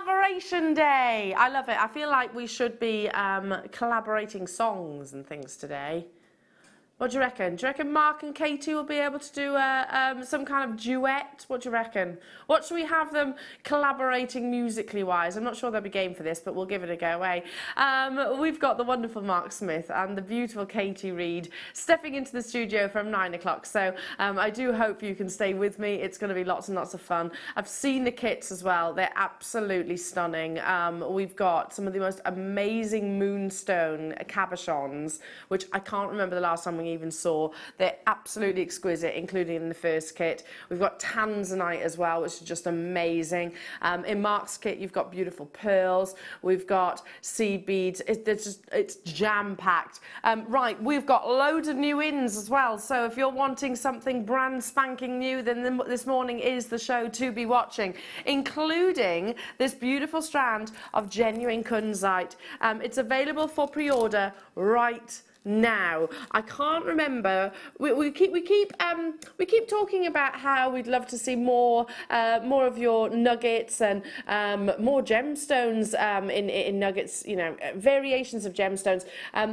Collaboration Day. I love it. I feel like we should be collaborating songs and things today. What do you reckon? Do you reckon Mark and Katie will be able to do some kind of duet? What do you reckon? What should we have them collaborating musically wise? I'm not sure they'll be game for this, but we'll give it a go, eh? We've got the wonderful Mark Smith and the beautiful Katie Reid stepping into the studio from 9 o'clock. So I do hope you can stay with me. It's going to be lots and lots of fun. I've seen the kits as well. They're absolutely stunning. We've got some of the most amazing moonstone cabochons, which I can't remember the last time we even saw. They're absolutely exquisite, including in the first kit. We've got tanzanite as well, which is just amazing. In Mark's kit, you've got beautiful pearls. We've got seed beads. It's jam-packed. Right, we've got loads of new ins as well. So if you're wanting something brand spanking new, then this morning is the show to be watching, including this beautiful strand of genuine kunzite. It's available for pre-order right now. I can't remember. We keep talking about how we'd love to see more of your nuggets and more gemstones in nuggets. You know, variations of gemstones.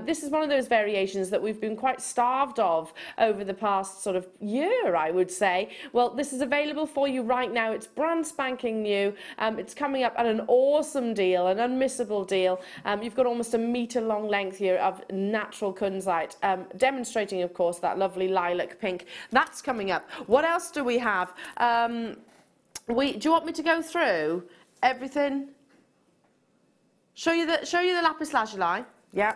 This is one of those variations that we've been quite starved of over the past sort of year, I would say. Well, this is available for you right now. It's brand spanking new. It's coming up at an awesome deal, an unmissable deal. You've got almost a metre long length here of natural kunzite, demonstrating, of course, that lovely lilac pink. That's coming up. What else do we have? Do you want me to go through everything? Show you the lapis lazuli. Yeah.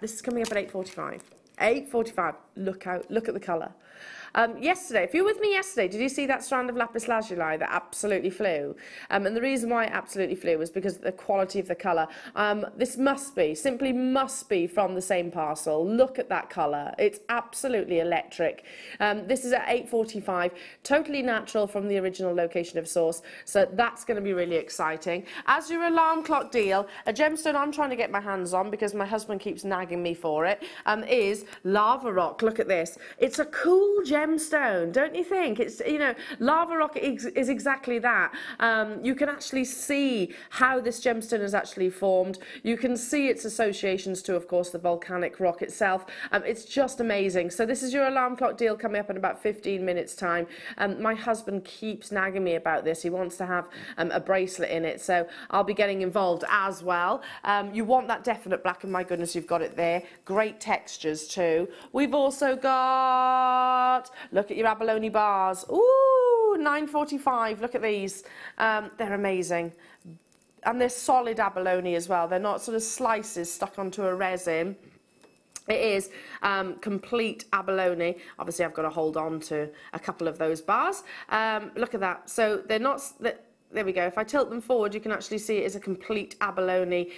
This is coming up at 8:45. 8:45. Look out! Look at the colour. Yesterday, if you were with me yesterday, did you see that strand of lapis lazuli that absolutely flew? And the reason why it absolutely flew was because of the quality of the colour. This simply must be from the same parcel. Look at that colour. It's absolutely electric. This is at 8:45, totally natural from the original location of source. So that's going to be really exciting. As your alarm clock deal, a gemstone I'm trying to get my hands on because my husband keeps nagging me for it, is lava rock. Look at this. It's a cool gemstone, don't you think? It's, you know, lava rock is exactly that. You can actually see how this gemstone is actually formed. You can see its associations to, of course, the volcanic rock itself. It's just amazing. So this is your alarm clock deal coming up in about 15 minutes time. My husband keeps nagging me about this. He wants to have a bracelet in it, so I'll be getting involved as well. You want that definite black, and my goodness, you've got it there. Great textures too. We've also got, look at your abalone bars. Ooh, 9.45. Look at these. They're amazing. And they're solid abalone as well. They're not sort of slices stuck onto a resin. It is complete abalone. Obviously, I've got to hold on to a couple of those bars. Look at that. So they're not... There we go. If I tilt them forward, you can actually see it is a complete abalone,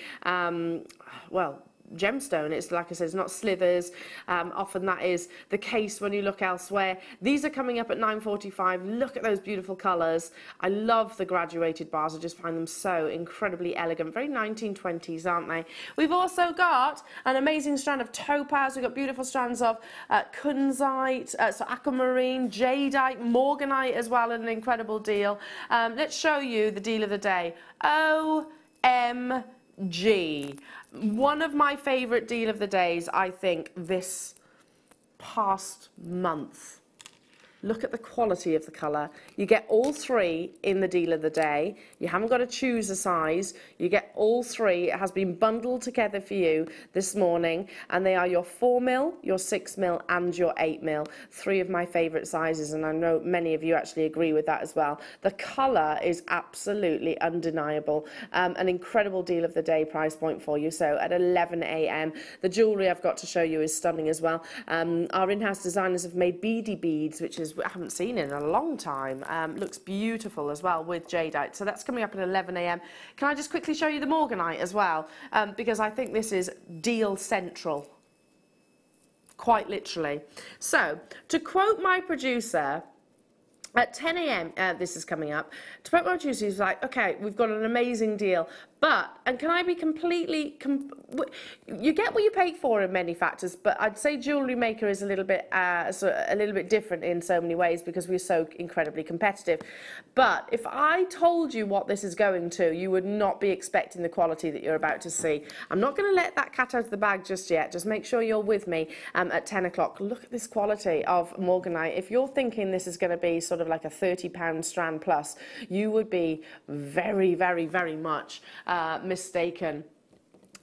well, gemstone. It's, like I said, it's not slithers. Often that is the case when you look elsewhere. These are coming up at 9.45. Look at those beautiful colours. I love the graduated bars. I just find them so incredibly elegant. Very 1920s, aren't they? We've also got an amazing strand of topaz. We've got beautiful strands of kunzite, so aquamarine, jadeite, morganite as well, an incredible deal. Let's show you the deal of the day. OMG. One of my favourite deal of the days, I think, this past month. Look at the quality of the colour. You get all three in the deal of the day. You haven't got to choose a size. You get all three. It has been bundled together for you this morning. And they are your 4mm, your 6mm and your 8mm. Three of my favourite sizes, and I know many of you actually agree with that as well. The colour is absolutely undeniable. An incredible deal of the day price point for you. So at 11 AM. The jewellery I've got to show you is stunning as well. Our in-house designers have made beady beads, which is I haven't seen in a long time. Looks beautiful as well with jadeite. So that's coming up at 11 AM. Can I just quickly show you the morganite as well? Because I think this is deal central. Quite literally. So, to quote my producer, at 10 AM, this is coming up, to quote my producer, he's like, okay, we've got an amazing deal, and can I be completely, you get what you pay for in many factors, but I'd say Jewellery Maker is a little bit different in so many ways because we're so incredibly competitive. But if I told you what this is going to, you would not be expecting the quality that you're about to see. I'm not going to let that cat out of the bag just yet. Just make sure you're with me at 10 o'clock. Look at this quality of Morganite. If you're thinking this is going to be sort of like a £30 strand plus, you would be very, very, very much mistaken.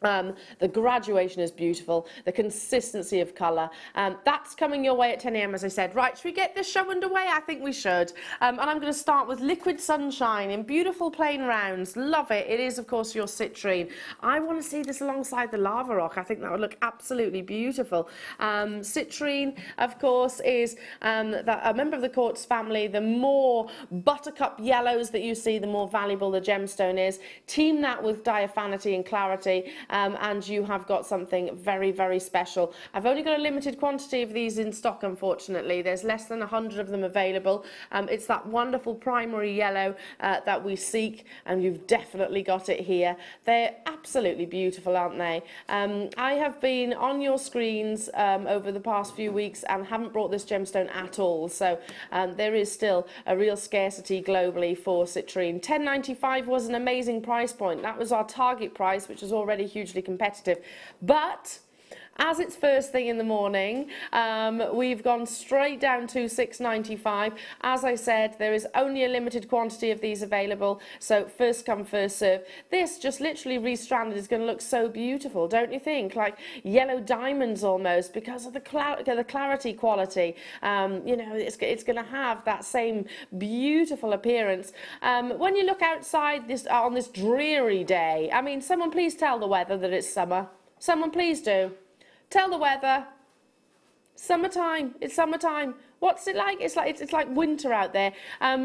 The graduation is beautiful, the consistency of colour. That's coming your way at 10 AM, as I said. Right, should we get this show underway? I think we should. And I'm going to start with Liquid Sunshine in beautiful plain rounds. Love it. It is, of course, your citrine. I want to see this alongside the lava rock. I think that would look absolutely beautiful. Citrine, of course, is a member of the quartz family. The more buttercup yellows that you see, the more valuable the gemstone is. Team that with diaphanity and clarity. And you have got something very, very special. I've only got a limited quantity of these in stock, unfortunately. There's less than 100 of them available. It's that wonderful primary yellow that we seek, and you've definitely got it here. They're absolutely beautiful, aren't they? I have been on your screens over the past few weeks and haven't brought this gemstone at all. So there is still a real scarcity globally for citrine. $10.95 was an amazing price point. That was our target price, which is already hugely competitive, but as it's first thing in the morning, we've gone straight down to $6.95. As I said, there is only a limited quantity of these available, so first come, first serve. This just literally restranded is going to look so beautiful, don't you think? Like yellow diamonds almost, because of the clarity quality. You know, it's going to have that same beautiful appearance. When you look outside on this dreary day, I mean, someone please tell the weather that it's summer. Someone please do. Tell the weather. Summertime. It's summertime. What's it like? It's like winter out there.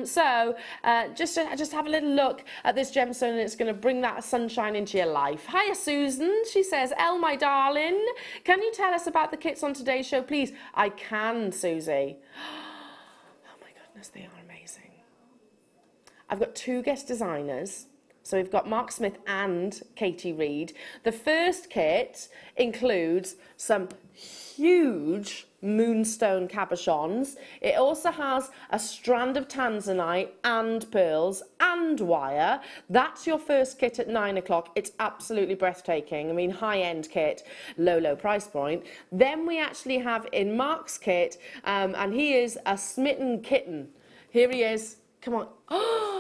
Just have a little look at this gemstone, and it's going to bring that sunshine into your life. Hiya, Susan. She says, Elle, my darling, can you tell us about the kits on today's show, please? I can, Susie. Oh my goodness, they are amazing. I've got two guest designers. So we've got Mark Smith and Katie Reid. The first kit includes some huge moonstone cabochons. It also has a strand of tanzanite and pearls and wire. That's your first kit at 9 o'clock. It's absolutely breathtaking. I mean, high-end kit, low price point. Then we actually have in Mark's kit, and he is a smitten kitten. Here he is. Come on.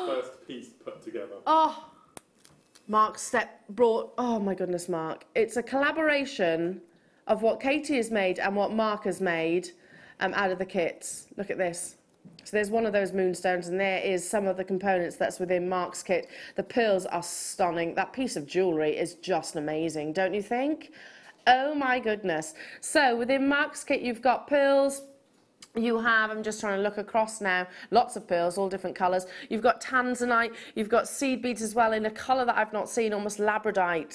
First piece put together. Oh. Mark brought, oh my goodness, Mark. It's a collaboration of what Katie has made and what Mark has made out of the kits. Look at this. So there's one of those moonstones, and there is some of the components that's within Mark's kit. The pearls are stunning. That piece of jewellery is just amazing, don't you think? Oh my goodness. So within Mark's kit, you've got pearls. You have, I'm just trying to look across now, lots of pearls, all different colours. You've got tanzanite, you've got seed beads as well in a colour that I've not seen, almost labradorite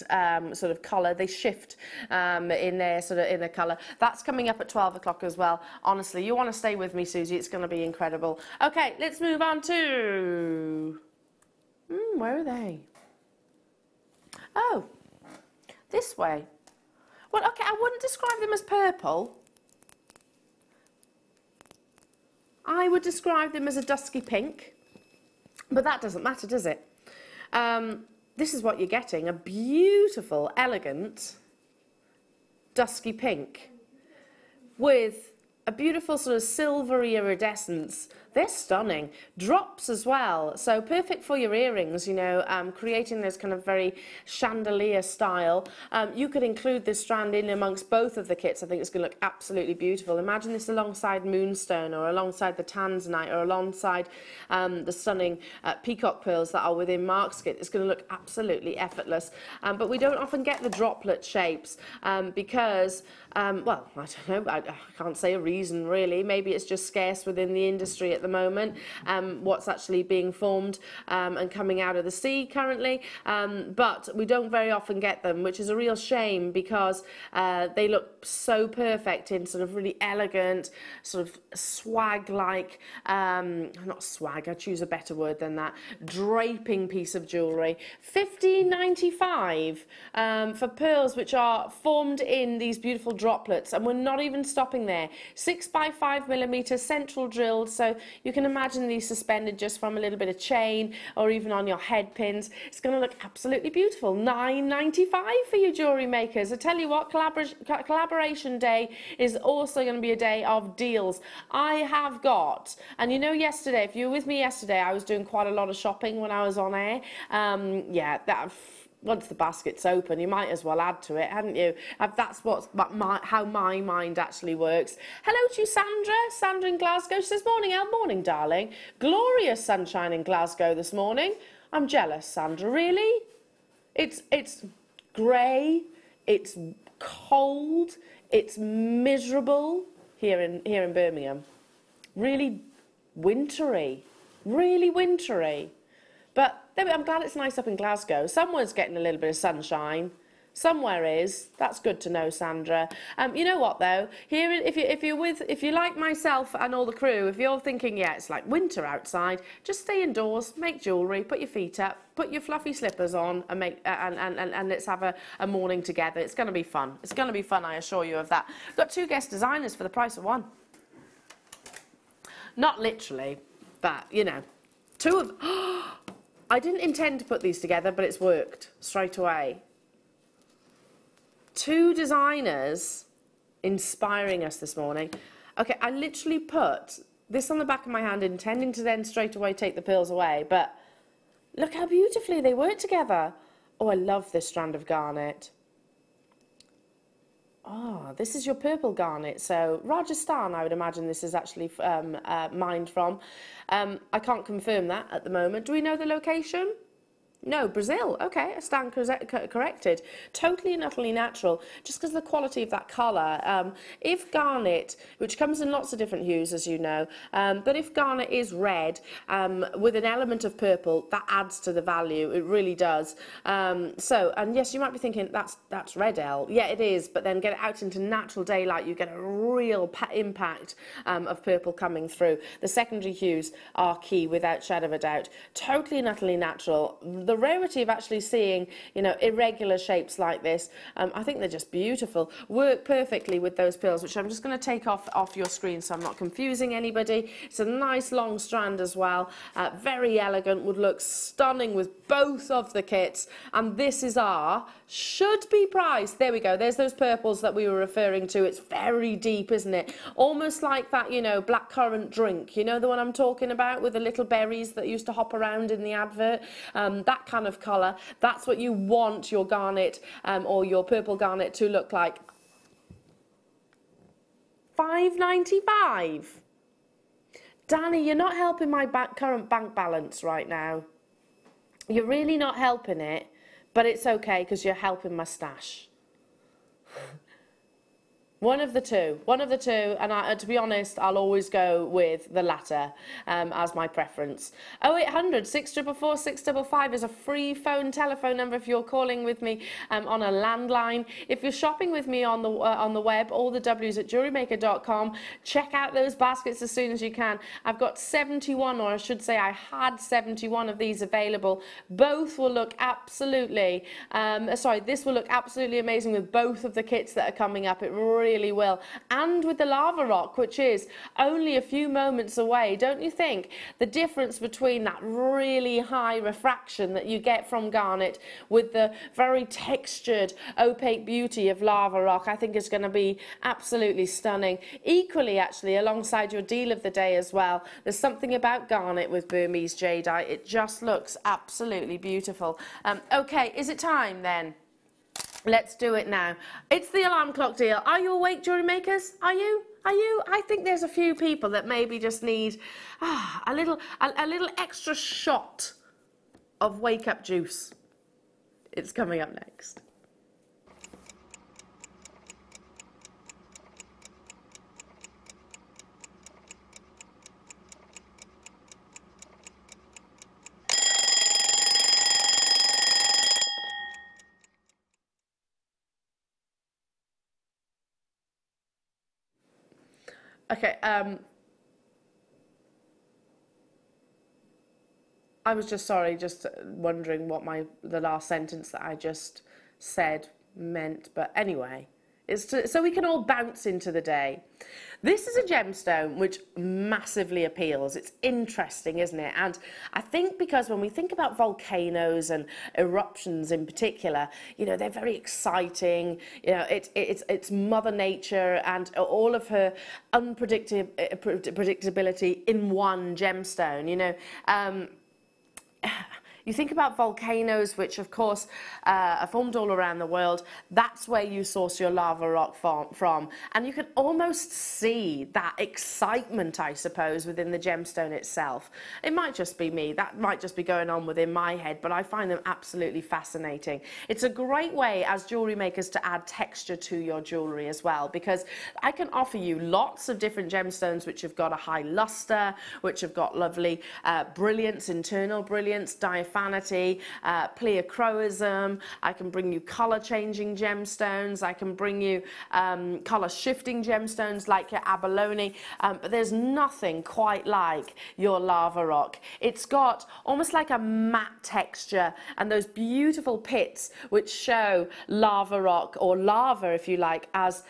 sort of colour. They shift in their sort of inner colour. That's coming up at 12 o'clock as well. Honestly, you want to stay with me, Susie. It's going to be incredible. Okay, let's move on to... where are they? Oh, this way. Well, okay, I wouldn't describe them as purple. I would describe them as a dusky pink, but that doesn't matter, does it? This is what you're getting, a beautiful, elegant, dusky pink with a beautiful sort of silvery iridescence. They're stunning. Drops as well, so perfect for your earrings, you know, creating this kind of very chandelier style. You could include this strand in amongst both of the kits. I think it's going to look absolutely beautiful. Imagine this alongside moonstone, or alongside the tanzanite, or alongside the stunning peacock pearls that are within Mark's kit. It's going to look absolutely effortless. But we don't often get the droplet shapes because, well, I don't know, I can't say a reason really. Maybe it's just scarce within the industry at at the moment, what's actually being formed and coming out of the sea currently, but we don't very often get them, which is a real shame because they look so perfect in sort of really elegant, sort of swag-like, not swag, I choose a better word than that, draping piece of jewellery. $15.95 for pearls which are formed in these beautiful droplets, and we're not even stopping there. 6x5mm central drilled, so you can imagine these suspended just from a little bit of chain or even on your head pins. It's going to look absolutely beautiful. $9.95 for you jewellery makers. I tell you what, collaboration day is also going to be a day of deals. I have got, and you know, yesterday, if you were with me yesterday, I was doing quite a lot of shopping when I was on air. Yeah, once the basket's open, you might as well add to it, hadn't you? That's how my mind actually works. Hello to you, Sandra in Glasgow. She says, morning, Elle. Morning, darling. Glorious sunshine in Glasgow this morning. I'm jealous, Sandra, really? It's grey, it's cold, it's miserable here in Birmingham. Really wintry, really wintry. But I'm glad it's nice up in Glasgow. Somewhere's getting a little bit of sunshine. Somewhere is. That's good to know, Sandra. You know what though? Here, if you like myself and all the crew, if you're thinking, yeah, it's like winter outside, just stay indoors, make jewellery, put your feet up, put your fluffy slippers on, and and let's have a morning together. It's going to be fun. It's going to be fun, I assure you of that. I've got 2 guest designers for the price of 1. Not literally, but you know, 2 of. I didn't intend to put these together, but it's worked straight away. 2 designers inspiring us this morning. Okay, I literally put this on the back of my hand, intending to then straight away take the pearls away, but look how beautifully they work together. Oh, I love this strand of garnet. Oh, this is your purple garnet. So Rajasthan, I would imagine this is actually mined from. I can't confirm that at the moment. Do we know the location? No, Brazil. Okay, I stand corrected. Totally and utterly natural, just because of the quality of that colour. If garnet, which comes in lots of different hues, as you know, but if garnet is red with an element of purple, that adds to the value. It really does. And yes, you might be thinking, that's red, Elle. Yeah, it is, but then get it out into natural daylight, you get a real impact of purple coming through. The secondary hues are key, without shadow of a doubt. Totally and utterly natural. The rarity of actually seeing, you know, irregular shapes like this, I think they're just beautiful. Work perfectly with those pearls, which I'm just going to take off your screen so I'm not confusing anybody. It's a nice long strand as well, very elegant, would look stunning with both of the kits. And this is our should be priced. There we go. There's those purples that we were referring to. It's very deep, isn't it? Almost like that, you know, blackcurrant drink. You know the one I'm talking about with the little berries that used to hop around in the advert. That kind of colour. That's what you want your garnet or your purple garnet to look like. $5.95. Danny, you're not helping my current bank balance right now. You're really not helping it, but it's okay because you're helping my stash. One of the two, and to be honest, I'll always go with the latter as my preference. 0800 644 655 is a free telephone number if you're calling with me on a landline. If you're shopping with me on the web, all the W's at jewellerymaker.com. Check out those baskets as soon as you can. I've got 71, or I should say I had 71 of these available. Both will look absolutely, this will look absolutely amazing with both of the kits that are coming up. It really will. And with the lava rock, which is only a few moments away, don't you think? The difference between that really high refraction that you get from garnet with the very textured, opaque beauty of lava rock, I think is going to be absolutely stunning. Equally, actually, alongside your deal of the day as well, there's something about garnet with Burmese jadeite. It just looks absolutely beautiful. Okay, is it time then? Let's do it now. It's the alarm clock deal. Are you awake, jewellery makers? Are you? Are you? I think there's a few people that maybe just need a little extra shot of wake up juice. It's coming up next. Okay, I was just just wondering what the last sentence that I just said meant, but anyway, so we can all bounce into the day. This is a gemstone which massively appeals. It's interesting, isn't it? And I think because when we think about volcanoes and eruptions in particular, you know, they're very exciting. You know, it's Mother Nature and all of her unpredictability in one gemstone. You know. You think about volcanoes, which of course are formed all around the world. That's where you source your lava rock from. And you can almost see that excitement, I suppose, within the gemstone itself. It might just be me. That might just be going on within my head, but I find them absolutely fascinating. It's a great way as jewellery makers to add texture to your jewellery as well, because I can offer you lots of different gemstones which have got a high luster, which have got lovely brilliance, internal brilliance, diaphanity, pleochroism. I can bring you color changing gemstones. I can bring you color shifting gemstones like your abalone. But there's nothing quite like your lava rock. It's got almost like a matte texture and those beautiful pits which show lava rock, or lava if you like, as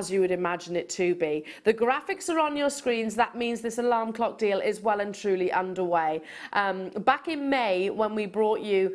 you would imagine it to be. The graphics are on your screens. That means this alarm clock deal is well and truly underway. Back in May, when we brought you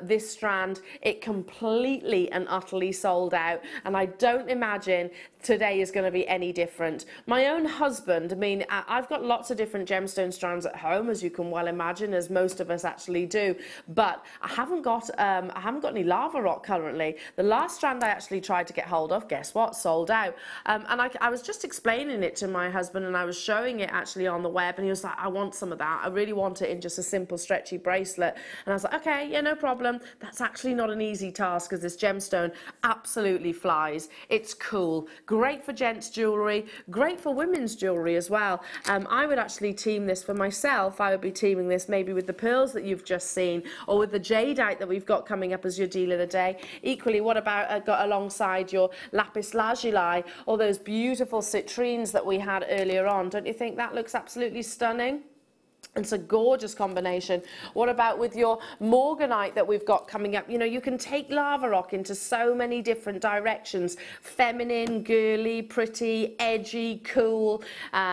this strand, it completely and utterly sold out, and I don't imagine today is going to be any different. My own husband, I mean, I've got lots of different gemstone strands at home, as you can well imagine, as most of us actually do, but I haven't got any lava rock currently. The last strand I actually tried to get hold of, guess what, sold out. And I was just explaining it to my husband, and I was showing it actually on the web, and he was like, I want some of that. I really want it in just a simple stretchy bracelet. And I was like, okay, yeah, no problem. That's actually not an easy task, because this gemstone absolutely flies. It's cool. Great for gents jewellery, great for women's jewellery as well. I would actually team this for myself. I would be teaming this maybe with the pearls that you've just seen, or with the jadeite that we've got coming up as your deal of the day. Equally, what about got alongside your lapis lazuli, or those beautiful citrines that we had earlier on? Don't you think that looks absolutely stunning? It's a gorgeous combination. What about with your Morganite that we've got coming up? You know, you can take lava rock into so many different directions. Feminine, girly, pretty, edgy, cool,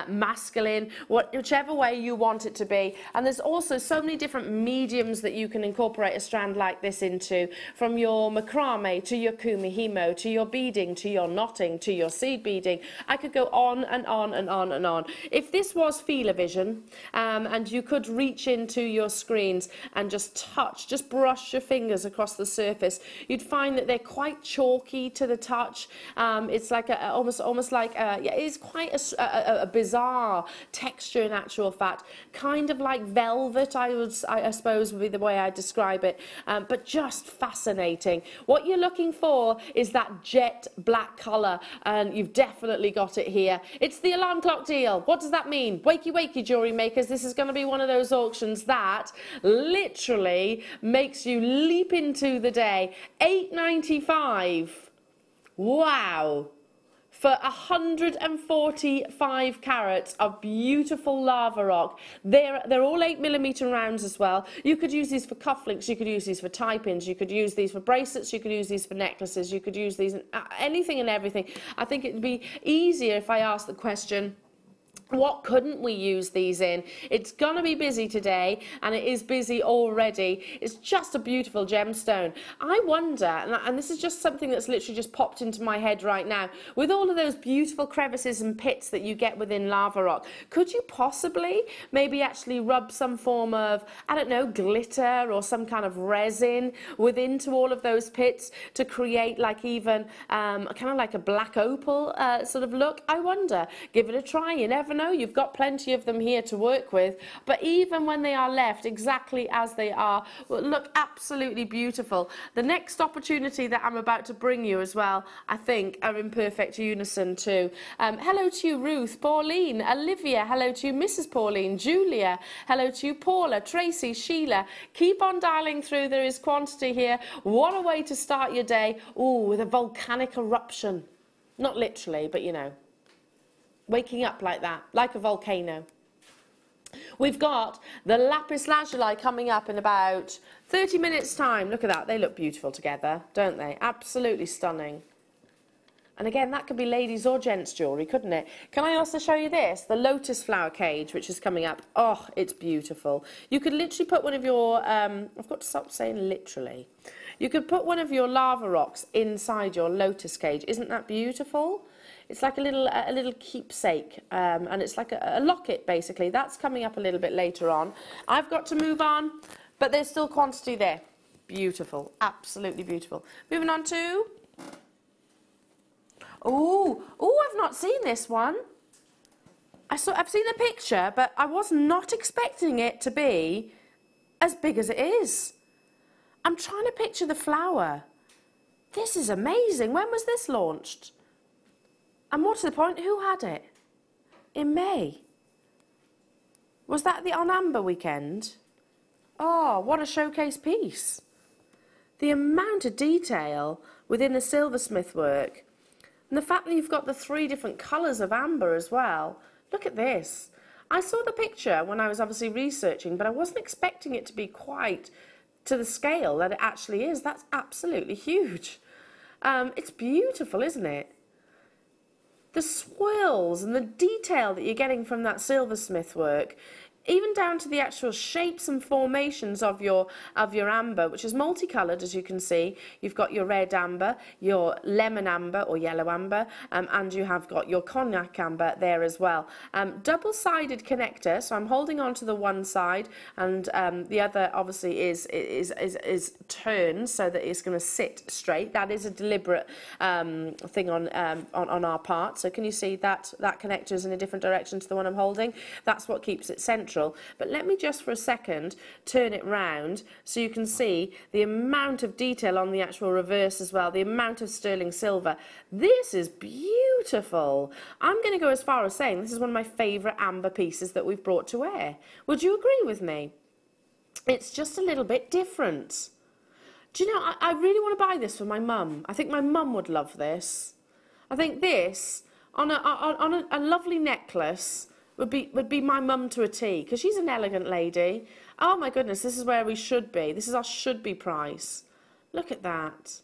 masculine, whichever way you want it to be. And there's also so many different mediums that you can incorporate a strand like this into, from your macrame to your kumihimo, to your beading, to your knotting, to your seed beading. I could go on and on and on and on. If this was Feeler Vision, and you could reach into your screens and just brush your fingers across the surface, you'd find that they're quite chalky to the touch. It's like almost like yeah, it's quite a bizarre texture in actual fact, kind of like velvet, I suppose would be the way I describe it, but just fascinating. What you're looking for is that jet black colour, and you've definitely got it here. It's the alarm clock deal. What does that mean? Wakey wakey, jewellery makers. This is going to be one of those auctions that literally makes you leap into the day. $8.95. Wow. For 145 carats of beautiful lava rock. They're all 8mm rounds as well. You could use these for cufflinks, you could use these for tie-pins, you could use these for bracelets, you could use these for necklaces, you could use these in anything and everything. I think it'd be easier if I asked the question, what couldn't we use these in? It's going to be busy today, and it is busy already. It's just a beautiful gemstone. I wonder, and this is just something that's literally just popped into my head right now, with all of those beautiful crevices and pits that you get within lava rock, could you possibly maybe actually rub some form of, I don't know, glitter or some kind of resin within all of those pits to create like even kind of like a black opal sort of look? I wonder. Give it a try. You never know. You've got plenty of them here to work with, but even when they are left exactly as they are, will look absolutely beautiful. The next opportunity that I'm about to bring you as well, I think, are in perfect unison too. Hello to you, Ruth, Pauline, Olivia. Hello to you, Mrs. Pauline, Julia. Hello to you, Paula, Tracy, Sheila. Keep on dialing through. There is quantity here. What a way to start your day. Ooh, with a volcanic eruption. Not literally, but you know. waking up like that, like a volcano. We've got the lapis lazuli coming up in about 30 minutes time. Look at that, they look beautiful together, don't they? Absolutely stunning. And again, that could be ladies or gents jewellery, couldn't it? Can I also show you this? The lotus flower cage, which is coming up. Oh, it's beautiful. You could literally put one of your, I've got to stop saying literally. You could put one of your lava rocks inside your lotus cage. Isn't that beautiful? It's like a little keepsake, and it's like a locket, basically. That's coming up a little bit later on. I've got to move on, but there's still quantity there. Beautiful, absolutely beautiful. Moving on to... Oh, I've not seen this one. I've seen the picture, but I was not expecting it to be as big as it is. I'm trying to picture the flower. This is amazing. When was this launched? And more to the point, who had it? In May. Was that on Amber weekend? Oh, what a showcase piece. The amount of detail within the silversmith work. And the fact that you've got the 3 different colours of amber as well. Look at this. I saw the picture when I was obviously researching, but I wasn't expecting it to be quite to the scale that it actually is. That's absolutely huge. It's beautiful, isn't it? The swirls and the detail that you're getting from that silversmith work, even down to the actual shapes and formations of your amber, which is multicoloured, as you can see. You've got your red amber, your lemon amber or yellow amber, and you have got your cognac amber there as well. Double-sided connector, so I'm holding on to the one side, and the other obviously is turned so that it's going to sit straight. That is a deliberate thing on our part. So can you see that connector is in a different direction to the one I'm holding? That's what keeps it central. But let me just for a second turn it round so you can see the amount of detail on the actual reverse as well, the amount of sterling silver. This is beautiful. I'm going to go as far as saying this is one of my favourite amber pieces that we've brought to wear. Would you agree with me? It's just a little bit different. Do you know, I really want to buy this for my mum. I think my mum would love this. I think this on a lovely necklace would be my mum to a T, because she's an elegant lady. Oh my goodness, this is where we should be. This is our should be price. Look at that.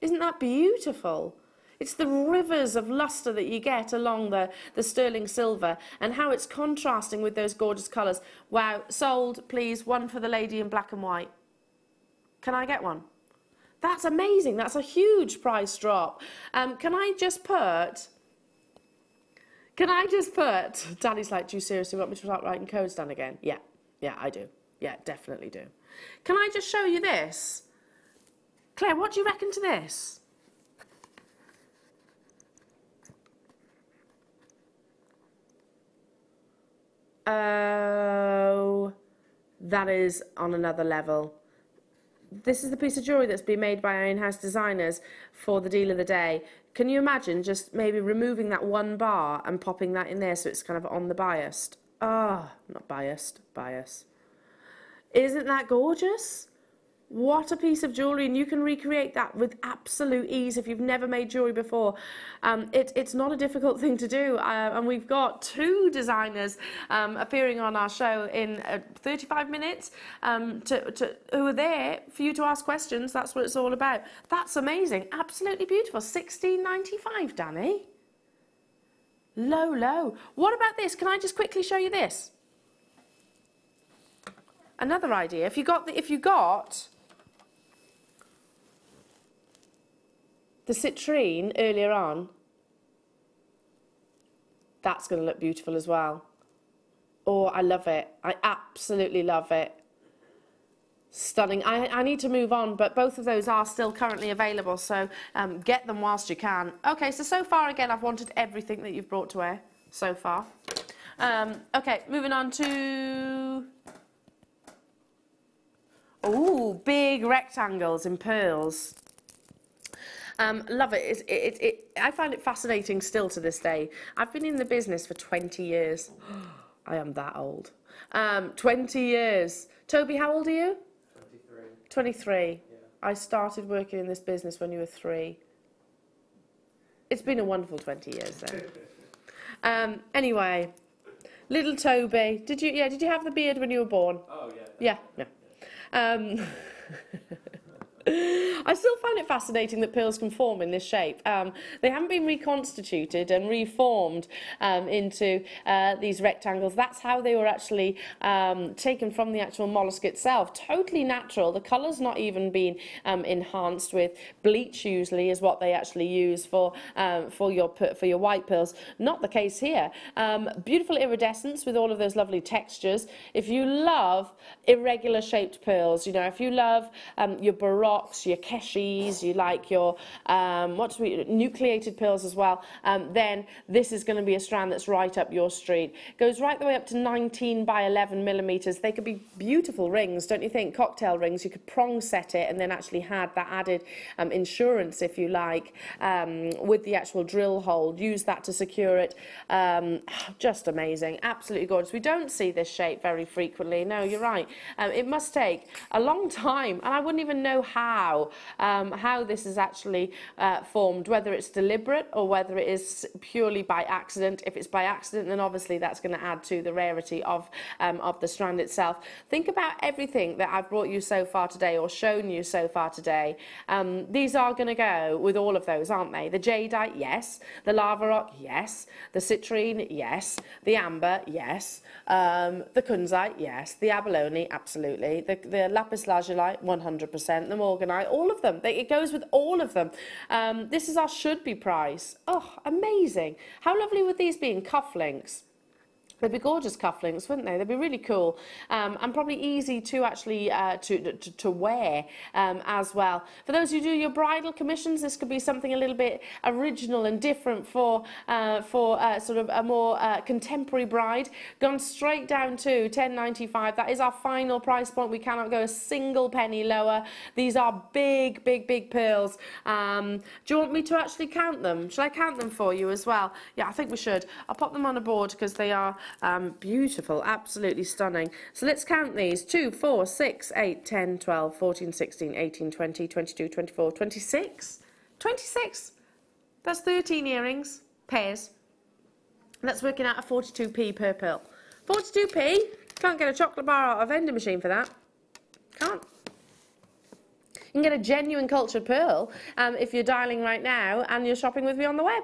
Isn't that beautiful? It's the rivers of lustre that you get along the sterling silver and how it's contrasting with those gorgeous colours. Wow, sold, please, one for the lady in black and white. Can I get one? That's amazing. That's a huge price drop. Can I just put... Danny's like, do you seriously want me to start writing codes down again? Yeah, I do. Yeah, definitely do. Can I just show you this? Claire, what do you reckon to this? Oh, that is on another level. This is the piece of jewellery that's been made by our in-house designers for the deal of the day. Can you imagine just maybe removing that one bar and popping that in there so it's kind of on the biased? Ah, not biased, bias. Isn't that gorgeous? What a piece of jewellery, and you can recreate that with absolute ease if you've never made jewellery before. It's not a difficult thing to do, and we've got 2 designers appearing on our show in 35 minutes who are there for you to ask questions. That's what it's all about. That's amazing, absolutely beautiful. $16.95, Danny. Low. What about this? Can I just quickly show you this? Another idea. If you got the citrine earlier on, that's going to look beautiful as well. Oh, I love it. I absolutely love it. Stunning. I need to move on, but both of those are still currently available, so get them whilst you can. Okay, so far, again, I've wanted everything that you've brought to wear so far. Okay, moving on to... Oh, big rectangles in pearls. Love it. I find it fascinating still to this day. I've been in the business for 20 years. I am that old. 20 years. Toby, how old are you? 23. 23. Yeah. I started working in this business when you were 3. It's been a wonderful 20 years then. Anyway, little Toby, did you have the beard when you were born? Oh, yeah. Yeah. I still find it fascinating that pearls can form in this shape. They haven't been reconstituted and reformed into these rectangles. That's how they were actually taken from the actual mollusk itself. Totally natural. The colour's not even been enhanced with bleach. Usually is what they actually use for your white pearls. Not the case here. Beautiful iridescence with all of those lovely textures. If you love irregular shaped pearls, you know, if you love your baroque, your keshis, you like your nucleated pearls as well, then this is going to be a strand that's right up your street. Goes right the way up to 19 by 11 millimeters. They could be beautiful rings, don't you think? Cocktail rings. You could prong set it and then actually had that added insurance, if you like, with the actual drill hole. Use that to secure it. Just amazing. Absolutely gorgeous. We don't see this shape very frequently. No, you're right. It must take a long time, and I wouldn't even know how this is actually formed, whether it's deliberate or whether it is purely by accident. If it's by accident, then obviously that's going to add to the rarity of the strand itself. Think about everything that I've brought you so far today, or shown you so far today. These are going to go with all of those, aren't they? The jadeite, yes. The lava rock, yes. The citrine, yes. The amber, yes. The kunzite, yes. The abalone, absolutely. The lapis lazuli, 100%. The morganite, all of them. It goes with all of them. This is our should-be price. Oh, amazing. How lovely would these be in cufflinks? They'd be gorgeous cufflinks, wouldn't they? They'd be really cool, and probably easy to actually to wear as well. For those who do your bridal commissions, this could be something a little bit original and different for sort of a more contemporary bride. Gone straight down to £10.95. That is our final price point. We cannot go a single penny lower. These are big, big, big pearls. Do you want me to actually count them? Shall I count them for you as well? Yeah, I think we should. I'll pop them on a board because they are beautiful, absolutely stunning. So let's count these. 2, 4, 6, 8, 10, 12, 14, 16, 18, 20, 22, 24, 26. 26. That's 13 earrings, pairs. That's working out at 42p per pearl. 42p? Can't get a chocolate bar out of a vending machine for that. Can't. You can get a genuine cultured pearl if you're dialing right now and you're shopping with me on the web.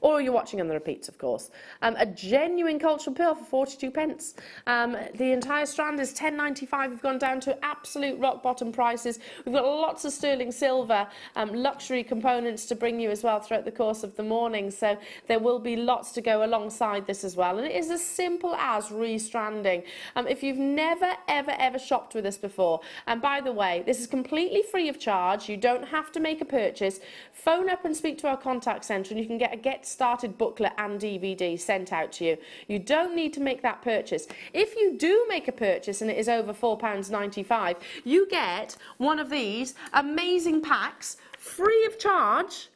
Or you're watching on the repeats, of course. A genuine cultural pearl for 42 pence. The entire strand is £10.95. We've gone down to absolute rock bottom prices. We've got lots of sterling silver luxury components to bring you as well throughout the course of the morning. So there will be lots to go alongside this as well. And it is as simple as restranding. If you've never, ever, ever shopped with us before, and by the way, this is completely free of charge. You don't have to make a purchase. Phone up and speak to our contact centre and you can get a Get Started booklet and DVD sent out to you. You don't need to make that purchase. If you do make a purchase and it is over £4.95, you get one of these amazing packs free of charge,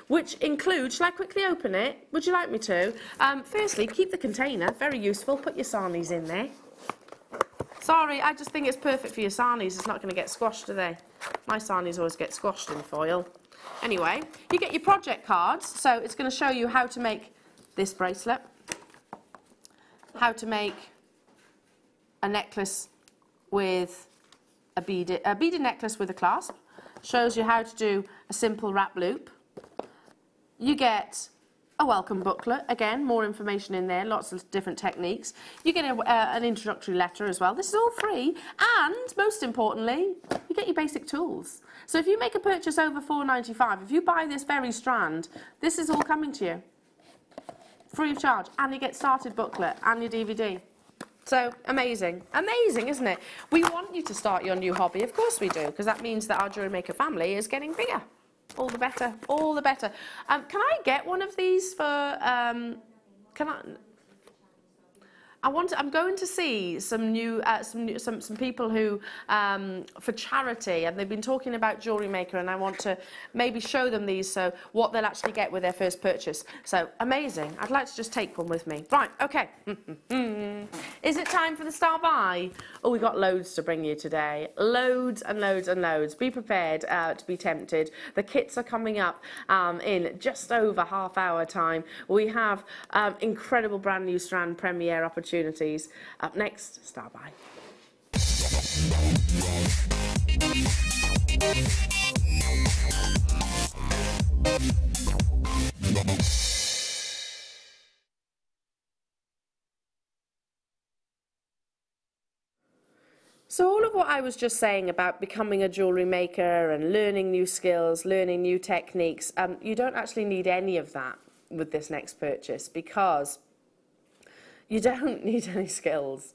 which includes, shall I quickly open it? Would you like me to? Firstly, keep the container, very useful. Put your sarnies in there. Sorry, I just think it's perfect for your sarnies. It's not going to get squashed, do they? My sarnies always get squashed in foil. Anyway, you get your project cards, so it's going to show you how to make this bracelet, how to make a necklace with a beaded necklace with a clasp, shows you how to do a simple wrap loop. You get a welcome booklet, again, more information in there, lots of different techniques. You get an introductory letter as well. This is all free, and most importantly, you get your basic tools. So if you make a purchase over £4.95, if you buy this very strand, this is all coming to you, free of charge, and you get started booklet and your DVD. So amazing, amazing, isn't it? We want you to start your new hobby, of course we do, because that means that our Jewellery Maker family is getting bigger. All the better, all the better. Can I get one of these for, can I? I'm going to see some people who for charity, and they've been talking about Jewellery Maker, and I want to maybe show them these, so what they'll actually get with their first purchase. So amazing! I'd like to just take one with me. Right, okay. Is it time for the star buy? Oh, we got loads to bring you today. Loads and loads and loads. Be prepared to be tempted. The kits are coming up in just over half-hour time. We have incredible brand new strand premiere opportunities. Up next, star buy. So all of what I was just saying about becoming a jewellery maker and learning new skills, learning new techniques, you don't actually need any of that with this next purchase, because you don't need any skills.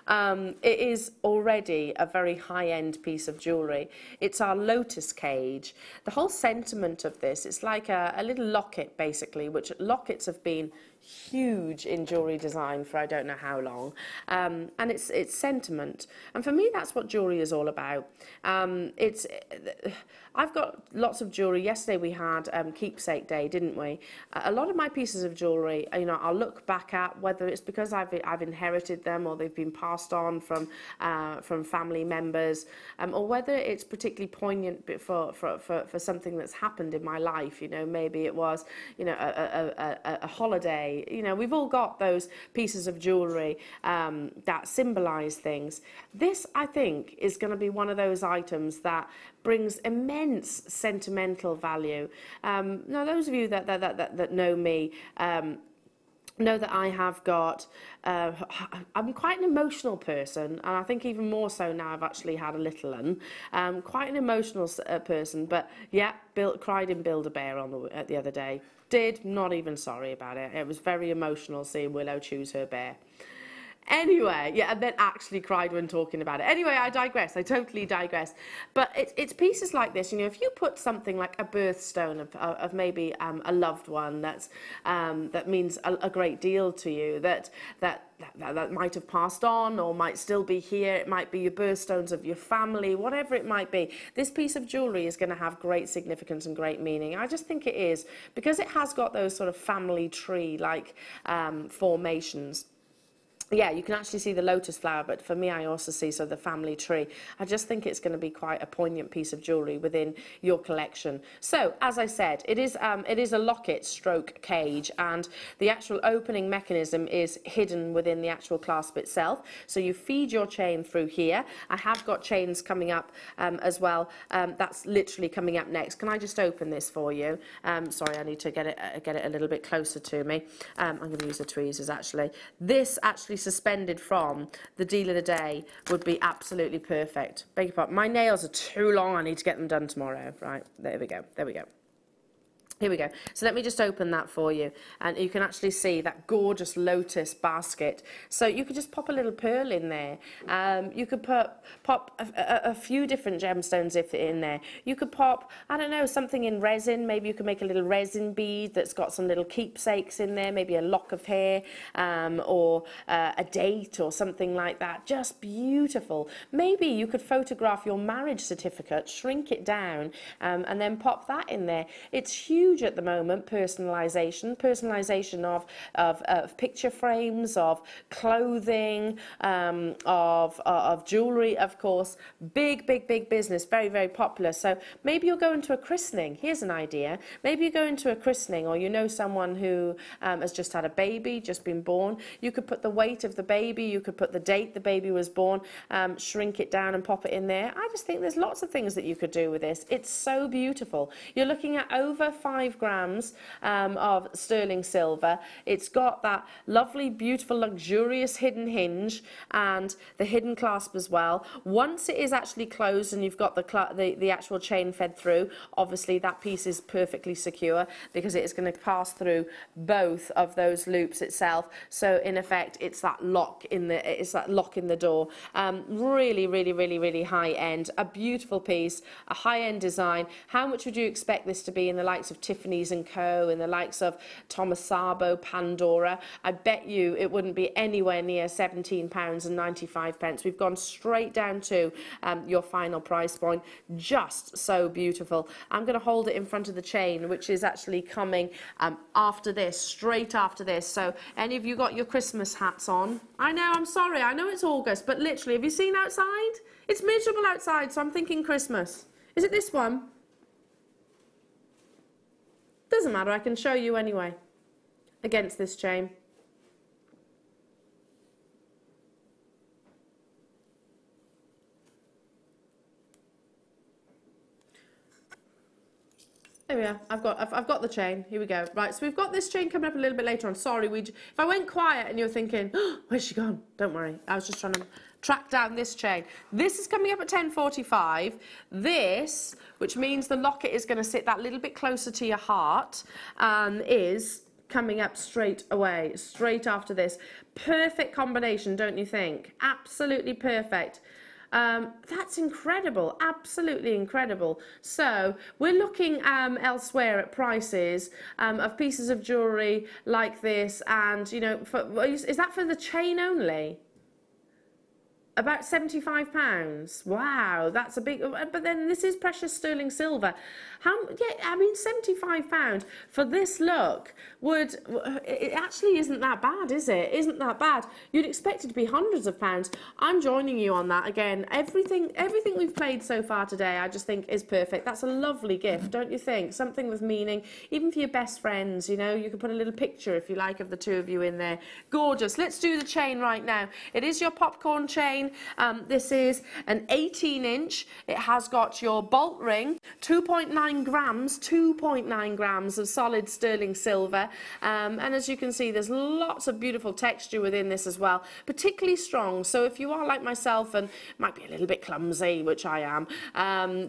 It is already a very high-end piece of jewellery. It's our lotus cage. The whole sentiment of this, it's like a little locket, basically, which lockets have been huge in jewellery design for I don't know how long, and it's sentiment, and for me that's what jewellery is all about. I've got lots of jewellery. Yesterday we had keepsake day, didn't we? A lot of my pieces of jewellery, you know, I'll look back at, whether it's because I've inherited them or they've been passed on from family members, or whether it's particularly poignant for something that's happened in my life. You know, maybe it was, you know, a holiday. You know, we've all got those pieces of jewellery that symbolise things. This, I think, is going to be one of those items that brings immense sentimental value. Now, those of you that know me know that I have got, I'm quite an emotional person, and I think even more so now I've actually had a little one. Quite an emotional person, but yeah, cried in Build-A-Bear on the other day. Not even sorry about it. It was very emotional seeing Willow choose her bear. Anyway, yeah, and then actually cried when talking about it. Anyway, I digress. I totally digress. But it's pieces like this. You know, if you put something like a birthstone of maybe a loved one that means a great deal to you, that might have passed on or might still be here. It might be your birthstones of your family, whatever it might be. This piece of jewellery is going to have great significance and great meaning. I just think it is, because it has got those sort of family tree-like formations. Yeah, you can actually see the lotus flower, but for me, I also see the family tree. I just think it's going to be quite a poignant piece of jewellery within your collection. So, as I said, it is a locket stroke cage, and the actual opening mechanism is hidden within the actual clasp itself. So you feed your chain through here. I have got chains coming up as well. That's literally coming up next. Can I just open this for you? Sorry, I need to get it a little bit closer to me. I'm going to use the tweezers actually. This actually suspended from the deal of the day would be absolutely perfect. Beg your pardon, my nails are too long. I need to get them done tomorrow. Right, there we go. There we go. Here we go. So let me just open that for you, and you can actually see that gorgeous lotus basket. So you could just pop a little pearl in there. You could pop a few different gemstones in there. You could pop, I don't know, something in resin. Maybe you could make a little resin bead that's got some little keepsakes in there, maybe a lock of hair, or a date or something like that. Just beautiful. Maybe you could photograph your marriage certificate, shrink it down, and then pop that in there. It's huge at the moment. Personalization of picture frames, of clothing, of jewelry, of course. Big business, very popular. So maybe you're going to a christening. Here's an idea. Maybe you're going to a christening, or you know someone who has just had a baby, just been born. You could put the weight of the baby, you could put the date the baby was born, shrink it down and pop it in there. I just think there's lots of things that you could do with this. It's so beautiful. You're looking at over 5 grams of sterling silver. It's got that lovely, beautiful, luxurious hidden hinge and the hidden clasp as well. Once it is actually closed and you've got the actual chain fed through, obviously that piece is perfectly secure because it is going to pass through both of those loops itself. So in effect, it's that lock in the door. Really high end. A beautiful piece, a high end design. How much would you expect this to be in the likes of Tiffany's & Co. and the likes of Thomas Sabo, Pandora, I bet you it wouldn't be anywhere near £17.95. We've gone straight down to your final price point. Just so beautiful. I'm going to hold it in front of the chain, which is actually coming after this, straight after this. So any of you got your Christmas hats on? I know, I'm sorry, I know it's August, but literally, have you seen outside? It's miserable outside, so I'm thinking Christmas. Is it this one? Doesn't matter, I can show you anyway. Against this chain. There we are. I've got the chain. Here we go. Right, so we've got this chain coming up a little bit later on. Sorry, if I went quiet and you're thinking, oh, where's she gone? Don't worry. I was just trying to track down this chain. This is coming up at 10:45. This, which means the locket is going to sit that little bit closer to your heart, is coming up straight away, straight after this. Perfect combination, don't you think? Absolutely perfect. That's incredible, absolutely incredible. So we're looking elsewhere at prices of pieces of jewellery like this, and you know, is that for the chain only? About £75. Wow, that's a big. But then this is precious sterling silver. Yeah, I mean, £75 for this look it actually isn't that bad, is it? Isn't that bad? You'd expect it to be hundreds of pounds. I'm joining you on that again. Everything we've played so far today, I just think is perfect. That's a lovely gift, don't you think? Something with meaning, even for your best friends. You know, you can put a little picture if you like of the two of you in there. Gorgeous. Let's do the chain right now. It is your popcorn chain. This is an 18-inch. It has got your bolt ring, 2.9 grams of solid sterling silver. And as you can see, there's lots of beautiful texture within this as well, particularly strong. So if you are like myself and might be a little bit clumsy, which I am,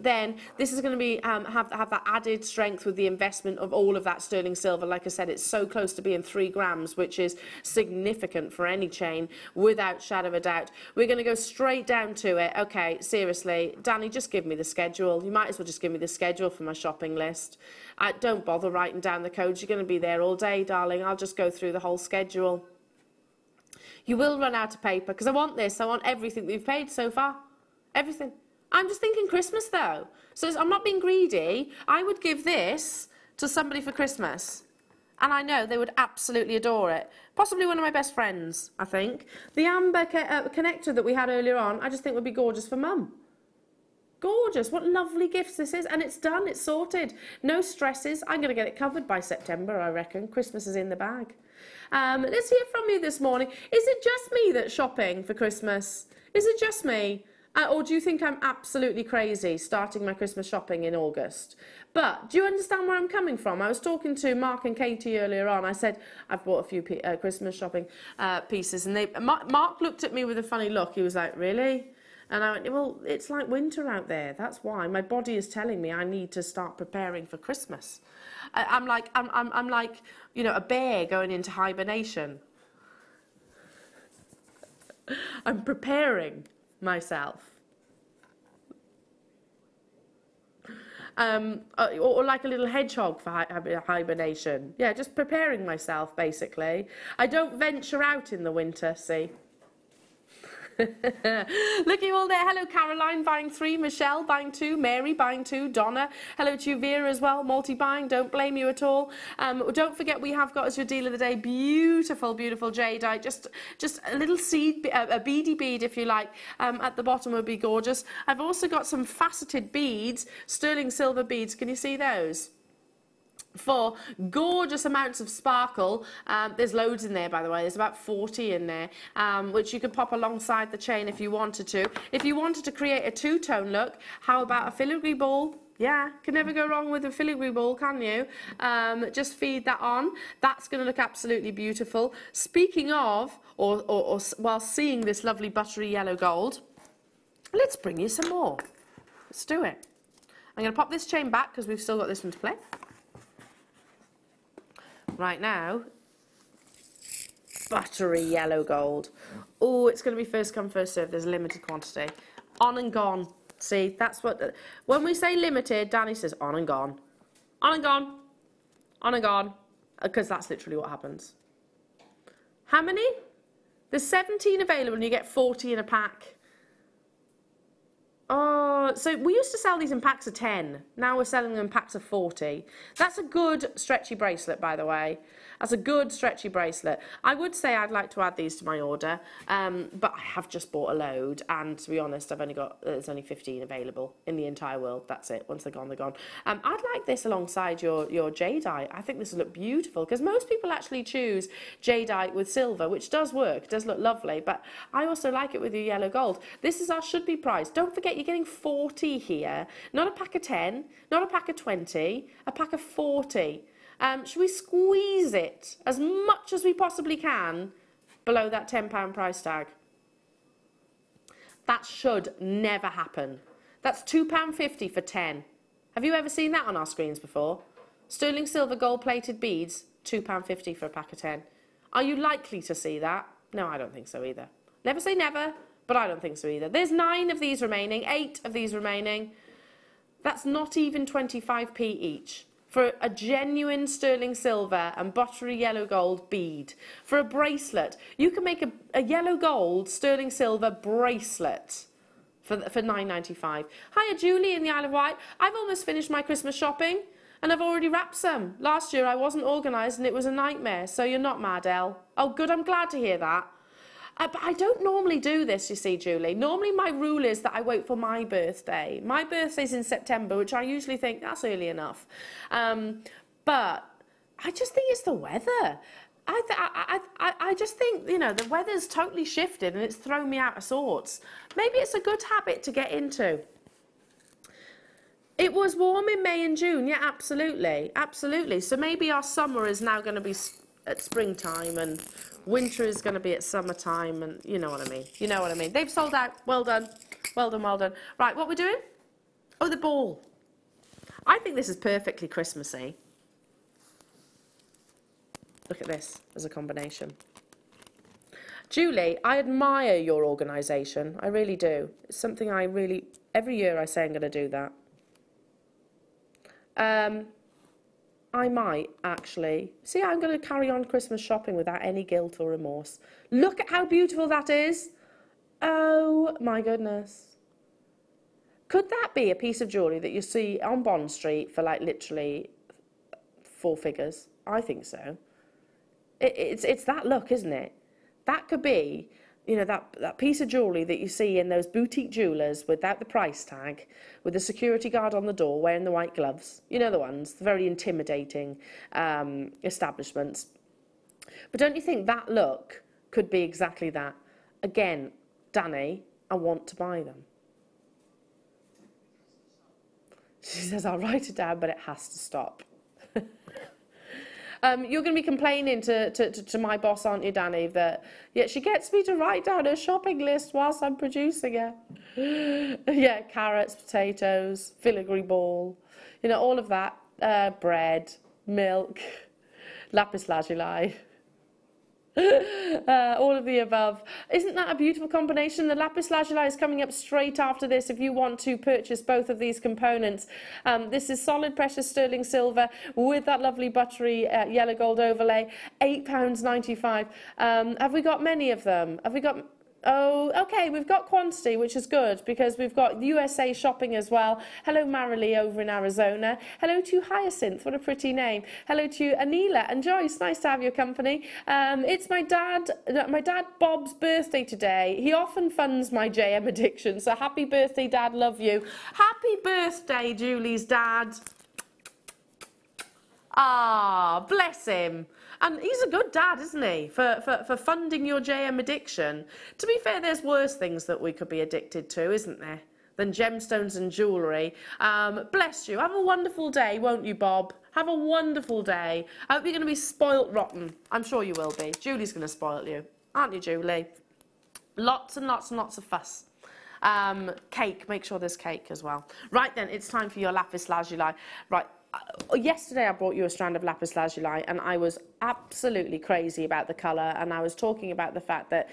then this is going to be have that added strength with the investment of all of that sterling silver. Like I said, it's so close to being 3 grams, which is significant for any chain, without shadow of a doubt. We're going to go straight down to it. Okay, seriously, Danny, just give me the schedule. You might as well just give me the schedule for my shopping list. Don't bother writing down the codes. You're going to be there all day, darling. I'll just go through the whole schedule. You will run out of paper because I want this. I want everything we've paid so far. Everything. I'm just thinking Christmas though. So I'm not being greedy. I would give this to somebody for Christmas. And I know they would absolutely adore it. Possibly one of my best friends, I think. The amber connector that we had earlier on, I just think would be gorgeous for Mum. Gorgeous. What lovely gifts this is. And it's done. It's sorted. No stresses. I'm going to get it covered by September, I reckon. Christmas is in the bag. Let's hear from you this morning. Is it just me that's shopping for Christmas? Is it just me? Or do you think I'm absolutely crazy starting my Christmas shopping in August? But do you understand where I'm coming from? I was talking to Mark and Katie earlier on. I said, I've bought a few Christmas shopping pieces. And Mark looked at me with a funny look. He was like, really? And I went, well, it's like winter out there. That's why. My body is telling me I need to start preparing for Christmas. I'm like, you know, a bear going into hibernation. I'm preparing myself. Or like a little hedgehog for hibernation. Yeah, just preparing myself, basically. I don't venture out in the winter, see. Look at you all there. Hello, Caroline, buying 3. Michelle, buying 2. Mary, buying 2. Donna, hello to you. Vera as well, multi-buying. Don't blame you at all. Don't forget, we have got as your deal of the day, beautiful, beautiful jadeite. Just a little seed, a beady bead, if you like, at the bottom would be gorgeous. I've also got some faceted beads, sterling silver beads. Can you see those? For gorgeous amounts of sparkle. There's loads in there, by the way. There's about 40 in there, which you could pop alongside the chain if you wanted to. If you wanted to create a two-tone look, how about a filigree ball? Yeah, can never go wrong with a filigree ball, can you? Just feed that on. That's going to look absolutely beautiful. Speaking of, or while seeing this lovely buttery yellow gold, let's bring you some more. Let's do it. I'm going to pop this chain back because we've still got this one to play. Right now, buttery yellow gold. Oh, it's going to be first come, first serve. There's a limited quantity. On and gone. See, that's what... when we say limited, Danny says on and gone. On and gone. On and gone. Because that's literally what happens. How many? There's 17 available and you get 40 in a pack. Oh, so we used to sell these in packs of 10. Now we're selling them in packs of 40. That's a good stretchy bracelet, by the way. That's a good stretchy bracelet. I would say I'd like to add these to my order, but I have just bought a load, and to be honest, there's only 15 available in the entire world. That's it. Once they're gone, they're gone. I'd like this alongside your jadeite. I think this will look beautiful, because most people actually choose jadeite with silver, which does work. It does look lovely, but I also like it with your yellow gold. This is our should be price. Don't forget, you're getting 40 here. Not a pack of 10, not a pack of 20, a pack of 40. Should we squeeze it as much as we possibly can below that £10 price tag? That should never happen. That's £2.50 for 10. Have you ever seen that on our screens before? Sterling silver gold plated beads, £2.50 for a pack of 10. Are you likely to see that? No, I don't think so either. Never say never, but I don't think so either. There's 9 of these remaining, 8 of these remaining. That's not even 25p each. For a genuine sterling silver and buttery yellow gold bead. For a bracelet, you can make a yellow gold sterling silver bracelet for £9.95. Hiya Julie in the Isle of Wight. I've almost finished my Christmas shopping and I've already wrapped some. Last year I wasn't organised and it was a nightmare, so you're not mad, Elle. Oh good, I'm glad to hear that. But I don't normally do this, you see, Julie. Normally my rule is that I wait for my birthday. My birthday's in September, which I usually think that's early enough. But I just think it's the weather. I just think, you know, the weather's totally shifted and it's thrown me out of sorts. Maybe it's a good habit to get into. It was warm in May and June. Yeah, absolutely. Absolutely. So maybe our summer is now going to be at springtime and winter is going to be at summertime, and you know what I mean. You know what I mean. They've sold out. Well done. Well done, well done. Right, what we're doing? Oh, the ball. I think this is perfectly Christmassy. Look at this as a combination. Julie, I admire your organisation. I really do. It's something I really, every year I say I'm going to do that. I might, actually. See, I'm going to carry on Christmas shopping without any guilt or remorse. Look at how beautiful that is. Oh, my goodness. Could that be a piece of jewellery that you see on Bond Street for, like, literally 4 figures? I think so. It's that look, isn't it? That could be, you know, that piece of jewellery that you see in those boutique jewellers without the price tag, with the security guard on the door wearing the white gloves. You know the ones, the very intimidating establishments. But don't you think that look could be exactly that? Again, Danny, I want to buy them. She says, I'll write it down, but it has to stop. You're going to be complaining to my boss, aren't you, Danny, that yeah, she gets me to write down her shopping list whilst I'm producing it. Yeah, carrots, potatoes, filigree ball, you know, all of that, bread, milk, lapis lazuli. All of the above. Isn't that a beautiful combination? The lapis lazuli is coming up straight after this if you want to purchase both of these components. This is solid precious sterling silver with that lovely buttery yellow gold overlay, £8.95. Have we got many of them? Have we got... Oh, okay, we've got quantity, which is good, because we've got USA shopping as well. Hello, Marilee over in Arizona. Hello to Hyacinth, what a pretty name. Hello to Anila and Joyce, nice to have your company. It's my dad Bob's birthday today. He often funds my JM addiction, so happy birthday, Dad, love you. Happy birthday, Julie's dad. Ah, bless him. And he's a good dad, isn't he, for funding your JM addiction. To be fair, there's worse things that we could be addicted to, isn't there, than gemstones and jewellery. Bless you. Have a wonderful day, won't you, Bob? Have a wonderful day. I hope you're going to be spoilt rotten. I'm sure you will be. Julie's going to spoil you. Aren't you, Julie? Lots and lots and lots of fuss. Cake. Make sure there's cake as well. Right then, it's time for your lapis lazuli. Right. Yesterday I brought you a strand of lapis lazuli and I was absolutely crazy about the colour, and I was talking about the fact that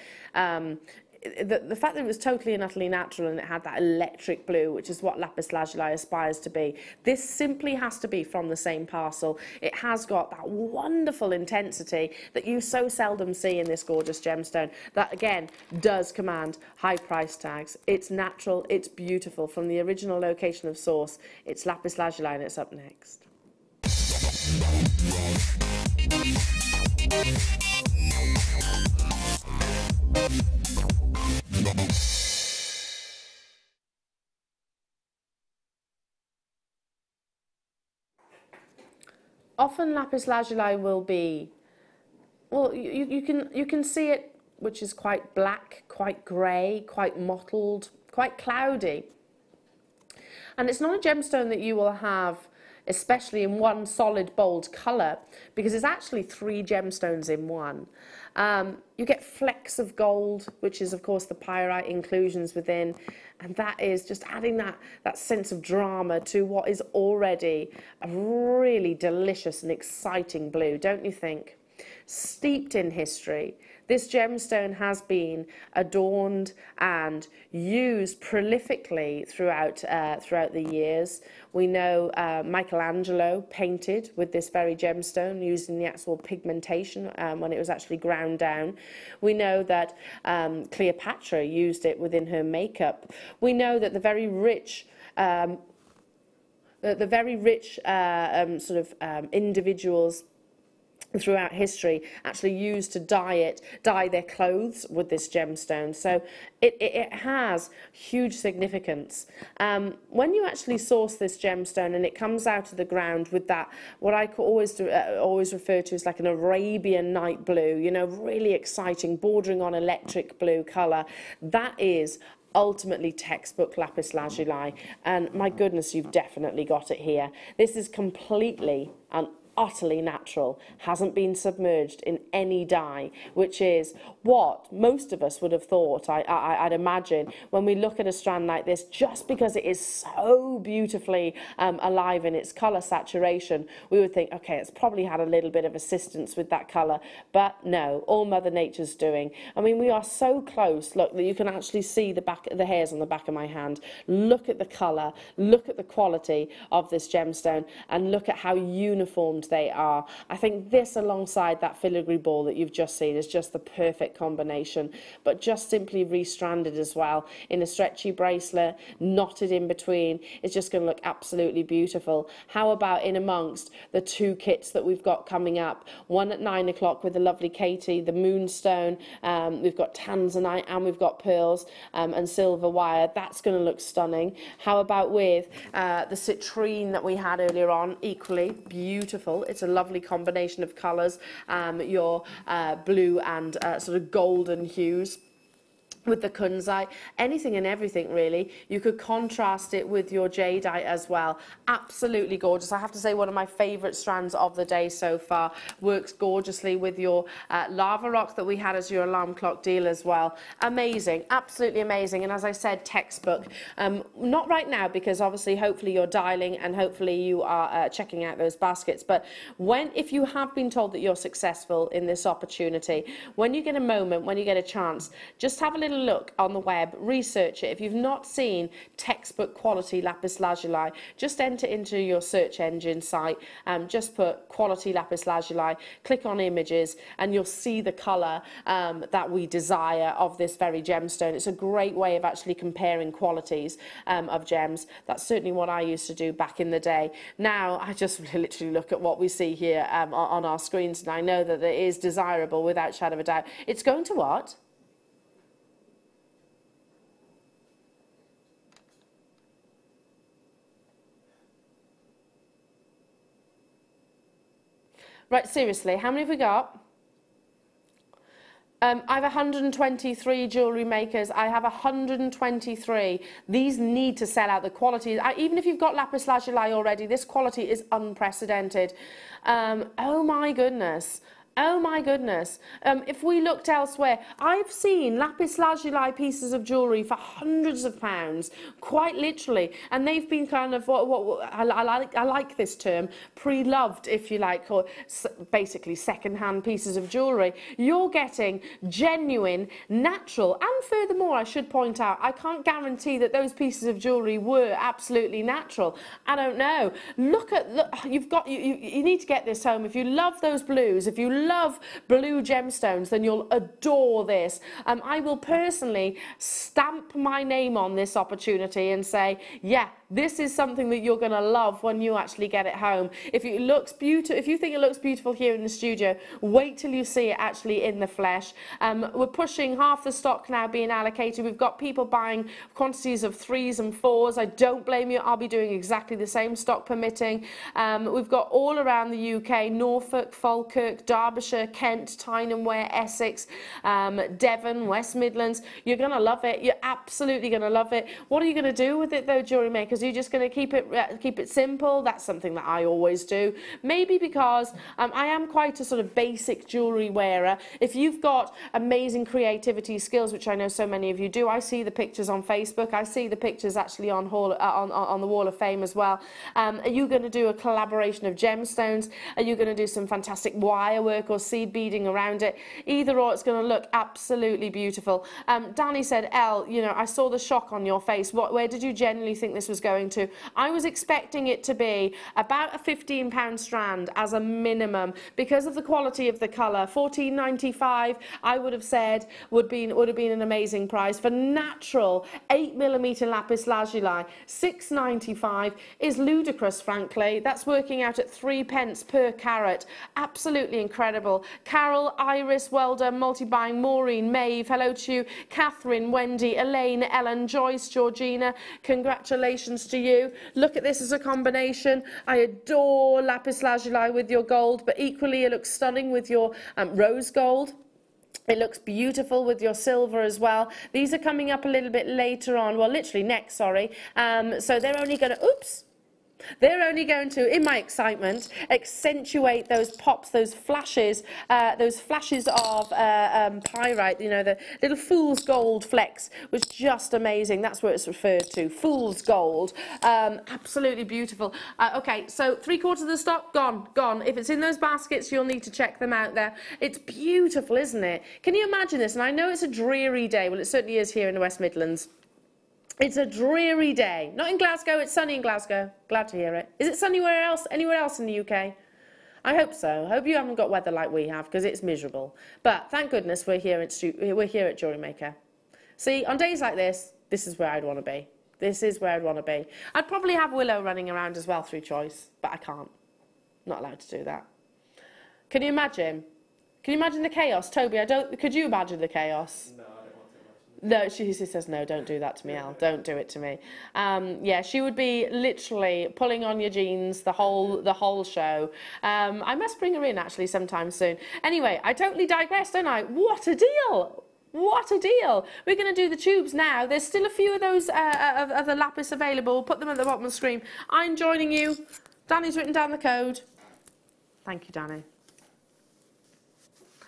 the fact that it was totally and utterly natural and it had that electric blue, which is what lapis lazuli aspires to be, this simply has to be from the same parcel. It has got that wonderful intensity that you so seldom see in this gorgeous gemstone that, again, does command high price tags. It's natural, it's beautiful. From the original location of source, it's lapis lazuli, and it's up next. Often lapis lazuli will be, well, you can see it, which is quite black, quite grey, quite mottled, quite cloudy. And it's not a gemstone that you will have especially in one solid bold colour, because it's actually 3 gemstones in one. You get flecks of gold, which is of course the pyrite inclusions within, and that is just adding that sense of drama to what is already a really delicious and exciting blue, don't you think? Steeped in history, this gemstone has been adorned and used prolifically throughout the years. We know Michelangelo painted with this very gemstone using the actual pigmentation when it was actually ground down. We know that Cleopatra used it within her makeup. We know that the very rich individuals throughout history actually used to dye their clothes with this gemstone. So it has huge significance. When you actually source this gemstone and it comes out of the ground with that, what I always refer to as like an Arabian night blue, you know, really exciting, bordering on electric blue colour, that is ultimately textbook lapis lazuli. And my goodness, you've definitely got it here. This is completely and utterly natural, hasn't been submerged in any dye, which is what most of us would have thought, I'd imagine, when we look at a strand like this, just because it is so beautifully alive in its colour saturation, we would think, okay, it's probably had a little bit of assistance with that colour, but no, all Mother Nature's doing. I mean, we are so close, look, that you can actually see the hairs on the back of my hand. Look at the colour, look at the quality of this gemstone, and look at how uniform they are. I think this, alongside that filigree ball that you've just seen, is just the perfect combination, but just simply restranded as well in a stretchy bracelet, knotted in between. It's just going to look absolutely beautiful. How about in amongst the 2 kits that we've got coming up, one at 9 o'clock with the lovely Katie, the moonstone, we've got tanzanite and we've got pearls and silver wire. That's going to look stunning. How about with the citrine that we had earlier on, equally beautiful. It's a lovely combination of colours, your blue and sort of golden hues. With the kunzite, anything and everything really. You could contrast it with your jadeite as well. Absolutely gorgeous. I have to say, one of my favourite strands of the day so far. Works gorgeously with your lava rock that we had as your alarm clock deal as well. Amazing, absolutely amazing. And as I said, textbook. Not right now, because obviously hopefully you're dialing and hopefully you are checking out those baskets. But if you have been told that you're successful in this opportunity, when you get a moment, when you get a chance, just have a little look on the web, research it. If you've not seen textbook quality lapis lazuli, just enter into your search engine site, just put quality lapis lazuli, click on images, and you'll see the colour that we desire of this very gemstone. It's a great way of actually comparing qualities of gems. That's certainly what I used to do back in the day. Now I just literally look at what we see here on our screens, and I know that it is desirable without shadow of a doubt. It's going to what? Right, seriously, how many have we got? I have 123 jewellery makers. I have 123. These need to sell out. The quality, even if you've got lapis lazuli already, this quality is unprecedented. Oh my goodness. Oh my goodness. If we looked elsewhere, I've seen lapis lazuli pieces of jewellery for hundreds of pounds, quite literally. And they've been kind of, I like this term, pre-loved, if you like, or basically second-hand pieces of jewellery. You're getting genuine, natural, and furthermore, I should point out, I can't guarantee that those pieces of jewellery were absolutely natural. I don't know. Look, you need to get this home. If you love those blues, if you love blue gemstones, then you'll adore this. I will personally stamp my name on this opportunity and say, yeah, this is something that you're going to love when you actually get it home. If it looks beautiful, if you think it looks beautiful here in the studio, wait till you see it actually in the flesh. We're pushing half the stock now being allocated. We've got people buying quantities of 3s and 4s. I don't blame you. I'll be doing exactly the same, stock permitting. We've got all around the UK, Norfolk, Falkirk, Derbyshire, Kent, Tyne and Wear, Essex, Devon, West Midlands. You're going to love it. You're absolutely going to love it. What are you going to do with it though, jewellery makers? Are you just going to keep it simple? That's something that I always do. Maybe because I am quite a sort of basic jewellery wearer. If you've got amazing creativity skills, which I know so many of you do, I see the pictures on Facebook. I see the pictures actually on the Wall of Fame as well. Are you going to do a collaboration of gemstones? Are you going to do some fantastic wire work or seed beading around it? Either or, it's going to look absolutely beautiful. Danny said, Elle, you know, I saw the shock on your face. Where did you genuinely think this was going to? I was expecting it to be about a £15 strand as a minimum because of the quality of the colour. £14.95 I would have said would have been an amazing price. For natural 8mm lapis lazuli, £6.95 is ludicrous, frankly. That's working out at 3p per carat. Absolutely incredible. Carol, Iris, well done. Multi-buying, Maureen, Maeve, hello to you. Catherine, Wendy, Elaine, Ellen, Joyce, Georgina, congratulations to you. Look at this as a combination. I adore lapis lazuli with your gold, but equally it looks stunning with your rose gold. It looks beautiful with your silver as well. These are coming up a little bit later on. Well, literally next, sorry. So they're only going to, oops. They're only going to, in my excitement, accentuate those pops, those flashes of pyrite, you know, the little fool's gold flecks was just amazing. That's what it's referred to, fool's gold. Absolutely beautiful. Okay, so 3/4 of the stock, gone. If it's in those baskets, you'll need to check them out there. It's beautiful, isn't it? Can you imagine this? And I know it's a dreary day. Well, it certainly is here in the West Midlands. It's a dreary day. Not in Glasgow, it's sunny in Glasgow. Glad to hear it. Is it sunny anywhere else in the UK? I hope so. I hope you haven't got weather like we have, because it's miserable. But thank goodness we're here at Jewellery Maker. See, on days like this, this is where I'd want to be. This is where I'd want to be. I'd probably have Willow running around as well through choice, but I can't. Not allowed to do that. Can you imagine? Can you imagine the chaos? Toby, could you imagine the chaos? No, I don't want to imagine. No, she says, no, don't do that to me, Elle. Don't do it to me. Yeah, she would be literally pulling on your jeans the whole show. I must bring her in, actually, sometime soon. Anyway, I totally digress, don't I? What a deal! What a deal! We're going to do the tubes now. There's still a few of those of the lapis available. Put them at the bottom of the screen. I'm joining you. Danny's written down the code. Thank you, Danny.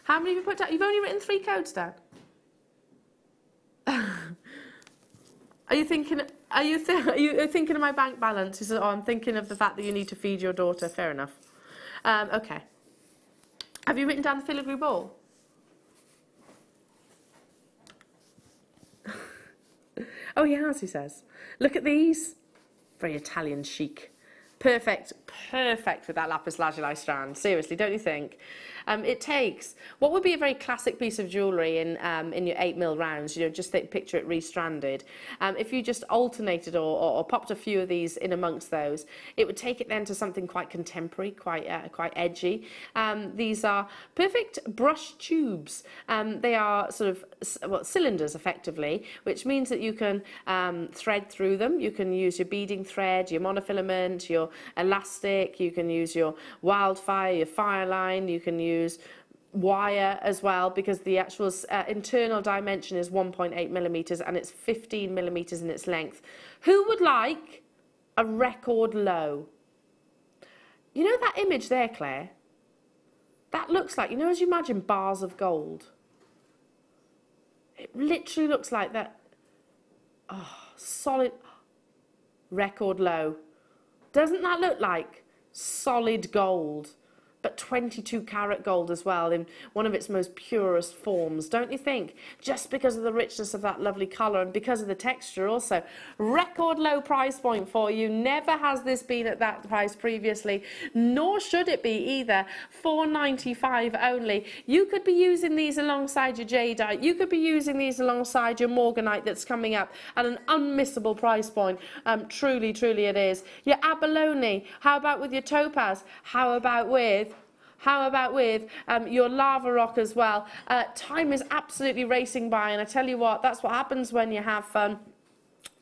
How many have you put down? You've only written 3 codes down. Are you thinking of my bank balance? He says, oh, I'm thinking of the fact that you need to feed your daughter. Fair enough. Okay. Have you written down the filigree ball? Oh, he has, he says. Look at these. Very Italian chic. Perfect with that lapis lazuli strand. Seriously, don't you think? It takes what would be a very classic piece of jewellery in your 8mm rounds. You know, just picture it restranded. If you just alternated or popped a few of these in amongst those, it would take it then to something quite contemporary, quite edgy. These are perfect brush tubes. They are sort of cylinders effectively, which means that you can thread through them. You can use your beading thread, your monofilament, your elastic. You can use your wildfire, your fire line. You can use wire as well, because the actual internal dimension is 1.8mm and it's 15mm in its length. Who would like a record low? You know that image there, Claire? That looks like, you know, as you imagine bars of gold. It literally looks like that. Oh, solid. Record low. Doesn't that look like solid gold? But 22 karat gold as well, in one of its most purest forms, don't you think? Just because of the richness of that lovely colour and because of the texture also. Record low price point for you. Never has this been at that price previously, nor should it be either. $4.95 only. You could be using these alongside your jadeite. You could be using these alongside your morganite that's coming up at an unmissable price point. Truly, truly it is. Your abalone. How about with your topaz? How about with your lava rock as well? Time is absolutely racing by, and I tell you what, that's what happens when you have fun.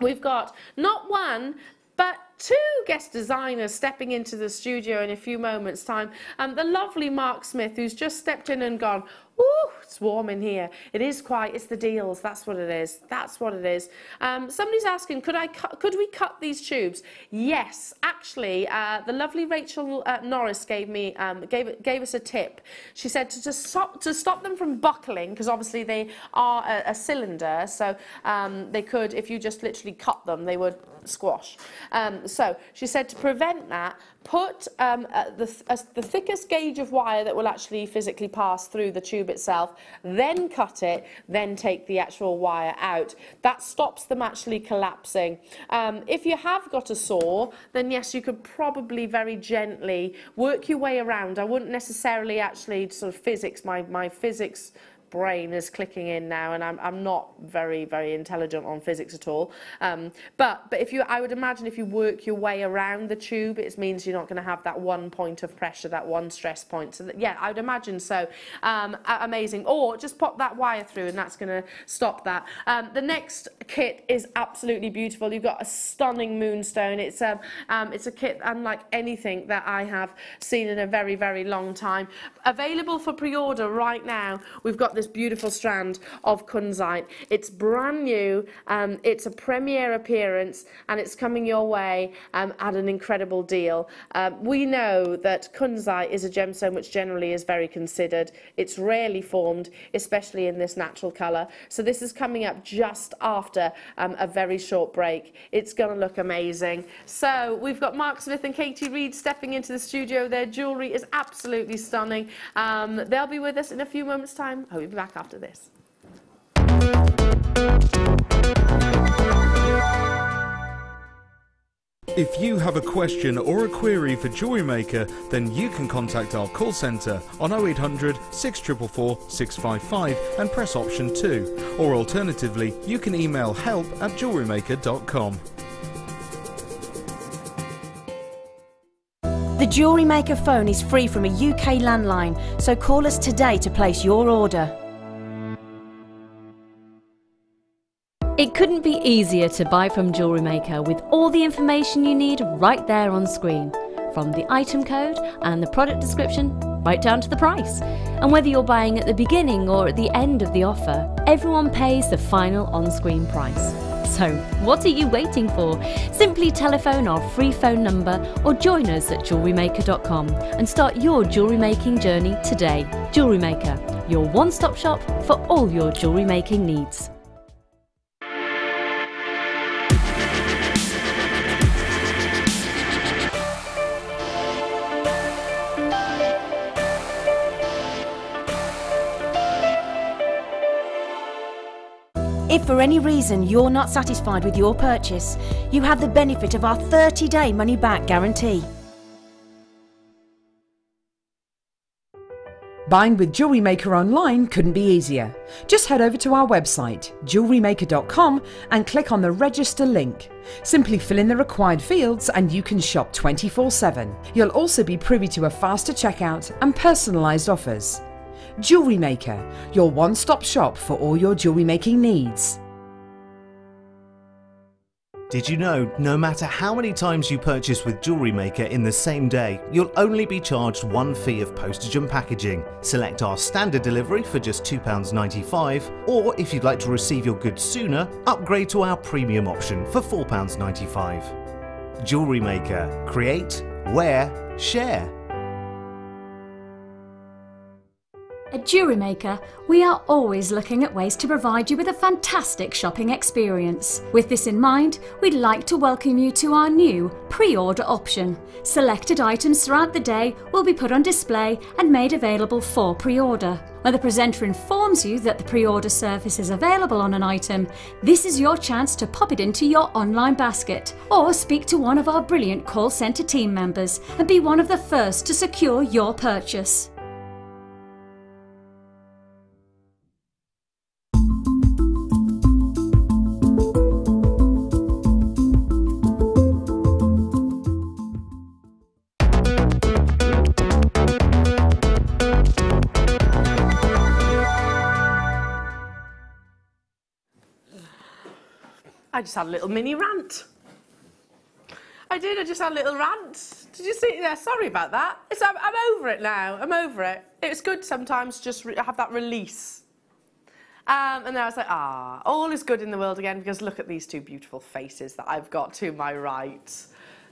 We've got not one, but two guest designers stepping into the studio in a few moments' time. The lovely Mark Smith, who's just stepped in and gone, ooh, it's warm in here. It is quite, it's the deals, that's what it is. That's what it is. Somebody's asking, could we cut these tubes? Yes, actually, the lovely Rachel Norris gave us a tip. She said to stop them from buckling, because obviously they are a cylinder, so they could, if you just literally cut them, they would squash. So she said to prevent that, put the thickest gauge of wire that will actually physically pass through the tube itself, then cut it, then take the actual wire out. That stops them actually collapsing. If you have got a saw, then yes, you could probably very gently work your way around. I wouldn't necessarily actually sort of physics, my physics brain is clicking in now, and I'm not very, very intelligent on physics at all. But if you, I would imagine if you work your way around the tube, it means you're not going to have that one point of pressure, that one stress point. So that, yeah, I would imagine so. Amazing. Or just pop that wire through, and that's going to stop that. The next kit is absolutely beautiful. You've got a stunning moonstone. It's a kit unlike anything that I have seen in a very, very long time. Available for pre-order right now. We've got this beautiful strand of kunzite. It's brand new, it's a premiere appearance, and it's coming your way at an incredible deal. We know that kunzite is a gemstone which generally is very considered. It's rarely formed, especially in this natural colour. So this is coming up just after a very short break. It's going to look amazing. So we've got Mark Smith and Katie Reid stepping into the studio. Their jewellery is absolutely stunning. They'll be with us in a few moments' time. We'll be back after this. If you have a question or a query for Jewellery Maker, then you can contact our call centre on 0800 644 655 and press option 2. Or alternatively, you can email help@jewellerymaker.com. The Jewellery Maker phone is free from a UK landline, so call us today to place your order. It couldn't be easier to buy from Jewellery Maker with all the information you need right there on screen. From the item code and the product description, right down to the price. And whether you're buying at the beginning or at the end of the offer, everyone pays the final on-screen price. So, what are you waiting for? Simply telephone our free phone number or join us at jewellerymaker.com and start your jewellery making journey today. Jewellery Maker, your one-stop shop for all your jewellery making needs. If for any reason you're not satisfied with your purchase, you have the benefit of our 30-day money-back guarantee. Buying with Jewellery Maker online couldn't be easier. Just head over to our website, jewellerymaker.com, and click on the register link. Simply fill in the required fields and you can shop 24/7. You'll also be privy to a faster checkout and personalised offers. Jewellery Maker, your one-stop shop for all your jewellery making needs. Did you know, no matter how many times you purchase with Jewellery Maker in the same day, you'll only be charged one fee of postage and packaging. Select our standard delivery for just £2.95, or if you'd like to receive your goods sooner, upgrade to our premium option for £4.95. Jewellery Maker. Create, wear, share. At Jewellery Maker, we are always looking at ways to provide you with a fantastic shopping experience. With this in mind, we'd like to welcome you to our new pre-order option. Selected items throughout the day will be put on display and made available for pre-order. When the presenter informs you that the pre-order service is available on an item, this is your chance to pop it into your online basket or speak to one of our brilliant call centre team members and be one of the first to secure your purchase. I just had a little mini rant. I did, I just had a little rant. Did you see? Yeah, sorry about that. I'm over it now, I'm over it. It's good sometimes to just have that release. And then I was like, all is good in the world again, because look at these two beautiful faces that I've got to my right.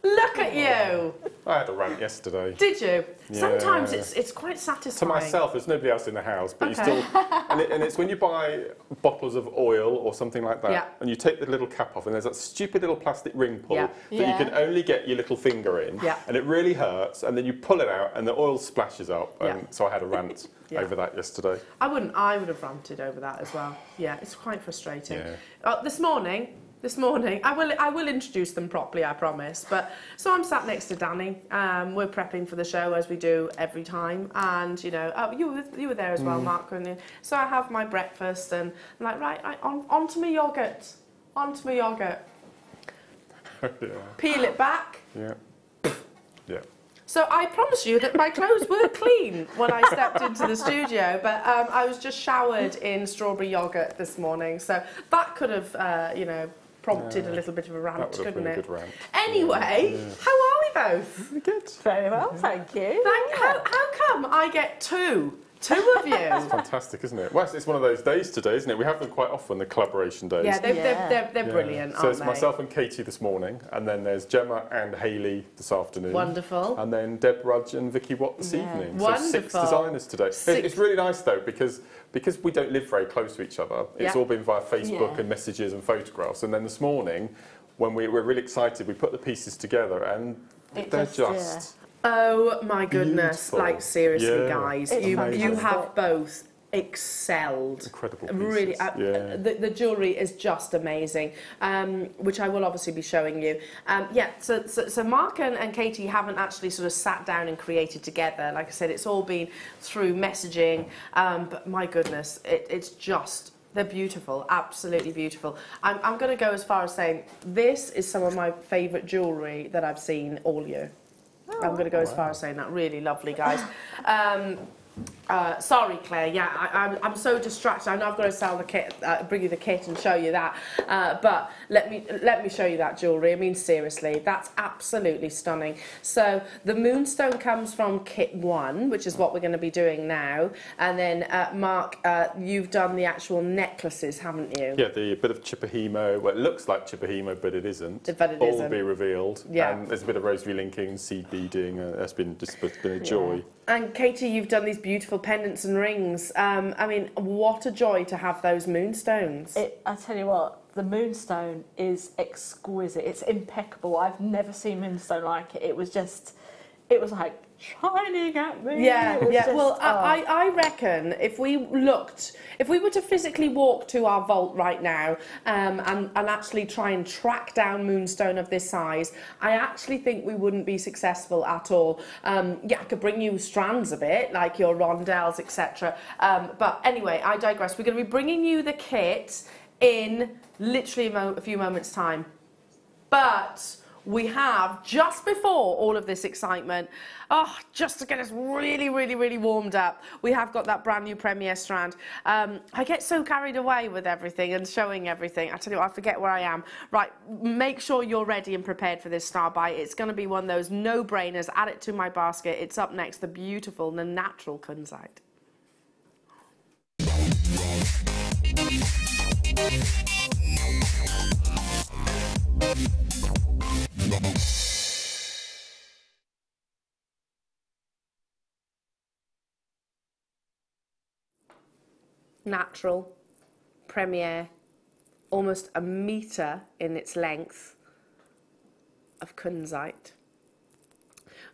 Look at you. I had a rant yesterday. Did you? Yeah. Sometimes it's quite satisfying. To myself, there's nobody else in the house, but Okay. you still... and it's when you buy bottles of oil or something like that, Yeah. and you take the little cap off, and there's that stupid little plastic ring pull Yeah. that you can only get your little finger in, Yeah. and it really hurts, and then you pull it out, and the oil splashes up, and Yeah. so I had a rant Yeah. over that yesterday. I would have ranted over that as well. Yeah, it's quite frustrating. Yeah. This morning, I will introduce them properly, I promise. But so I'm sat next to Danny. We're prepping for the show as we do every time, and you know, you were there as well, Mark, weren't you? So I have my breakfast, and I'm like, right, onto my yogurt, Yeah. peel it back. Yeah. Yeah. So I promise you that my clothes were clean when I stepped into the studio, but I was just showered in strawberry yogurt this morning, so that could have, you know, prompted a little bit of a rant, That would have couldn't been a it? good rant. Anyway, how are we both? Good. Very well, thank you. How come I get two of you? It's fantastic, isn't it? Well, it's one of those days today, isn't it? We have them quite often, the collaboration days. Yeah, they're brilliant, So aren't it's they? myself and Katie this morning, and then there's Gemma and Hayley this afternoon. Wonderful. And then Deb Rudge and Vicky Watt this evening. So Wonderful. 6 designers today. It's really nice though, because we don't live very close to each other. It's all been via Facebook and messages and photographs. And then this morning, when we were really excited, we put the pieces together, and they're just Oh my goodness! beautiful. Like seriously, Yeah. guys, It's you fantastic. have both excelled. Incredible pieces. Really, Yeah. the jewellery is just amazing, which I will obviously be showing you. So Mark and Katie haven't actually sort of sat down and created together. Like I said, it's all been through messaging. But my goodness, it's just. They're beautiful, absolutely beautiful. I'm going to go as far as saying this is some of my favourite jewellery that I've seen all year. I'm going to go as far as saying that. Really lovely, guys. Sorry, Claire. Yeah, I'm so distracted. I know I've got to sell the kit, bring you the kit and show you that. But let me show you that jewellery. I mean, seriously, that's absolutely stunning. So the moonstone comes from kit 1, which is what we're going to be doing now. And then Mark, you've done the actual necklaces, haven't you? Yeah, the bit of Chipahimo. Well, it looks like Chipahimo, but it isn't. But it all isn't. will be revealed. Yeah. And there's a bit of rosary linking, seed beading. That's been a joy. And Katie, you've done these beautiful pendants and rings. I mean, what a joy to have those moonstones. I tell you what, the moonstone is exquisite. It's impeccable. I've never seen moonstone like it. It was like shining at me. Yeah, It was yeah. just, Well, I reckon if we were to physically walk to our vault right now and actually try and track down moonstone of this size, I actually think we wouldn't be successful at all. Yeah, I could bring you strands of it, like your rondelles, etc. But anyway, I digress. We're going to be bringing you the kit in literally a few moments' time. But we have, just before all of this excitement, just to get us really, really, really warmed up, we have got that brand new Premier strand. I get so carried away with everything and showing everything. I tell you what, I forget where I am. Right, make sure you're ready and prepared for this star buy. It's going to be one of those no-brainers. Add it to my basket. It's up next, the beautiful, the natural kunzite. natural, premier, almost a metre in its length of kunzite.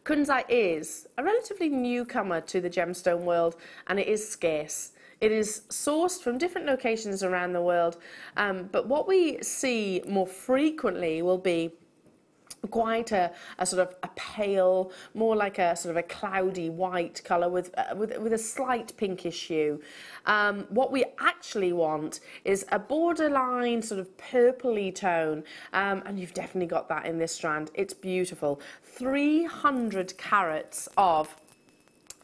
Kunzite is a relatively newcomer to the gemstone world, and it is scarce. It is sourced from different locations around the world, but what we see more frequently will be quite a sort of a pale, more like a sort of a cloudy white colour with a slight pinkish hue. What we actually want is a borderline sort of purpley tone, and you've definitely got that in this strand. It's beautiful. 300 carats of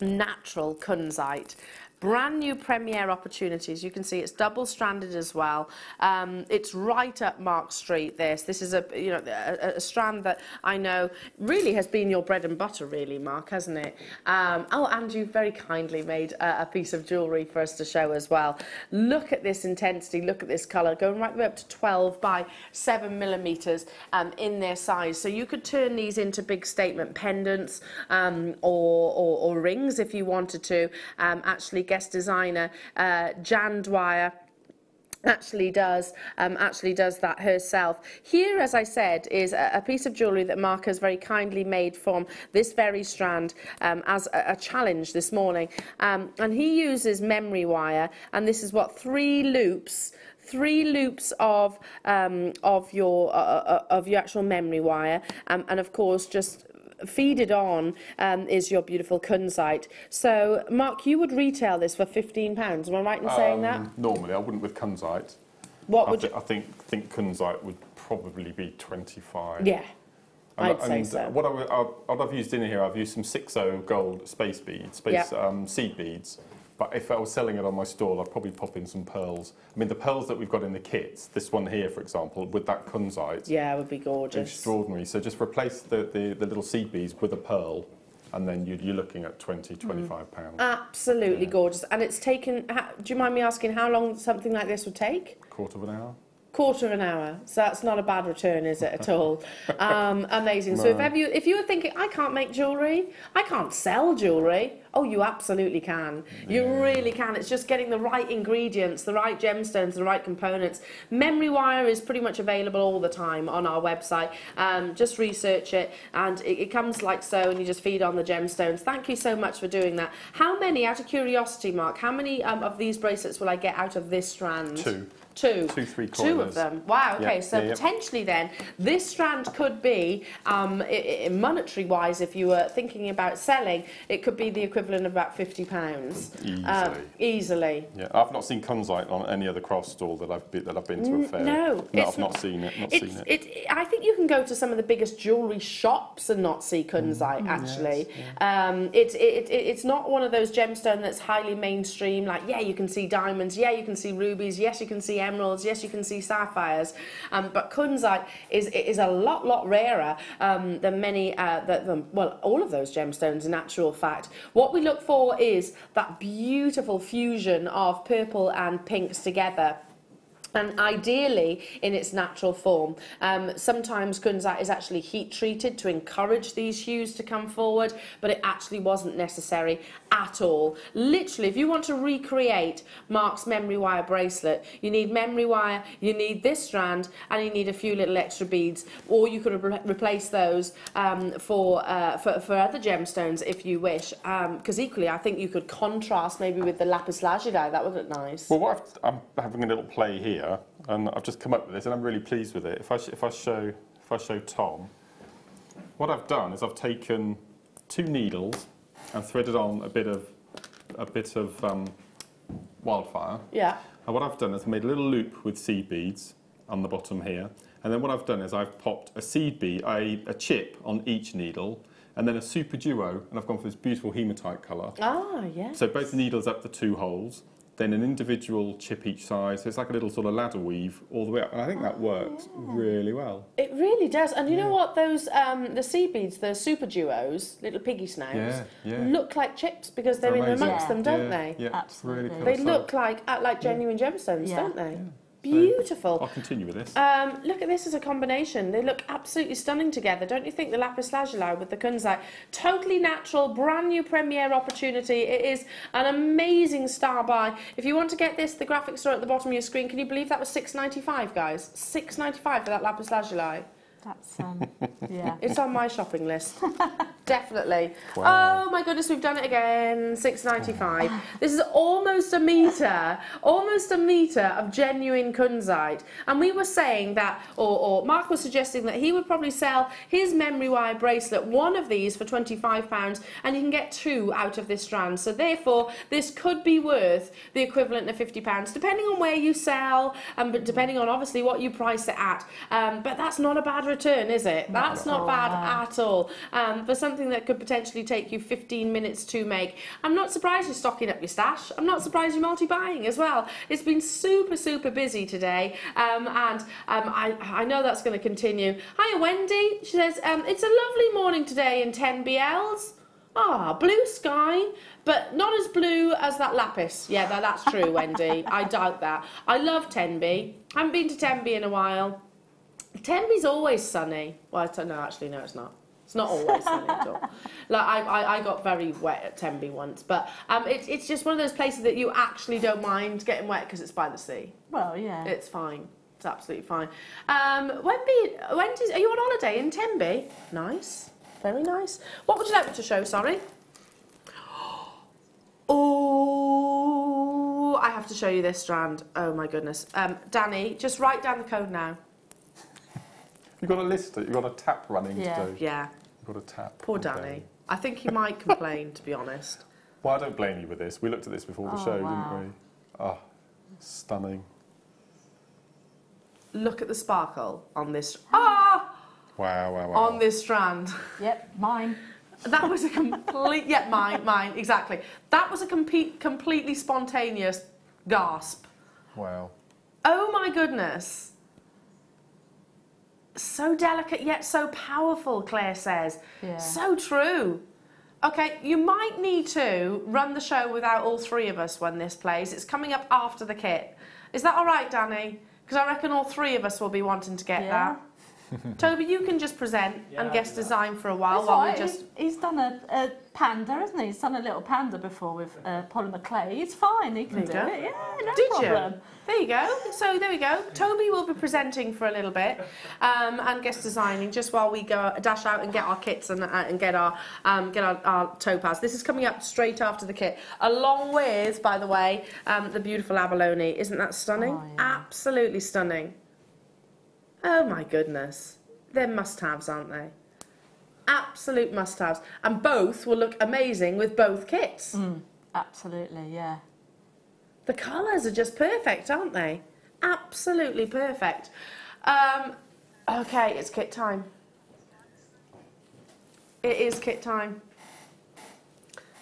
natural kunzite. Brand new premiere opportunities. You can see it's double stranded as well. It's right up Mark Street. This is a strand that I know really has been your bread and butter, really, Mark, hasn't it? Oh, and you've very kindly made a piece of jewellery for us to show as well. Look at this intensity. Look at this colour, going right the way up to 12 by 7 millimetres in their size. So you could turn these into big statement pendants or rings if you wanted to. Actually, guest designer Jan Dwyer actually does that herself. Here, as I said, is a piece of jewellery that Mark has very kindly made from this very strand as a challenge this morning, and he uses memory wire, and this is what, three loops of your actual memory wire, and of course just feeded on is your beautiful kunzite. So, Mark, you would retail this for £15. Am I right in saying that? Normally, I wouldn't with kunzite. What would I think kunzite would probably be 25. Yeah, I'd say so. What I've used in here, I've used some 6.0 gold space beads, seed beads. But if I was selling it on my stall, I'd probably pop in some pearls. I mean, the pearls that we've got in the kits, this one here, for example, with that kunzite. Yeah, it would be gorgeous. Extraordinary. So just replace the little seed beads with a pearl, and then you're looking at £20–25. Absolutely gorgeous. And it's taken, do you mind me asking how long something like this would take? Quarter of an hour. Quarter of an hour, so that's not a bad return, is it, at all? Amazing. So if you were thinking, I can't make jewellery, I can't sell jewellery, oh, you absolutely can. You really can. It's just getting the right ingredients, the right gemstones, the right components. Memory wire is pretty much available all the time on our website. Just research it, and it comes like so, and you just feed on the gemstones. Thank you so much for doing that. How many, out of curiosity, Mark, how many of these bracelets will I get out of this strand? Two. Two. 2–3 quarters. Two of them. Wow, okay, so potentially then, this strand could be, monetary-wise, if you were thinking about selling, it could be the equivalent of about £50. Easily. Yeah, I've not seen kunzite on any other craft stall that I've been to a fair. No, I've not seen it. I think you can go to some of the biggest jewellery shops and not see kunzite, actually. Yes, it's not one of those gemstones that's highly mainstream, like, yeah, you can see diamonds, yeah, you can see rubies, yes, you can see emeralds, yes, you can see sapphires, but kunzite is a lot rarer than many, well, all of those gemstones in actual fact. What we look for is that beautiful fusion of purple and pinks together, and ideally in its natural form. Sometimes kunzite is actually heat treated to encourage these hues to come forward, but it actually wasn't necessary at all. Literally, if you want to recreate Mark's memory wire bracelet, you need memory wire, you need this strand, and you need a few little extra beads, or you could replace those for other gemstones if you wish, because equally I think you could contrast maybe with the lapis lazuli. That would look nice. Well, I'm having a little play here, and I've just come up with this, and I'm really pleased with it. If I show Tom, what I've done is I've taken 2 needles and threaded on a bit of wildfire. Yeah. And what I've done is made a little loop with seed beads on the bottom here, and then what I've done is I've popped a seed bead, a chip on each needle, and then a super duo, and I've gone for this beautiful hematite colour. Ah, yes. So both needles up the 2 holes, then an individual chip each side, so it's like a little sort of ladder weave all the way up, and I think that works really well. It really does, and you know what, those the seed beads, the super duos, little piggy snails, look like chips because they're in amongst them, don't they? Yeah, absolutely. Really cool. They look like genuine gemstones, don't they? Yeah. beautiful. I'll continue with this. Look at this as a combination. They look absolutely stunning together, don't you think? The lapis lazuli with the kunzite. Totally natural, brand new premiere opportunity. It is an amazing star buy. If you want to get this, the graphic store at the bottom of your screen, can you believe that was $6.95, guys? $6.95 for that lapis lazuli. That's, yeah. It's on my shopping list. Definitely. Wow. Oh my goodness, we've done it again. $6.95. This is almost a metre of genuine kunzite. And we were saying that, or Mark was suggesting that he would probably sell his memory wire bracelet, one of these, for £25, and you can get 2 out of this strand. So therefore, this could be worth the equivalent of £50, depending on where you sell, but depending on obviously what you price it at. But that's not a bad return, is it? That's not bad at all. For something that could potentially take you 15 minutes to make. I'm not surprised you're stocking up your stash. I'm not surprised you're multi-buying as well. It's been super, super busy today, and I know that's going to continue. Hiya, Wendy. She says, it's a lovely morning today in 10 BLs. Ah, blue sky, but not as blue as that lapis. Yeah, that's true, Wendy. I doubt that. I love Tenby. I haven't been to Tenby in a while. Tenby's always sunny. Well, no, actually, no, it's not. It's not always sunny at all. Like I got very wet at Tenby once, but it's just one of those places that you actually don't mind getting wet because it's by the sea. Well, yeah. It's fine. It's absolutely fine. Wendy's, are you on holiday in Tenby? Nice. Very nice. What would you like me to show, sorry? Oh, I have to show you this strand. Oh, my goodness. Danny, just write down the code now. You've got a list, you've got a tap running to do. Yeah. You've got a tap. Poor Danny. I think he might complain, to be honest. Well, I don't blame you with this. We looked at this before the show, wow. didn't we? Oh, stunning. Look at the sparkle on this. Ah! Wow, wow, wow. On this strand. Yep, mine. That was a complete... Yeah, mine, exactly. That was a completely spontaneous gasp. Wow. Oh, my goodness. So delicate yet so powerful, Claire says. Yeah. So true. Okay, you might need to run the show without all 3 of us when this plays. It's coming up after the kit. Is that all right, Danny? Because I reckon all 3 of us will be wanting to get that. Toby, you can just present and guest design for a while while we just... He's done a panda, hasn't he? He's done a little panda before with polymer clay. He's fine, he can do it. Yeah, no problem. There you go. So there we go. Toby will be presenting for a little bit and guest designing just while we go dash out and get our kits and get our topaz. This is coming up straight after the kit, along with, by the way, the beautiful abalone. Isn't that stunning? Oh, yeah. Absolutely stunning. Oh my goodness. They're must-haves, aren't they? Absolute must-haves. And both will look amazing with both kits. Absolutely, yeah. The colours are just perfect, aren't they? Absolutely perfect. Okay, it's kit time. It is kit time.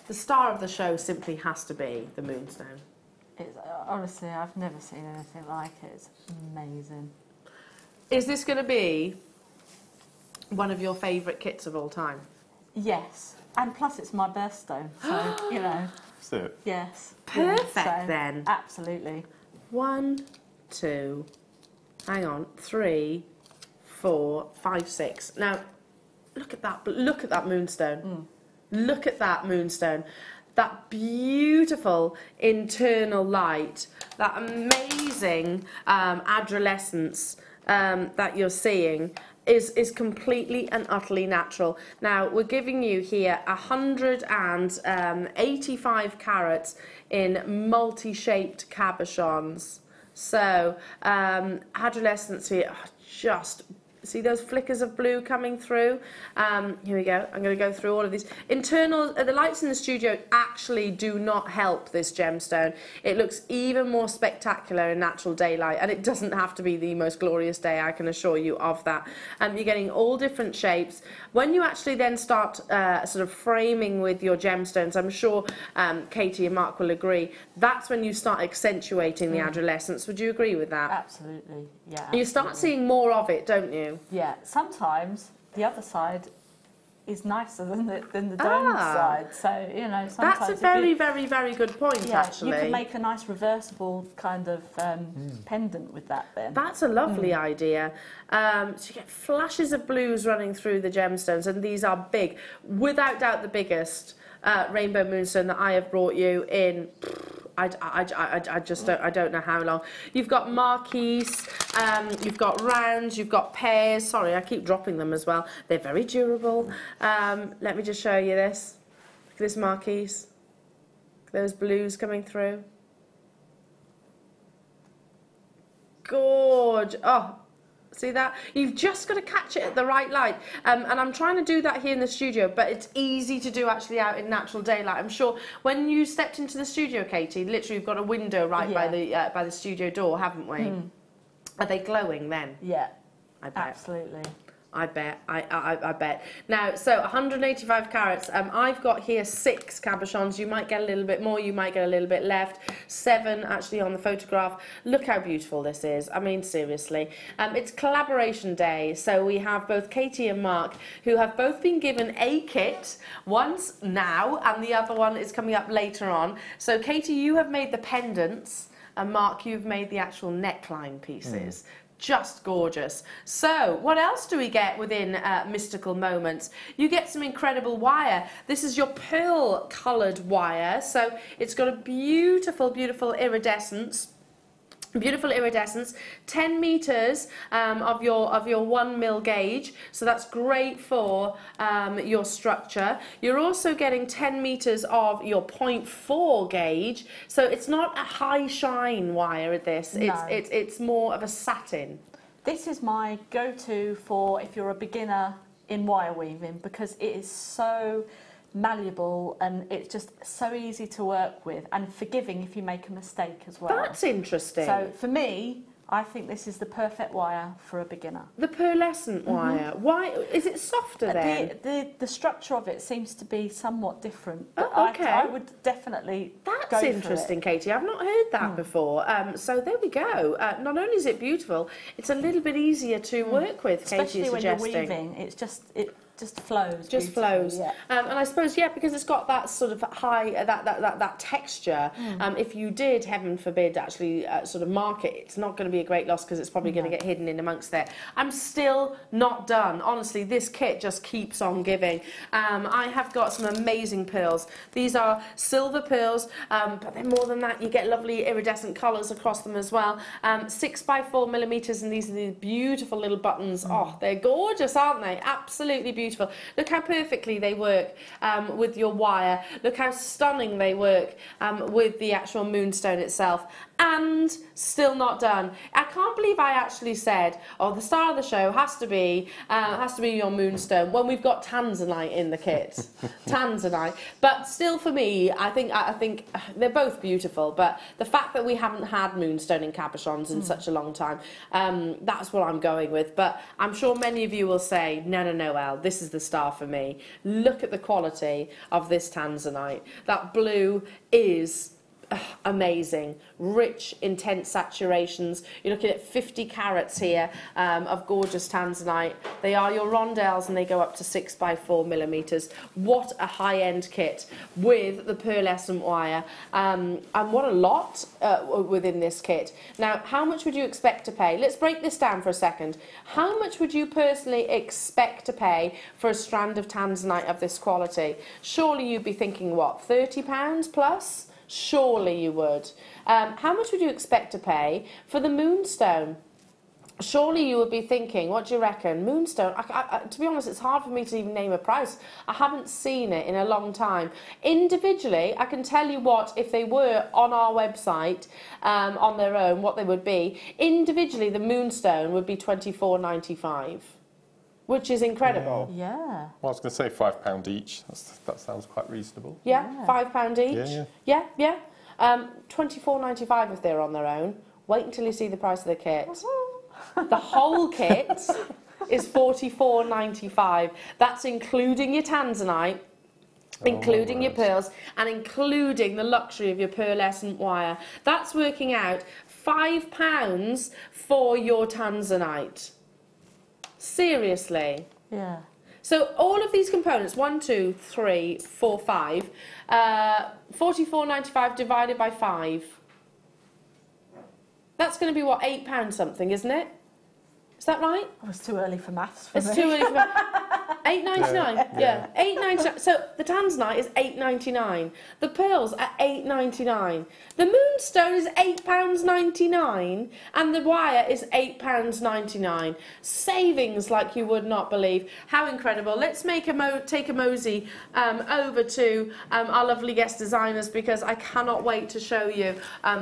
The star of the show simply has to be the moonstone. It's, honestly, I've never seen anything like it. It's amazing. Is this going to be one of your favourite kits of all time? Yes. And plus it's my birthstone, so, you know. That's it. Yes. Perfect, yeah, so, then. Absolutely. 1, 2, hang on, 3, 4, 5, 6. Now, look at that moonstone. Look at that moonstone. That beautiful internal light, that amazing adolescence that you're seeing is completely and utterly natural. Now, we're giving you here 185 carats in multi-shaped cabochons. So, adolescence here, just... See those flickers of blue coming through? Here we go. I'm going to go through all of these. Internal, the lights in the studio actually do not help this gemstone. It looks even more spectacular in natural daylight, and it doesn't have to be the most glorious day, I can assure you of that. You're getting all different shapes. When you actually then start sort of framing with your gemstones, I'm sure Katie and Mark will agree, that's when you start accentuating the adolescence. Would you agree with that? Absolutely, yeah. You start seeing more of it, don't you? Yeah, sometimes the other side is nicer than the dome side. So, you know, sometimes that's a very, very, very good point, actually. You can make a nice reversible kind of pendant with that then. That's a lovely idea. So you get flashes of blues running through the gemstones, and these are big. Without doubt the biggest rainbow moonstone that I have brought you in. I just don't know how long. You've got marquise, you've got rounds, you've got pairs. Sorry, I keep dropping them as well. They're very durable. Let me just show you this. Look at this marquise. Those blues coming through. Gorge. Oh, see that? You've just got to catch it at the right light. And I'm trying to do that here in the studio, but it's easy to do actually out in natural daylight. I'm sure when you stepped into the studio, Katie, literally we've got a window right by the studio door, haven't we? Are they glowing then? Yeah, I bet. Absolutely. I bet. I bet. Now, so 185 carats. I've got here 6 cabochons. You might get a little bit more. You might get a little bit left. 7 actually on the photograph. Look how beautiful this is. I mean, seriously. It's collaboration day. So we have both Katie and Mark, who have both been given a kit. One's now, and the other one is coming up later on. So Katie, you have made the pendants, and Mark, you've made the actual neckline pieces. Just gorgeous. So what else do we get within Mystical Moments? You get some incredible wire. This is your pearl coloured wire, so it's got a beautiful, beautiful iridescence. Beautiful iridescence, 10 meters of your 1 mil gauge, so that's great for your structure. You're also getting 10 meters of your 0.4 gauge, so it's not a high shine wire. This it's more of a satin. This is my go-to for if you're a beginner in wire weaving, because it is so malleable and it's just so easy to work with and forgiving if you make a mistake as well. That's interesting. So for me, I think this is the perfect wire for a beginner. The pearlescent wire. Why is it softer then? The structure of it seems to be somewhat different. But okay. I would definitely That's interesting, Katie. I've not heard that before. So there we go. Not only is it beautiful, it's a little bit easier to work with. Katie is suggesting. Especially when you're weaving, it's just flows. Just flows. Yeah. And I suppose, because it's got that sort of high, that texture, if you did, heaven forbid, actually sort of mark it, it's not going to be a great loss because it's probably going to get hidden in amongst there. I'm still not done. Honestly, this kit just keeps on giving. I have got some amazing pearls. These are silver pearls, but they're more than that. You get lovely iridescent colours across them as well. 6 by 4 millimetres, and these are these beautiful little buttons. Oh, they're gorgeous, aren't they? Absolutely beautiful. Look how perfectly they work with your wire. Look how stunning they work with the actual moonstone itself. And still not done. I can't believe I actually said, the star of the show has to be your moonstone when we've got tanzanite in the kit. Tanzanite. But still, for me, I think they're both beautiful. But the fact that we haven't had moonstone in cabochons in such a long time, that's what I'm going with. But I'm sure many of you will say, no, Elle, this is the star for me. Look at the quality of this tanzanite. That blue is amazing, rich, intense saturations. You're looking at 50 carats here of gorgeous tanzanite. They are your rondelles and they go up to 6 by 4 millimetres. What a high-end kit with the pearlescent wire, and what a lot within this kit. Now, how much would you expect to pay? Let's break this down for a second. How much would you personally expect to pay for a strand of tanzanite of this quality? Surely you'd be thinking, what, £30 plus? Surely you would. How much would you expect to pay for the moonstone? Surely you would be thinking, what do you reckon? Moonstone, to be honest, it's hard for me to even name a price. I haven't seen it in a long time. Individually, I can tell you what, if they were on our website on their own, what they would be. Individually, the moonstone would be £24.95. Which is incredible. Yeah. Well, I was going to say £5 each. That sounds quite reasonable. Yeah, £5 each. Yeah. £24.95 if they're on their own. Wait until you see the price of the kit. The whole kit is £44.95. That's including your tanzanite, including your pearls, and including the luxury of your pearlescent wire. That's working out £5 for your tanzanite. Seriously. Yeah. So all of these components, 1, 2, 3, 4, 5, 44.95 divided by 5. That's going to be what, £8 something, isn't it? Is that right? Oh, it's too early for maths for me. It's too early for maths. £8.99. Yeah, £8.99. So the tanzanite is £8.99. The pearls are £8.99. The moonstone is £8.99, and the wire is £8.99. Savings like you would not believe. How incredible! Let's make take a mosey over to our lovely guest designers, because I cannot wait to show you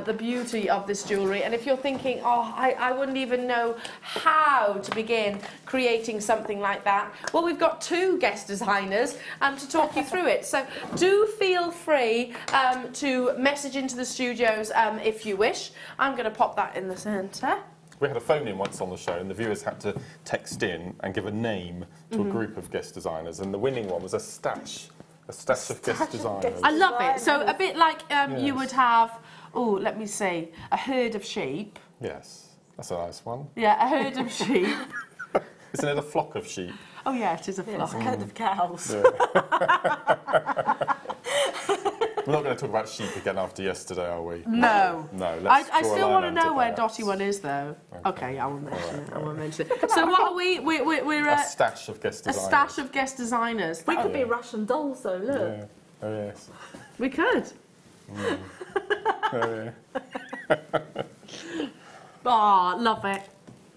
the beauty of this jewellery. And if you're thinking, oh, I wouldn't even know how to begin creating something like that, well, we've got 2 guest designers to talk you through it. So do feel free to message into the studios if you wish. I'm going to pop that in the centre. We had a phone-in once on the show, and the viewers had to text in and give a name to a group of guest designers, and the winning one was a stash of guest designers. I love it. So a bit like you would have, oh, let me see, a herd of sheep. Yes, that's a nice one. Yeah, a herd of sheep. Isn't it a flock of sheep? Oh yeah, it is a flock. It's a herd of cows. Yeah. We're not going to talk about sheep again after yesterday, are we? No. No. I still want to know where Dotty one is, though. Okay, I won't mention it. I won't mention it. So what are we? We're a stash of guest designers. A stash of guest designers. We could be Russian dolls, though. Look. Yeah. Oh yes. We could. Mm. Oh yeah. Oh, love it.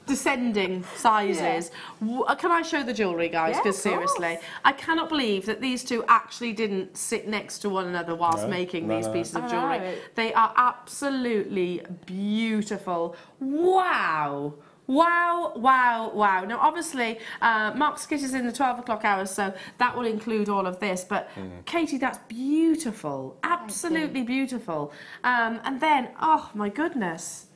Descending sizes. Yeah. Can I show the jewellery, guys? Because seriously, I cannot believe that these two actually didn't sit next to one another whilst making these pieces of jewellery. They are absolutely beautiful. Wow. Wow, wow, wow. Now, obviously, Mark's kit is in the 12 o'clock hours, so that will include all of this. But, Katie, that's beautiful. Absolutely beautiful. And then, oh, my goodness.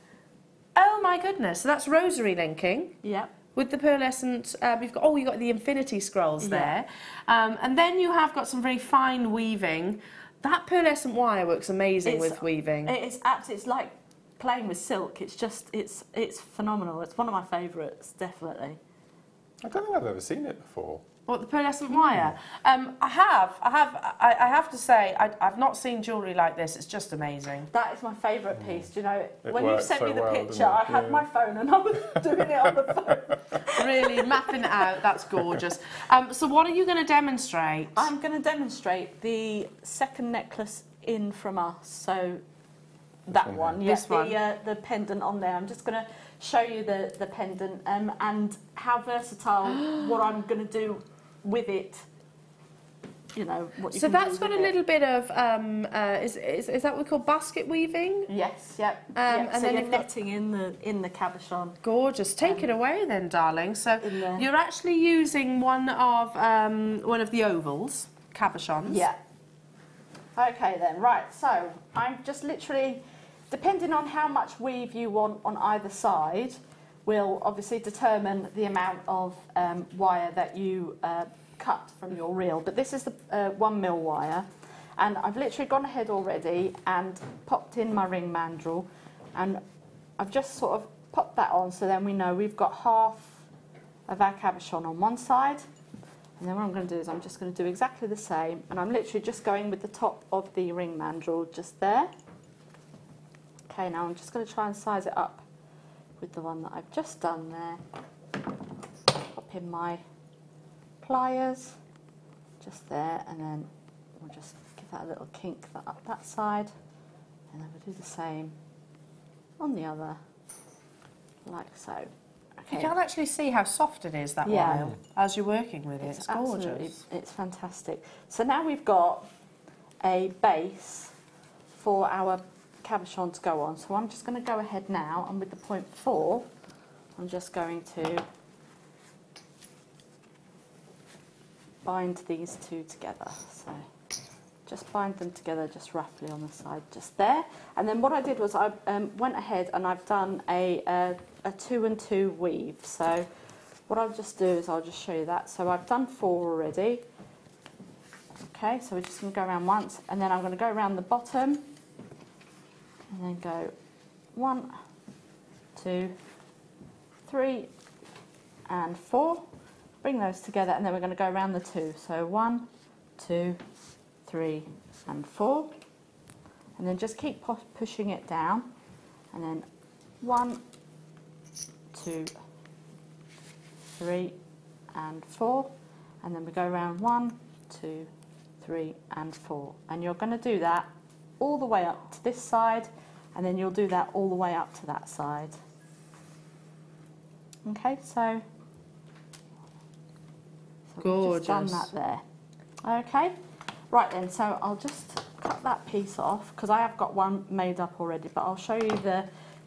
Oh my goodness! So that's rosary linking. Yeah. With the pearlescent, you've got the infinity scrolls there, and then you have got some very fine weaving. That pearlescent wire works amazing with weaving. It's absolutely, it's like playing with silk. It's just, it's phenomenal. It's one of my favourites, definitely. I don't think I've ever seen it before. What, the pearlescent wire? I have to say, I've not seen jewellery like this. It's just amazing. That is my favourite piece. Do you know, It when you sent me the picture, I had my phone and I was doing it on the phone. Really mapping it out. That's gorgeous. So what are you going to demonstrate? I'm going to demonstrate the second necklace in from us. So that one, yes, the pendant on there. I'm just going to show you the pendant and how versatile what I'm going to do with it, you know. What you so can that's do got a little bit of is that what we call basket weaving? Yes, yep. And so then you're netting in the cabochon. Gorgeous. Take it away then, darling. So you're actually using one of the ovals, cabochons. Yeah. Okay then. Right. So I'm just literally, depending on how much weave you want on either side, will obviously determine the amount of wire that you cut from your reel. But this is the 1 mil wire, and I've literally gone ahead already and popped in my ring mandrel, and I've just sort of popped that on, so then we know we've got half of our cabochon on one side. And then what I'm going to do is I'm just going to do exactly the same, and I'm literally just going with the top of the ring mandrel just there. Okay, now I'm just going to try and size it up with the one that I've just done there. Pop in my pliers just there, and then we'll just give that a little kink up that side, and then we'll do the same on the other, like so. Okay. You can actually see how soft it is, that wire, as you're working with it. It's gorgeous. It's fantastic. So now we've got a base for our cabochon to go on. So I'm just going to go ahead now, and with the 0.4, I'm just going to bind these two together. So just bind them together just roughly on the side just there. And then what I did was I went ahead and I've done a 2 and 2 weave. So what I'll just do is I'll just show you that. So I've done 4 already. Okay, so we're just going to go around once, and then I'm going to go around the bottom, and then go 1, 2, 3, and 4. bring those together, and then we're going to go around the 2. So 1, 2, 3 and 4, and then just keep pushing it down, and then 1, 2, 3 and 4, and then we go around 1, 2, 3 and 4, and you're going to do that all the way up to this side, and then you'll do that all the way up to that side. Okay, so gorgeous. We've just done that there. Okay, right then, so I'll just cut that piece off because I have got one made up already, but I'll show you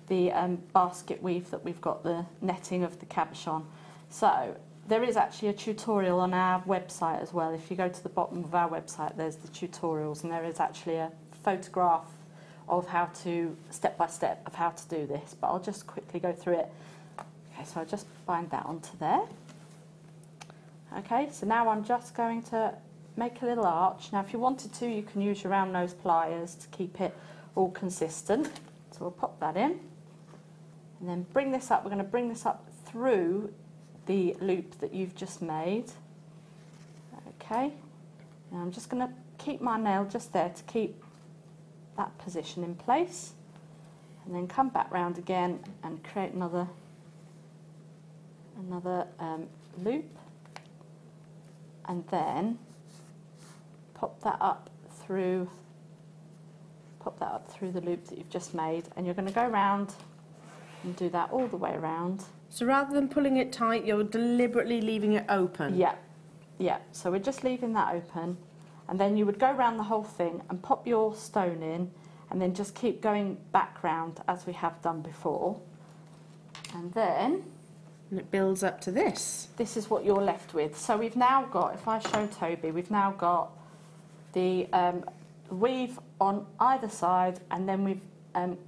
the basket weave that we've got, the netting of the cabochon. So there is actually a tutorial on our website as well. If you go to the bottom of our website, there's the tutorials, and there is actually a photograph of how to, step by step, of how to do this, but I'll just quickly go through it. Okay, so I'll just bind that onto there. Okay, so now I'm just going to make a little arch. Now if you wanted to, you can use your round nose pliers to keep it all consistent. So we'll pop that in, and then bring this up. We're going to bring this up through the loop that you've just made. Okay, now I'm just going to keep my nail just there to keep that position in place, and then come back round again and create another loop, and then pop that up through the loop that you've just made, and you're going to go around and do that all the way around. So rather than pulling it tight, you're deliberately leaving it open? Yeah, yeah, so we're just leaving that open, and then you would go around the whole thing and pop your stone in, and then just keep going back round as we have done before, and then and it builds up to this. This is what you're left with. So we've now got, if I show Toby, we've now got the weave on either side, and then we've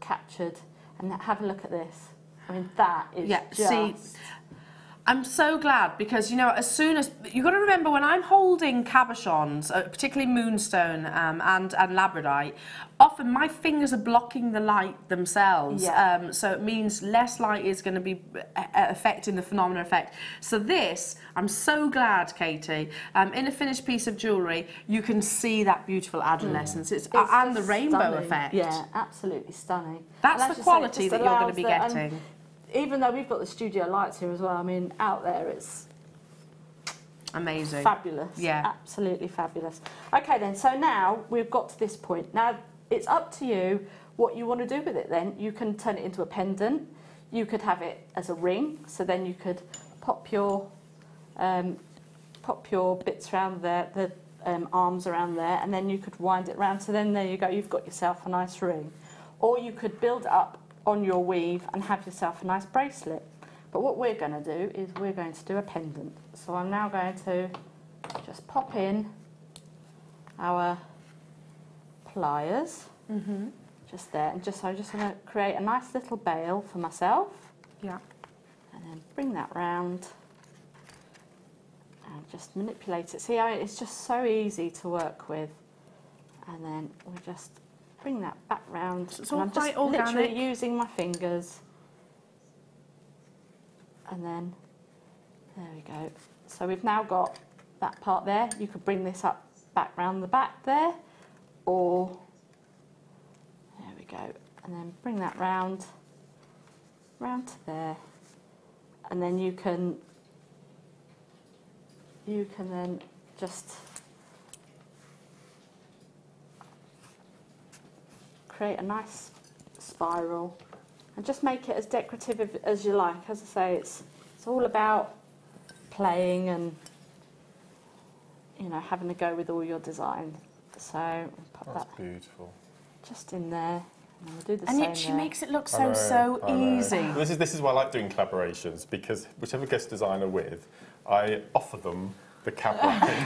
captured, and have a look at this. I mean, that is just... See, I'm so glad, because, you know, as soon as... You've got to remember, when I'm holding cabochons, particularly moonstone and labradorite, often my fingers are blocking the light themselves. Yeah. So it means less light is going to be affecting the phenomena effect. So this, I'm so glad, Katie, in a finished piece of jewellery, you can see that beautiful adolescence. It's and the rainbow stunning. Effect. Yeah, absolutely stunning. That's the quality that you're going to be getting. Even though we've got the studio lights here as well, I mean, out there it's amazing. Fabulous. Yeah. Absolutely fabulous. Okay then, so now we've got to this point. Now, it's up to you what you want to do with it then. You can turn it into a pendant. You could have it as a ring, so then you could pop your bits around there, the arms around there, and then you could wind it around. So then there you go, you've got yourself a nice ring. Or you could build up on your weave and have yourself a nice bracelet. But what we're going to do is we're going to do a pendant. So I'm now going to just pop in our pliers, just there, and so I'm just going to create a nice little bail for myself. Yeah. And then bring that round and just manipulate it. See how it's just so easy to work with. And then we just bring that back round. So it's all I'm quite just organic. literally using my fingers. And then, there we go. So we've now got that part there. You could bring this up back round the back there, or, there we go. And then bring that round to there. And then you can then just create a nice spiral and just make it as decorative as you like. As I say, it's all about playing and, you know, having a go with all your design. So we'll pop That's that beautiful. just in there, and we'll do the And same yet she there. makes it look I so know. easy. This is why I like doing collaborations, because whichever guest designer with, I offer them the cab wrapping.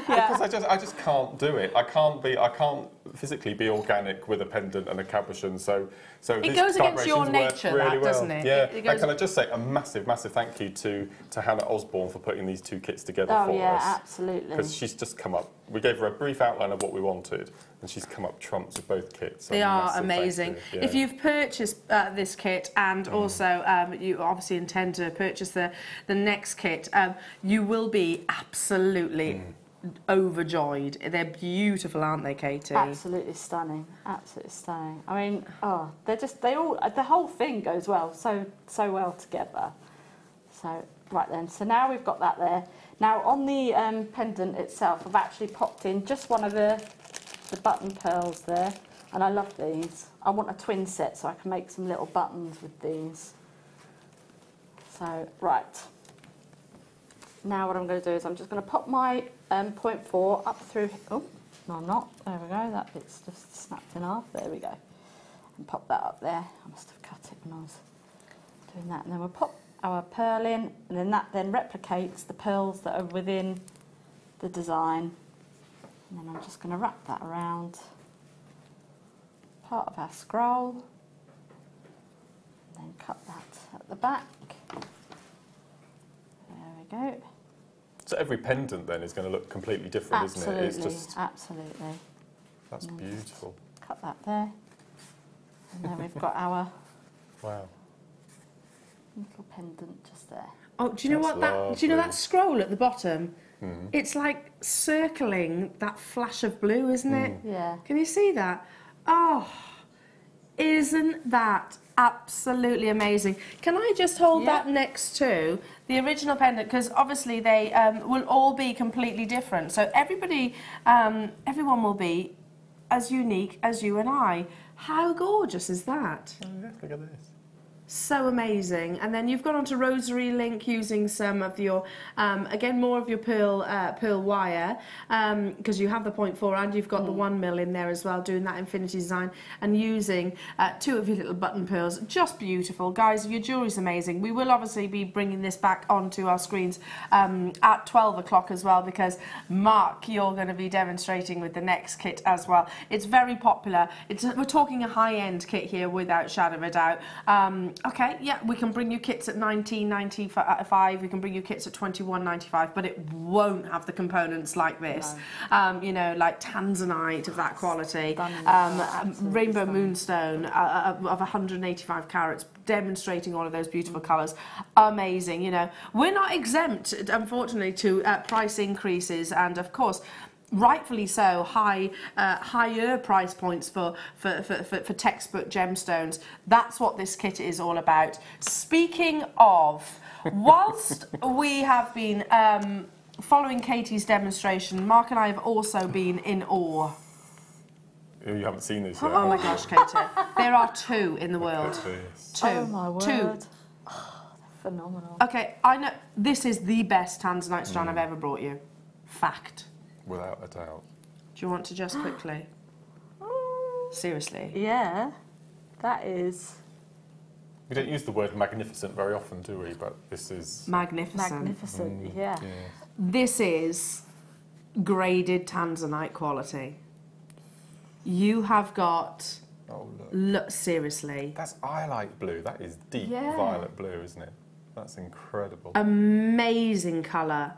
Because I just can't do it. I can't physically be organic with a pendant and a cabochon. So It goes against your nature, really that, doesn't it? Yeah. It goes... And can I just say a massive thank you to Hannah Osborne for putting these two kits together for us. Oh yeah, absolutely. Because she's just come up we gave her a brief outline of what we wanted, and she's come up trumps with both kits. They are amazing. Yeah. If you've purchased this kit and also you obviously intend to purchase the next kit, you will be absolutely overjoyed. They're beautiful, aren't they, Katie? Absolutely stunning. Absolutely stunning. I mean, the whole thing goes well, so well together. So, right then, so now we've got that there. Now on the pendant itself, I've actually popped in just one of the button pearls there, and I love these. I want a twin set so I can make some little buttons with these. So, right. Now what I'm going to do is I'm just going to pop my 0.4 up through, oh, no I'm not, there we go, that bit's just snapped in half, there we go. And pop that up there, I must have cut it when I was doing that. And then we'll pop our pearl in, and then that then replicates the pearls that are within the design. And then I'm just going to wrap that around part of our scroll, and then cut that at the back. There we go. So every pendant then is going to look completely different, absolutely, isn't it? It's just absolutely. That's beautiful. Cut that there, and then we've got our wow little pendant just there. Oh, do you know what that? Do you know that scroll at the bottom? It's like circling that flash of blue, isn't it? Yeah. Can you see that? Oh, isn't that absolutely amazing? Can I just hold that next to the original pendant, because obviously they will all be completely different. So everyone will be as unique as you and I. How gorgeous is that? Oh, yeah, look at this. So amazing. And then you've gone onto Rosary Link using some of your, again, more of your pearl wire, because you have the 0.4 and you've got the 1 mil in there as well, doing that infinity design and using 2 of your little button pearls. Just beautiful. Guys, your jewellery's amazing. We will obviously be bringing this back onto our screens at 12 o'clock as well, because Mark, you're going to be demonstrating with the next kit as well. It's very popular. We're talking a high-end kit here without shadow of a doubt. Okay, yeah, we can bring you kits at $19.95, we can bring you kits at $21.95, but it won't have the components like this. No. You know, like tanzanite of that quality, rainbow moonstone of 185 carats, demonstrating all of those beautiful colours. Amazing, you know. We're not exempt, unfortunately, to price increases, and of course, rightfully so, higher price points for textbook gemstones. That's what this kit is all about. Speaking of, whilst we have been following Katie's demonstration, Mark and I have also been in awe. You haven't seen this yet. Oh my gosh, Katie. There are 2 in the world. 2. Oh my word. 2. Oh, they're phenomenal. Okay, I know this is the best tanzanite strand I've ever brought you. Fact. Without a doubt. Do you want to just quickly? Seriously? Yeah, that is... We don't use the word magnificent very often, do we? But this is... Magnificent. Magnificent, yeah. This is graded tanzanite quality. You have got... Oh, look, seriously. That's lilac blue. That is deep violet blue, isn't it? That's incredible. Amazing colour.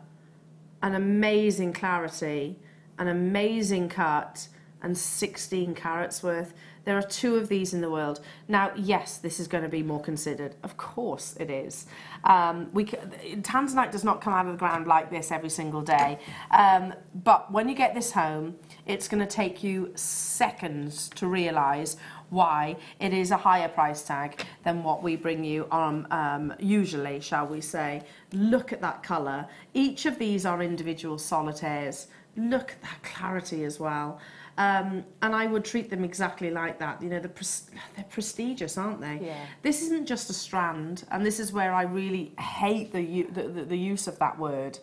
An amazing clarity, an amazing cut, and 16 carats worth. There are 2 of these in the world. Now, yes, this is going to be more considered. Of course it is. Tanzanite does not come out of the ground like this every single day. But when you get this home, it's going to take you seconds to realise why it is a higher price tag than what we bring you on usually, shall we say. Look at that colour. Each of these are individual solitaires. Look at that clarity as well. And I would treat them exactly like that. You know, they're prestigious, aren't they? Yeah. This isn't just a strand, and this is where I really hate the use of that word.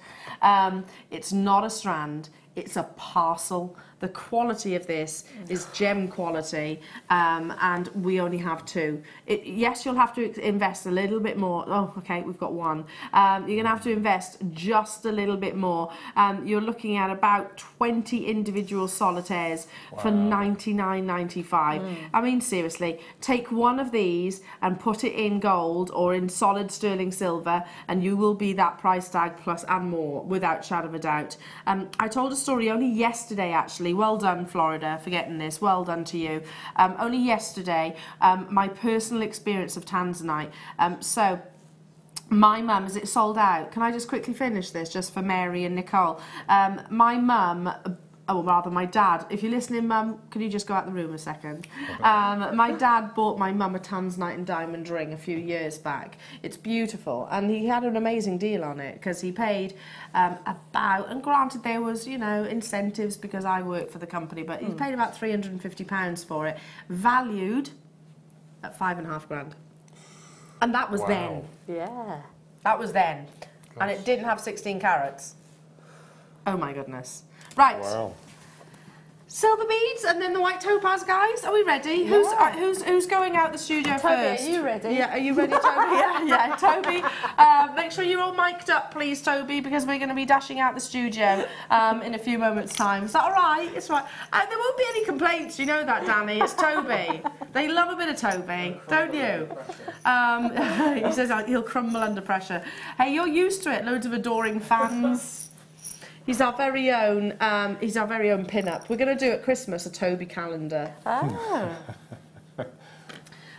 It's not a strand. It's a parcel. The quality of this is gem quality, and we only have 2. Yes, you'll have to invest a little bit more. Oh, okay, we've got 1. You're going to have to invest just a little bit more. You're looking at about 20 individual solitaires for $99.95. I mean, seriously, take one of these and put it in gold or in solid sterling silver, and you will be that price tag plus and more, without shadow of a doubt. I told a story only yesterday, actually. Well done, Florida, for getting this. Well done to you. Only yesterday, my personal experience of tanzanite. So my mum, is it sold out? Can I just quickly finish this just for Mary and Nicole? My mum, oh, rather my dad, if you're listening, Mum, can you just go out the room a second? My dad bought my mum a tanzanite and diamond ring a few years back. It's beautiful, and he had an amazing deal on it because he paid about, and granted there was, you know, incentives because I work for the company, but he paid about £350 for it, valued at $5,500. And that was then. Yeah. That was then. Gosh. And it didn't have 16 carats. Oh my goodness. Right. Wow. Silver beads and then the white topaz, guys. Are we ready? Yeah. Who's going out the studio first? Toby, are you ready? Yeah, are you ready, Toby? yeah, Toby. Make sure you're all mic'd up, please, Toby, because we're going to be dashing out the studio in a few moments' time. Is that all right? It's all right. There won't be any complaints, you know that, Danny. It's Toby. They love a bit of Toby, don't you? He says he'll crumble under pressure. Hey, you're used to it. Loads of adoring fans. He's our very own pin-up. We're going to do at Christmas a Toby calendar. Oh.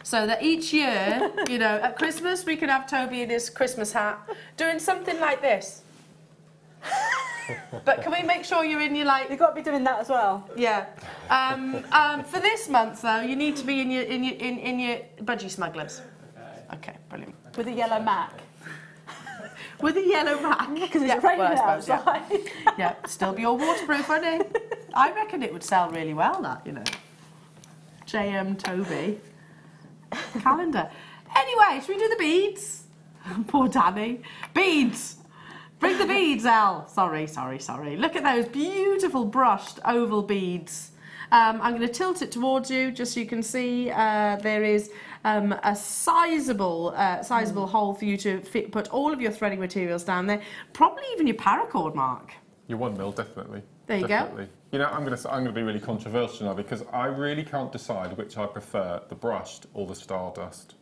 So that each year, you know, at Christmas we can have Toby in his Christmas hat doing something like this. But can we make sure you're in your, like... You've got to be doing that as well. Yeah. For this month though, you need to be in your budgie smugglers. Okay, brilliant. With a yellow Mac. With a yellow Mac. Because it's raining outside. Yeah, still be all waterproof, won't it? I reckon it would sell really well, that, you know. JM Toby calendar. Anyway, should we do the beads? Poor Danny. Beads! Bring the beads, Elle. Sorry. Look at those beautiful brushed oval beads. I'm going to tilt it towards you just so you can see there is a sizable hole for you to put all of your threading materials down there. Probably even your paracord, Mark. Your 1 mil, definitely. There you go. You know, I'm going to be really controversial now because I really can't decide which I prefer, the brushed or the stardust.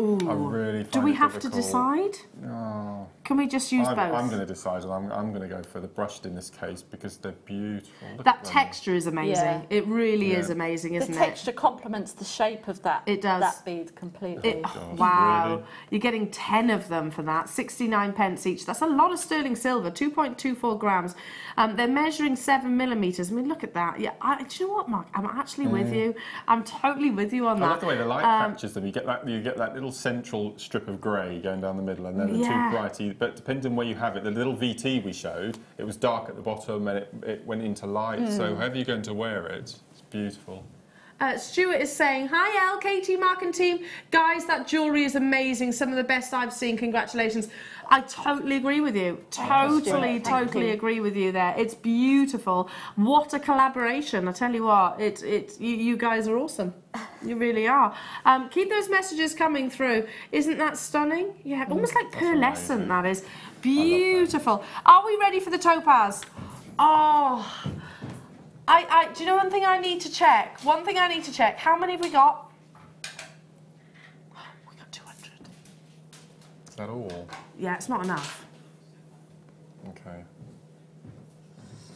Ooh. I really find Do we it have difficult. to decide? No. Can we just use both? I'm going to decide, and I'm going to go for the brushed in this case because they're beautiful. That texture is amazing. Yeah. It really is amazing, isn't it? The texture complements the shape of that. It does. That bead completely. Wow. Really? You're getting 10 of them for that. 69p each. That's a lot of sterling silver. 2.24 grams. They're measuring 7mm. I mean, look at that. Yeah. Do you know what, Mark? I'm actually with you. I'm totally with you on that. I like the way the light captures them. You get that little central strip of grey going down the middle, and then the two brighty. But depending on where you have it, the little VT we showed, it was dark at the bottom and it went into light. So however you're going to wear it, it's beautiful. Stuart is saying, hi Elle, Katie, Mark and team. Guys, that jewellery is amazing. Some of the best I've seen. Congratulations. I totally agree with you. Totally agree with you there. It's beautiful. What a collaboration. I tell you what, you guys are awesome. You really are. Keep those messages coming through. Isn't that stunning? Yeah, almost like pearlescent, that is. Beautiful. Are we ready for the topaz? Oh... do you know one thing I need to check? How many have we got? Oh, we got 200. Is that all? Yeah, it's not enough. Okay.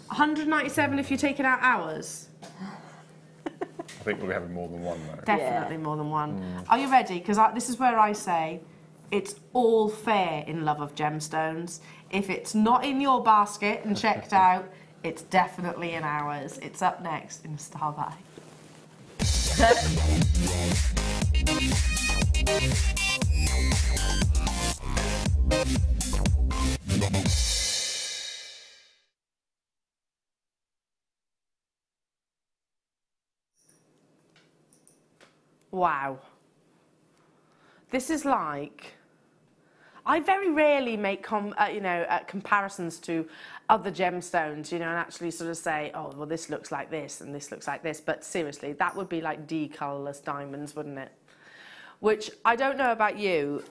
197 if you're taking out hours. I think we'll be having more than one, though. Definitely more than one. Are you ready? Because this is where I say it's all fair in love of gemstones. If it's not in your basket and checked out, it's definitely in ours. It's up next in Star By. Wow. This is like... I very rarely make comparisons to other gemstones, you know, and actually sort of say, oh, well, this looks like this and this looks like this. But seriously, that would be like D-colourless diamonds, wouldn't it? Which I don't know about you.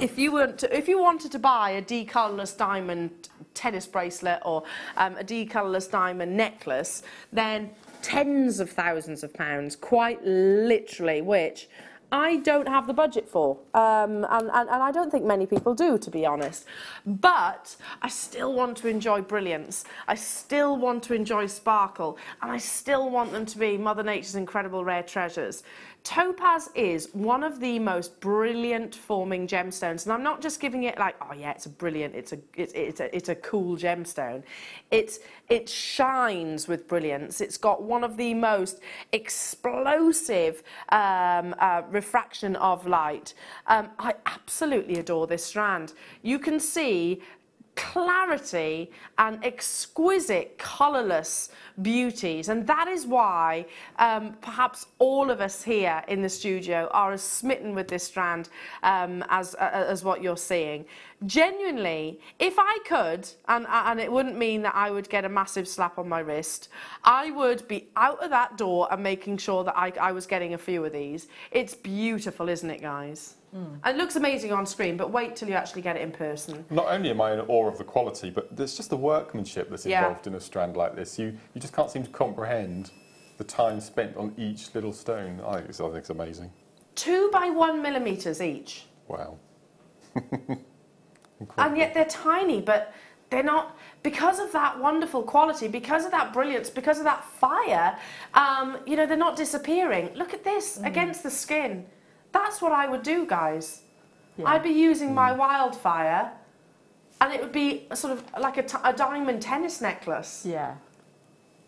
If you wanted to buy a D-colourless diamond tennis bracelet or a D-colourless diamond necklace, then tens of thousands of pounds, quite literally, which I don't have the budget for, and I don't think many people do, to be honest. But I still want to enjoy brilliance. I still want to enjoy sparkle, and I still want them to be Mother Nature's incredible rare treasures. Topaz is one of the most brilliant forming gemstones, and I'm not just giving it like, oh yeah, it's a brilliant, it's a cool gemstone. It shines with brilliance. It's got one of the most explosive refraction of light. I absolutely adore this strand. You can see clarity and exquisite colourless beauties, and that is why perhaps all of us here in the studio are as smitten with this strand as what you're seeing. Genuinely, if I could, and it wouldn't mean that I would get a massive slap on my wrist, I would be out of that door and making sure that I was getting a few of these. It's beautiful, isn't it, guys? And it looks amazing on screen, but wait till you actually get it in person. Not only am I in awe of the quality, but there's just the workmanship that's involved in a strand like this. You just can't seem to comprehend the time spent on each little stone. I think it's amazing. 2 by 1 millimetres each. Wow. And yet they're tiny, but they're not, because of that wonderful quality, because of that brilliance, because of that fire, you know, they're not disappearing. Look at this, against the skin. That's what I would do, guys. Yeah. I'd be using my wildfire, and it would be sort of like a diamond tennis necklace. Yeah.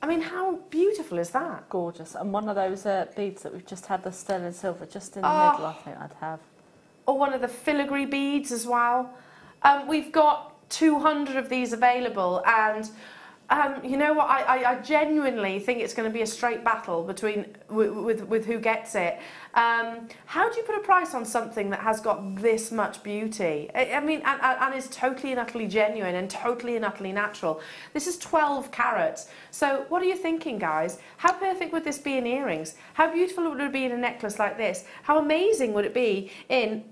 I mean, how beautiful is that? Gorgeous. And one of those beads that we've just had, the sterling silver, just in the middle, I think I'd have. Or one of the filigree beads as well. We've got 200 of these available, and you know what? I genuinely think it's going to be a straight battle between with who gets it. How do you put a price on something that has got this much beauty? I mean, and is totally and utterly genuine and totally and utterly natural. This is 12 carats. So what are you thinking, guys? How perfect would this be in earrings? How beautiful would it be in a necklace like this? How amazing would it be in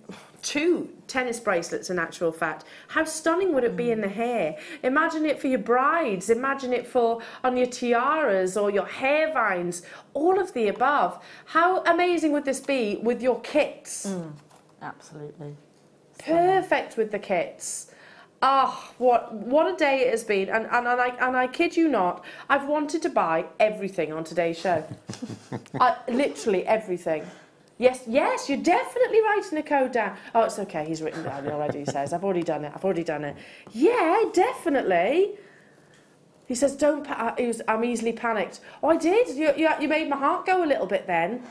2 tennis bracelets, in actual fact? How stunning would it be in the hair? Imagine it for your brides, imagine it for on your tiaras or your hair vines, all of the above. How amazing would this be with your kits? Absolutely. Perfect with the kits. Ah, what a day it has been, and I kid you not, I've wanted to buy everything on today's show. Literally everything. Yes, you're definitely writing a code down. Oh, it's okay, he's written down already, he says. I've already done it. Yeah, definitely. He says, I'm easily panicked. Oh, I did. You made my heart go a little bit then.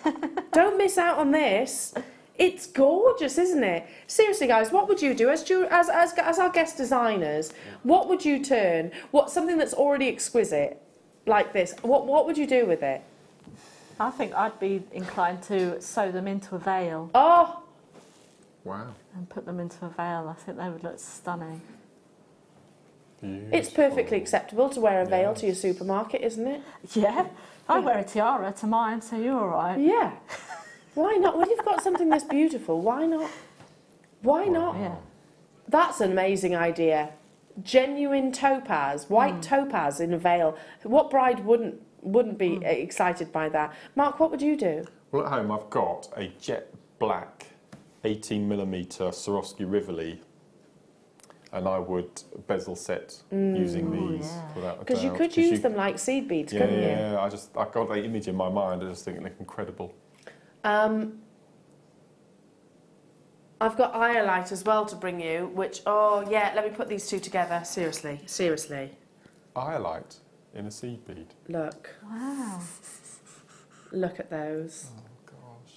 Don't miss out on this. It's gorgeous, isn't it? Seriously, guys, what would you do as our guest designers? What would you turn? Something that's already exquisite, like this, what would you do with it? I think I'd be inclined to sew them into a veil. Oh! Wow. And put them into a veil. I think they would look stunning. Beautiful. It's perfectly acceptable to wear a veil to your supermarket, isn't it? Yeah. I wear a tiara to mine, so you're all right. Yeah. Why not? When you've got something this beautiful, why not? Why not? Yeah. That's an amazing idea. Genuine topaz, white topaz in a veil. What bride wouldn't be excited by that? Mark, what would you do? Well, at home I've got a jet black 18mm Swarovski Rivoli, and I would bezel set using these without a doubt. Because you could use them like seed beads, couldn't you? Yeah, I got that image in my mind. I just think they look incredible. I've got iolite as well to bring you, which, let me put these two together. Seriously. Iolite in a seed bead. Look. Wow. Look at those. Oh, gosh.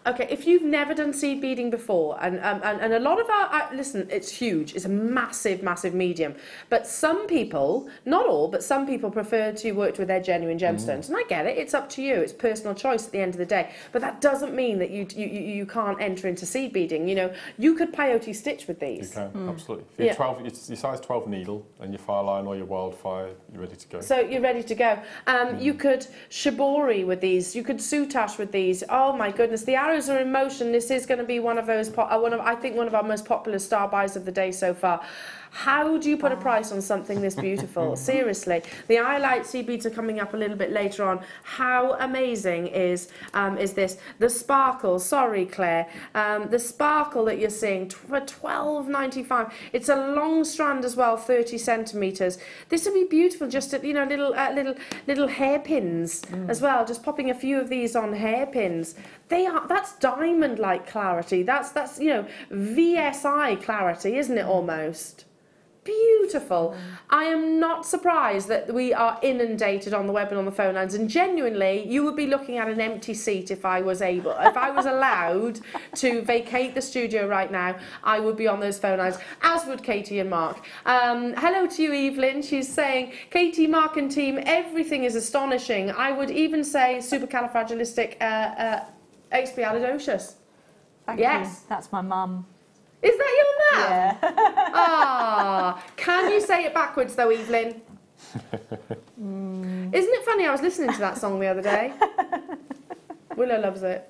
Okay, if you've never done seed beading before, and a lot of our, listen, it's huge, it's a massive, massive medium, but some people, not all, but some people prefer to work with their genuine gemstones, and I get it, it's up to you, it's personal choice at the end of the day, but that doesn't mean that you can't enter into seed beading. You know, you could peyote stitch with these. You can, absolutely. If you're 12, your size 12 needle, and your fire line or your wildfire, you're ready to go. So you're ready to go. You could shibori with these, you could soutache with these. Oh my goodness, the arrows are in motion. This is going to be one of those, I think one of our most popular star buys of the day so far. How do you put a price on something this beautiful? Seriously. The highlight seed beads are coming up a little bit later on. How amazing is this? The sparkle, sorry Claire, the sparkle that you're seeing for $12.95. It's a long strand as well, 30 centimetres. This would be beautiful, just you know, little hairpins as well. Just popping a few of these on hairpins. That's diamond-like clarity. That's you know, VSI clarity, isn't it almost? Beautiful. I am not surprised that we are inundated on the web and on the phone lines, and genuinely you would be looking at an empty seat if I was allowed to vacate the studio right now. I would be on those phone lines, as would Katie and Mark. Hello to you, Evelyn. She's saying, Katie, Mark and team, everything is astonishing. I would even say supercalifragilistic expialidocious. Thank you. That's my mum. Is that your mum? Yeah. Ah, can you say it backwards though, Evelyn? Isn't it funny? I was listening to that song the other day. Willow loves it.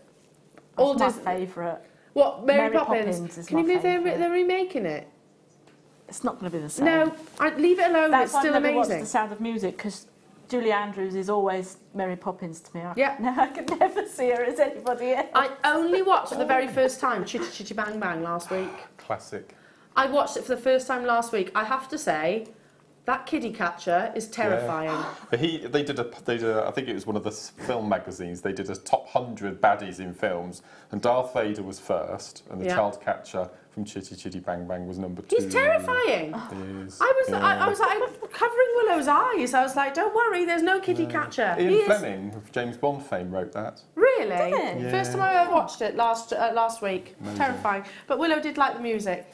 That's my favourite. What, Mary Poppins? Is Can you believe favourite. they're remaking it? It's not going to be the same. No, leave it alone. That's it's still why I've never amazing. watched The Sound of Music, because Julie Andrews is always Mary Poppins to me. Yeah. I can never see her as anybody else. I only watched for the very first time Chitty Chitty Bang Bang last week. Classic. I watched it for the first time last week. I have to say, that kiddie catcher is terrifying. Yeah. They did a, I think it was one of the film magazines, they did a top 100 baddies in films, and Darth Vader was first, and the child catcher from Chitty Chitty Bang Bang was number 2. He's terrifying. He is. I was like covering Willow's eyes. I was like, don't worry, there's no kiddie catcher. Ian Fleming of James Bond fame wrote that. Really? Did it? Yeah. First time I ever watched it last week. Amazing. Terrifying. But Willow did like the music.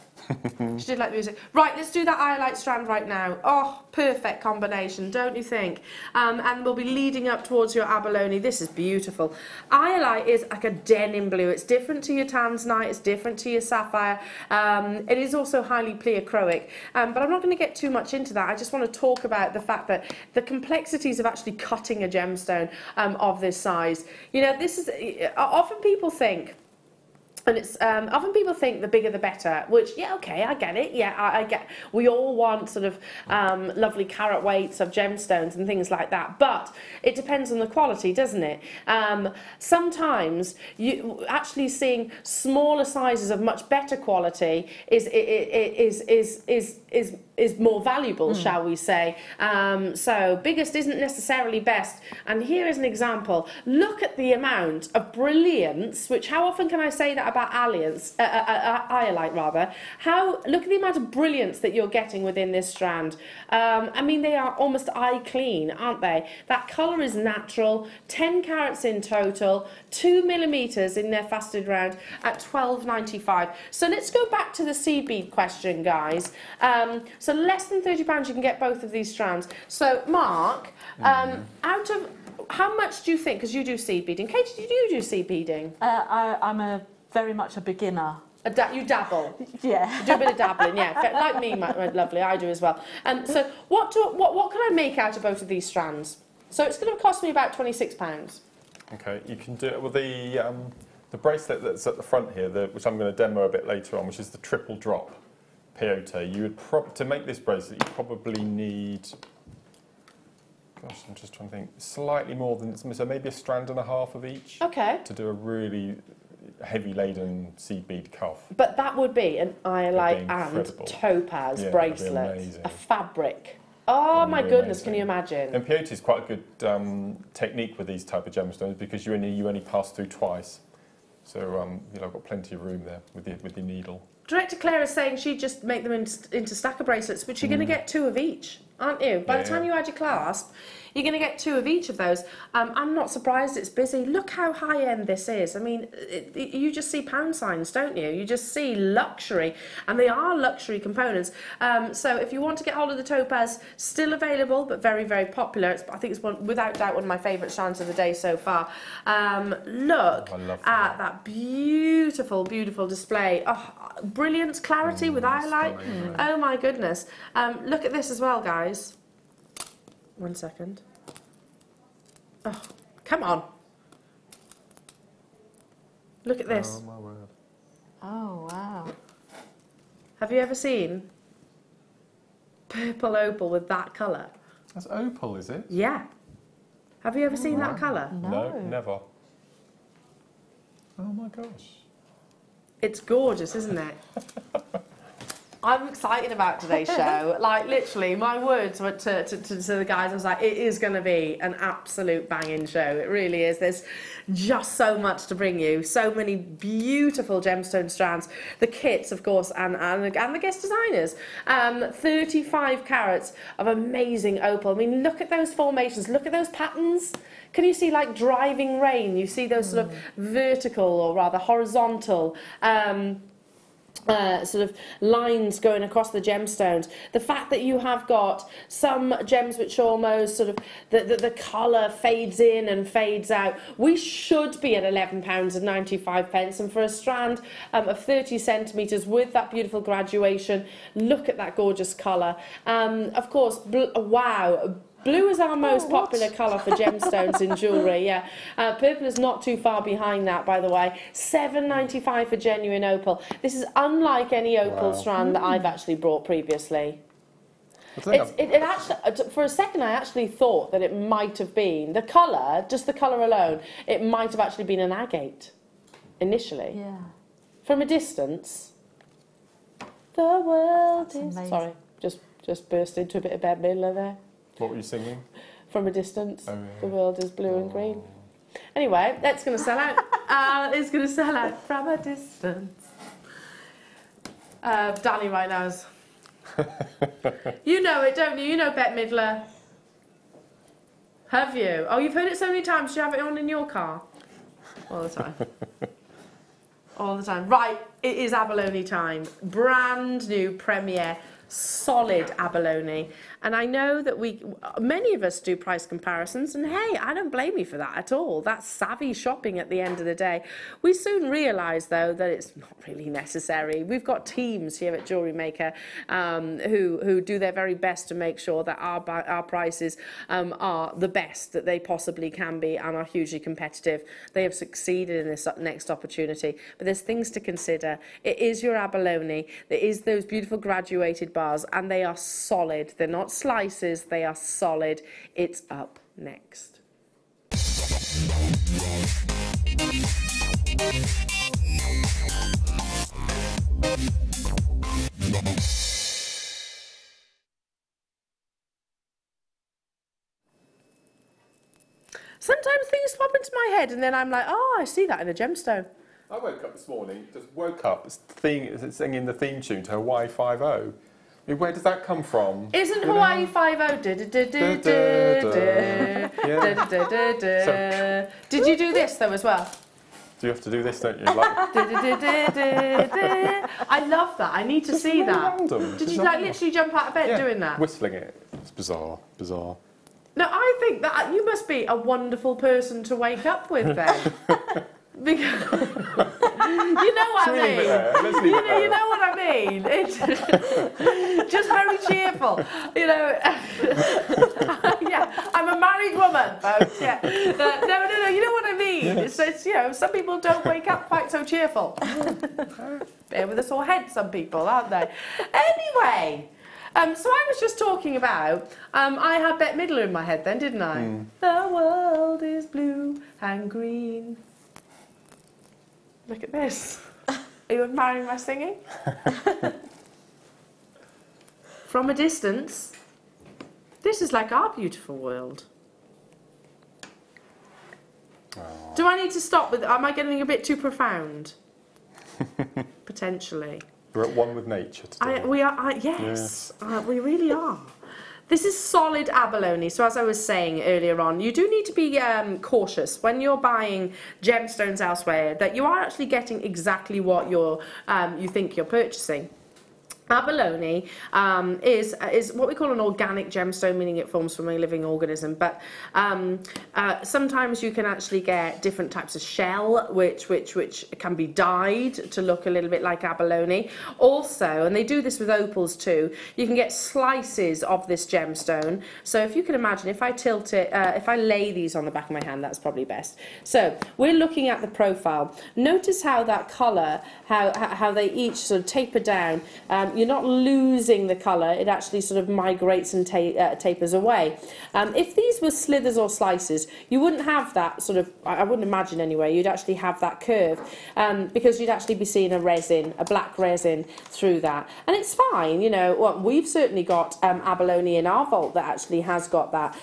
She did like the music. Right, let's do that highlight strand right now. Oh, perfect combination, don't you think? And we'll be leading up towards your abalone. This is beautiful. Highlight is like a denim blue. It's different to your tanzanite. It's different to your sapphire. It is also highly pleochroic. But I'm not going to get too much into that. I just want to talk about the fact that the complexities of actually cutting a gemstone of this size. You know, this is often people think. And it's often people think the bigger the better, which, yeah, okay, I get it. Yeah, I get. We all want sort of lovely carat weights of gemstones and things like that, but it depends on the quality, doesn't it? Sometimes you actually seeing smaller sizes of much better quality is more valuable, shall we say? So biggest isn't necessarily best. And here is an example. Look at the amount of brilliance. Which how often can I say that about iolite rather? Look at the amount of brilliance that you're getting within this strand. I mean, they are almost eye clean, aren't they? That colour is natural. 10 carats in total. 2 millimeters in their faceted round at $12.95. So let's go back to the seed bead question, guys. So less than £30 you can get both of these strands. So Mark, out of how much do you think? Because you do seed beading. Katie, do you do seed beading? I'm very much a beginner. You dabble. Yeah. You do a bit of dabbling, yeah. Like me, my lovely, I do as well. So what can I make out of both of these strands? So it's going to cost me about £26. Okay, you can do it with the bracelet that's at the front here, which I'm going to demo a bit later on, which is the triple drop peyote. You would to make this bracelet, you probably need. Gosh, I'm just trying to think. Slightly more than so maybe a strand and a half of each. Okay. To do a really heavy laden seed bead cuff. But that would be an iolite and topaz bracelet, a fabric. Oh my goodness, amazing. Can you imagine? And peyote is quite a good technique with these type of gemstones because you only pass through twice. So I've got plenty of room there with your needle. Director Claire is saying she'd just make them into stacker bracelets, but you're going to get 2 of each, aren't you? By the time you add your clasp, you're going to get 2 of each of those. I'm not surprised it's busy. Look how high-end this is. I mean, you just see pound signs, don't you? You just see luxury, and they are luxury components. So if you want to get hold of the Topaz, still available, but very, very popular. I think it's without doubt one of my favourite strands of the day so far. Look at that beautiful, beautiful display. Oh, brilliant clarity with highlight. Oh my goodness. Look at this as well, guys. 1 second. Oh, come on. Look at this. Oh, my word. Oh, wow. Have you ever seen purple opal with that colour? That's opal, is it? Yeah. Have you ever seen that colour? No, never. Oh my gosh. It's gorgeous, isn't it? I'm excited about today's show. Like, literally, my words were to the guys, I was like, it is going to be an absolute banging show. It really is. There's just so much to bring you. So many beautiful gemstone strands. The kits, of course, and the guest designers. 35 carats of amazing opal. I mean, look at those formations. Look at those patterns. Can you see, like, driving rain? You see those sort of vertical, or rather horizontal, sort of lines going across the gemstones. The fact that you have got some gems which almost sort of the colour fades in and fades out. We should be at £11.95, and for a strand of 30 centimetres with that beautiful graduation, look at that gorgeous colour. Of course, wow. Blue is our most popular colour for gemstones in jewellery, yeah. Purple is not too far behind that, by the way. £7.95 for genuine opal. This is unlike any opal strand that I've actually brought previously. It actually, for a second, I actually thought that it might have been the colour, just the colour alone. It might have actually been an agate initially. Yeah. From a distance, the world is amazing. Sorry, just burst into a bit of Bette Midler there. What were you singing? From a distance, the world is blue and green. Anyway, that's going to sell out. It's going to sell out from a distance. Danny right now is... You know it, don't you? You know Bette Midler. Have you? Oh, you've heard it so many times. Do you have it on in your car? All the time. All the time. Right, it is abalone time. Brand new premiere. Solid abalone, and I know that many of us do price comparisons, and hey, I don't blame you for that at all. That's savvy shopping at the end of the day. We soon realise though that it's not really necessary. We've got teams here at Jewellery Maker who do their very best to make sure that our prices are the best that they possibly can be and are hugely competitive. They have succeeded in this next opportunity, but there's things to consider. It is your abalone. There is those beautiful graduated bars, and they are solid. They're not slices, they are solid. It's up next. Sometimes things pop into my head and then I'm like, oh, I see that in a gemstone. I woke up this morning, just woke up, it's singing the theme tune to Hawaii 5-0. I mean, where does that come from? Isn't Hawaii 5-0? Did you do this though as well? Do you have to do this, don't you? Like... I love that. I need to see that. Random. Did you like literally jump out of bed doing that? Whistling it. It's bizarre, bizarre. No, I think that you must be a wonderful person to wake up with then. Because you know what I mean. You know what I mean. It's just very cheerful. You know. Yeah, I'm a married woman, folks. Yeah. No. You know what I mean. Yes. It's you know, some people don't wake up quite so cheerful. Bear with a sore head, some people, aren't they? Anyway. So I was just talking about, I had Bette Midler in my head then, didn't I? Mm. The world is blue and green. Look at this. Are you admiring my singing? From a distance, this is like our beautiful world. Oh. Do I need to stop with, am I getting a bit too profound? Potentially. We're at one with nature today. We are, yes. We really are. This is solid abalone, so as I was saying earlier on, you do need to be cautious when you're buying gemstones elsewhere, that you are actually getting exactly what you think you're purchasing. Abalone is what we call an organic gemstone, meaning it forms from a living organism. But sometimes you can actually get different types of shell, which can be dyed to look a little bit like abalone. Also, and they do this with opals too, you can get slices of this gemstone. So if you can imagine, if I tilt it, if I lay these on the back of my hand, that's probably best. So we're looking at the profile. Notice how that colour, how they each sort of taper down. You're not losing the colour, it actually sort of migrates and tapers away. If these were slithers or slices, you wouldn't have that sort of, I wouldn't imagine anyway, you'd actually have that curve, because you'd actually be seeing a black resin through that. And it's fine, you know, well, we've certainly got abalone in our vault that actually has got that,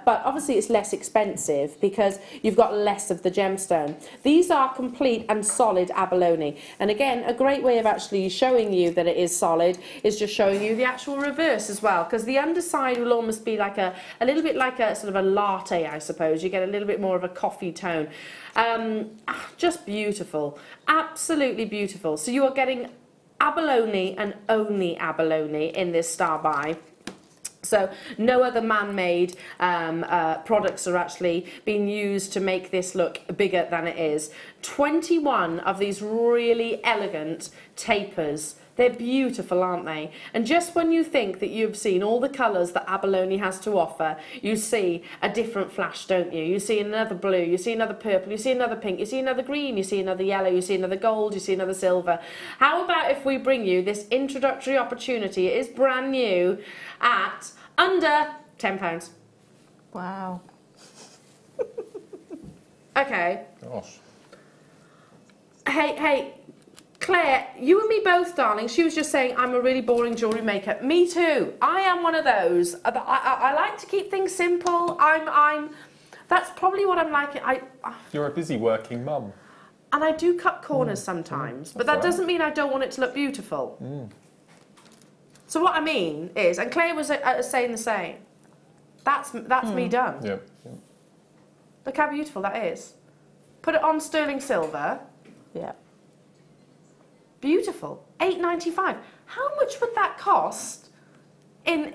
but obviously it's less expensive because you've got less of the gemstone. These are complete and solid abalone, and again, a great way of actually showing you that it is solid is just showing you the actual reverse as well, because the underside will almost be like a little bit like a sort of a latte, I suppose. You get a little bit more of a coffee tone. Just beautiful, absolutely beautiful. So you are getting abalone and only abalone in this star buy. So no other man-made products are actually being used to make this look bigger than it is. 21 of these really elegant tapers. They're beautiful, aren't they? And just when you think that you've seen all the colours that abalone has to offer, you see a different flash, don't you? You see another blue, you see another purple, you see another pink, you see another green, you see another yellow, you see another gold, you see another silver. How about if we bring you this introductory opportunity? It is brand new at under £10. Wow. Okay. Gosh. Hey, Claire, you and me both, darling. She was just saying I'm a really boring jewellery maker. Me too. I am one of those. I like to keep things simple. That's probably what I'm like. You're a busy working mum. And I do cut corners sometimes, but that doesn't mean I don't want it to look beautiful. So what I mean is, and Claire was saying the same, that's me done. Yeah. Look how beautiful that is. Put it on sterling silver. Yeah. Beautiful. $8.95. How much would that cost in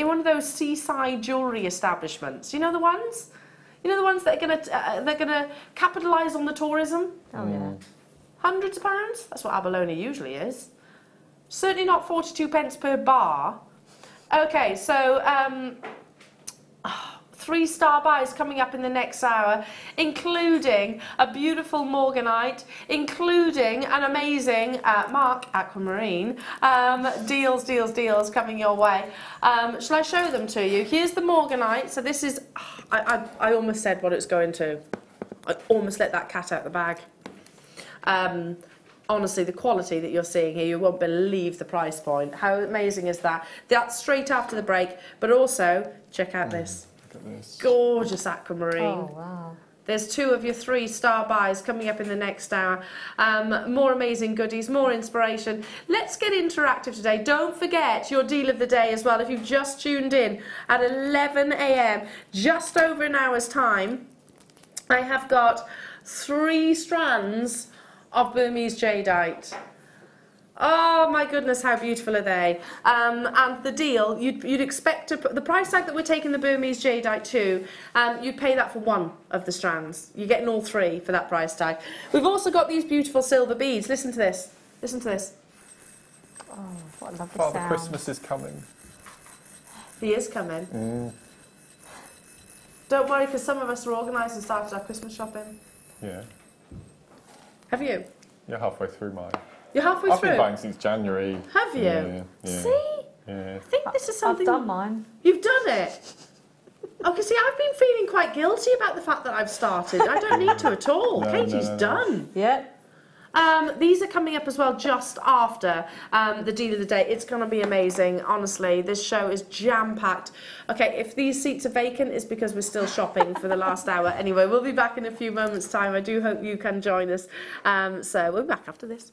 one of those seaside jewellery establishments? You know the ones? You know the ones that are gonna capitalise on the tourism? Oh yeah. Hundreds of pounds? That's what abalone usually is. Certainly not 42 pence per bar. Okay, so 3-star buys coming up in the next hour, including a beautiful Morganite, including an amazing Mark Aquamarine. Deals coming your way. Shall I show them to you? Here's the Morganite. So this is, I almost said what it's going to. I almost let that cat out the bag. Honestly, the quality that you're seeing here, you won't believe the price point. How amazing is that? That's straight after the break, but also, check out this. This. Gorgeous aquamarine. Oh, wow. There's 2 of your 3-star buys coming up in the next hour. More amazing goodies, more inspiration. Let's get interactive today. Don't forget your deal of the day as well. If you've just tuned in at 11 a.m, just over an hour's time, I have got 3 strands of Burmese jadeite. Oh my goodness, how beautiful are they? And the deal, you'd expect to put the price tag that we're taking the Burmese jadeite to, you'd pay that for 1 of the strands. You're getting all 3 for that price tag. We've also got these beautiful silver beads. Listen to this. Listen to this. Oh, what a lovely Father sound. Christmas is coming. He is coming. Don't worry, because some of us are organised and started our Christmas shopping. Yeah. Have you? You're halfway through mine. You're halfway I've through? been buying since January. Have you? Yeah. See? Yeah. I think this is something... I've done mine. You've done it? Okay, see, I've been feeling quite guilty about the fact that I've started. I don't need to at all. No, Katie's no. done. Yep. These are coming up as well just after the deal of the day. It's going to be amazing, honestly. This show is jam-packed. Okay, if these seats are vacant, it's because we're still shopping for the last hour. Anyway, we'll be back in a few moments' time. I do hope you can join us. So we'll be back after this.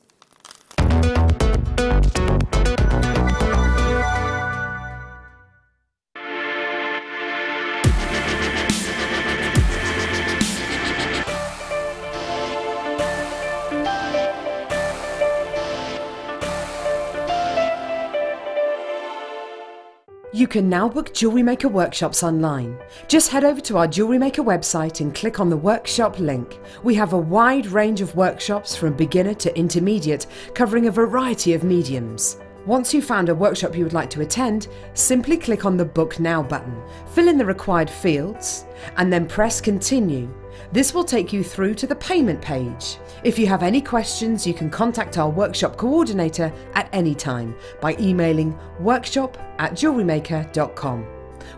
You can now book Jewellery Maker workshops online. Just head over to our Jewellery Maker website and click on the workshop link. We have a wide range of workshops from beginner to intermediate, covering a variety of mediums. Once you've found a workshop you would like to attend, simply click on the Book Now button, fill in the required fields, and then press Continue. This will take you through to the payment page. If you have any questions, you can contact our workshop coordinator at any time by emailing workshop@jewellerymaker.com.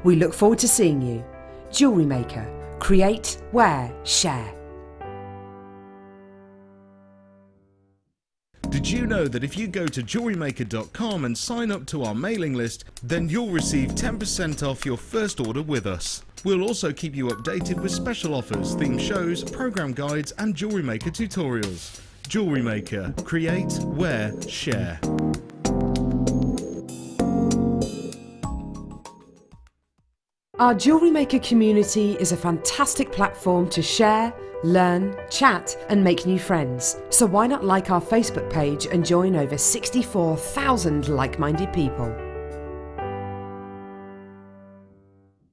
We look forward to seeing you. Jewellery Maker. Create, wear, share. Did you know that if you go to jewellerymaker.com and sign up to our mailing list, then you'll receive 10% off your first order with us? We'll also keep you updated with special offers, theme shows, program guides and Jewellery Maker tutorials. Jewellery Maker. Create, wear, share. Our Jewellery Maker community is a fantastic platform to share, learn, chat and make new friends. So why not like our Facebook page and join over 64,000 like-minded people.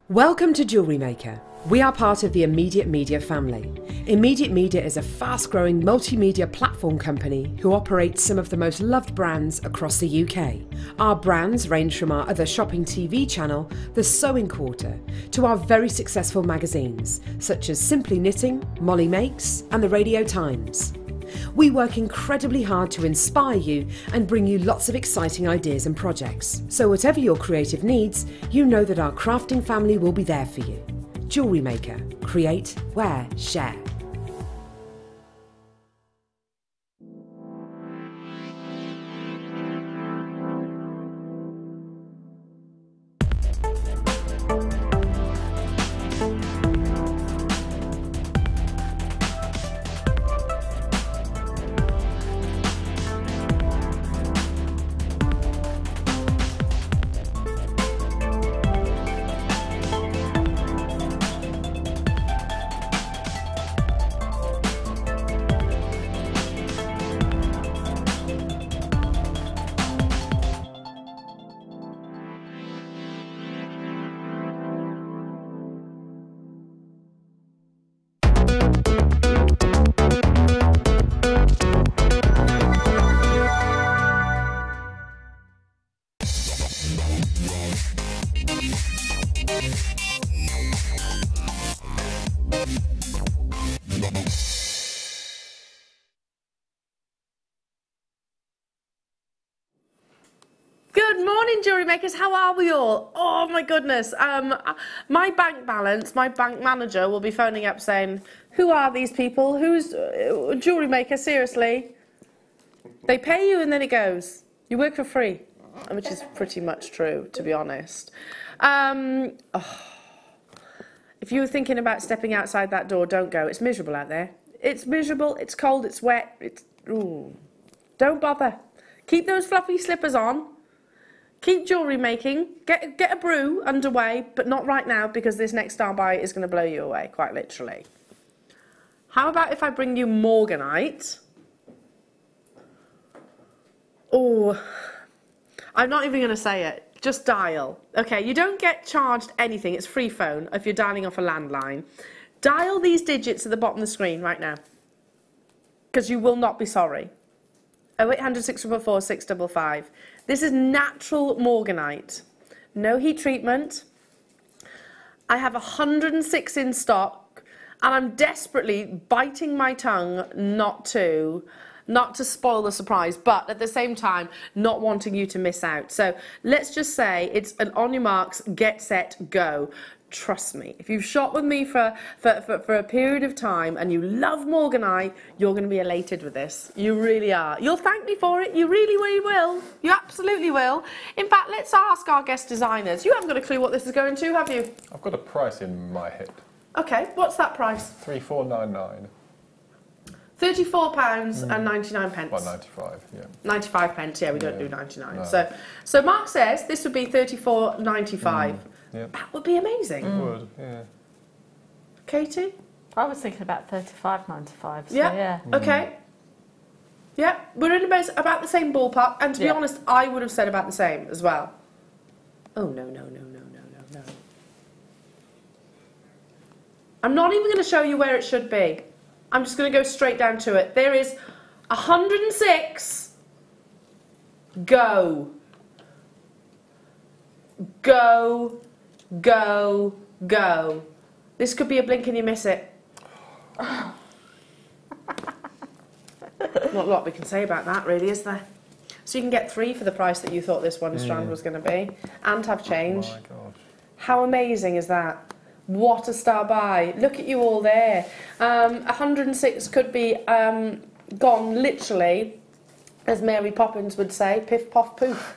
Welcome to Jewellery Maker. We are part of the Immediate Media family. Immediate Media is a fast-growing multimedia platform company who operates some of the most loved brands across the UK. Our brands range from our other shopping TV channel, The Sewing Quarter, to our very successful magazines, such as Simply Knitting, Molly Makes, and the Radio Times. We work incredibly hard to inspire you and bring you lots of exciting ideas and projects. So whatever your creative needs, you know that our crafting family will be there for you. Jewellery Maker. Create, wear, share. Good morning, jewellery makers. How are we all? Oh my goodness. My bank balance, my bank manager will be phoning up saying, who are these people? Who's jewellery maker? Seriously? They pay you and then it goes. You work for free, which is pretty much true, to be honest. If you were thinking about stepping outside that door, don't go. It's miserable out there. It's miserable, it's cold, it's wet. Ooh. Don't bother. Keep those fluffy slippers on. Keep jewellery making. Get a brew underway, but not right now because this next star buy is going to blow you away, quite literally. How about if I bring you Morganite? Oh, I'm not even going to say it. Just dial. Okay, you don't get charged anything. It's free phone if you're dialing off a landline. Dial these digits at the bottom of the screen right now because you will not be sorry. 0800 644 655. This is natural Morganite. No heat treatment. I have 106 in stock and I'm desperately biting my tongue not to spoil the surprise, but at the same time, not wanting you to miss out. So let's just say it's an on your marks, get set, go. Trust me, if you've shot with me for a period of time and you love Morganite, you're going to be elated with this. You really are. You'll thank me for it. You really, really will. You absolutely will. In fact, let's ask our guest designers. You haven't got a clue what this is going to, have you? I've got a price in my head. Okay, what's that price? 3499. £34 and 99 pence. Well, 95, yeah. 95 pence, yeah, we don't do 99. No. So Mark says this would be £34.95. Yeah. That would be amazing. It would, yeah. Katie? I was thinking about £35.95. So yeah. Okay. Yeah, we're in about the same ballpark, and to be honest, I would have said about the same as well. Oh, no. I'm not even going to show you where it should be. I'm just going to go straight down to it. There is 106. Go. Go. Go. Go. This could be a blink and you miss it. Not a lot we can say about that, really, is there? So you can get 3 for the price that you thought this one strand was going to be, and have change. Oh my gosh. How amazing is that? What a star buy. Look at you all there. 106 could be gone literally, as Mary Poppins would say, piff, poff, poof.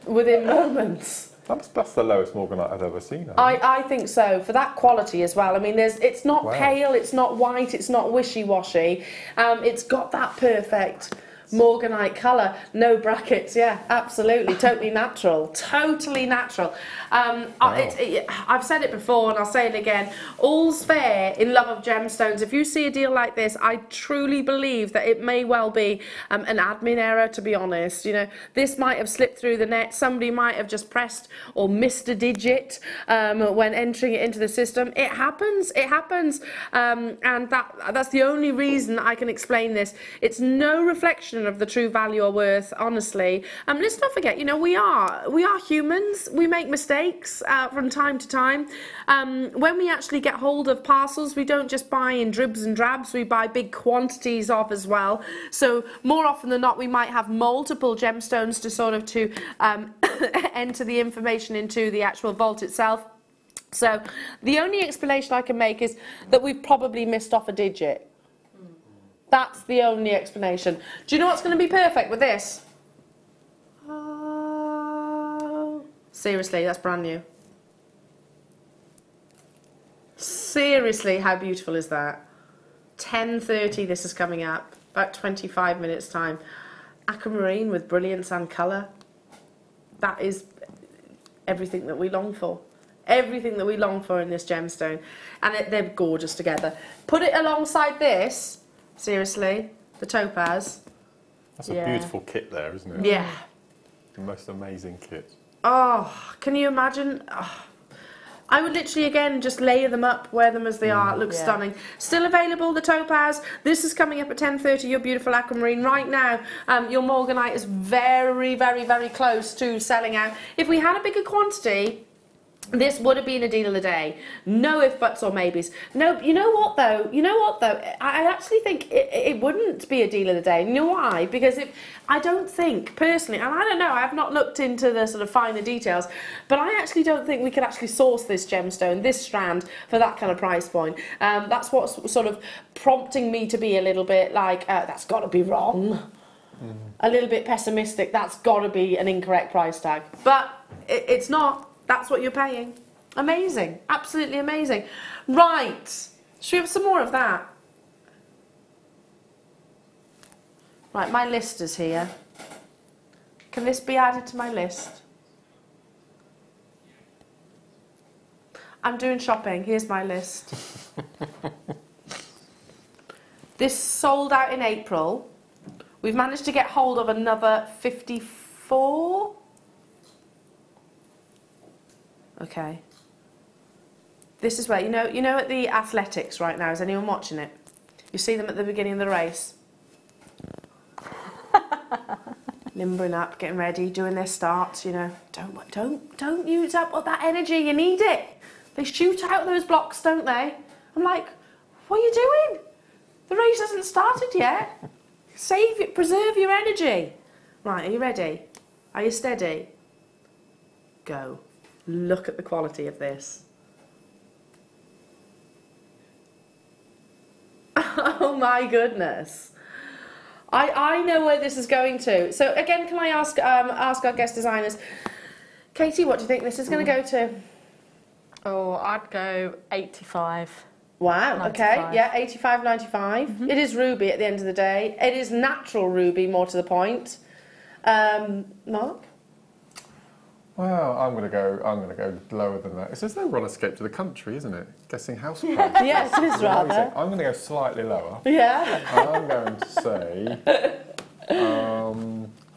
Within moments. That's the lowest Morganite I've ever seen. I think so, for that quality as well. I mean, it's not pale, it's not white, it's not wishy-washy. It's got that perfect Morganite colour, no brackets, yeah, absolutely, totally natural, totally natural. I've said it before and I'll say it again, all's fair in love of gemstones. If you see a deal like this, I truly believe that it may well be an admin error, to be honest. You know, this might have slipped through the net, somebody might have just pressed or missed a digit when entering it into the system. It happens, and that's the only reason I can explain this. It's no reflection of the true value or worth, honestly. Let's not forget, you know, we are humans. We make mistakes from time to time. When we actually get hold of parcels, we don't just buy in dribs and drabs, we buy big quantities of as well. So more often than not, we might have multiple gemstones to sort of enter the information into the actual vault itself. So the only explanation I can make is that we've probably missed off a digit. That's the only explanation. Do you know what's going to be perfect with this? Seriously, that's brand new. Seriously, how beautiful is that? 10:30 this is coming up, about 25 minutes time. Aquamarine with brilliance and colour. That is everything that we long for. Everything that we long for in this gemstone. And they're gorgeous together. Put it alongside this. Seriously, the Topaz. That's a beautiful kit there, isn't it? Yeah. The most amazing kit. Oh, can you imagine? Oh, I would literally, again, just layer them up, wear them as they are. It looks stunning. Still available, the Topaz. This is coming up at 10:30, your beautiful Aquamarine. Right now, your Morganite is very, very, very close to selling out. If we had a bigger quantity, this would have been a deal of the day. No ifs, buts or maybes. No, you know what though? I actually think it wouldn't be a deal of the day. You know why? Because I don't think, personally, and I don't know, I have not looked into the sort of finer details, but I actually don't think we could actually source this gemstone, this strand, for that kind of price point. That's what's sort of prompting me to be a little bit like, that's got to be wrong. A little bit pessimistic, that's got to be an incorrect price tag. But it's not. That's what you're paying. Amazing. Absolutely amazing. Right. Should we have some more of that? Right, my list is here. Can this be added to my list? I'm doing shopping. Here's my list. This sold out in April. We've managed to get hold of another 54. Okay. This is where, you know at the athletics right now, is anyone watching it? You see them at the beginning of the race? Limbering up, getting ready, doing their starts, you know. Don't use up all that energy, you need it. They shoot out those blocks, don't they? I'm like, what are you doing? The race hasn't started yet. Save it, preserve your energy. Right, are you ready? Are you steady? Go. Look at the quality of this. Oh my goodness. I know where this is going to. So again, can I ask our guest designers, Katie, what do you think this is going to go to? Oh, I'd go 85. Wow, 95. okay, yeah, 85.95. It is ruby at the end of the day. It is natural ruby, more to the point. Mark? Well, I'm going to go lower than that. It says no roller escape to the country, isn't it? Guessing house price. Yes, it is rather. I'm going to go slightly lower. Yeah. I'm going to say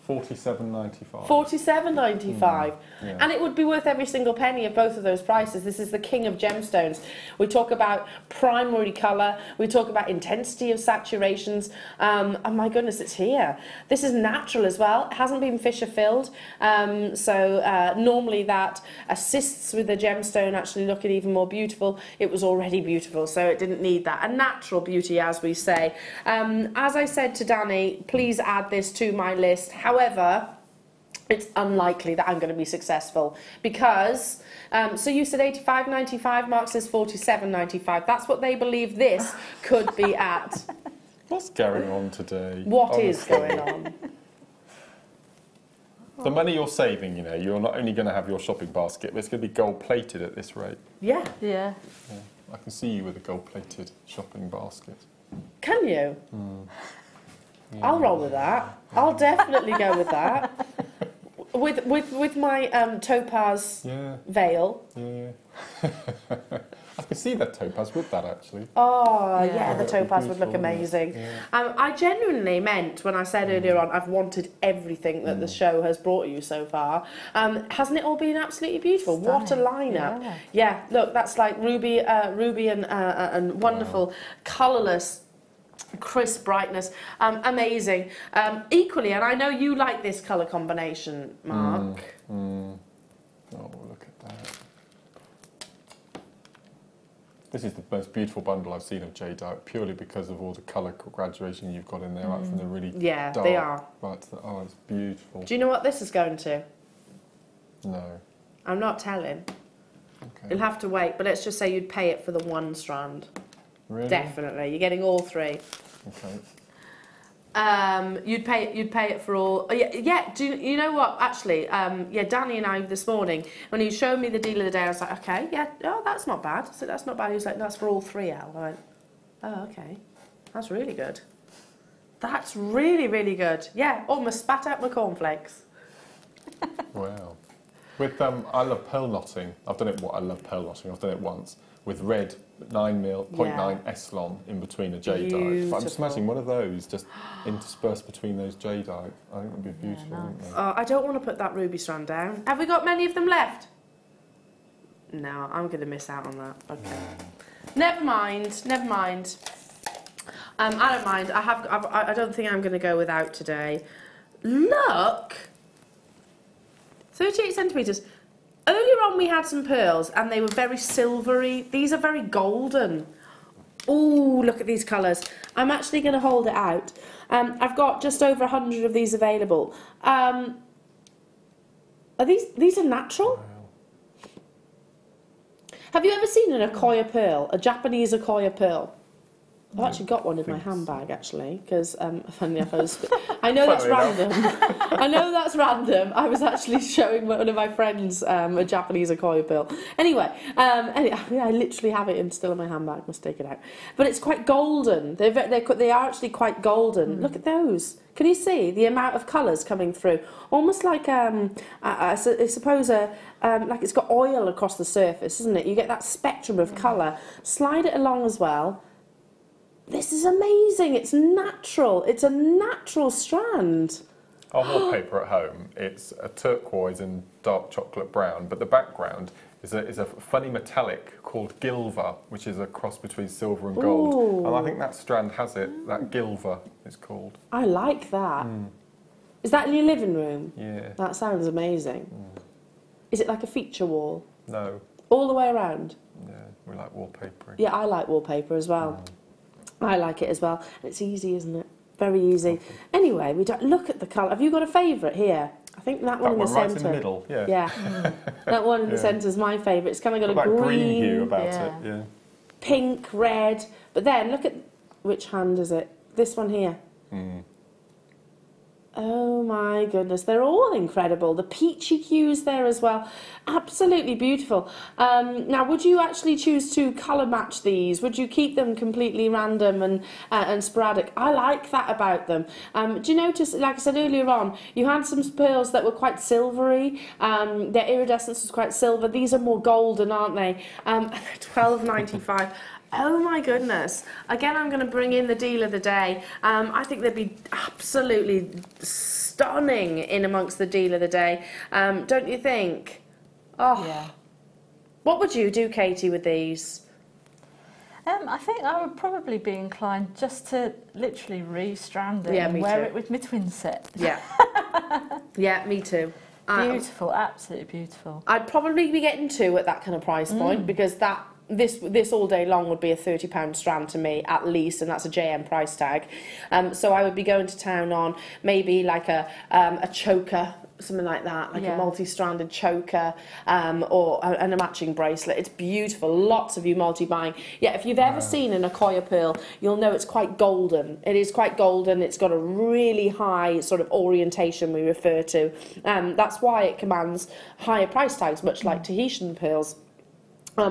47.95. 47.95. Yeah. And it would be worth every single penny of both of those prices. This is the king of gemstones. We talk about primary colour, we talk about intensity of saturations. Oh my goodness, it's here. This is natural as well. It hasn't been Fisher filled. Normally that assists with the gemstone actually looking even more beautiful. It was already beautiful, so it didn't need that. A natural beauty, as we say. As I said to Danny, please add this to my list. However, it's unlikely that I'm going to be successful because, so you said 85.95, Mark says 47.95. That's what they believe this could be at. What's going on today? What is going on? The money you're saving, you know, you're not only going to have your shopping basket, but it's going to be gold plated at this rate. Yeah. Yeah. Yeah. I can see you with a gold plated shopping basket. Can you? Yeah. I'll roll with that. I'll definitely go with that. With my topaz veil. Yeah. I can see that topaz with that actually. Oh yeah, the topaz would look amazing. Yeah. I genuinely meant when I said earlier on I've wanted everything that the show has brought you so far. Hasn't it all been absolutely beautiful? Stunning. What a lineup! Yeah, look, that's like ruby and wonderful, colourless, crisp brightness, amazing. Equally, and I know you like this colour combination, Mark. Oh, look at that. This is the most beautiful bundle I've seen of jadeite, purely because of all the colour graduation you've got in there, right from the really dark, they are. Right to the, oh, it's beautiful. Do you know what this is going to? No. I'm not telling. Okay. You'll have to wait, but let's just say you'd pay it for the one strand. Really? Definitely, you're getting all three. Okay. You'd pay it for all. Oh, yeah. Do you know what? Actually, yeah. Danny and I this morning, when he showed me the deal of the day, I was like, okay, yeah, oh, that's not bad. So that's not bad. He was like, that's for all three, Elle. I went, oh, okay, that's really good. That's really, really good. Yeah, almost spat out my cornflakes. Wow. With I love pearl knotting. I've done it. I love pearl knotting. I've done it once with red 9mm 0.9 Eslon in between a jadeite. But I'm just imagining one of those just interspersed between those jadeite. I think it would be beautiful. Yeah, nice. Wouldn't Oh, I don't want to put that ruby strand down. Have we got many of them left? No, I'm going to miss out on that. Okay. Never mind. Never mind. I don't mind. I don't think I'm going to go without today. Look. 38 centimetres. Earlier on we had some pearls and they were very silvery. These are very golden. Oh, look at these colours. I'm actually going to hold it out. I've got just over 100 of these available. Are these are natural? Have you ever seen an Akoya pearl, a Japanese Akoya pearl? I've actually got one in my handbag, actually, because funny enough, I know that's random. I know that's random. I was actually showing one of my friends a Japanese Akoya pearl. Anyway, I literally have it still in my handbag. Must take it out. But it's quite golden. They are actually quite golden. Look at those. Can you see the amount of colours coming through? Almost like I suppose like it's got oil across the surface, isn't it? You get that spectrum of colour. Slide it along as well. This is amazing. It's natural. It's a natural strand. Our wallpaper at home, it's a turquoise and dark chocolate brown, but the background is a funny metallic called gilver, which is a cross between silver and gold. Ooh. And I think that strand has it. That gilver is called. I like that. Is that in your living room? Yeah. That sounds amazing. Is it like a feature wall? No. All the way around? Yeah, we like wallpapering. Yeah, I like wallpaper as well. I like it as well. And it's easy, isn't it? Very easy. Okay. Anyway, we don't look at the colour. Have you got a favourite here? I think that one in the centre. Right in the middle, yeah. Yeah. That one in the centre is my favourite. It's kind of got a green hue about it, yeah. Pink, red. But then look at which hand is it? This one here. Oh my goodness, they're all incredible. The peachy hues there as well, absolutely beautiful. Now, would you actually choose to colour match these? Would you keep them completely random and sporadic? I like that about them. Do you notice, like I said earlier on, you had some pearls that were quite silvery. Their iridescence was quite silver. These are more golden, aren't they? $12.95. Oh my goodness. Again, I'm going to bring in the deal of the day. I think they'd be absolutely stunning in amongst the deal of the day. Don't you think? Oh, yeah. What would you do, Katie, with these? I think I would probably be inclined just to literally re-strand it and wear it with my twin set. Yeah. Yeah, me too. Beautiful, absolutely beautiful. I'd probably be getting 2 at that kind of price point because this all day long would be a £30 strand to me at least, and that's a JM price tag. So I would be going to town on maybe like a choker, something like that, like a multi-stranded choker, or a matching bracelet. It's beautiful. Lots of you multi-buying. Yeah, if you've ever seen an Acquia pearl, you'll know it's quite golden. It is quite golden. It's got a really high sort of orientation we refer to. That's why it commands higher price tags, much like Tahitian pearls.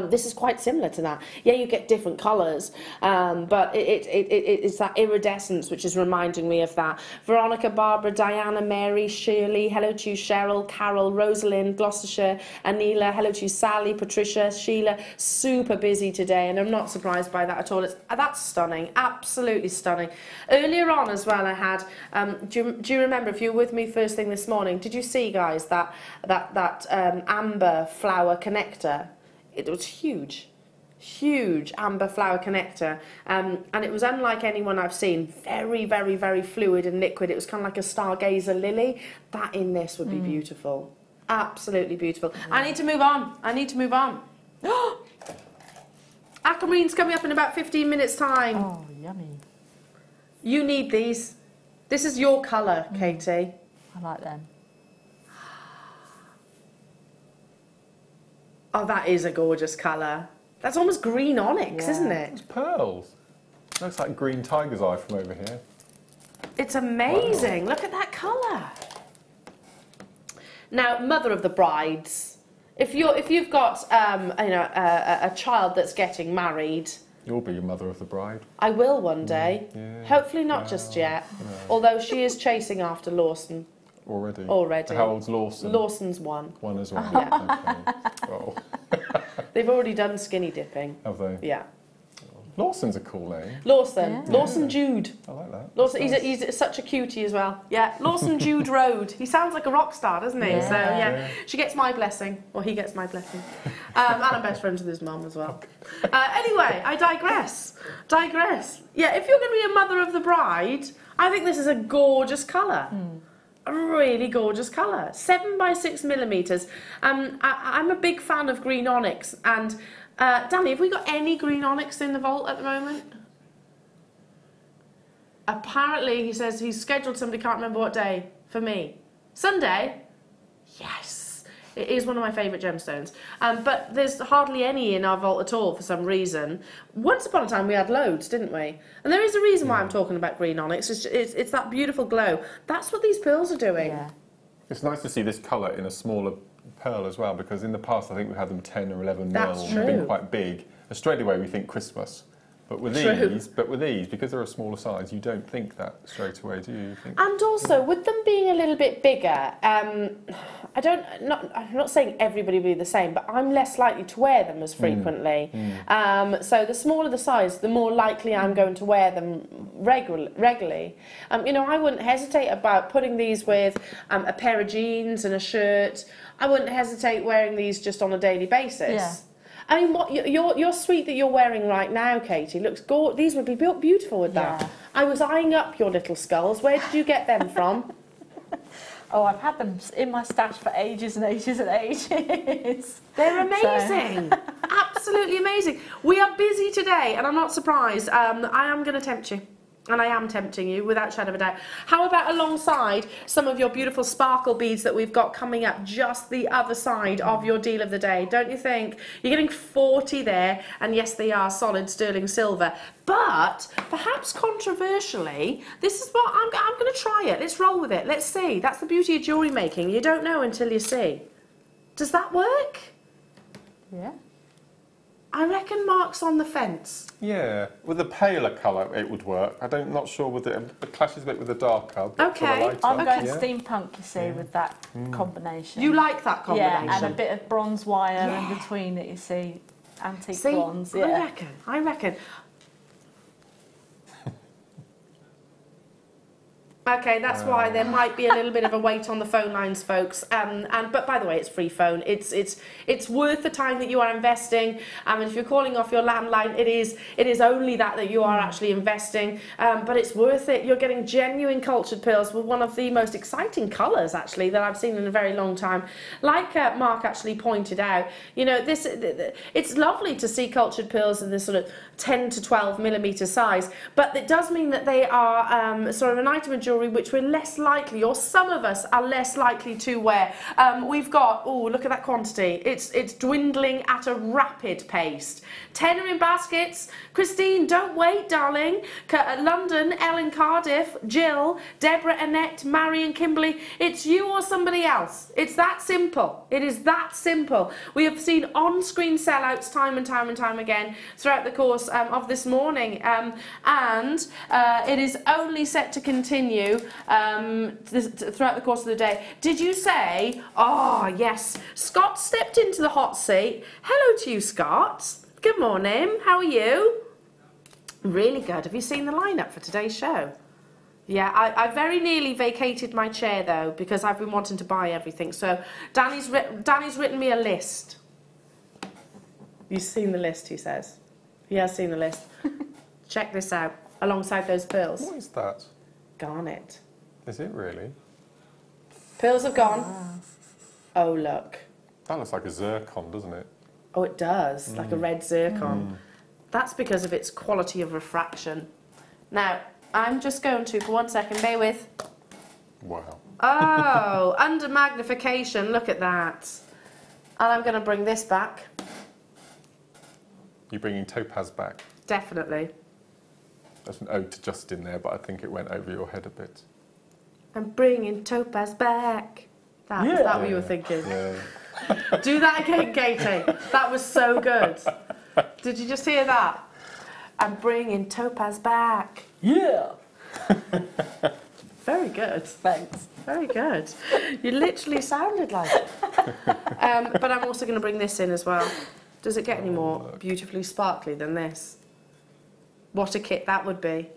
This is quite similar to that. Yeah, you get different colours, but it's that iridescence which is reminding me of that. Veronica, Barbara, Diana, Mary, Shirley, hello to you, Cheryl, Carol, Rosalind, Gloucestershire, Anila, hello to you, Sally, Patricia, Sheila. Super busy today, and I'm not surprised by that at all. That's stunning, absolutely stunning. Earlier on as well, I had. Do you remember, if you were with me first thing this morning? Did you see, guys, that amber flower connector? It was huge, huge amber flower connector, and it was unlike anyone I've seen. Very, very, very fluid and liquid. It was kind of like a stargazer lily. That in this would be beautiful, absolutely beautiful. I need to move on. I need to move on. Aquamarine's coming up in about 15 minutes' time. Oh, yummy. You need these. This is your colour, Katie. I like them. Oh, that is a gorgeous colour. That's almost green onyx, isn't it? It's pearls. Looks like green tiger's eye from over here. It's amazing. Wow. Look at that colour. Now, mother of the brides, if you've got a child that's getting married, you'll be your mother of the bride. I will one day. Yeah. Hopefully not just yet. No. Although she is chasing after Lawson. Already. How old's Lawson? Lawson's 1. 1 as well. Yeah. Okay. Oh. They've already done skinny dipping. Have they? Yeah. Lawson's a cool name. Lawson. Yeah. Lawson Jude. I like that. Lawson, he's such a cutie as well. Yeah. Lawson Jude Road. He sounds like a rock star, doesn't he? Yeah. So, yeah. She gets my blessing. Or he gets my blessing. And I'm best friends with his mum as well. Anyway, I digress. Yeah, if you're going to be a mother of the bride, I think this is a gorgeous colour. A really gorgeous colour. 7 by 6 millimetres. I'm a big fan of green onyx. And Danny, have we got any green onyx in the vault at the moment? Apparently, he says he's scheduled somebody, can't remember what day, for me. Sunday? Yes. It is one of my favourite gemstones. But there's hardly any in our vault at all for some reason. Once upon a time we had loads, didn't we? And there is a reason why I'm talking about green onyx. It's that beautiful glow. That's what these pearls are doing. Yeah. It's nice to see this colour in a smaller pearl as well, because in the past I think we've had them 10 or 11 mil. They've been quite big. And straight away we think Christmas. But with these, because they're a smaller size, you don't think that straight away, do you? And also, with them being a little bit bigger, I'm not saying everybody will be the same, but I'm less likely to wear them as frequently. So the smaller the size, the more likely I'm going to wear them regularly. I wouldn't hesitate about putting these with a pair of jeans and a shirt. I wouldn't hesitate wearing these just on a daily basis. Yeah. I mean, what your suite that you're wearing right now, Katie, looks gorgeous. These would be beautiful with that. Yeah. I was eyeing up your little skulls. Where did you get them from? Oh, I've had them in my stash for ages and ages and ages. They're amazing. Absolutely amazing. We are busy today, and I'm not surprised. I am going to tempt you. And I am tempting you, without shadow of a doubt. How about alongside some of your beautiful sparkle beads that we've got coming up just the other side of your deal of the day? Don't you think? You're getting 40 there, and yes, they are solid sterling silver. But perhaps controversially, this is what I'm going to try it. Let's roll with it. Let's see. That's the beauty of jewellery making. You don't know until you see. Does that work? Yeah. I reckon Mark's on the fence. Yeah, with a paler colour it would work. Not sure with it clashes a bit with the darker. Okay. I'm going steampunk, you see, with that combination. You like that combination? Yeah, and a bit of bronze wire in between it, you see, antique bronze. Yeah. I reckon. Okay, that's why there might be a little bit of a wait on the phone lines, folks. But by the way, it's free phone. It's worth the time that you are investing. And if you're calling off your landline, it is only that you are actually investing. But it's worth it. You're getting genuine cultured pearls with one of the most exciting colours actually that I've seen in a very long time. Like Mark actually pointed out, you know, it's lovely to see cultured pearls in this sort of 10 to 12 millimetre size, but it does mean that they are sort of an item of jewellery which we're less likely, or some of us are less likely to wear. We've got, oh, look at that quantity. It's dwindling at a rapid pace. 10 are in baskets. Christine, don't wait, darling. London, Elle in Cardiff, Jill, Deborah, Annette, Marion, Kimberly. It's you or somebody else. It's that simple. It is that simple. We have seen on-screen sellouts time and time and time again throughout the course of this morning, and it is only set to continue throughout the course of the day. Did you say, oh yes, Scott stepped into the hot seat. Hello to you, Scott. Good morning, how are you? Really good. Have you seen the lineup for today's show? Yeah, I very nearly vacated my chair though, because I've been wanting to buy everything. So Danny's written me a list. You've seen the list, he says. He has seen the list. Check this out, alongside those pearls. What is that? Garnet. Is it really? Pearls have gone. Oh, look. That looks like a zircon, doesn't it? Oh, it does, like a red zircon. That's because of its quality of refraction. Now, I'm just going to, for 1 second, bear with. Wow. Oh, under magnification, look at that. And I'm going to bring this back. You're bringing Topaz back? Definitely. There's an ode to Justin there, but I think it went over your head a bit. I'm bringing Topaz back. Is that what you were thinking? Yeah. Do that again, Katie. That was so good. Did you just hear that? I'm bringing Topaz back. Yeah. Very good. Thanks. Very good. You literally sounded like it. But I'm also going to bring this in as well. Does it get any more beautifully sparkly than this? What a kit that would be.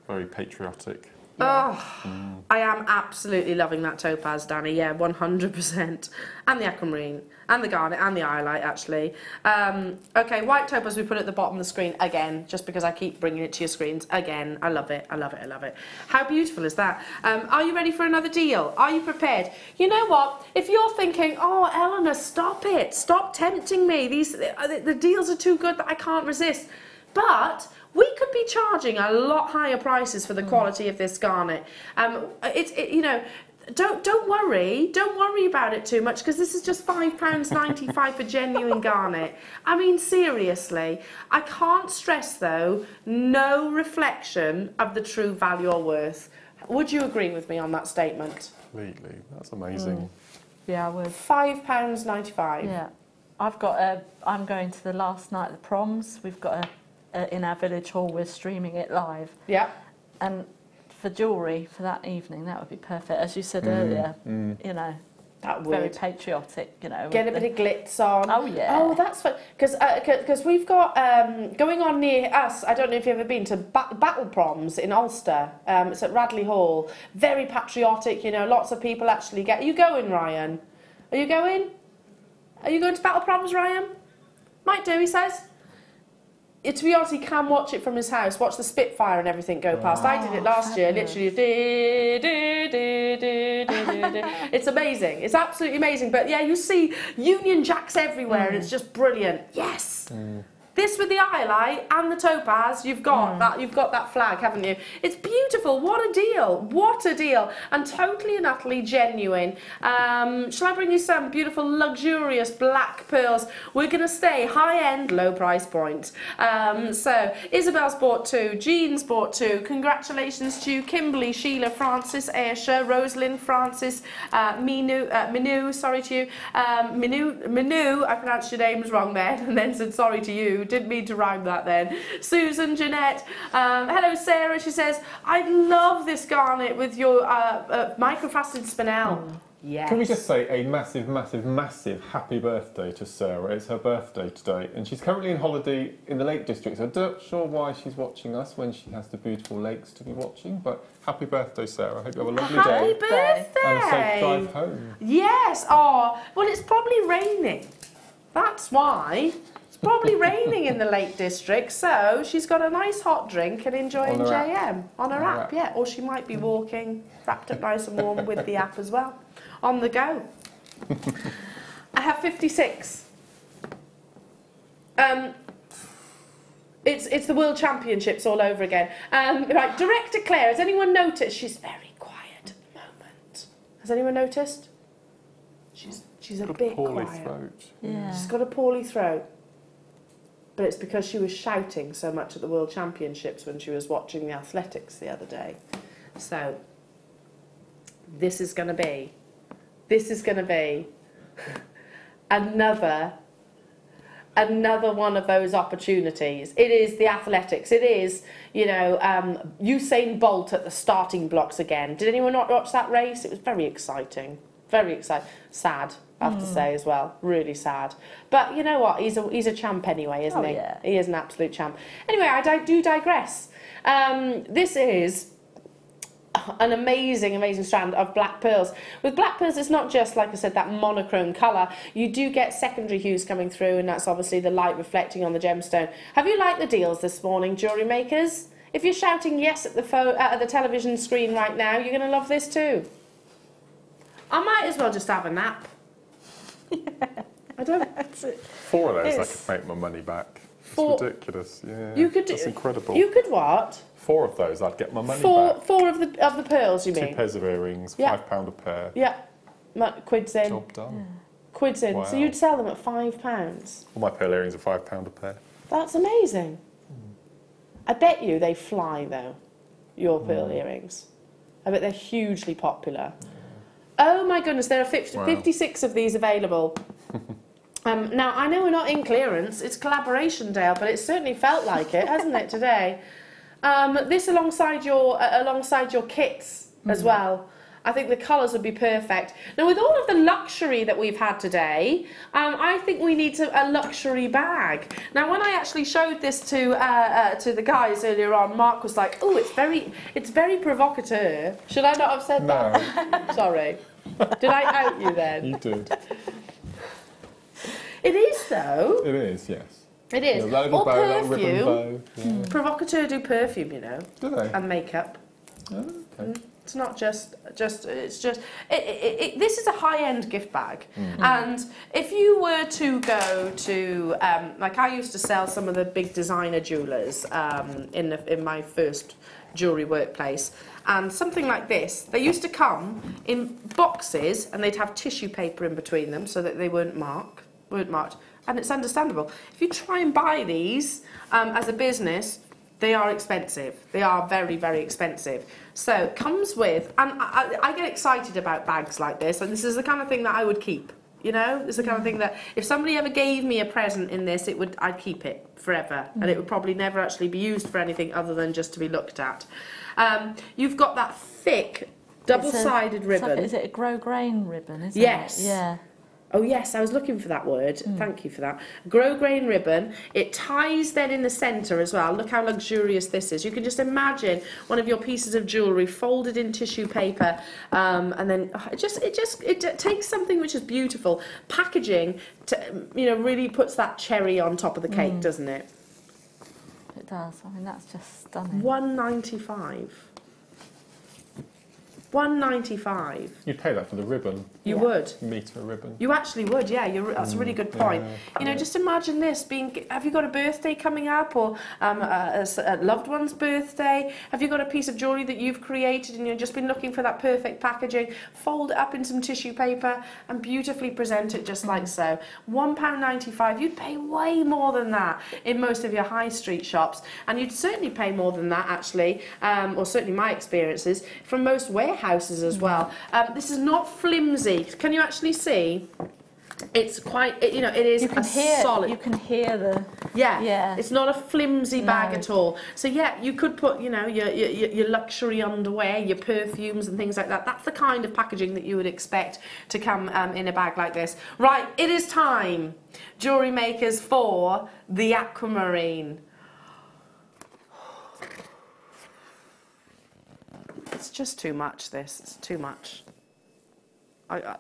Very patriotic. Oh, I am absolutely loving that topaz, Danny. Yeah, 100%. And the aquamarine, and the garnet, and the highlight, actually. Okay, white topaz we put at the bottom of the screen again, just because I keep bringing it to your screens again. I love it, I love it, I love it. How beautiful is that? Are you ready for another deal? Are you prepared? You know what? If you're thinking, oh, Eleanor, stop it. Stop tempting me. The deals are too good that I can't resist. But we could be charging a lot higher prices for the quality of this garnet. You know, don't worry about it too much, because this is just £5.95 for genuine garnet. I mean, seriously, I can't stress though, no reflection of the true value or worth. Would you agree with me on that statement? Completely, that's amazing. Yeah, I would. £5.95. Yeah, I'm going to the last night of the proms. We've got in our village hall, we're streaming it live. Yeah. And for jewellery for that evening, that would be perfect. As you said earlier, you know, that would. Very patriotic, you know. Get a bit of glitz on. Oh, yeah. Oh, that's fun. Because we've got, going on near us, I don't know if you've ever been to Battle Proms in Ulster. It's at Radley Hall. Very patriotic, you know, lots of people actually get... Are you going, Ryan? Are you going? Are you going to Battle Proms, Ryan? Might do, he says. To be honest, he can watch it from his house, watch the Spitfire and everything go past. I did it last year, literally. It's amazing. It's absolutely amazing. But yeah, you see Union Jacks everywhere and it's just brilliant. Yes. This with the highlight and the topaz, you've got that flag, haven't you? It's beautiful. What a deal. What a deal. And totally and utterly genuine. Shall I bring you some beautiful, luxurious black pearls? We're going to stay high-end, low price point. So Isabel's bought 2, Jean's bought 2. Congratulations to you, Kimberly, Sheila, Francis, Aisha, Rosalind, Francis, Minu, sorry to you. Minu, I pronounced your names wrong then, and then said sorry to you. Didn't mean to rhyme that then. Susan, Jeanette, hello Sarah, she says, I love this garnet with your microfaceted spinel. Yes. Can we just say a massive, massive, massive happy birthday to Sarah. It's her birthday today, and she's currently in holiday in the Lake District, so I'm not sure why she's watching us when she has the beautiful lakes to be watching, but happy birthday, Sarah. I hope you have a lovely day. Happy birthday! And a safe drive home. Yes, oh, well it's probably raining. That's why. It's probably raining in the Lake District, so she's got a nice hot drink and enjoying JM on her app, yeah. Or she might be walking, wrapped up nice and warm with the app as well. On the go. I have 56. It's the World Championships all over again. Right, Director Claire, has anyone noticed? She's very quiet at the moment. Has anyone noticed? She's a bit quiet. Throat. Yeah. She's got a poorly throat. But it's because she was shouting so much at the World Championships when she was watching the athletics the other day. So, this is going to be another one of those opportunities. It is the athletics. It is, you know, Usain Bolt at the starting blocks again. Did anyone not watch that race? It was very exciting. Very exciting. Sad, I have to say as well. Really sad. But you know what? He's a champ anyway, isn't he? Yeah. He is an absolute champ. Anyway, I do digress. This is an amazing, amazing strand of black pearls. With black pearls, it's not just, like I said, that monochrome colour. You do get secondary hues coming through, and that's obviously the light reflecting on the gemstone. Have you liked the deals this morning, jewellery makers? If you're shouting yes at the television screen right now, you're going to love this too. I might as well just have a nap. I don't... 4 of those I could make my money back. It's ridiculous. Yeah, that's incredible. You could what? 4 of those, I'd get my money back. 4 of the pearls, you mean? 2 pairs of earrings, £5 a pair. Yeah, quids in. Job done. Yeah. Quids in. Wow. So you'd sell them at £5? All my pearl earrings are £5 a pair. That's amazing. I bet you they fly though, your pearl earrings. I bet they're hugely popular. Oh my goodness, there are 56 of these available. Now, I know we're not in clearance, it's collaboration day, but it certainly felt like it, hasn't it, today? This alongside your kits as well. I think the colours would be perfect. Now, with all of the luxury that we've had today, I think we need a luxury bag. Now, when I actually showed this to the guys earlier on, Mark was like, "Oh, it's very provocateur." Should I not have said that? Sorry. Did I out you then? You did. It is, though. It is, yes. It is. Or perfume. bow. Yeah. Provocateur do perfume, you know. Do they? And makeup. Oh, okay. It's not just it's just this is a high-end gift bag. And if you were to go to like I used to sell some of the big designer jewelers in my first jewellery workplace, and something like this, they used to come in boxes and they'd have tissue paper in between them so that they weren't marked, and it's understandable. If you try and buy these as a business, they are expensive. They are very, very expensive. So it comes with, and I get excited about bags like this, and this is the kind of thing that I would keep. You know, this is the kind of thing that if somebody ever gave me a present in this, I'd keep it forever, and it would probably never actually be used for anything other than just to be looked at. You've got that thick, double-sided ribbon. Is it a grosgrain ribbon? Isn't yes. it? Yeah. Oh yes, I was looking for that word. Thank you for that. Grosgrain ribbon. It ties then in the centre as well. Look how luxurious this is. You can just imagine one of your pieces of jewellery folded in tissue paper, and then it takes something which is beautiful. Packaging, really puts that cherry on top of the cake, doesn't it? It does. I mean, that's just stunning. £1.95. £1.95. You'd pay that for the ribbon. You would. Metre ribbon. You actually would, yeah. That's a really good point. You know, just imagine this being. Have you got a birthday coming up, or a loved one's birthday? Have you got a piece of jewellery that you've created and you've just been looking for that perfect packaging? Fold it up in some tissue paper and beautifully present it just like so. £1.95. You'd pay way more than that in most of your high street shops, and you'd certainly pay more than that actually, or certainly my experiences from most warehouses as well. This is not flimsy. Can you actually see? It's quite, you know, it is solid. You can hear the... Yeah. It's not a flimsy bag at all. So yeah, you could put, you know, your luxury underwear, your perfumes and things like that. That's the kind of packaging that you would expect to come in a bag like this. Right, it is time, jewellery makers, for the Aquamarine. It's just too much, this. It's too much.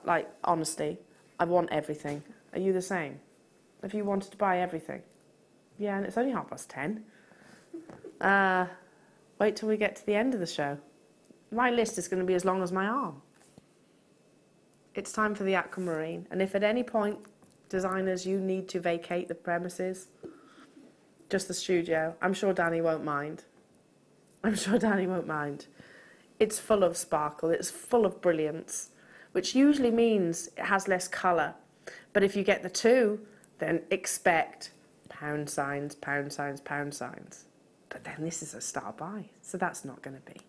Like, honestly, I want everything. Are you the same? Have you wanted to buy everything? Yeah, and it's only 10:30. Wait till we get to the end of the show. My list is going to be as long as my arm. It's time for the Aquamarine. And if at any point, designers, you need to vacate the premises, just the studio, I'm sure Danny won't mind. I'm sure Danny won't mind. It's full of sparkle, it's full of brilliance, which usually means it has less colour. But if you get the two, then expect pound signs, pound signs, pound signs. But then this is a star buy, so that's not going to be.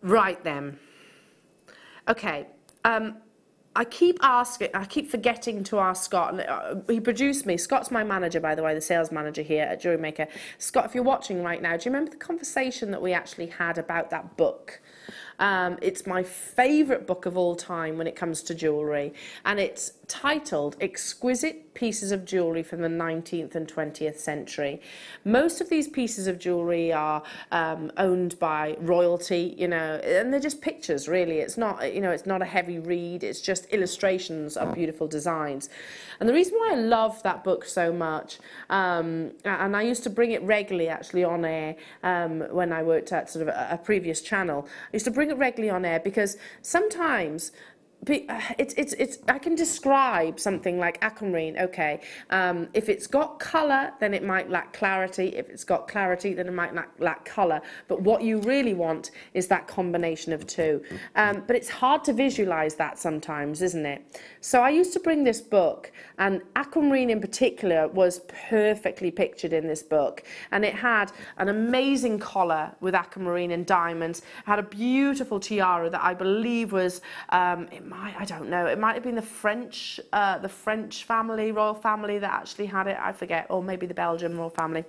Right then. Okay. I keep forgetting to ask Scott. He produced me. Scott's my manager, by the way, the sales manager here at Jewellery Maker. Scott, if you're watching right now, do you remember the conversation that we actually had about that book? It's my favourite book of all time when it comes to jewellery, and it's titled Exquisite Pieces of Jewellery from the 19th and 20th Century. Most of these pieces of jewellery are owned by royalty, you know, and they're just pictures, really. It's not, you know, it's not a heavy read, it's just illustrations of beautiful designs. And the reason why I love that book so much, and I used to bring it regularly actually on air when I worked at sort of a previous channel, I used to bring it regularly on air because sometimes I can describe something like aquamarine, okay. If it's got colour, then it might lack clarity. If it's got clarity, then it might lack colour. But what you really want is that combination of two. But it's hard to visualise that sometimes, isn't it? So I used to bring this book, and aquamarine in particular was perfectly pictured in this book. And it had an amazing collar with aquamarine and diamonds. It had a beautiful tiara that I believe was, I don't know, it might have been the French family, royal family that actually had it, I forget, or maybe the Belgian royal family.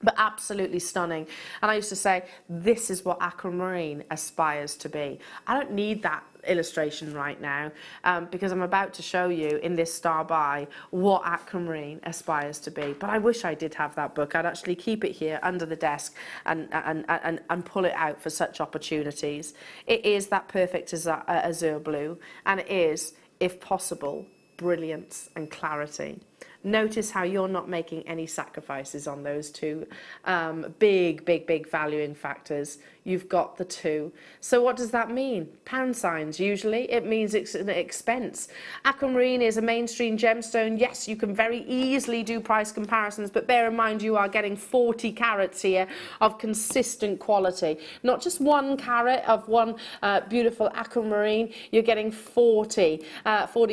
But absolutely stunning. And I used to say, this is what aquamarine aspires to be. I don't need that illustration right now because I'm about to show you in this star buy what aquamarine aspires to be. But I wish I did have that book. I'd actually keep it here under the desk and pull it out for such opportunities. It is that perfect azure blue, and it is, if possible, brilliance and clarity. Notice how you're not making any sacrifices on those two big valuing factors. You've got the two. So what does that mean? Pound signs, usually. It means it's an expense. Aquamarine is a mainstream gemstone. Yes, you can very easily do price comparisons, but bear in mind you are getting 40 carats here of consistent quality. Not just 1 carat of one beautiful aquamarine. You're getting 40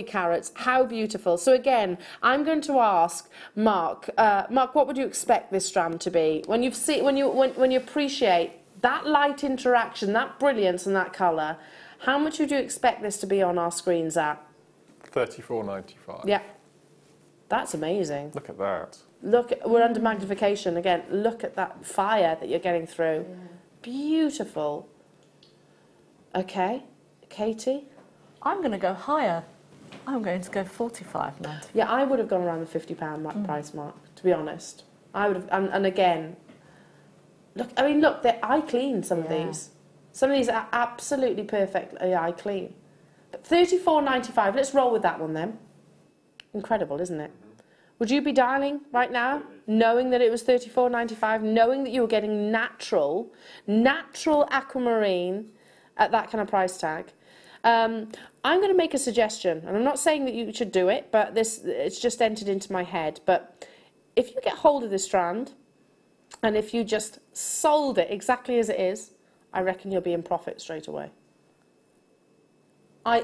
carats. How beautiful. So again, I'm going to ask Mark, what would you expect this strand to be? When you appreciate that light interaction, that brilliance and that colour, how much would you expect this to be on our screens at? $34.95. Yeah. That's amazing. Look at that. Look, we're under magnification again. Look at that fire that you're getting through. Yeah. Beautiful. Okay, Katie? I'm going to go higher. I'm going to go $45.90. Yeah, I would have gone around the £50 price mark, to be honest. I would have, and again, look, I mean, look, I cleaned some of these. Some of these are absolutely perfectly eye clean. But $34.95, let's roll with that one then. Incredible, isn't it? Would you be dialing right now, knowing that it was $34.95, knowing that you were getting natural aquamarine at that kind of price tag? I'm going to make a suggestion, and I'm not saying that you should do it, but it's just entered into my head. But if you get hold of this strand, and if you just sold it exactly as it is, I reckon you'll be in profit straight away.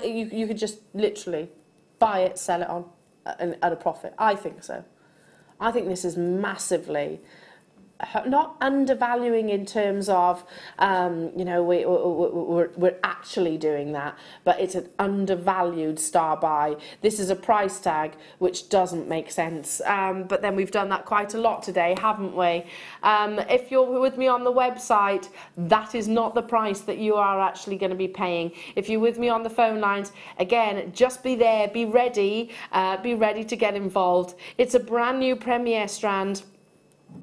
You could just literally buy it, sell it on at a profit. I think so. I think this is massively, not undervaluing in terms of, you know, we're actually doing that, but it's an undervalued star buy. This is a price tag which doesn't make sense, but then we've done that quite a lot today, haven't we? If you're with me on the website, that is not the price that you are actually going to be paying. If you're with me on the phone lines, again, just be there, be ready to get involved. It's a brand new Premier strand.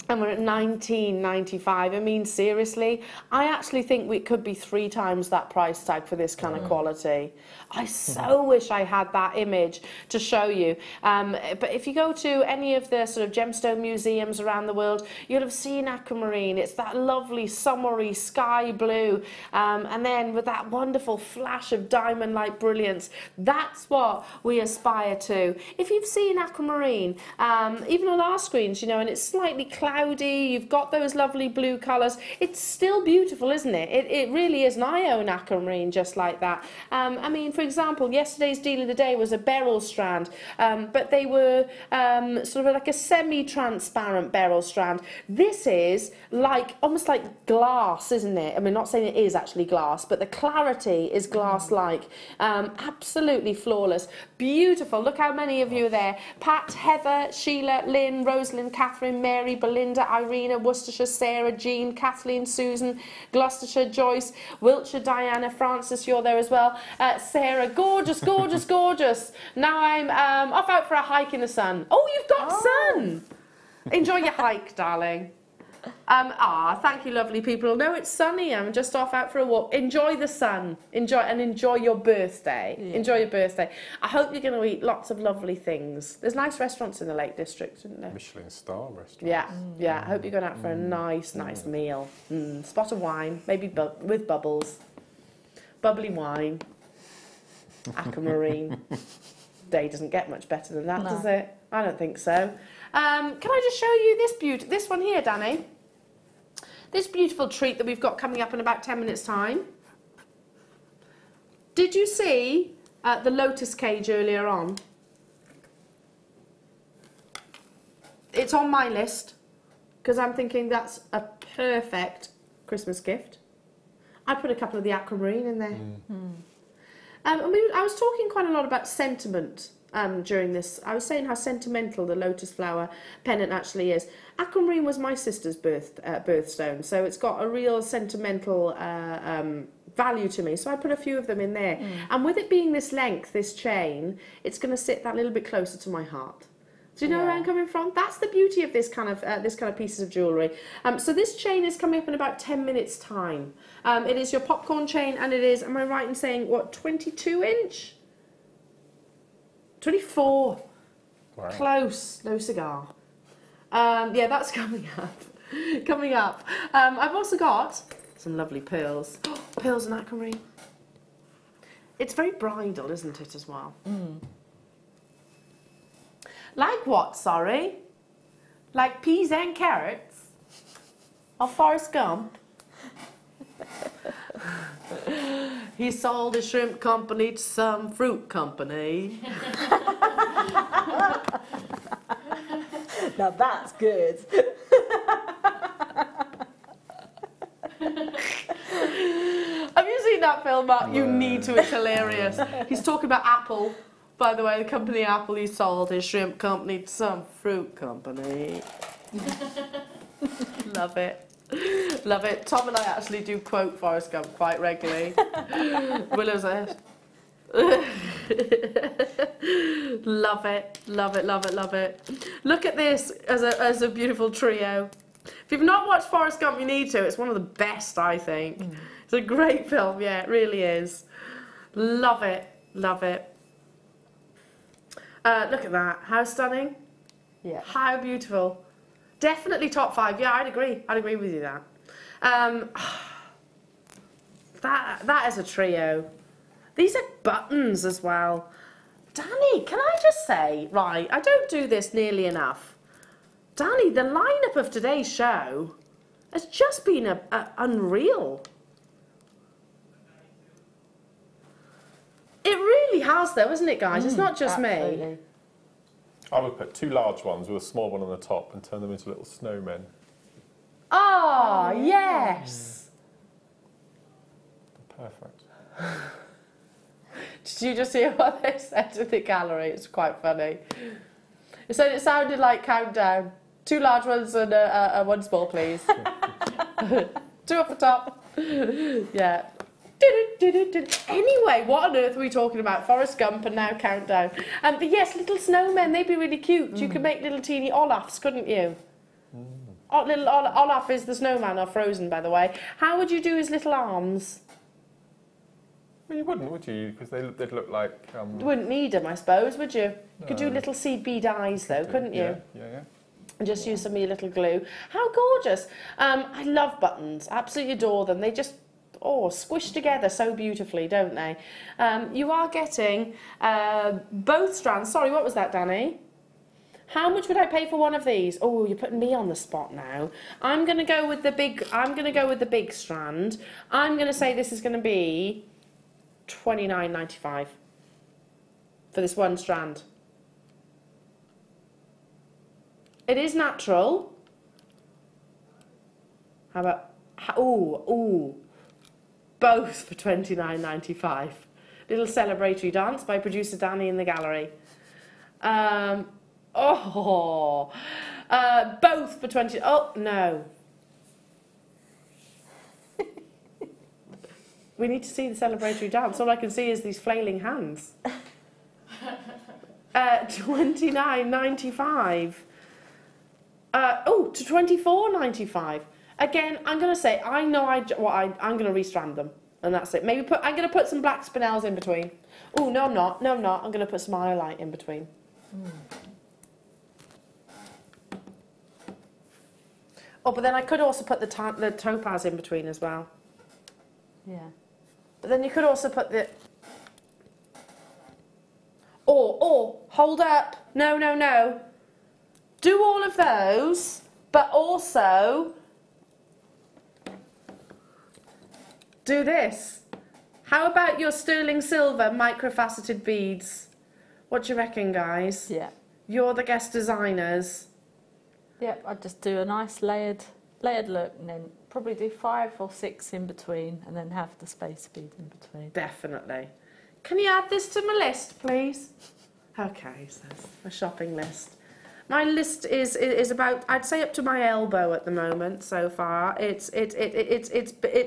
And we're at $19.95. I mean, seriously, I actually think we could be 3 times that price tag for this kind of quality. I so wish I had that image to show you. But if you go to any of the sort of gemstone museums around the world, you'll have seen aquamarine. It's that lovely summery sky blue, and then with that wonderful flash of diamond-like brilliance. That's what we aspire to. If you've seen aquamarine, even on our screens, you know, and it's slightly cloudy, you've got those lovely blue colours, it's still beautiful, isn't it? It really is, and I own aquamarine just like that. I mean, for example, yesterday's deal of the day was a beryl strand, but they were sort of like a semi-transparent beryl strand. This is like, almost like glass, isn't it? I mean, not saying it is actually glass, but the clarity is glass-like. Absolutely flawless. Beautiful. Look how many of you are there. Pat, Heather, Sheila, Lynn, Rosalind, Catherine, Mary, Belinda, Irina, Worcestershire, Sarah, Jean, Kathleen, Susan, Gloucestershire, Joyce, Wiltshire, Diana, Francis, you're there as well. Sarah, gorgeous, gorgeous, gorgeous. Now I'm off out for a hike in the sun. Oh, you've got sun. Enjoy your hike, darling. Thank you, lovely people. No, it's sunny. I'm just off out for a walk. Enjoy the sun. Enjoy your birthday. Yeah. Enjoy your birthday. I hope you're going to eat lots of lovely things. There's nice restaurants in the Lake District, isn't there? Michelin star restaurants. Yeah, yeah. I hope you're going out for a nice meal. Spot of wine, maybe with bubbles. Bubbly wine. Aquamarine. Day doesn't get much better than that, does it? I don't think so. Can I just show you this one here, Danny? This beautiful treat that we've got coming up in about 10 minutes' time. Did you see the lotus cage earlier on? It's on my list because I'm thinking that's a perfect Christmas gift. I put a couple of the aquamarine in there. I was talking quite a lot about sentiment during this. I was saying how sentimental the lotus flower pendant actually is. Aquamarine was my sister's birthstone, so it's got a real sentimental value to me. So I put a few of them in there. And with it being this length, this chain, it's going to sit that little bit closer to my heart. Do you know where I'm coming from? That's the beauty of this kind of pieces of jewellery. So this chain is coming up in about 10 minutes' time. It is your popcorn chain, and it is, am I right in saying, what, 22 inch? 24. Wow. Close. No cigar. Yeah, that's coming up. Coming up. I've also got some lovely pearls. Pearls and aquamarine. It's very bridal, isn't it, as well? Like what, sorry? Like peas and carrots? Or Forrest Gump? He sold his shrimp company to some fruit company. Now that's good. Have you seen that film, Mark? You need to, it's hilarious. He's talking about Apple. By the way, the company Apple, he sold his shrimp company to some fruit company. Love it. Love it. Tom and I actually do quote Forrest Gump quite regularly. Willow's it. Love it. Love it, love it, love it. Look at this as a beautiful trio. If you've not watched Forrest Gump, you need to. It's one of the best, I think. It's a great film, yeah, it really is. Love it, love it. Look at that, how stunning. Yeah. How beautiful. Definitely top 5, yeah, I'd agree with you there. That is a trio. These are buttons as well. Danny, can I just say, right, I don't do this nearly enough. Danny, the lineup of today's show has just been unreal. It really has though, isn't it, guys? It's not just absolutely. me. I would put 2 large ones with a small one on the top and turn them into little snowmen. Ah, yes. Perfect. Did you just hear what they said in the gallery? It's quite funny. It said it sounded like Countdown. 2 large ones and one small, please. 2 off the top. Yeah. Anyway, what on earth are we talking about? Forrest Gump and now Countdown. But yes, little snowmen, they'd be really cute. You could make little teeny Olafs, couldn't you? Little Olaf is the snowman, or Frozen, by the way. How would you do his little arms? Well, you wouldn't, would you? Because they'd look like... You wouldn't need them, I suppose, would you? You could do little seed bead eyes, though, couldn't you? Yeah. And just use some of your little glue. How gorgeous. I love buttons. Absolutely adore them. They just, squish together so beautifully, don't they? You are getting both strands. Sorry, what was that, Danny? How much would I pay for one of these? Oh, you're putting me on the spot now. I'm going to go with the big strand. I'm going to say this is going to be $29.95 for this one strand. It is natural. How about, both for $29.95. Little celebratory dance by producer Danny in the gallery. Both for 20. Oh no. We need to see the celebratory dance. All I can see is these flailing hands. $29.95. To $24.95. Again, I'm going to say, I'm going to restrand them. And that's it. I'm going to put some black spinels in between. Oh, no, I'm not. No, I'm not. I'm going to put some highlight in between. Oh, but then I could also put the topaz in between as well. Yeah. But then you could also put the... hold up. No. Do all of those, but also do this. How about your sterling silver microfaceted beads? What do you reckon, guys? Yeah. You're the guest designers. Yep, I'd just do a nice layered look and then probably do 5 or 6 in between and then have the space bead in between. Definitely. Can you add this to my list, please? Okay, so my shopping list. My list is about, I'd say, up to my elbow at the moment so far. It's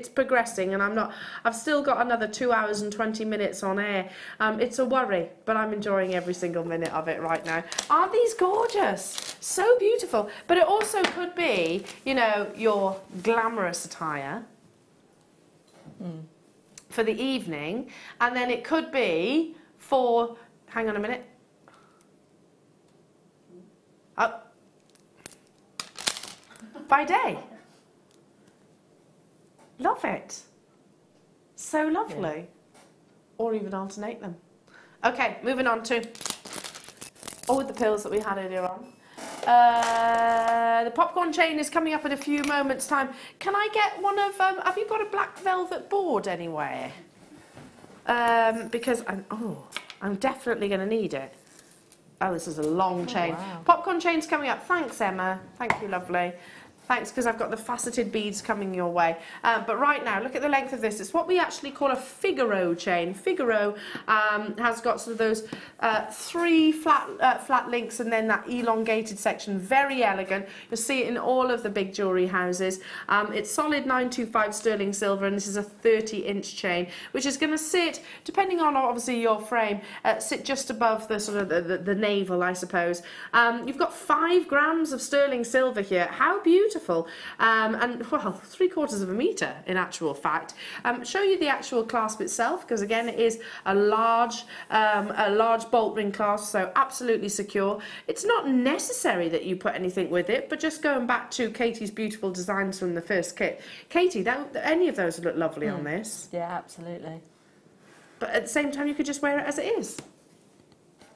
progressing, and I've still got another 2 hours and 20 minutes on air. It's a worry, but I'm enjoying every single minute of it right now. Aren't these gorgeous? So beautiful. But it also could be, your glamorous attire for the evening, and then it could be for, hang on a minute. By day. Love it. So lovely. Yeah. Or even alternate them. Okay, moving on to all the pills that we had earlier on. The popcorn chain is coming up in a few moments' time. Can I get one of, have you got a black velvet board anywhere? Because I'm definitely going to need it. Oh, this is a long chain. Wow. Popcorn chain's coming up. Thanks, Emma. Thank you, lovely. Thanks, because I've got the faceted beads coming your way. But right now, look at the length of this. It's what we actually call a Figaro chain. Figaro has got sort of those 3 flat links and then that elongated section. Very elegant. You'll see it in all of the big jewellery houses. It's solid 925 sterling silver, and this is a 30-inch chain, which is going to sit, depending on obviously your frame, sit just above the sort of the navel, I suppose. You've got 5 grams of sterling silver here. How beautiful beautiful. And well, 3/4 of a metre in actual fact. Show you the actual clasp itself, because again it is a large bolt ring clasp, so absolutely secure. It's not necessary that you put anything with it, but just going back to Katie's beautiful designs from the first kit. Katie, any of those would look lovely on this. Yeah, absolutely. But at the same time, you could just wear it as it is.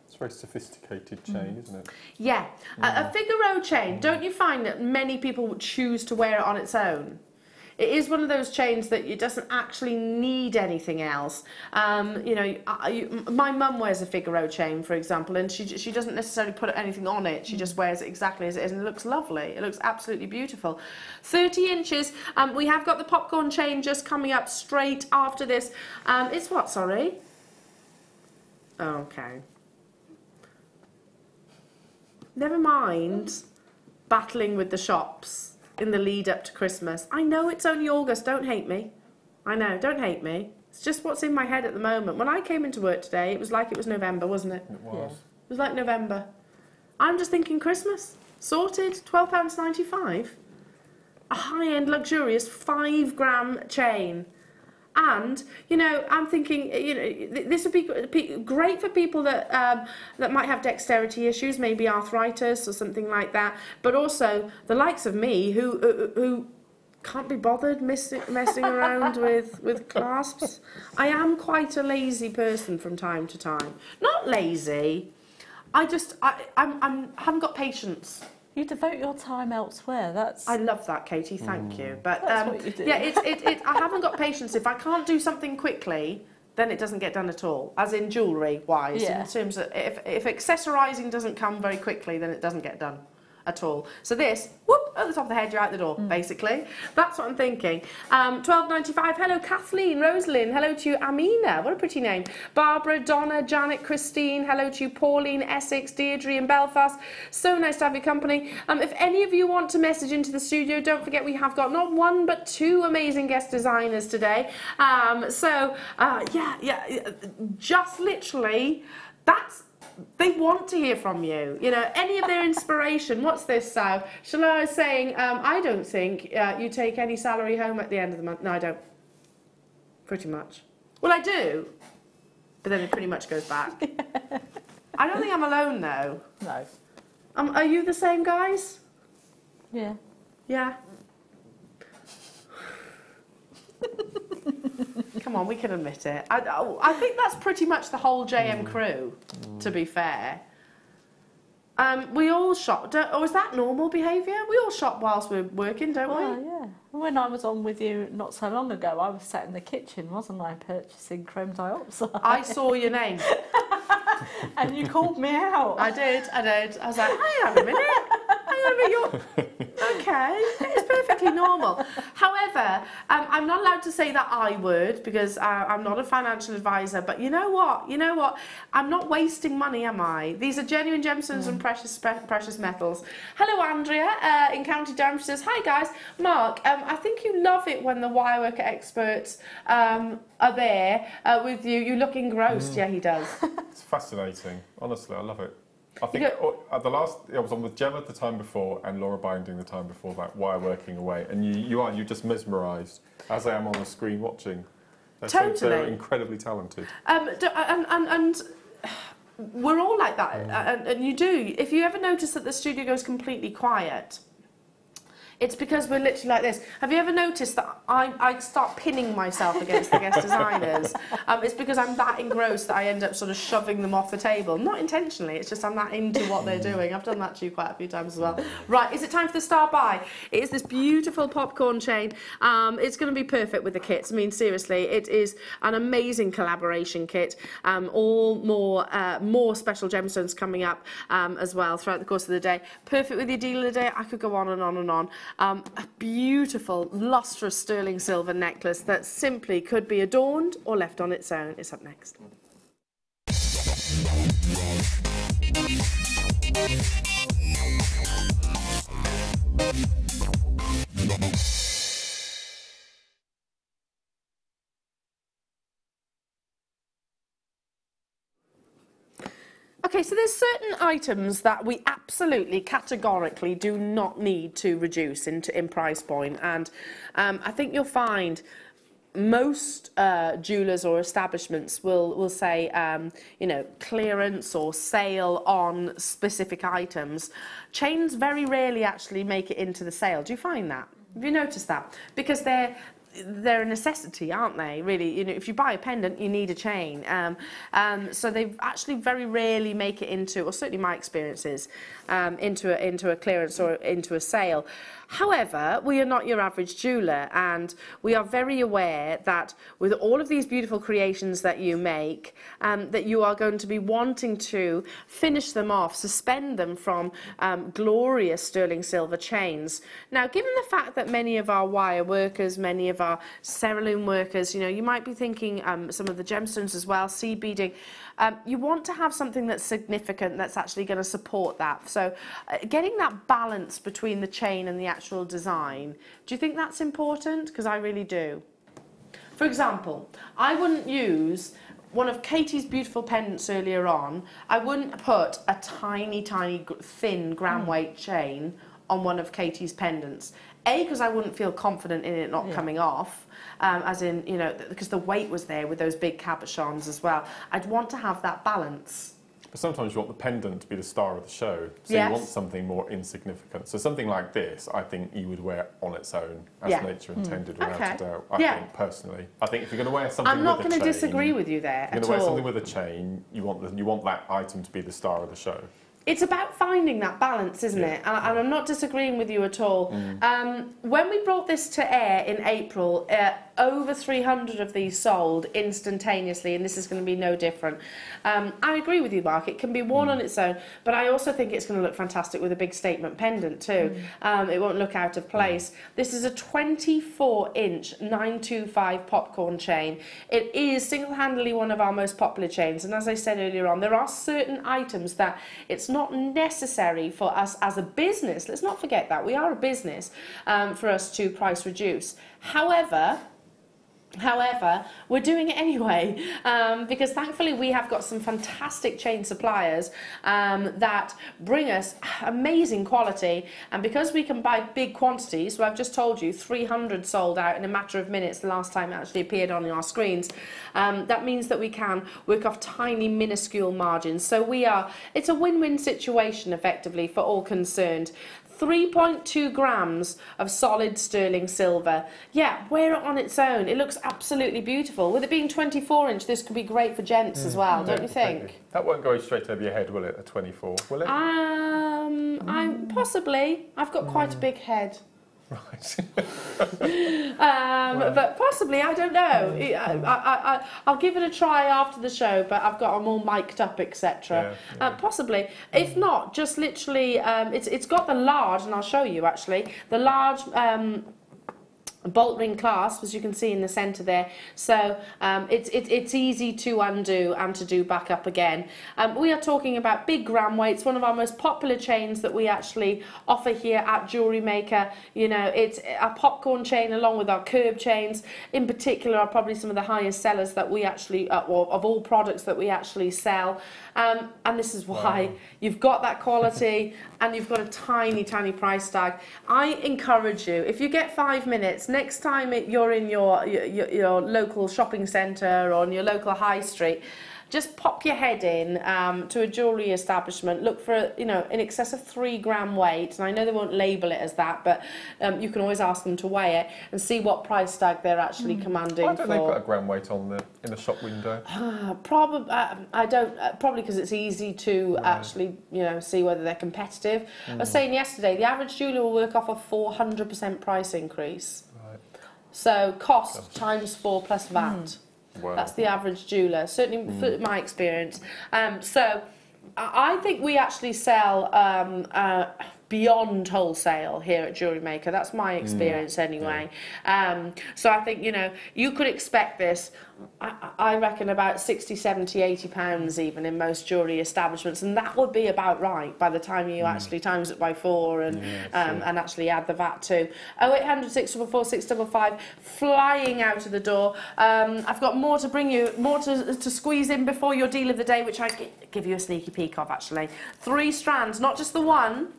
It's a very sophisticated chain, isn't it? Yeah. A Figaro chain, don't you find that many people would choose to wear it on its own? It is one of those chains that it doesn't actually need anything else. You know, my mum wears a Figaro chain, for example, and she doesn't necessarily put anything on it. She just wears it exactly as it is, and it looks lovely. It looks absolutely beautiful. 30 inches. We have got the popcorn chain just coming up straight after this. It's what, sorry? Okay. Never mind battling with the shops in the lead up to Christmas. I know it's only August, don't hate me. I know, don't hate me. It's just what's in my head at the moment. When I came into work today, it was like it was November, wasn't it? It was. It was like November. I'm just thinking Christmas. Sorted, £12.95. A high-end, luxurious 5-gram chain. And, you know, I'm thinking, you know, this would be great for people that that might have dexterity issues, maybe arthritis or something like that. But also the likes of me who can't be bothered messing around with clasps. I am quite a lazy person from time to time. Not lazy. I haven't got patience. You devote your time elsewhere. I love that, Katie. Thank you. But that's what you do. yeah, I haven't got patience. If I can't do something quickly, then it doesn't get done at all. As in jewellery wise, in terms of if accessorising doesn't come very quickly, then it doesn't get done at all. So this, whoop, at the top of the head, you're out the door, basically. That's what I'm thinking. £12.95. Hello, Kathleen, Rosalind. Hello to you, Amina. What a pretty name. Barbara, Donna, Janet, Christine. Hello to you, Pauline, Essex, Deirdre in Belfast. So nice to have your company. If any of you want to message into the studio, don't forget we have got not one but 2 amazing guest designers today. Just literally, they want to hear from you. You know, any of their inspiration. What's this, Sal? Shalala is saying, I don't think you take any salary home at the end of the month. No, I don't. Pretty much. Well, I do, but then it pretty much goes back. I don't think I'm alone, though. No. Are you the same, guys? Yeah. Yeah. Come on, we can admit it. I think that's pretty much the whole JM crew, to be fair. We all shop, or is that normal behaviour? We all shop whilst we're working, don't we? Yeah. When I was on with you not so long ago, I was sat in the kitchen, wasn't I, purchasing chrome dioxide. I saw your name. And you called me out. I did. I was like, hang on a minute. Okay, it's perfectly normal. However, I'm not allowed to say that I would, because I'm not a financial advisor, but you know what? I'm not wasting money, am I? These are genuine gemstones and precious metals. Hello, Andrea in County Durham. She says, hi guys. Mark, I think you love it when the wireworker experts are there with you. You look engrossed. Yeah, he does. It's fascinating. Honestly, I love it. I think I was on with Gemma the time before and Laura Binding the time before that, wire working away, and you're just mesmerised, as I am on the screen watching. They're incredibly talented. And we're all like that, and you do. If you ever notice that the studio goes completely quiet, it's because we're literally like this. Have you ever noticed that I start pinning myself against the guest designers? It's because I'm that engrossed that I end up sort of shoving them off the table. Not intentionally, it's just I'm that into what they're doing. I've done that to you quite a few times as well. Right, is it time for the star buy? It is this beautiful popcorn chain. It's going to be perfect with the kits. I mean, seriously, it is an amazing collaboration kit. All more special gemstones coming up as well throughout the course of the day. Perfect with your deal of the day. I could go on and on and on. A beautiful, lustrous sterling silver necklace that simply could be adorned or left on its own. It's up next. Okay, so there's certain items that we absolutely, categorically do not need to reduce in price point, and I think you'll find most jewellers or establishments will say, you know, clearance or sale on specific items. Chains very rarely actually make it into the sale. Do you find that? Have you noticed that? Because they're a necessity, aren't they? Really, you know, if you buy a pendant, you need a chain. So they actually very rarely make it into, or certainly my experiences, into a clearance or into a sale. However, we are not your average jeweller, and we are very aware that with all of these beautiful creations that you make, that you are going to be wanting to finish them off, suspend them from glorious sterling silver chains. Now, given the fact that many of our wire workers, many of our cerulean workers, you know, you might be thinking some of the gemstones as well, seed beading, you want to have something that's significant, that's actually going to support that. So getting that balance between the chain and the actual design, do you think that's important? Because I really do. For example, I wouldn't use one of Katie's beautiful pendants earlier on. I wouldn't put a tiny, tiny, thin gram weight chain on one of Katie's pendants. A, because I wouldn't feel confident in it not coming off, as in, you know, because the weight was there with those big cabochons as well. I'd want to have that balance. But sometimes you want the pendant to be the star of the show, so Yes. you want something more insignificant. So something like this, I think you would wear on its own, as nature intended, without a doubt. I think, personally. I think if you're going to wear something with a chain... I'm not going to disagree with you there at all. If you're going to wear something with a chain, you want that item to be the star of the show. It's about finding that balance, isn't it? And I'm not disagreeing with you at all. When we brought this to air in April, over 300 of these sold instantaneously, and this is going to be no different. I agree with you, Mark. It can be worn on its own, but I also think it's going to look fantastic with a big statement pendant too. It won't look out of place. This is a 24-inch 925 popcorn chain. It is single-handedly one of our most popular chains, and as I said earlier on, there are certain items that it's not necessary for us as a business, let's not forget that, we are a business, for us to price reduce. However, we're doing it anyway, because thankfully we have got some fantastic chain suppliers that bring us amazing quality, and because we can buy big quantities, so I've just told you 300 sold out in a matter of minutes the last time it actually appeared on our screens, that means that we can work off tiny minuscule margins. So it's a win-win situation effectively for all concerned. 3.2 grams of solid sterling silver. Yeah, wear it on its own. It looks absolutely beautiful. With it being 24-inch, this could be great for gents as well, don't you think? That won't go straight over your head, will it, a 24, will it? Possibly. I've got quite a big head. Right. But possibly, I don't know. I'll give it a try after the show, but I'm all mic'd up, etc. Possibly. If not, just literally, it's got the large, and I'll show you actually, the large bolt ring clasp, as you can see in the centre there, so it's easy to undo and to do back up again. We are talking about big gram weights, one of our most popular chains that we actually offer here at Jewellery Maker. You know, it's a popcorn chain along with our curb chains in particular are probably some of the highest sellers that we actually, of all products that we actually sell, and this is why you've got that quality and you've got a tiny, tiny price tag. I encourage you, if you get 5 minutes, next time you're in your local shopping centre or on your local high street, just pop your head in to a jewellery establishment, look for, you know, in excess of 3 gram weight, and I know they won't label it as that, but you can always ask them to weigh it and see what price tag they're actually commanding. Why don't they put a gram weight in the shop window? Probably, I don't. Probably because it's easy to actually, you know, see whether they're competitive. I was saying yesterday, the average jeweller will work off a 400% price increase. Right. So cost times 4 plus VAT. Wow. That's the average jeweller, certainly for my experience. So I think we actually sell beyond wholesale here at Jewellery Maker. That's my experience anyway. So I think, you know, you could expect this, I reckon about 60, 70, 80 pounds even in most jewellery establishments, and that would be about right by the time you actually times it by 4 and and actually add the VAT too. 0800 644 655, flying out of the door. I've got more to bring you, more to squeeze in before your deal of the day, which I give you a sneaky peek of actually. 3 strands, not just the one.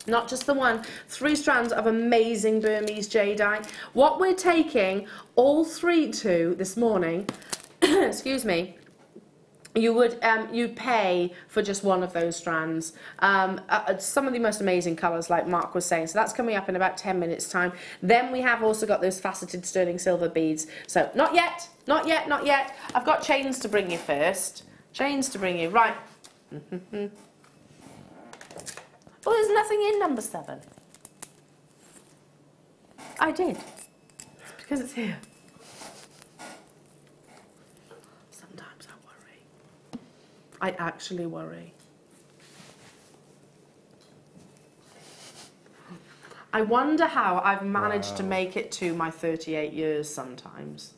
Not just the one, 3 strands of amazing Burmese jadeite. What we're taking all 3 to this morning, excuse me, you would you'd pay for just one of those strands. Some of the most amazing colours, like Mark was saying. So that's coming up in about 10 minutes time. Then we have also got those faceted sterling silver beads. So not yet, not yet, not yet. I've got chains to bring you first. Chains to bring you, right. Well, there's nothing in number 7. I did. It's because it's here. Sometimes I worry. I actually worry. I wonder how I've managed to make it to my 38 years sometimes.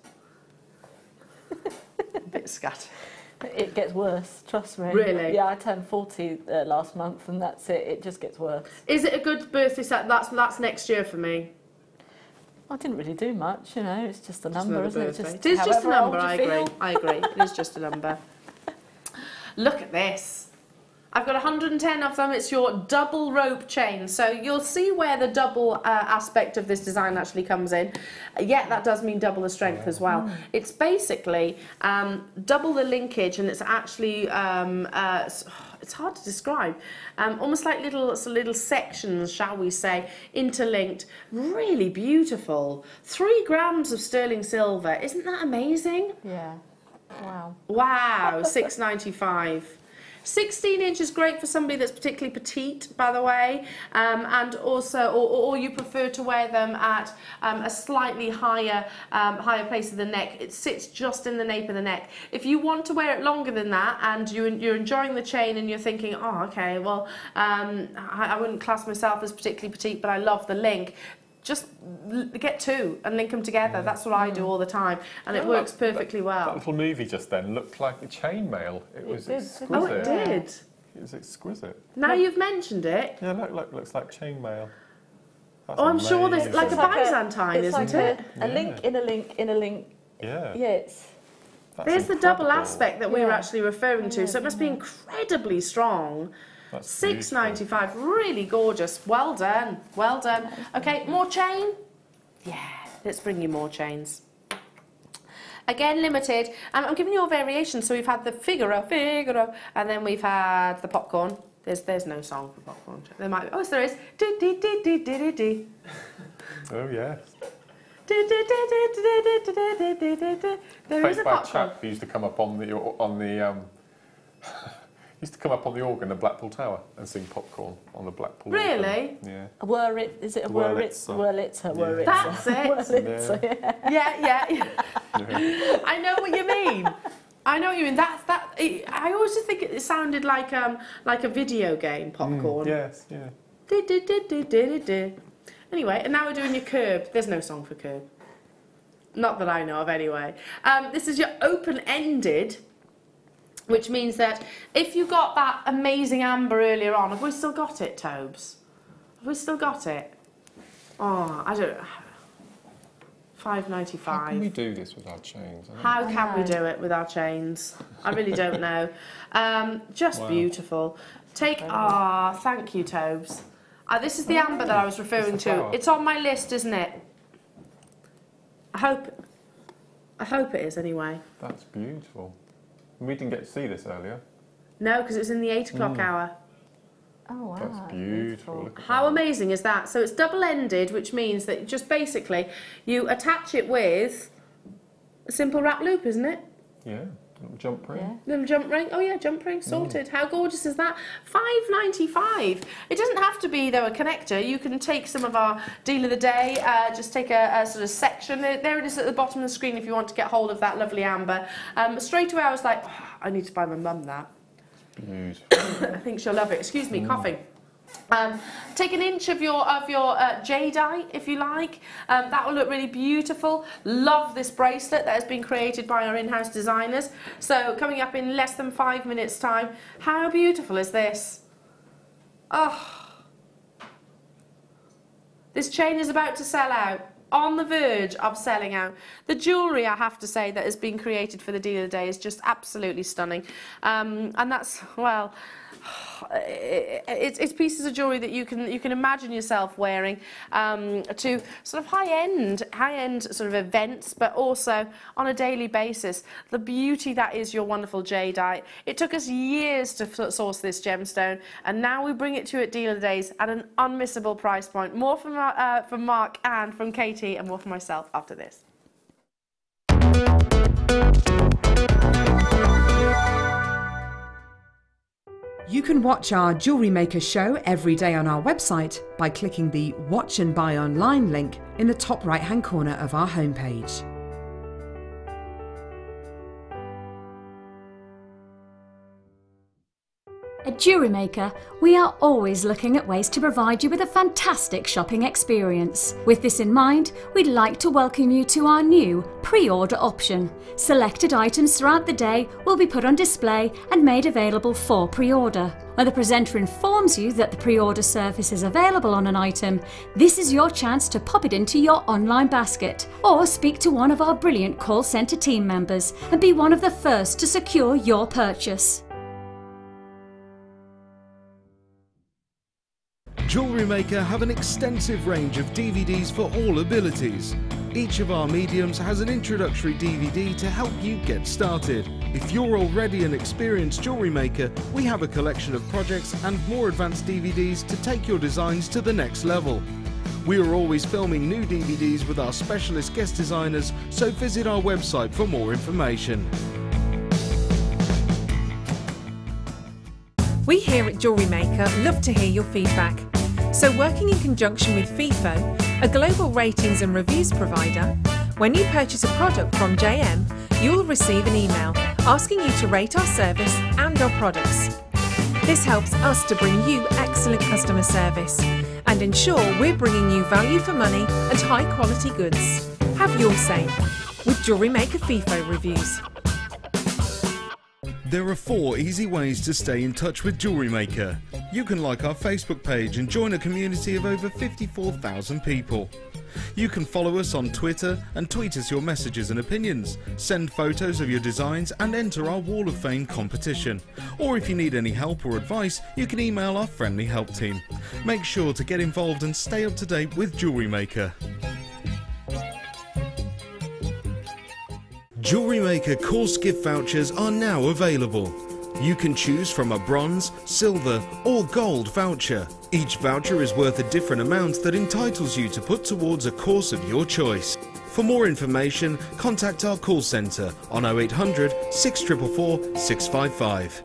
A bit scattered. It gets worse, trust me. Really? Yeah, I turned 40 last month, and that's it. It just gets worse. Is it a good birthday set? That's next year for me. I didn't really do much, you know. It's just a number, isn't it? It is just a number. I agree. I agree. It is just a number. Look at this. I've got 110 of them. It's your double rope chain. So you'll see where the double aspect of this design actually comes in. Yet that does mean double the strength as well. It's basically double the linkage, and it's actually, it's hard to describe. Almost like little sections, shall we say, interlinked. Really beautiful. 3 grams of sterling silver. Isn't that amazing? Yeah. Wow. Wow, £6.95. 16 inches, great for somebody that's particularly petite, by the way, and also, or you prefer to wear them at a slightly higher place of the neck. It sits just in the nape of the neck. If you want to wear it longer than that, and you're enjoying the chain, and you're thinking, oh, okay, well, I wouldn't class myself as particularly petite, but I love the link. Just get 2 and link them together. That's what I do all the time, and it works perfectly well. That little movie just then looked like a chainmail. It was exquisite. Oh, it did. It was exquisite. Now you've mentioned it. Yeah, look, looks like chainmail. Oh, I'm sure there's like a Byzantine, isn't it? A link in a link in a link. Yeah. Yeah, there's the double aspect that we were actually referring to, so it must be incredibly strong. £6.95, really gorgeous. Well done, well done. Okay, more chain? Yeah, let's bring you more chains. Again, limited. I'm giving you a variation. So we've had the Figaro, and then we've had the popcorn. There's no song for popcorn. There might be. Oh, yes, there is. Oh, yes. There is a popcorn. Chap who used to come up on the used to come up on the organ at Blackpool Tower and sing Popcorn on the Blackpool organ. Really? Yeah. Is it a Wurlitzer? Wurlitzer. That's it. Wurlitzer, yeah. I know what you mean. I know what you mean. I always just think it sounded like a video game, Popcorn. Yes, yeah. Anyway, and now we're doing your curb. There's no song for curb. Not that I know of, anyway. This is your open-ended, which means that if you got that amazing amber earlier on, have we still got it, Tobes? Have we still got it? Oh, I don't. £5.95. How can we do this with our chains? How can we do it with our chains? I really don't know. Just beautiful. Thank you, Tobes. This is the amber that I was referring to. It's on my list, isn't it? I hope it is anyway. That's beautiful. We didn't get to see this earlier. No, because it was in the 8 o'clock hour. Oh, wow. That's beautiful. Look at How that. amazing is that? So it's double-ended, which means that just basically you attach it with a simple wrap loop, isn't it? Yeah, little jump ring. Yeah. Little jump ring. Oh yeah, jump ring sorted. How gorgeous is that? £5.95. It doesn't have to be though a connector. You can take some of our deal of the day. Just take a sort of section. There it is at the bottom of the screen if you want to get hold of that lovely amber. Straight away I was like, I need to buy my mum that. Beautiful. I think she'll love it. Excuse me, coughing. Take an inch of your jadeite, if you like. That will look really beautiful. Love this bracelet that has been created by our in-house designers. So coming up in less than 5 minutes time. How beautiful is this? Oh, this chain is about to sell out. On the verge of selling out. The jewellery, I have to say, that has been created for the deal of the day is just absolutely stunning. And that's, well, it's pieces of jewellery that you can imagine yourself wearing to sort of high-end sort of events, but also on a daily basis. The beauty that is your wonderful jadeite. It took us years to source this gemstone, and now we bring it to you at Deal of the Days at an unmissable price point. More from Mark and from Katie, and more from myself after this. You can watch our Jewellery Maker show every day on our website by clicking the Watch and Buy Online link in the top right-hand corner of our homepage. At Jewellery Maker, we are always looking at ways to provide you with a fantastic shopping experience. With this in mind, we'd like to welcome you to our new pre-order option. Selected items throughout the day will be put on display and made available for pre-order. When the presenter informs you that the pre-order service is available on an item, this is your chance to pop it into your online basket or speak to one of our brilliant call centre team members and be one of the first to secure your purchase. Jewellery Maker have an extensive range of DVDs for all abilities. Each of our mediums has an introductory DVD to help you get started. If you're already an experienced jewellery maker, we have a collection of projects and more advanced DVDs to take your designs to the next level. We are always filming new DVDs with our specialist guest designers, so visit our website for more information. We here at Jewellery Maker love to hear your feedback. So working in conjunction with FIFO, a global ratings and reviews provider, when you purchase a product from JM, you'll receive an email asking you to rate our service and our products. This helps us to bring you excellent customer service and ensure we're bringing you value for money and high quality goods. Have your say with Jewellery Maker FIFO reviews. There are 4 easy ways to stay in touch with Jewellery Maker. You can like our Facebook page and join a community of over 54,000 people. You can follow us on Twitter and tweet us your messages and opinions, send photos of your designs and enter our Wall of Fame competition. Or if you need any help or advice, you can email our friendly help team. Make sure to get involved and stay up to date with Jewellery Maker. Jewellery Maker course gift vouchers are now available. You can choose from a bronze, silver or gold voucher. Each voucher is worth a different amount that entitles you to put towards a course of your choice. For more information, contact our call centre on 0800 644 655.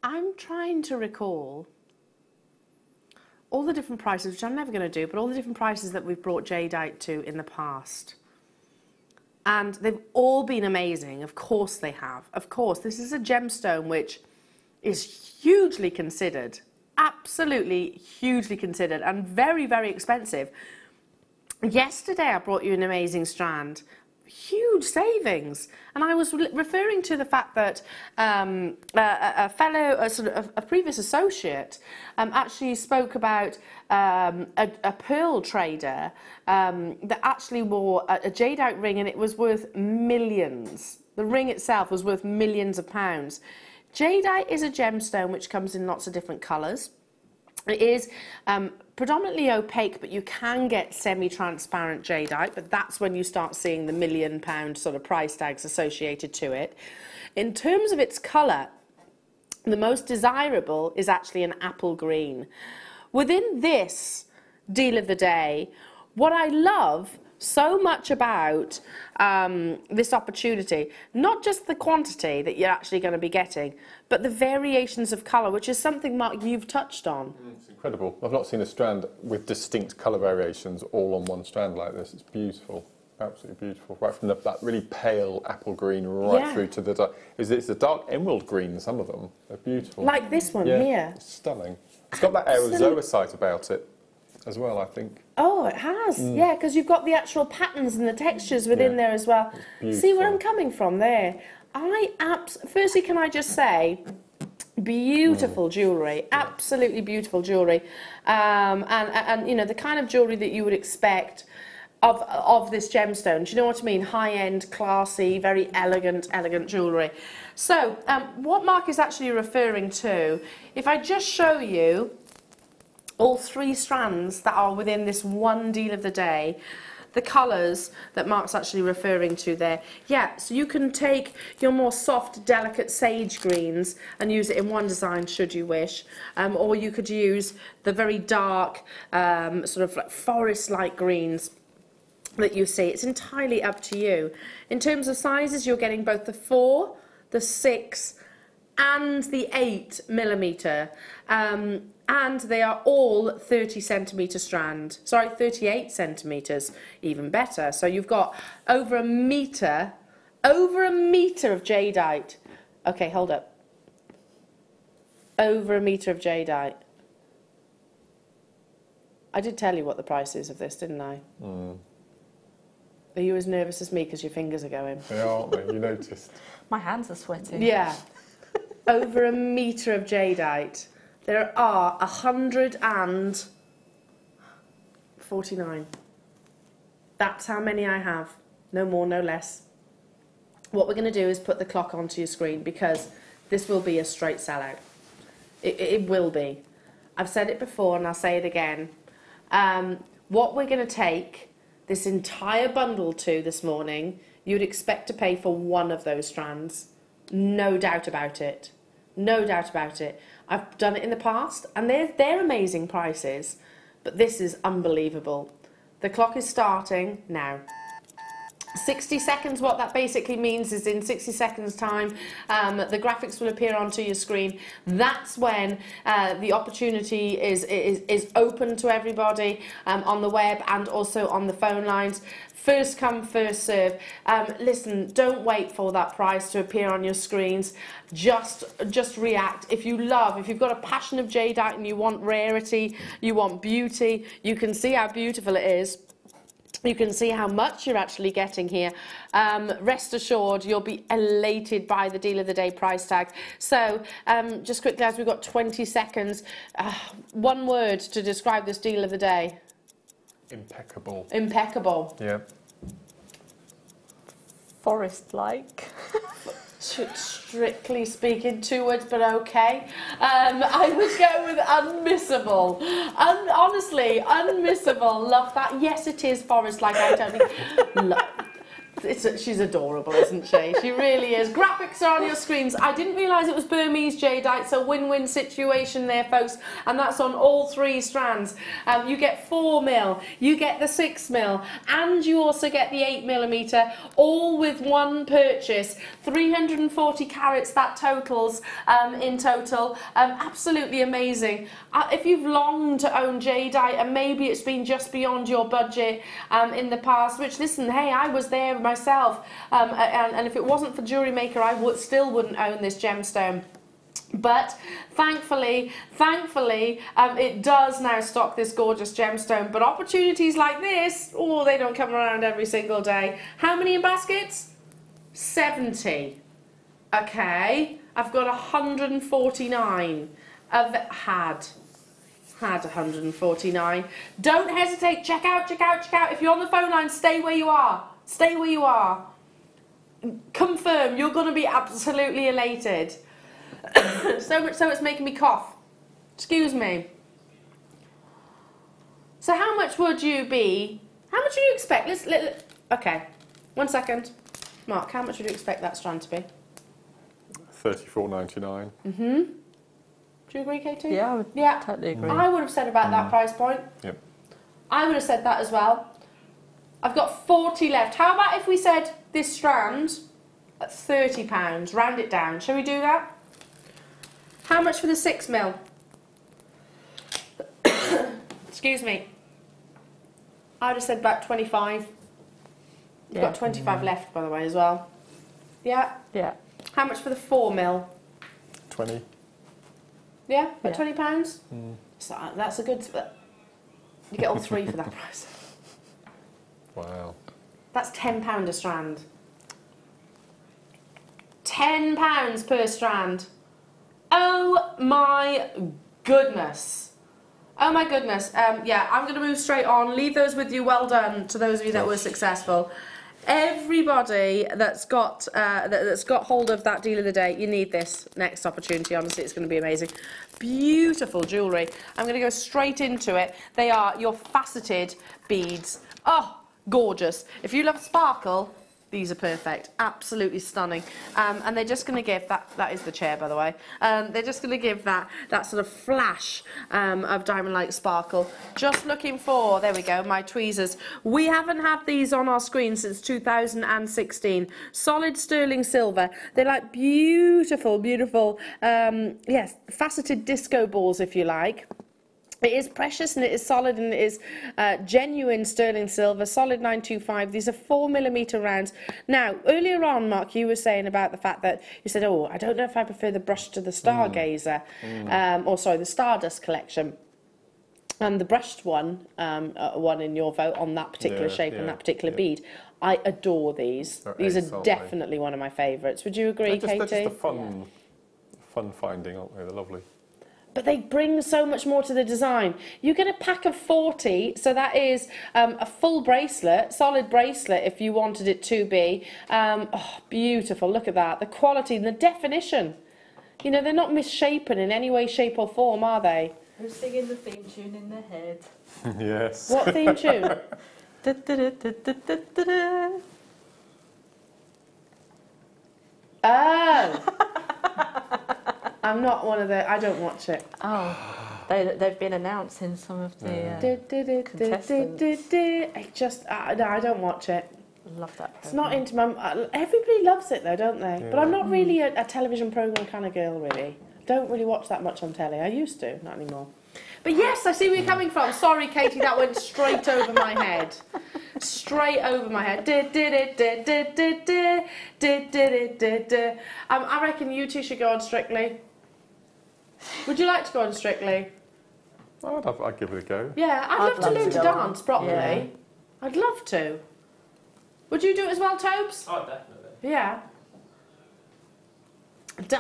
I'm trying to recall all the different prices, which I'm never going to do, but all the different prices that we've brought jadeite to in the past. And they've all been amazing. Of course they have. Of course, this is a gemstone which is hugely considered, absolutely hugely considered, and very, very expensive. Yesterday I brought you an amazing strand. huge savings. And I was referring to the fact that a previous associate actually spoke about a pearl trader that actually wore a jadeite ring, and it was worth millions. The ring itself was worth millions of pounds. Jadeite is a gemstone which comes in lots of different colours. It is predominantly opaque, but you can get semi-transparent jadeite, but that's when you start seeing the £1 million sort of price tags associated to it. In terms of its colour, the most desirable is actually an apple green. Within this deal of the day, what I love so much about this opportunity, not just the quantity that you're actually going to be getting, but the variations of colour, which is something, Mark, you've touched on. It's incredible. I've not seen a strand with distinct colour variations all on one strand like this. It's beautiful. Absolutely beautiful. Right from that really pale apple green right through to the dark. It's a dark emerald green, some of them. They're beautiful. Like this one here. It's stunning. It's got that air of zoisite about it as well, I think. Oh, it has. Yeah, because you've got the actual patterns and the textures within there as well. See where I'm coming from there? Firstly, can I just say, beautiful jewellery, absolutely beautiful jewellery, and you know, the kind of jewellery that you would expect of this gemstone. Do you know what I mean? High-end, classy, very elegant jewellery. So, what Mark is actually referring to, if I just show you all 3 strands that are within this one deal of the day, the colours that Mark's actually referring to there. Yeah, so you can take your more soft, delicate sage greens and use it in one design should you wish, or you could use the very dark, sort of like forest-like greens that you see. It's entirely up to you. In terms of sizes, you're getting both the 4, the 6 and the 8 millimetre. And they are all 30 centimetre strand. Sorry, 38 centimetres, even better. So you've got over a metre of jadeite. Okay, hold up. Over a metre of jadeite. I did tell you what the price is of this, didn't I? Are you as nervous as me because your fingers are going? They are, aren't they? You noticed. My hands are sweating. Yeah. Over a metre of jadeite. There are 149. That's how many I have. No more, no less. What we're going to do is put the clock onto your screen because this will be a straight sellout. It will be. I've said it before and I'll say it again. What we're going to take this entire bundle to this morning, you'd expect to pay for one of those strands. No doubt about it. No doubt about it. I've done it in the past, and they're amazing prices, but this is unbelievable. The clock is starting now. 60 seconds, what that basically means is in 60 seconds time, the graphics will appear onto your screen. That's when the opportunity is open to everybody on the web and also on the phone lines. First come, first serve. Listen, don't wait for that price to appear on your screens. Just react. If you've got a passion of jadeite and you want rarity, you want beauty, you can see how beautiful it is. You can see how much you're actually getting here. Rest assured, you'll be elated by the deal of the day price tag. So, just quickly, as we've got 20 seconds, one word to describe this deal of the day. Impeccable. Impeccable. Yeah. Forest-like. Strictly speaking, 2 words, but okay. I would go with unmissable. Honestly, unmissable. Love that. Yes, it is forest-like. I don't think. She's adorable, isn't she? She really is. Graphics are on your screens. I didn't realise it was Burmese jadeite, so win-win situation there, folks. And that's on all 3 strands. You get 4 mil, you get the 6 mil, and you also get the 8 millimetre, all with one purchase. 340 carats that totals in total. Absolutely amazing. If you've longed to own jadeite and maybe it's been just beyond your budget in the past, which, listen, hey, I was there myself, and if it wasn't for Jewellery Maker, I still wouldn't own this gemstone. But thankfully, it does now stock this gorgeous gemstone. But opportunities like this, oh, they don't come around every single day. How many in baskets? 70. Okay, I've got 149. I've had 149. Don't hesitate. Check out. If you're on the phone line, stay where you are. Stay where you are. Confirm. You're going to be absolutely elated. So much so it's making me cough. Excuse me. So how much would you be? How much do you expect? Okay. 1 second. Mark, how much would you expect that strand to be? $34.99. Do you agree, Katie? Yeah, I would totally agree. I would have said about that price point. Yep. I would have said that as well. I've got 40 left. How about if we said this strand at £30? Round it down. Shall we do that? How much for the 6mm? Excuse me. I would have said about 25. You've got 25 left, by the way, as well. Yeah? Yeah. How much for the 4mm? 20. Yeah? About £20? So that's a good... You get all three for that price. Wow. That's £10 a strand. £10 per strand. Oh my goodness. Oh my goodness. Yeah, I'm going to move straight on. Leave those with you. Well done to those of you that were successful. Everybody that's got hold of that deal of the day, you need this next opportunity. Honestly, it's going to be amazing. Beautiful jewellery. I'm going to go straight into it. They are your faceted beads. Oh, gorgeous. If you love sparkle, these are perfect. Absolutely stunning. And they're just going to give that is the chair, by the way. They're just going to give that sort of flash of diamond-like sparkle. Just looking for, there we go, my tweezers. We haven't had these on our screen since 2016. Solid sterling silver. They're like beautiful, beautiful, yes, faceted disco balls, if you like. It is precious and it is solid and it is genuine sterling silver, solid 925. These are 4mm rounds. Now, earlier on, Mark, you were saying about the fact that you said, oh, I don't know if I prefer the brush to the Stargazer, or sorry, the Stardust collection. And the brushed one, one in your vote on that particular shape and that particular bead. I adore these. These are definitely one of my favourites. Would you agree, Katie? They're just a fun finding, aren't they? They're lovely. But they bring so much more to the design. You get a pack of 40, so that is a full bracelet, solid bracelet if you wanted it to be. Oh, beautiful, look at that. The quality and the definition. You know, they're not misshapen in any way, shape or form, are they? Who's singing the theme tune in their head? Yes. What theme tune? Oh! I'm not one of the... I don't watch it. Oh, they've been announcing some of the contestants. No, I don't watch it. Love that program. It's not into my... Everybody loves it though, don't they? Yeah. But I'm not really a television programme kind of girl, really. Don't really watch that much on telly. I used to, not anymore. But yes, I see where you're coming from. Sorry, Katie, that went straight over my head. Straight over my head. I reckon you two should go on Strictly. Would you like to go on Strictly? I'd give it a go. Yeah, I'd love to learn to dance properly. Yeah. I'd love to. Would you do it as well, Tobes? Oh, definitely. Yeah.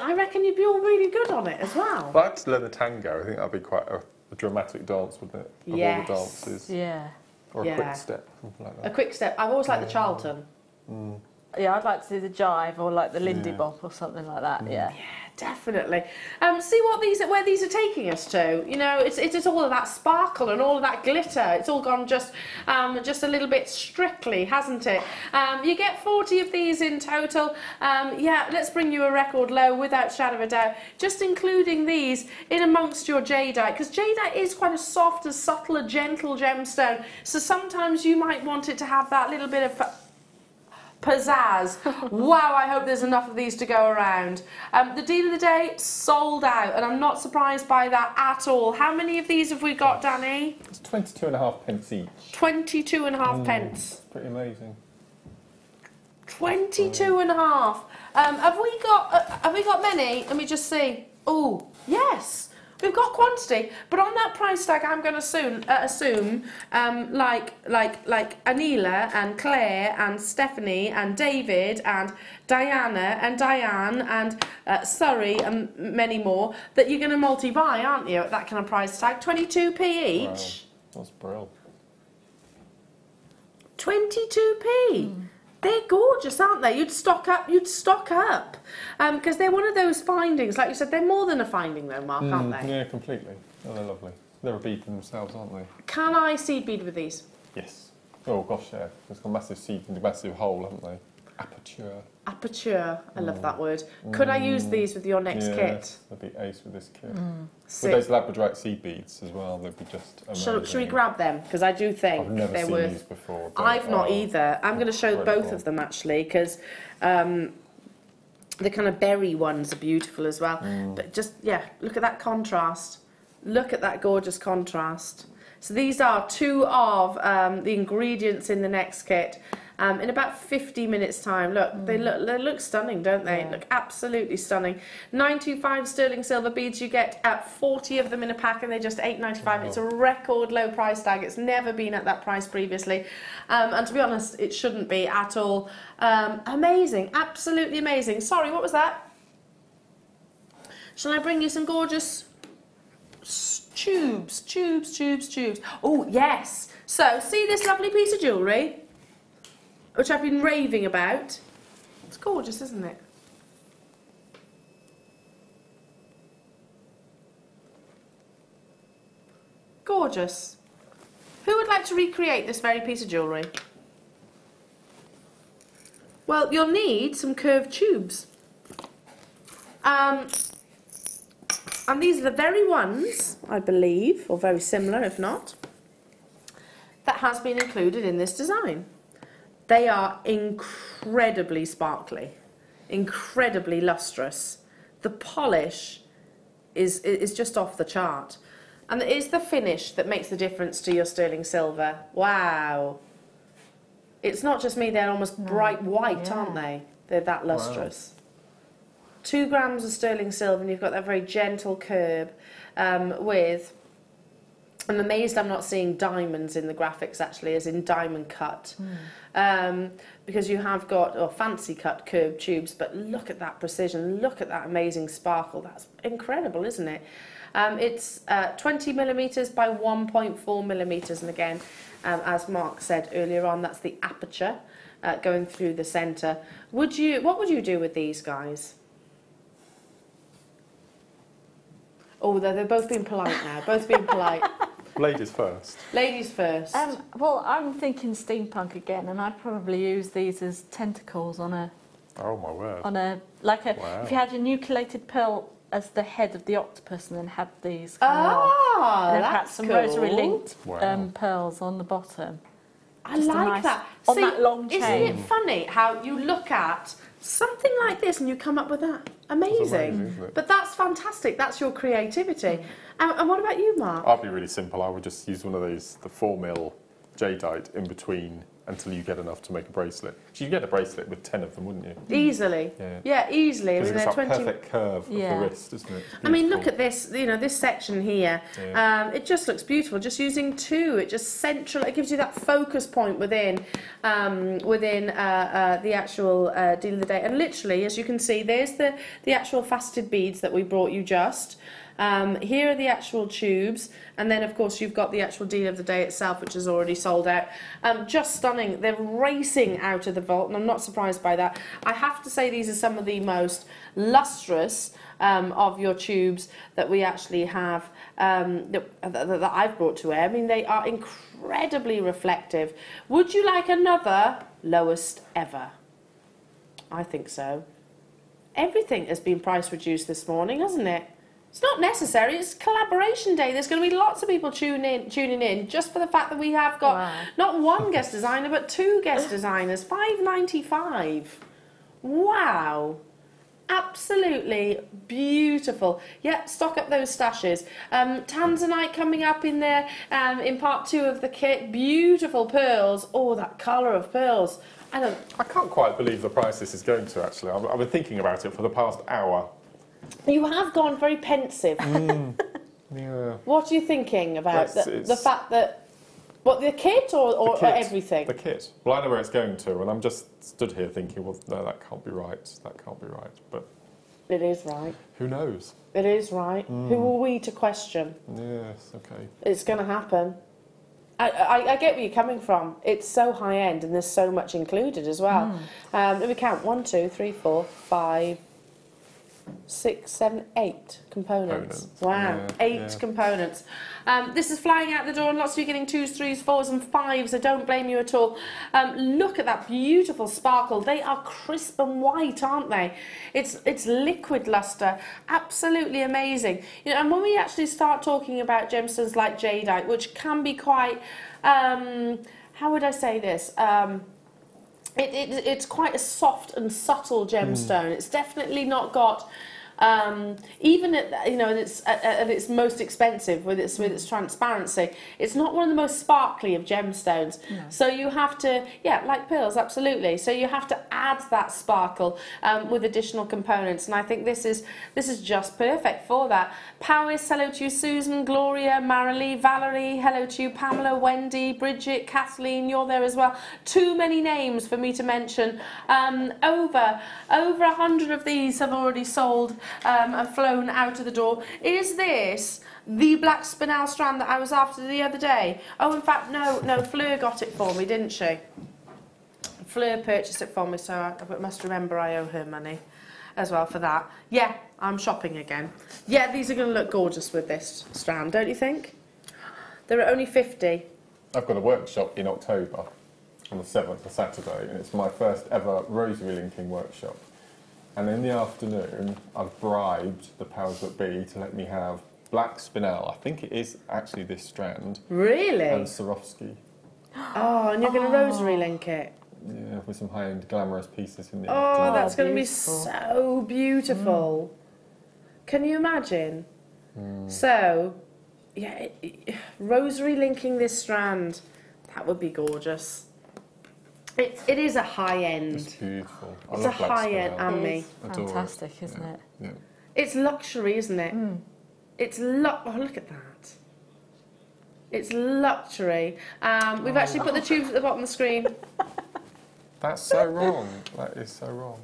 I reckon you'd be all really good on it as well. I'd like to learn the tango. I think that'd be quite a dramatic dance, wouldn't it? Of all the dances. Yeah. Or a quick step, something like that. A quick step. I've always liked the Charlton. Yeah, I'd like to do the jive or like the Lindy Bop or something like that. Yeah. Yeah, definitely. See where these are taking us to. You know, it's all of that sparkle and all of that glitter. It's all gone just a little bit Strictly, hasn't it? You get 40 of these in total. Yeah, let's bring you a record low without shadow of a doubt. Just including these in amongst your jadeite, because jadeite is quite a soft, a subtle, a gentle gemstone. So sometimes you might want it to have that little bit of pizzazz. Wow, I hope there's enough of these to go around. The deal of the day, sold out, and I'm not surprised by that at all. How many of these have we got, Danny? It's 22.5p each. 22.5p. Pretty amazing. 22.5. Have we got many? Let me just see. Oh, yes. We've got quantity, but on that price tag, I'm going to assume like Anila and Claire and Stephanie and David and Diana and Diane and Surrey and many more that you're going to multi-buy, aren't you, at that kind of price tag? 22p each. Wow, that's brilliant. 22p. They're gorgeous, aren't they? You'd stock up. Because they're one of those findings. Like you said, they're more than a finding though, Mark, aren't they? Yeah, completely. Oh, they're lovely. They're a bead themselves, aren't they? Can I seed bead with these? Yes. Oh gosh, yeah. It's got a massive seed and a massive hole, haven't they? Aperture. Aperture. I love that word. Could I use these with your next kit? They'd be ace with this kit. With those labradorite seed beads as well, they'd be just amazing. Should we grab them? Because I do think I've never they're seen worth. These before. I've not either. I'm going to show both of them actually because the kind of berry ones are beautiful as well. But just look at that contrast. Look at that gorgeous contrast. So these are two of the ingredients in the next kit. In about 50 minutes' time. Look, they look stunning, don't they? Look absolutely stunning. 925 sterling silver beads. You get 40 of them in a pack, and they're just $8.95. It's a record low price tag. It's never been at that price previously, and to be honest, it shouldn't be at all. Amazing, absolutely amazing. Sorry, what was that? Shall I bring you some gorgeous tubes? Oh yes. So see this lovely piece of jewellery, which I've been raving about. It's gorgeous, isn't it? Gorgeous. Who would like to recreate this very piece of jewellery? Well, you'll need some curved tubes. And these are the very ones, I believe, or very similar if not, that has been included in this design. They are incredibly sparkly, incredibly lustrous. The polish is just off the chart. And it is the finish that makes the difference to your sterling silver. Wow. It's not just me, they're almost bright white, aren't they? They're that lustrous. Wow. 2 grams of sterling silver, and you've got that very gentle curb with... I'm amazed I'm not seeing diamonds in the graphics actually, as in diamond cut. Because you have got fancy cut curved tubes, but look at that precision, look at that amazing sparkle. That's incredible, isn't it? It's 20 millimetres by 1.4 millimetres, and again, as Mark said earlier on, that's the aperture going through the centre. What would you do with these guys? Oh, they're both being polite now, both being polite. Ladies first. Ladies first. Well, I'm thinking steampunk again, and I'd probably use these as tentacles on a... Oh my word. On a... Wow. If you had a nucleated pearl as the head of the octopus and then had these and then had some rosary linked pearls on the bottom. I like that. On that long chain. Isn't it funny how you look at something like this and you come up with that? Amazing. But that's fantastic. That's your creativity. And what about you, Mark? I'd be really simple. I would just use one of those, the 4mm jadeite in between until you get enough to make a bracelet. So you get a bracelet with 10 of them, wouldn't you? Easily. Yeah, easily. Because it's that perfect curve of the wrist, isn't it? I mean, look at this, you know, this section here. It just looks beautiful. Just using 2, it just it gives you that focus point within the actual deal of the day. And literally, as you can see, there's the actual faceted beads that we brought you just. Here are the actual tubes, and then of course you've got the actual deal of the day itself, which is already sold out. Just stunning. They're racing out of the vault, and I'm not surprised by that. I have to say these are some of the most lustrous of your tubes that we actually have, that I've brought to air. I mean, they are incredibly reflective. Would you like another lowest ever? I think so. Everything has been price reduced this morning, hasn't it? It's not necessary, it's collaboration day. There's going to be lots of people tuning in just for the fact that we have got not one guest designer but 2 guest designers. $5.95. Wow. Absolutely beautiful. Yeah, stock up those stashes. Tanzanite coming up in there in part 2 of the kit. Beautiful pearls. Oh, that colour of pearls. I can't quite believe the price this is going to, actually. I've been thinking about it for the past hour. You have gone very pensive. Yeah. What are you thinking about the fact that... What, the kit or everything? The kit. Well, I know where it's going to, and I'm just stood here thinking, well, no, that can't be right. That can't be right. But it is right. Who knows? It is right. Who are we to question? Yes, okay. It's going to happen. I get where you're coming from. It's so high end, and there's so much included as well. Let me count. 1, 2, 3, 4, 5, 6, 7, 8 components. Wow, yeah, 8 components. This is flying out the door, and lots of you getting 2s, 3s, 4s and 5s, so don't blame you at all. Look at that beautiful sparkle. They are crisp and white, aren't they? It's liquid luster, absolutely amazing. You know, and when we actually start talking about gemstones like jadeite, which can be quite, how would I say this? It's quite a soft and subtle gemstone. It's definitely not got, even at, you know, at its most expensive with its transparency, it's not one of the most sparkly of gemstones. No. So you have to, yeah, like pearls, absolutely. So you have to add that sparkle with additional components, and I think this is just perfect for that. Powis, hello to you. Susan, Gloria, Marilee, Valerie, hello to you. Pamela, Wendy, Bridget, Kathleen, you're there as well. Too many names for me to mention. Over 100 of these have already sold and flown out of the door. Is this the black spinel strand that I was after the other day? Oh, in fact, no, Fleur got it for me, didn't she? Fleur purchased it for me, so I must remember I owe her money as well for that. Yeah, I'm shopping again. Yeah, these are going to look gorgeous with this strand, don't you think? There are only 50. I've got a workshop in October on the 7th, a Saturday, and it's my first ever rosary linking workshop. And in the afternoon, I've bribed the powers that be to let me have black spinel. I think it is actually this strand. Really? And Swarovski. Oh, and you're going to rosary link it? Yeah, with some high-end glamorous pieces in the afternoon. Oh, that's going to be so beautiful. Can you imagine? So, yeah, rosary linking this strand, that would be gorgeous. It is a high end. It's beautiful. It's a high end, Annie. Fantastic, isn't it? Yeah. It's luxury, isn't it? It's oh, look at that. It's luxury. We've actually put the tubes at the bottom of the screen. That's so wrong. That is so wrong.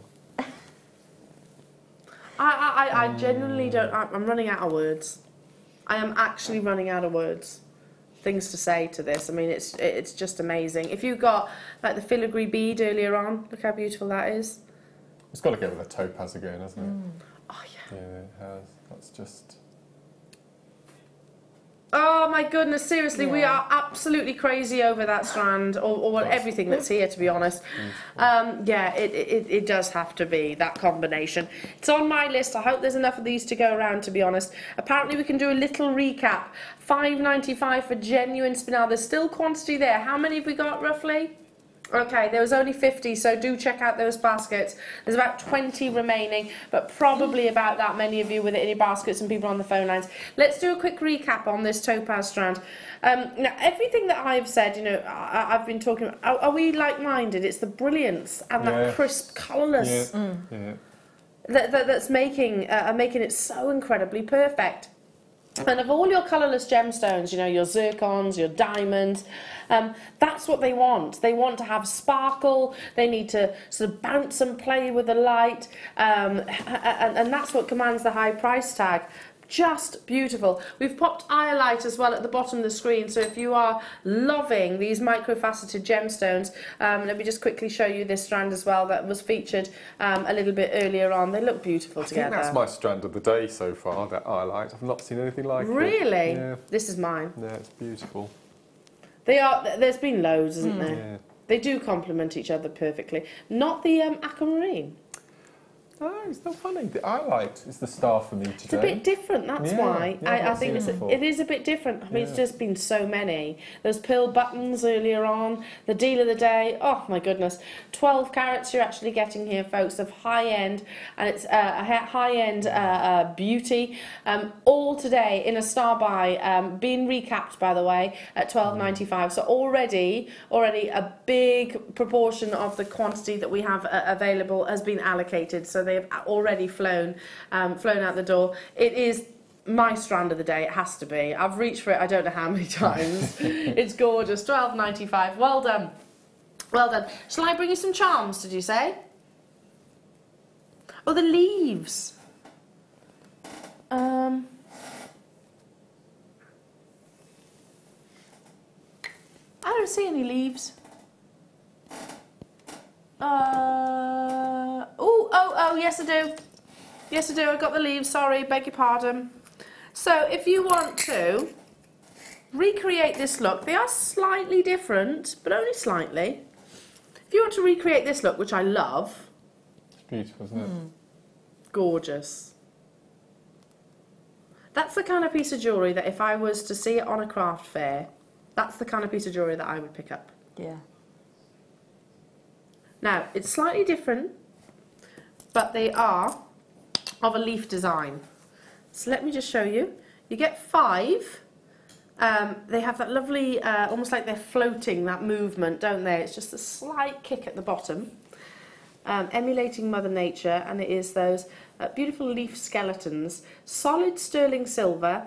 I genuinely don't. I'm running out of words. I am actually running out of words. Things to say to this. I mean, it's just amazing. If you got like the filigree bead earlier on, look how beautiful that is. It's got to go with the topaz again, hasn't it? Oh yeah. Yeah, it has. That's just. Oh my goodness, seriously, we are absolutely crazy over that strand, or everything that's here, to be honest. Yeah, it does have to be that combination. It's on my list. I hope there's enough of these to go around, to be honest. Apparently we can do a little recap. $5.95 for genuine spinel. There's still quantity there. How many have we got, roughly? Okay, there was only 50, so do check out those baskets. There's about 20 remaining, but probably about that many of you with it in your baskets and people on the phone lines. Let's do a quick recap on this topaz strand. Now, everything that I've said, you know, I've been talking about, are we like-minded? It's the brilliance and that crisp, colourless that's making it so incredibly perfect. And of all your colourless gemstones, you know, your zircons, your diamonds, that's what they want. They want to have sparkle, they need to sort of bounce and play with the light, and that's what commands the high price tag. Just beautiful. We've popped iolite as well at the bottom of the screen, so if you are loving these microfaceted gemstones, let me just quickly show you this strand as well that was featured a little bit earlier on. They look beautiful together. I think that's my strand of the day so far, that iolite. I've not seen anything like it. Really? Yeah. This is mine. Yeah, it's beautiful. They are. There's been loads, isn't there? Yeah. They do complement each other perfectly. Not the Aquamarine. Oh, it's not funny. The iolite is the star for me today. It's a bit different, that's why. Yeah, I think it is a bit different. I mean, it's just been so many. Those pearl buttons earlier on, the deal of the day. Oh, my goodness. 12 carats you're actually getting here, folks, of high-end, and it's a high-end beauty. All today in a star buy, being recapped, by the way, at $12.95. So already a big proportion of the quantity that we have available has been allocated. So they they have already flown out the door. It is my strand of the day, it has to be. I've reached for it I don't know how many times. It's gorgeous, £12.95. Well done. Well done. Shall I bring you some charms, did you say? Oh, the leaves. I don't see any leaves. Oh, yes I do. Yes I do, I got the leaves, sorry, beg your pardon. So if you want to recreate this look, they are slightly different, but only slightly. If you want to recreate this look, which I love. It's beautiful, isn't it? Gorgeous. That's the kind of piece of jewellery that if I was to see it on a craft fair, that's the kind of piece of jewellery that I would pick up. Yeah. Now, it's slightly different, but they are of a leaf design. So let me just show you. You get 5. They have that lovely, almost like they're floating, that movement, don't they? It's just a slight kick at the bottom, emulating Mother Nature, and it is those beautiful leaf skeletons. Solid sterling silver.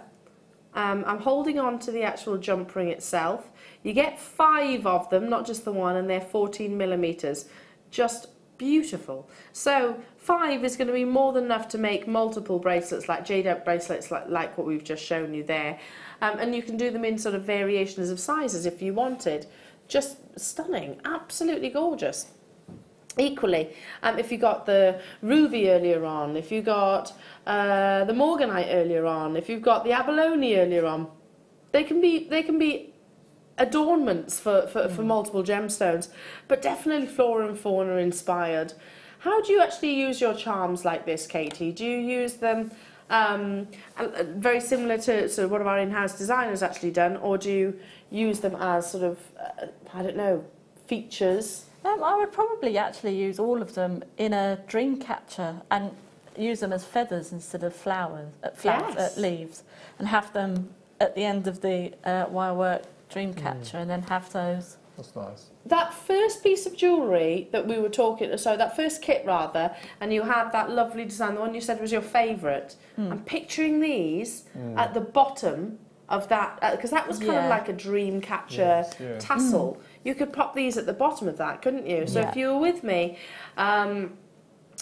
I'm holding on to the actual jump ring itself. You get 5 of them, not just the one, and they're 14mm. Just beautiful. So 5 is going to be more than enough to make multiple bracelets, like jade oak bracelets, like what we've just shown you there. And you can do them in sort of variations of sizes if you wanted. Just stunning, absolutely gorgeous. Equally, if you got the ruby earlier on, if you got the Morganite earlier on, if you've got the abalone earlier on, they can be adornments for multiple gemstones, but definitely flora and fauna inspired. How do you actually use your charms like this, Katie? Do you use them very similar to what our in-house designers actually done, or do you use them as sort of, I don't know, features? I would probably actually use all of them in a dream catcher and use them as feathers instead of leaves, and have them at the end of the wire work dream catcher, and then have those. That's nice. That first piece of jewellery that we were talking, so that first kit rather, and you had that lovely design, the one you said was your favourite. I'm picturing these at the bottom of that, because that was kind of like a dream catcher tassel. You could pop these at the bottom of that, couldn't you? So if you were with me,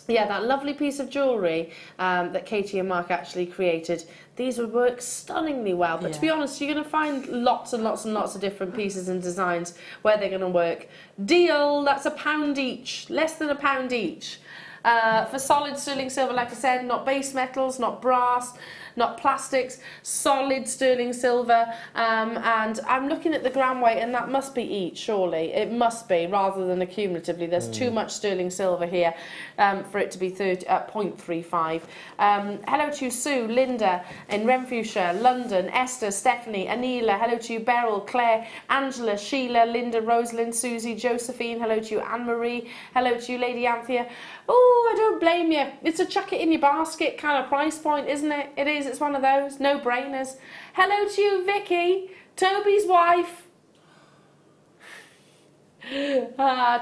yeah, that lovely piece of jewellery that Katie and Mark actually created, these would work stunningly well. But to be honest, you're going to find lots and lots and lots of different pieces and designs where they're going to work. Deal, that's £1 each, less than £1 each. For solid sterling silver, like I said, not base metals, not brass, not plastics, solid sterling silver, and I'm looking at the gram weight, and that must be each, surely. It must be, rather than accumulatively. There's too much sterling silver here for it to be 0.35. Hello to you, Sue, Linda in Renfrewshire, London, Esther, Stephanie, Anila, hello to you, Beryl, Claire, Angela, Sheila, Linda, Rosalind, Susie, Josephine, hello to you, Anne-Marie, hello to you, Lady Anthea. Oh, I don't blame you. It's a chuck it in your basket kind of price point, isn't it? It is. It's one of those no-brainers. Hello to you, Vicky, Toby's wife.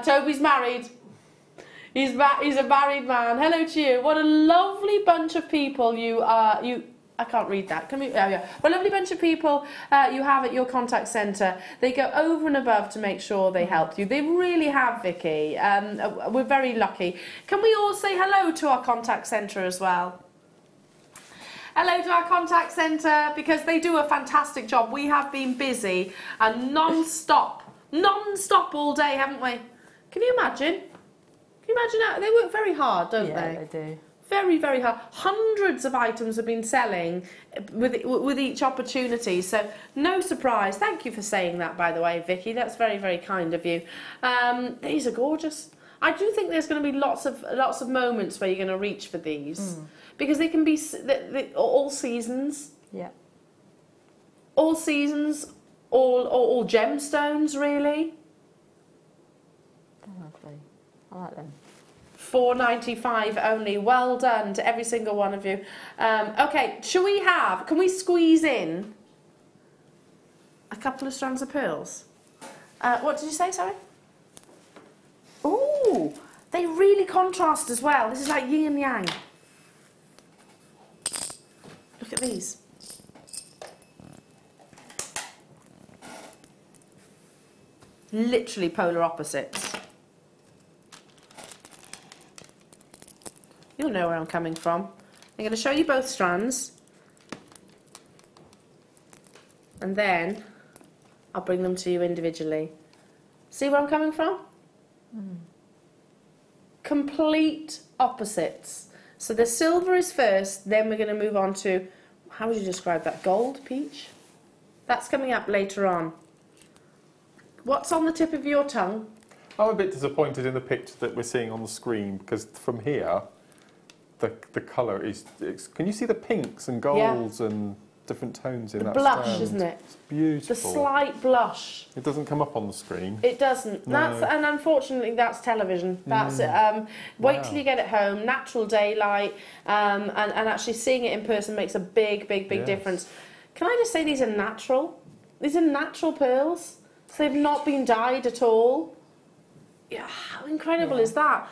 Toby's married. He's a married man. Hello to you. What a lovely bunch of people you are. I can't read that. Can we? Oh yeah. What a lovely bunch of people you have at your contact centre. They go over and above to make sure they help you. They really have, Vicky. We're very lucky. Can we all say hello to our contact centre as well? Hello to our contact centre, because they do a fantastic job. We have been busy and non-stop all day, haven't we? Can you imagine? Can you imagine that? They work very hard, don't they? Yeah, they do. Very, very hard. Hundreds of items have been selling with each opportunity, so no surprise. Thank you for saying that, by the way, Vicky. That's very, very kind of you. These are gorgeous. I do think there's going to be lots of moments where you're going to reach for these, because they can be all seasons. Yeah. All seasons, all gemstones, really. Lovely. I like them. £4.95 only. Well done to every single one of you. Okay, can we squeeze in a couple of strands of pearls? What did you say, sorry? Ooh, They really contrast as well. This is like yin and yang. Look at these. Literally polar opposites. You'll know where I'm coming from. I'm going to show you both strands. And then I'll bring them to you individually. See where I'm coming from? Complete opposites. So the silver is first, then we're going to move on to, how would you describe that? Gold, peach? That's coming up later on. What's on the tip of your tongue? I'm a bit disappointed in the picture that we're seeing on the screen, because from here, the colour is... Can you see the pinks and golds and different tones in that blush, strand? Isn't it? It's beautiful. The slight blush. It doesn't come up on the screen. It doesn't. No. And unfortunately, that's television. That's it. Wait till you get it home. Natural daylight, and actually seeing it in person makes a big difference. Can I just say these are natural? These are natural pearls. So they've not been dyed at all. Yeah, how incredible is that?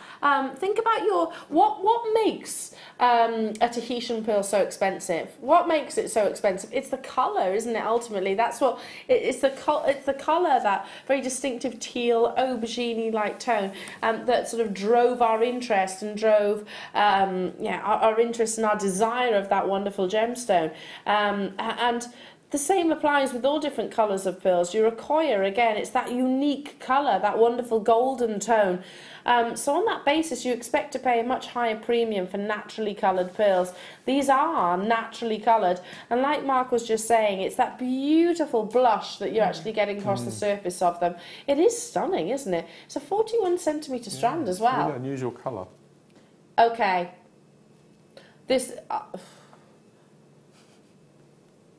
Think about what makes a Tahitian pearl so expensive? What makes it so expensive? It's the colour, isn't it? Ultimately, that's what it's the colour, that very distinctive teal aubergine-like tone that sort of drove our interest and drove our interest and our desire of that wonderful gemstone. And the same applies with all different colours of pearls. Your Aquamarine, again, it's that unique colour, that wonderful golden tone. So on that basis, you expect to pay a much higher premium for naturally coloured pearls. These are naturally coloured. And like Mark was just saying, it's that beautiful blush that you're actually getting across the surface of them. It is stunning, isn't it? It's a 41 centimetre strand as well. Really unusual colour. Okay. This...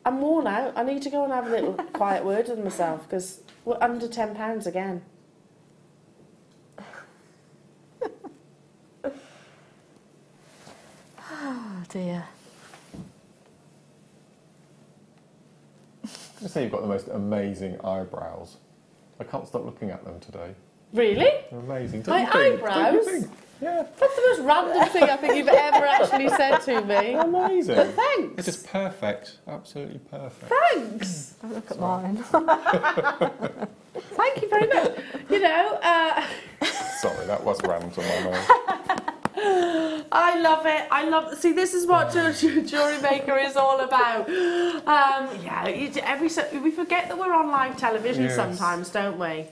I'm worn out. I need to go and have a little quiet word with myself, because we're under £10 again. Oh dear. I say you've got the most amazing eyebrows. I can't stop looking at them today. Really? They're amazing. My eyebrows? Yeah. That's the most random thing I think you've ever actually said to me. Amazing. But thanks. It's just perfect. Absolutely perfect. Thanks. Look at mine. Thank you very much. You know... Sorry, that was rammed on my nose. I love it. See, this is what Jewellery Maker is all about. We forget that we're on live television sometimes, don't we?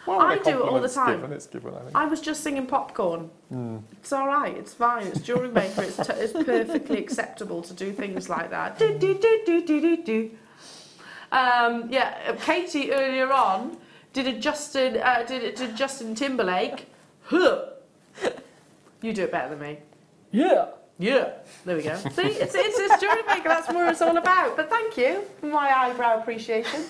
Well, I do it all the time. It's given, I think. I was just singing Popcorn. It's all right. It's fine. It's Jewellery Maker. It's perfectly acceptable to do things like that. Katie earlier on did Justin Timberlake. You do it better than me. Yeah. There we go. See, it's Jewellery Maker. That's what it's all about. But thank you for my eyebrow appreciation.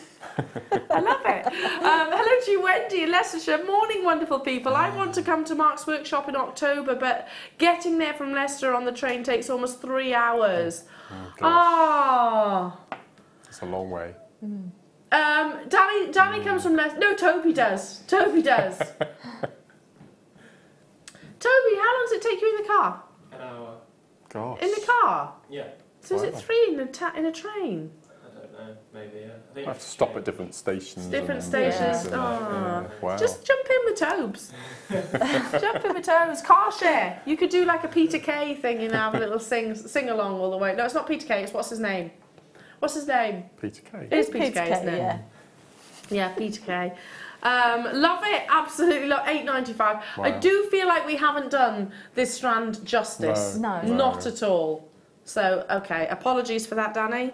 I love it. Hello to you, Wendy in Leicestershire. Morning, wonderful people. I want to come to Mark's workshop in October, but getting there from Leicester on the train takes almost 3 hours. It's a long way. Danny comes from Leicester. No, Toby does. Toby, how long does it take you in the car? An hour. Gosh. In the car? Yeah. So is it 3 in a train? I don't know, maybe, yeah. I think I have to stop at different stations. Different stations. Wow. Just jump in with Tobes. Jump in with Tobes. Car share. You could do like a Peter Kay thing, you know, have a little sing along all the way. No, it's not Peter Kay, it's what's his name? What's his name? Peter Kay. It is Peter Kay, isn't it? Yeah, Peter Kay. Love it, absolutely love £8.95. Wow. I do feel like we haven't done this strand justice. No. Not at all. So, okay, apologies for that, Danny.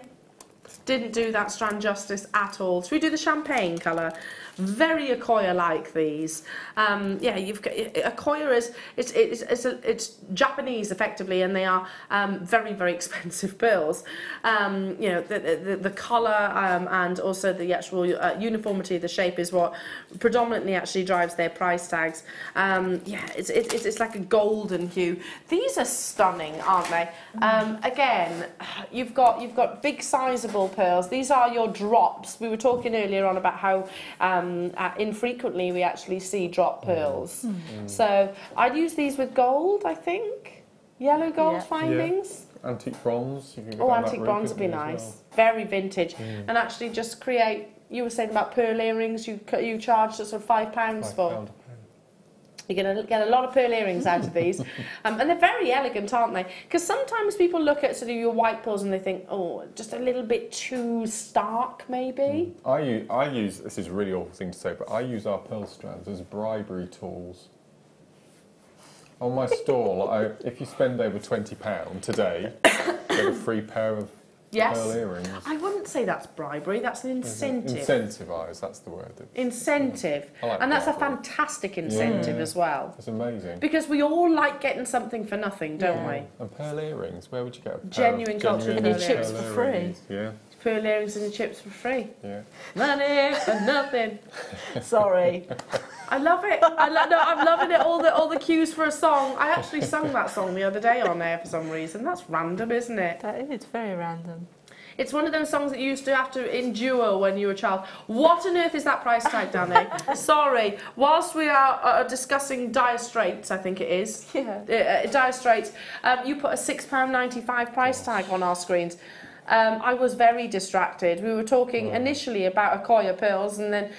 Didn't do that strand justice at all. Should we do the champagne colour? Very Aquamarine-like these. You've got Aquamarine it's Japanese effectively, and they are very, very expensive pearls. The colour and also the actual uniformity of the shape is what predominantly actually drives their price tags. It's like a golden hue. These are stunning, aren't they? Again, you've got big size of reversible pearls. These are your drops. We were talking earlier on about how infrequently we actually see drop pearls. So I'd use these with gold, I think. Yellow gold findings. Yeah. Antique bronze. You can go antique bronze would be nice. Well. Very vintage. And actually just create, you were saying about pearl earrings, you charge sort of £5 for. You're going to get a lot of pearl earrings out of these. And they're very elegant, aren't they? Because sometimes people look at sort of your white pearls and they think, oh, just a little bit too stark, maybe. I use, this is a really awful thing to say, but I use our pearl strands as bribery tools. On my stall, if you spend over £20 today, you get a free pair of pearl earrings. I wouldn't say that's bribery, that's an incentive. Incentivise, that's the word. Incentive. Like and that's a fantastic incentive as well. It's amazing. Because we all like getting something for nothing, don't we? And pearl earrings, where would you get a pair genuine cultural pearl earrings? Chips for free. Yeah. Pearl earrings and the chips for free. Yeah. Money for nothing. Sorry. I love it. I'm loving it. All the cues for a song. I actually sung that song the other day on air for some reason. That's random, isn't it? That is very random. It's one of those songs that you used to have to endure when you were a child. What on earth is that price tag, Danny? Sorry. Whilst we are discussing Dire Straits, I think it is. Yeah. Dire Straits. You put a £6.95 price tag on our screens. I was very distracted. We were talking initially about Accoya pearls, and then,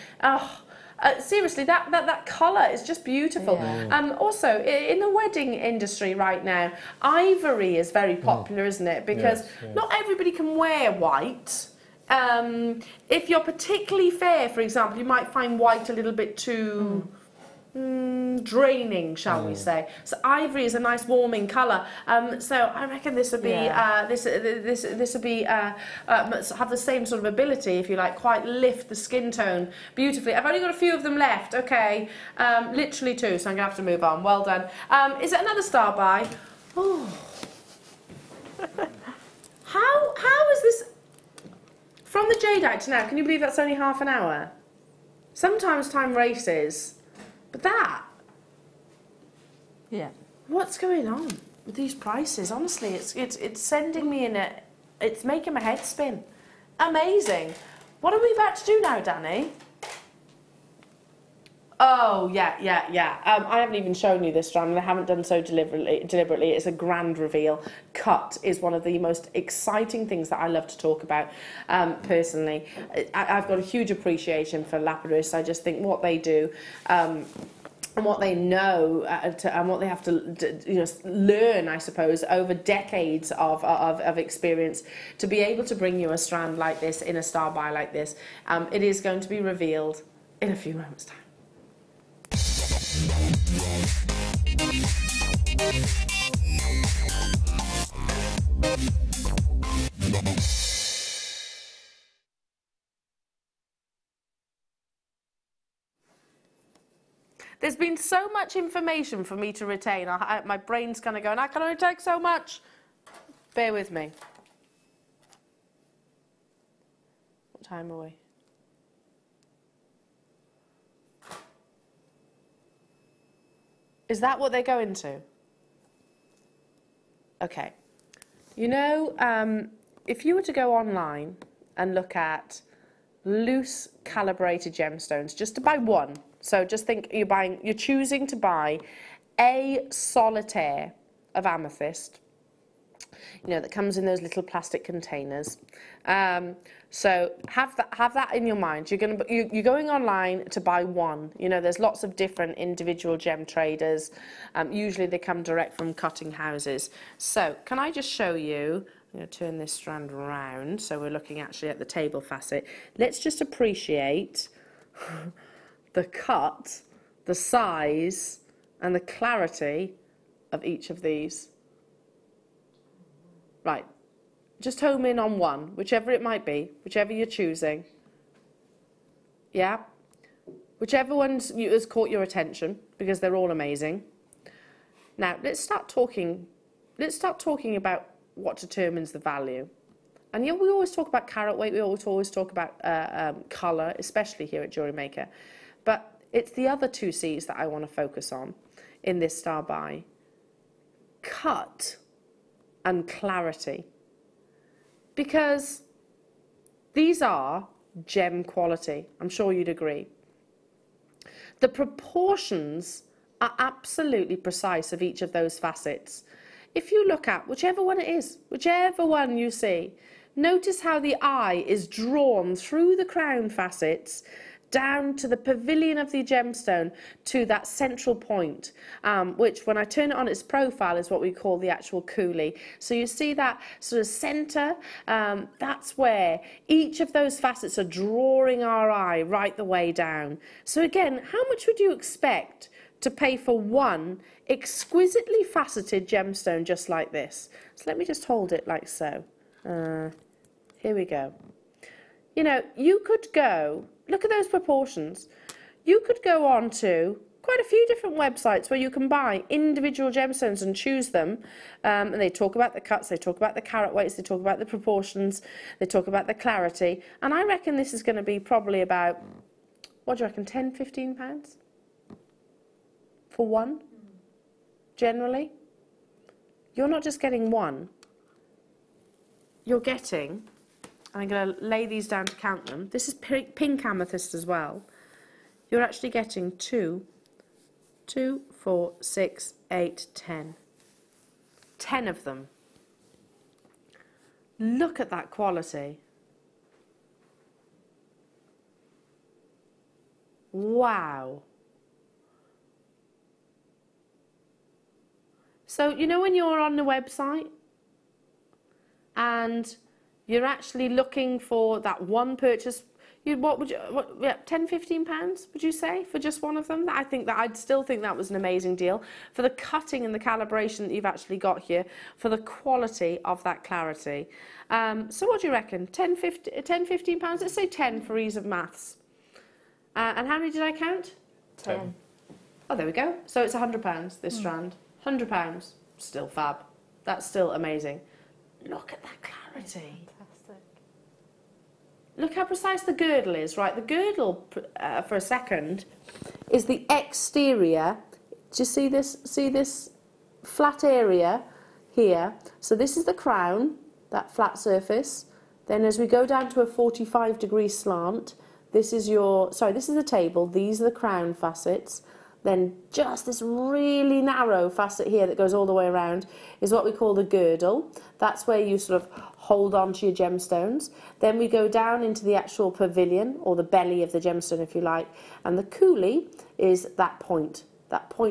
seriously, that colour is just beautiful. Yeah. Also, in the wedding industry right now, ivory is very popular, isn't it? Because not everybody can wear white. If you're particularly fair, for example, you might find white a little bit too draining, shall we say. So ivory is a nice warming colour. So I reckon this would be this would be have the same sort of ability, if you like, quite lift the skin tone beautifully. I've only got a few of them left. Okay, literally 2, so I'm gonna have to move on. Well done. Is it another star by? Oh, how is this from the jadeite to now? Can you believe that's only half an hour? Sometimes time races. But that, what's going on with these prices? Honestly, it's sending me in it's making my head spin. Amazing. What are we about to do now, Danny? Oh, yeah. I haven't even shown you this strand, and I haven't done so deliberately. It's a grand reveal. Cut is one of the most exciting things that I love to talk about, personally. I've got a huge appreciation for lapidarists. I just think what they do, and what they know, and what they have to learn, I suppose, over decades of experience, to be able to bring you a strand like this in a star by like this. It is going to be revealed in a few moments' time. There's been so much information for me to retain. My brain's kind of going, I can only take so much. Bear with me. What time are we? Is that what they're going to? Okay. You know, if you were to go online and look at loose calibrated gemstones, just to buy one. So just think you're choosing to buy a solitaire of amethyst, that comes in those little plastic containers. So have that in your mind. You're going online to buy one. There's lots of different individual gem traders. Usually they come direct from cutting houses. So can I just show you? I'm going to turn this strand around, so we're looking actually at the table facet. Let's just appreciate the cut, the size, and the clarity of each of these. Right, just home in on one, whichever it might be, whichever you're choosing. Yeah? Whichever one has caught your attention, because they're all amazing. Now, let's start talking about what determines the value. And we always talk about carat weight, we always talk about colour, especially here at Jewellery Maker. But it's the other 2 C's that I want to focus on in this star by. Cut and clarity. Because These are gem quality. I'm sure you'd agree. The proportions are absolutely precise of each of those facets. If you look at whichever one it is, whichever one you see, notice how the eye is drawn through the crown facets down to the pavilion of the gemstone to that central point, which when I turn it on its profile is what we call the actual coulis. So you see that sort of centre, that's where each of those facets are drawing our eye right the way down. So again, how much would you expect to pay for one exquisitely faceted gemstone just like this? So let me just hold it like so. Here we go. You know, you could go, look at those proportions. You could go on to quite a few different websites where you can buy individual gemstones and choose them. And they talk about the cuts, they talk about the carat weights, they talk about the proportions, they talk about the clarity. And I reckon this is going to be probably about, what do you reckon, £10, £15? For one, generally. You're not just getting one, you're getting, and I'm going to lay these down to count them, this is pink amethyst as well, you're actually getting 2, 4, 6, 8, 10. 10 of them. Look at that quality. Wow. So, you know when you're on the website and you're actually looking for that one purchase, yeah, 10, £15, would you say, for just one of them? I'd still think that was an amazing deal for the cutting and the calibration that you've actually got here, for the quality of that clarity. So what do you reckon? 10, £15? Let's say 10 for ease of maths. And how many did I count? 10. Oh, there we go. So it's £100, this strand. £100, still fab. That's still amazing. Look at that clarity. Fantastic. Look how precise the girdle is, right? The girdle, for a second, is the exterior. Do you see this? See this flat area here? So this is the crown, that flat surface. Then as we go down to a 45-degree slant, this is the table. These are the crown facets. Then just this really narrow facet here that goes all the way around is what we call the girdle. That's where you sort of hold on to your gemstones. Then we go down into the actual pavilion, or the belly of the gemstone if you like. And the coulis is that point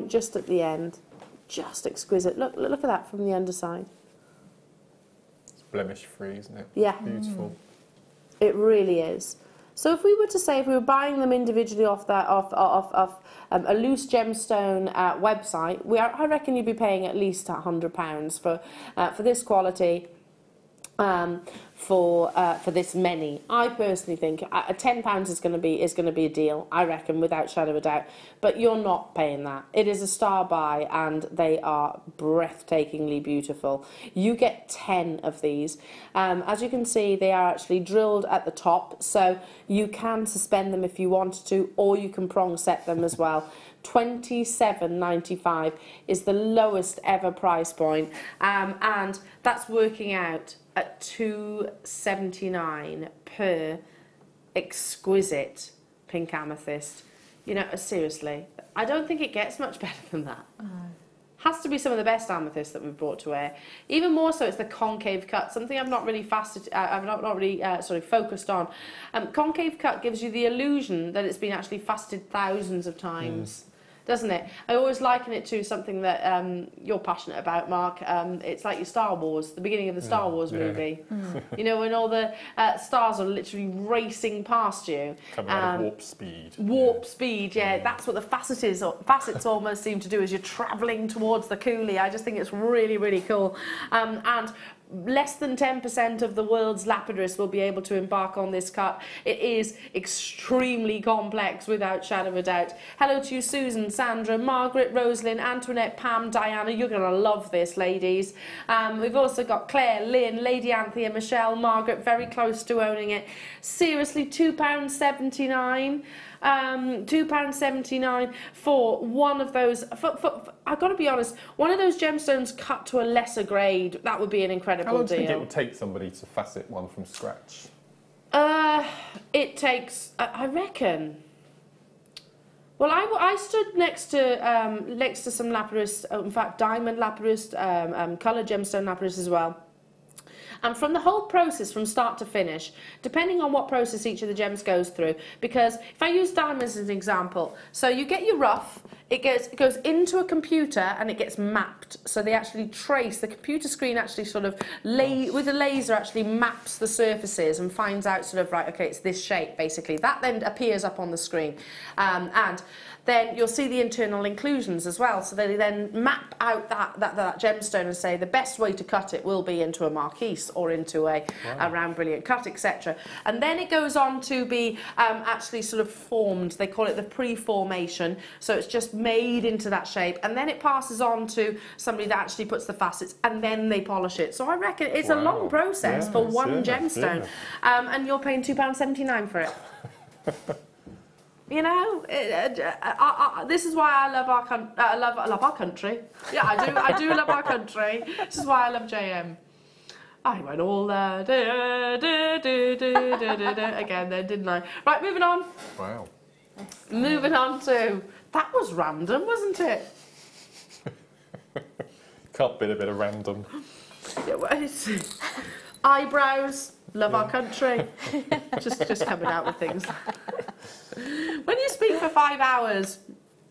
just at the end. Just exquisite. Look at that from the underside. It's blemish free, isn't it? Yeah. Beautiful. It really is. So if we were to say, if we were buying them individually off a loose gemstone website, I reckon you'd be paying at least £100 for this quality, for this many. I personally think £10 is going to be a deal, I reckon, without shadow of a doubt. But you're not paying that. It is a star buy, and they are breathtakingly beautiful. You get 10 of these. As you can see, they are actually drilled at the top, so you can suspend them if you wanted to, or you can prong set them as well. £27.95 is the lowest ever price point, and that's working out at £2.79 per exquisite pink amethyst. You know, seriously, I don't think it gets much better than that. No. Has to be some of the best amethysts that we've brought to air. Even more so, it's the concave cut, something I've not really focused on. Concave cut gives you the illusion that it's been actually faceted thousands of times. Doesn't it? I always liken it to something that you're passionate about, Mark. It's like your Star Wars, the beginning of the Star Wars movie. You know, when all the stars are literally racing past you. Coming out of warp speed. Warp speed, yeah. That's what the facets almost seem to do as you're travelling towards the coulis. I just think it's really, really cool. And less than 10% of the world's lapidarists will be able to embark on this cut. It is extremely complex, without shadow of a doubt. Hello to you, Susan, Sandra, Margaret, Rosalind, Antoinette, Pam, Diana. You're going to love this, ladies. We've also got Claire, Lynn, Lady Anthea, Michelle, Margaret, very close to owning it. Seriously, £2.79. £2.79 for one of those. I've got to be honest, one of those gemstones cut to a lesser grade, that would be an incredible deal. How long do you think it would take somebody to facet one from scratch? It takes, I reckon. Well, I stood next to some lapis, in fact, diamond lapis, coloured gemstone lapis as well. And from the whole process, from start to finish, depending on what process each of the gems goes through, because if I use diamonds as an example, so you get your rough, it goes into a computer and it gets mapped. So they actually trace, the computer screen actually sort of, with a laser actually maps the surfaces and finds out sort of, right, okay, it's this shape, basically. That then appears up on the screen. And then you'll see the internal inclusions as well. So they then map out that gemstone and say the best way to cut it will be into a marquise or into a round brilliant cut, etc. And then it goes on to be actually sort of formed. They call it the pre-formation. So it's just made into that shape. And then it passes on to somebody that actually puts the facets and then they polish it. So I reckon it's a long process for one gemstone. And you're paying £2.79 for it. You know, this is why I love our I love our country. Yeah, I do love our country. This is why I love JM. I went all again then, didn't I? Right, moving on. Wow. Moving on to, that was random, wasn't it? Can't be a bit of random. Eyebrows, love our country. just coming out with things. When you speak for 5 hours,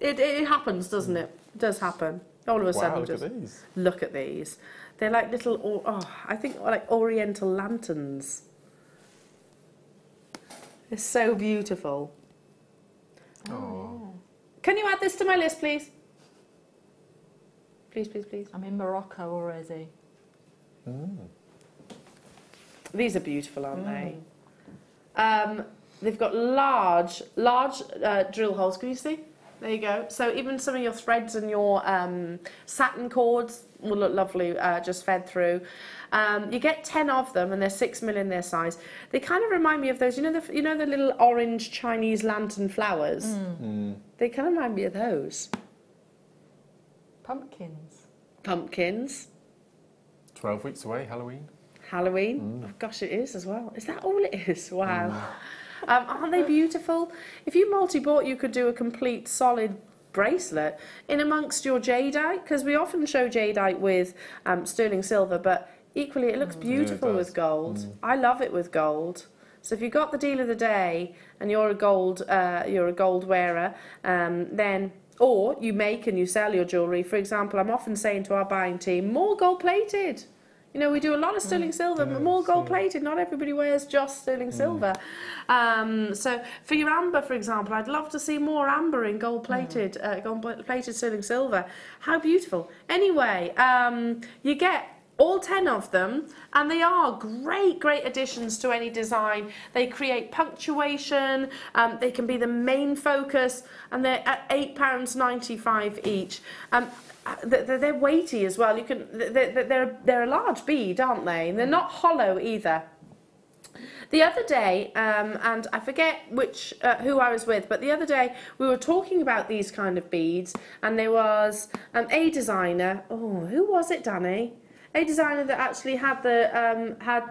it happens, doesn't it? It does happen. All of a sudden, look at these. Look at these. They're like little, I think like oriental lanterns. They're so beautiful. Oh. Can you add this to my list, please? Please, please, please. I'm in Morocco already. These are beautiful, aren't they? They've got large drill holes. Can you see? There you go. So even some of your threads and your satin cords will look lovely just fed through. You get 10 of them, and they're 6mm in their size. They kind of remind me of those, you know the little orange Chinese lantern flowers. They kind of remind me of those. Pumpkins. Pumpkins. 12 weeks away, Halloween. Halloween. Oh, gosh, it is as well. Is that all it is? Wow. Aren't they beautiful? If you multi-bought, you could do a complete solid bracelet in amongst your jadeite, because we often show jadeite with sterling silver, but equally it looks beautiful with gold. I love it with gold. So if you got the deal of the day and you're a gold wearer, then, or you make and you sell your jewellery. For example, I'm often saying to our buying team, more gold plated. You know, we do a lot of sterling silver, but more gold plated. Not everybody wears just sterling silver. So for your amber, for example, I'd love to see more amber in gold plated sterling silver. How beautiful. Anyway, you get all 10 of them, and they are great additions to any design. They create punctuation, they can be the main focus, and they're at £8.95 each. They're weighty as well. They're a large bead, aren't they? And they're not hollow either. The other day, and I forget who I was with, but the other day we were talking about these kind of beads, and there was a designer. Oh, who was it, Danny? A designer that actually had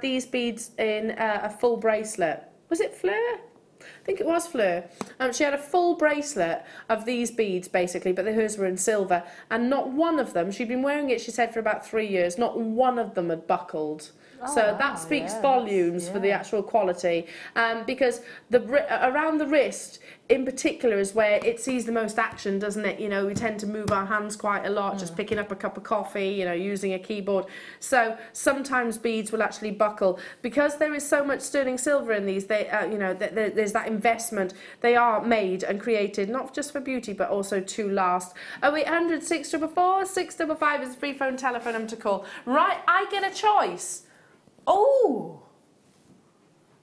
these beads in a full bracelet. Was it Fleur? I think it was Fleur. She had a full bracelet of these beads, basically, but hers were in silver. And not one of them, she'd been wearing it, she said, for about 3 years, not one of them had buckled. So that speaks volumes for the actual quality, because around the wrist in particular is where it sees the most action, doesn't it? You know, we tend to move our hands quite a lot, just picking up a cup of coffee, you know, using a keyboard. So sometimes beads will actually buckle because there is so much sterling silver in these. They, you know, there's that investment. They are made and created not just for beauty but also to last. 0800 644 655 is a free phone telephone number to call. Right, I get a choice. Oh,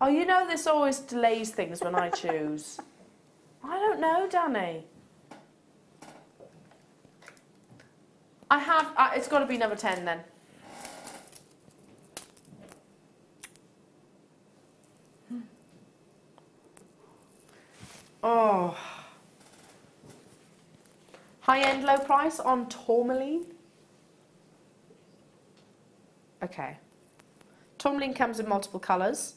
you know this always delays things when I choose. I don't know, Danny. I have, it's got to be number 10 then. Oh. High-end, low price on tourmaline. Okay. Tourmaline comes in multiple colours.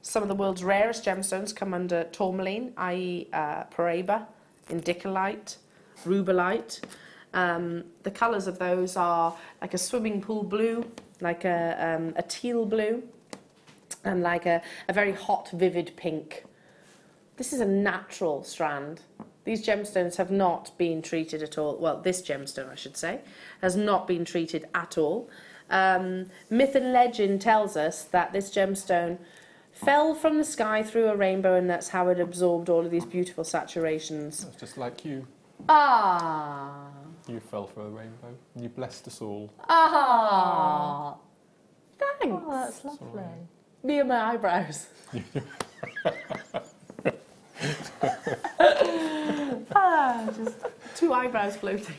Some of the world's rarest gemstones come under tourmaline, i.e. Paraiba, indicolite, rubellite. The colours of those are like a swimming pool blue, like a teal blue, and like a very hot, vivid pink. This is a natural strand. These gemstones have not been treated at all. Well, this gemstone, I should say, has not been treated at all. Myth and legend tells us that this gemstone fell from the sky through a rainbow, and that's how it absorbed all of these beautiful saturations. That's just like you. Ah. You fell for a rainbow. You blessed us all. Ah. Thanks. Oh, that's lovely. Me and my eyebrows. Just 2 eyebrows floating.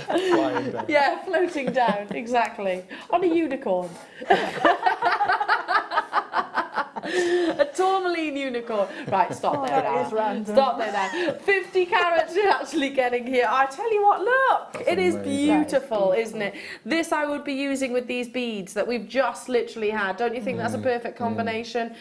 Flying down. Yeah, floating down, exactly. On a unicorn. A tourmaline unicorn. Right, stop there now. That is random. Stop there now. 50 carats are actually getting here. I tell you what, look. That's it is amazing. beautiful, isn't it? This I would be using with these beads that we've just literally had. Don't you think that's a perfect combination?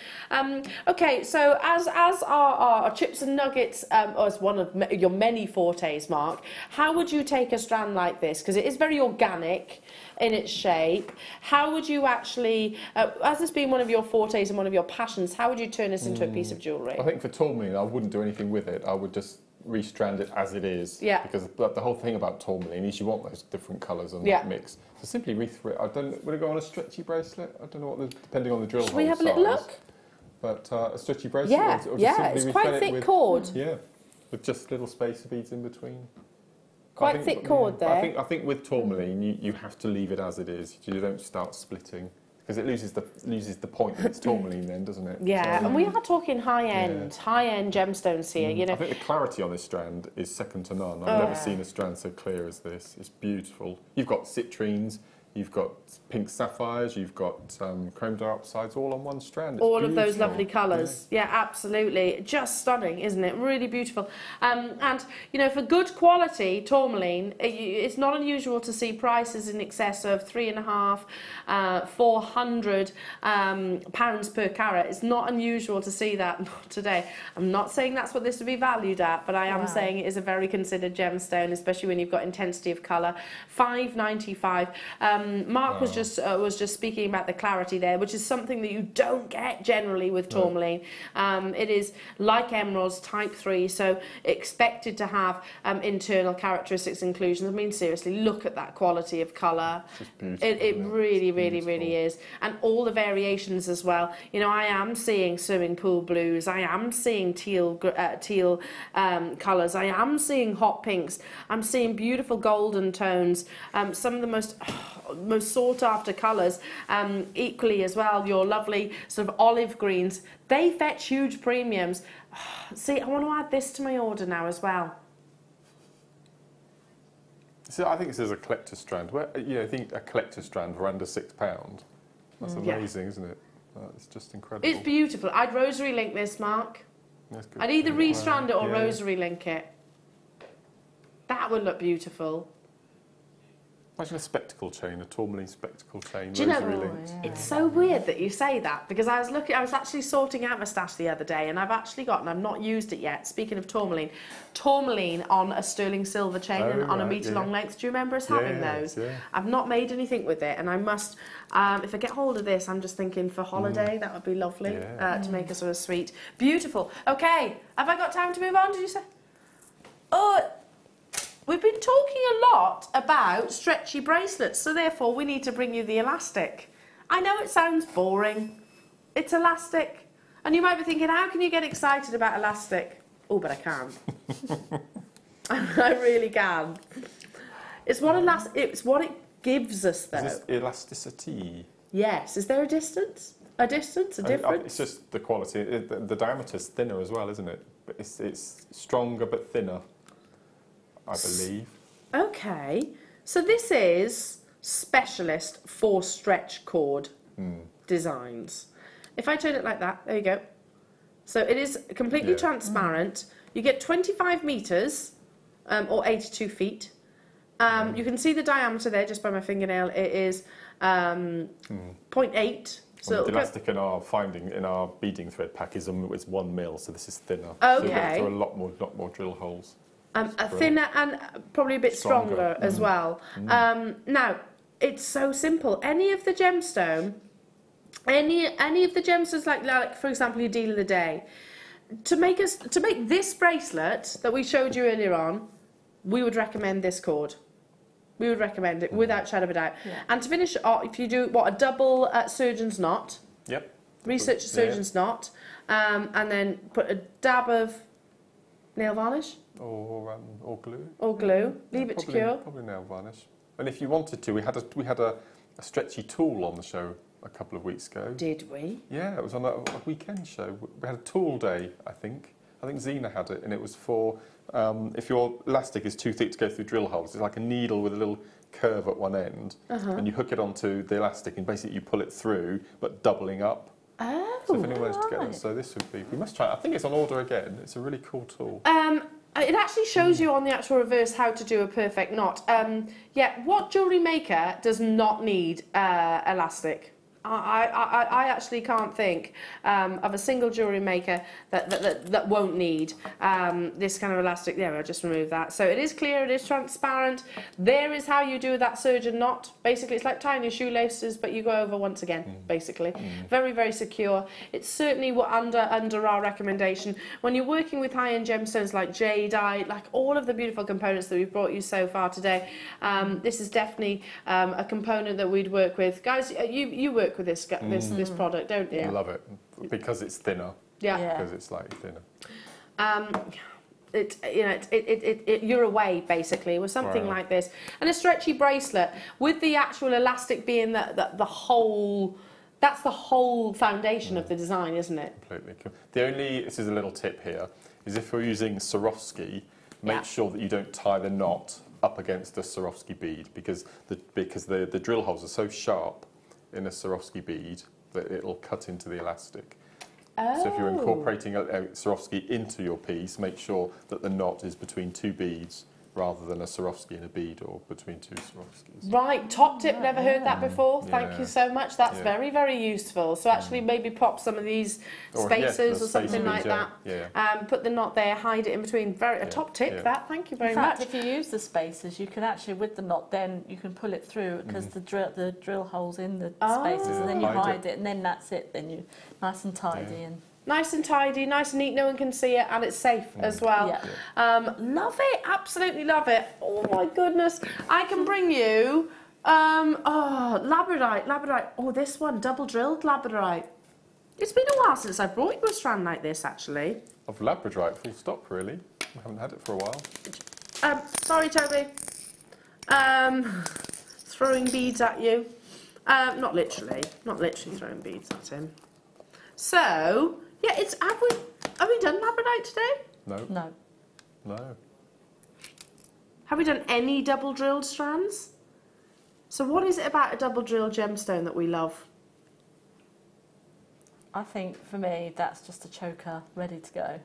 Okay, so as our chips and nuggets, or as one of your many fortes, Mark, how would you take a strand like this? Because it is very organic in its shape. How would you actually, as this being one of your fortes and one of your passions, how would you turn this into a piece of jewellery? I think for tourmaline, I wouldn't do anything with it. I would just restrand it as it is. Yeah. Because the whole thing about tourmaline is you want those different colours and that mix. So simply re-thread. I don't. Would it go on a stretchy bracelet? I don't know what depending on the drill hole Should we have a little look? But a stretchy bracelet. Yeah, or yeah. It's quite thick cord. Yeah, with just little spacer beads in between. Quite thick cord there. I think with tourmaline, you have to leave it as it is. You don't start splitting. Because it loses the point that it's tourmaline then, doesn't it? Yeah, so, and we are talking high-end gemstones here, you know. I think the clarity on this strand is second to none. I've never seen a strand so clear as this. It's beautiful. You've got citrines, you've got pink sapphires, you've got chrome dioxides all on one strand. It's all beautiful. of those lovely colours. Yeah, absolutely. Just stunning, isn't it? Really beautiful. And, you know, for good quality tourmaline, it's not unusual to see prices in excess of £350, 400 pounds per carat. It's not unusual to see that today. I'm not saying that's what this would be valued at, but I am saying it is a very considered gemstone, especially when you've got intensity of colour. £5.95. Mark was just speaking about the clarity there, which is something that you don't get generally with tourmaline. It is like emeralds, type 3, so expected to have internal characteristics inclusions. I mean, seriously, look at that quality of colour. It really, really, really is. And all the variations as well. You know, I am seeing swimming pool blues. I am seeing teal colours. I am seeing hot pinks. I'm seeing beautiful golden tones. Some of the most sought after colours, equally as well, your lovely sort of olive greens. They fetch huge premiums. See, I want to add this to my order now as well. So I think this is a collector strand. Where, you know, I think a collector strand for under £6. That's amazing, isn't it? It's just incredible. It's beautiful. I'd rosary link this, Mark. That's good. I'd either restrand it or rosary link it. That would look beautiful. Imagine a spectacle chain, a tourmaline spectacle chain. Do you know, it's so weird that you say that, because I was actually sorting out my stash the other day, and I've actually got, and I've not used it yet, speaking of tourmaline on a sterling silver chain on a metre long length. Do you remember us having those? Yeah. I've not made anything with it, and I must, if I get hold of this, I'm just thinking for holiday, that would be lovely to make a sort of sweet. Beautiful. Okay, have I got time to move on, did you say? Oh, we've been talking a lot about stretchy bracelets, so therefore we need to bring you the elastic. I know it sounds boring. It's elastic. And you might be thinking, how can you get excited about elastic? Oh, but I can. I really can. It's what it gives us, though. Is this elasticity? Yes. Is there a distance? A difference? It's just the quality. The diameter's thinner as well, isn't it? But it's stronger but thinner, I believe. Okay, so this is specialist for stretch cord designs. If I turn it like that, there you go. So it is completely transparent. You get 25 metres, or 82 feet. You can see the diameter there just by my fingernail. It is 0.8, So the elastic in our beading thread pack is 1 mil, so this is thinner. Okay. So a lot more drill holes. Thinner and probably a bit stronger as well. Now, it's so simple. Any of the gemstone, any of the gemstones, like for example, your deal of the day, to make this bracelet that we showed you earlier on, we would recommend this cord. We would recommend it without shadow of a doubt. Yeah. And to finish off, if you do a double surgeon's knot. Yep. Research a surgeon's knot, and then put a dab of nail varnish. Or glue. Or glue. Leave it to cure. Probably nail varnish. And if you wanted to, we had a stretchy tool on the show a couple of weeks ago. Did we? Yeah, it was on a weekend show. We had a tool day, I think. I think Zena had it, and it was for if your elastic is too thick to go through drill holes. It's like a needle with a little curve at one end, and you hook it onto the elastic, and basically you pull it through, but doubling up. Oh, so if anyone wants to get it, so this would be. We must try it. I think it's on order again. It's a really cool tool. It actually shows you on the actual reverse how to do a perfect knot. Yeah, what Jewellery Maker does not need elastic? I actually can't think of a single jewellery maker that won't need this kind of elastic. There, I'll just remove that. So it is clear, it is transparent. There is how you do that surgeon knot. Basically, it's like tying your shoelaces, but you go over once again, basically. Very, very secure. It's certainly under our recommendation. When you're working with high-end gemstones like jadeite, like all of the beautiful components that we've brought you so far today, this is definitely a component that we'd work with. Guys, you work with this product, don't you? I love it because it's thinner. Yeah. Because it's slightly thinner. You're away basically with something like this, and a stretchy bracelet with the actual elastic being the whole. That's the whole foundation of the design, isn't it? Completely. This is a little tip here, is if you're using Swarovski, make sure that you don't tie the knot up against the Swarovski bead because the drill holes are so sharp in a Swarovski bead that it'll cut into the elastic. So if you're incorporating a Swarovski into your piece, make sure that the knot is between two beads rather than a Swarovski and a bead or between two Swarovskis. Right, top tip, never heard that before. Thank you so much. That's very, very useful. So actually maybe pop some of these spacers or something like that. Put the knot there, hide it in between. A top tip that, thank you very much. In fact, if you use the spacers, you can actually, with the knot, then you can pull it through because the drill holes in the spacers, and then you hide it, and then that's it. Then you nice and tidy and. Nice and tidy, nice and neat, no one can see it, and it's safe as well. Love it, absolutely love it. Oh my goodness. I can bring you, labradorite. Oh, this one, double drilled labradorite. It's been a while since I brought you a strand like this, actually. Of labradorite, full stop, really. I haven't had it for a while. Sorry, Toby. Throwing beads at you. Not literally throwing beads at him. So, yeah, have we done labradorite today? No. Have we done any double drilled strands? So what is it about a double drilled gemstone that we love? I think for me that's just a choker ready to go.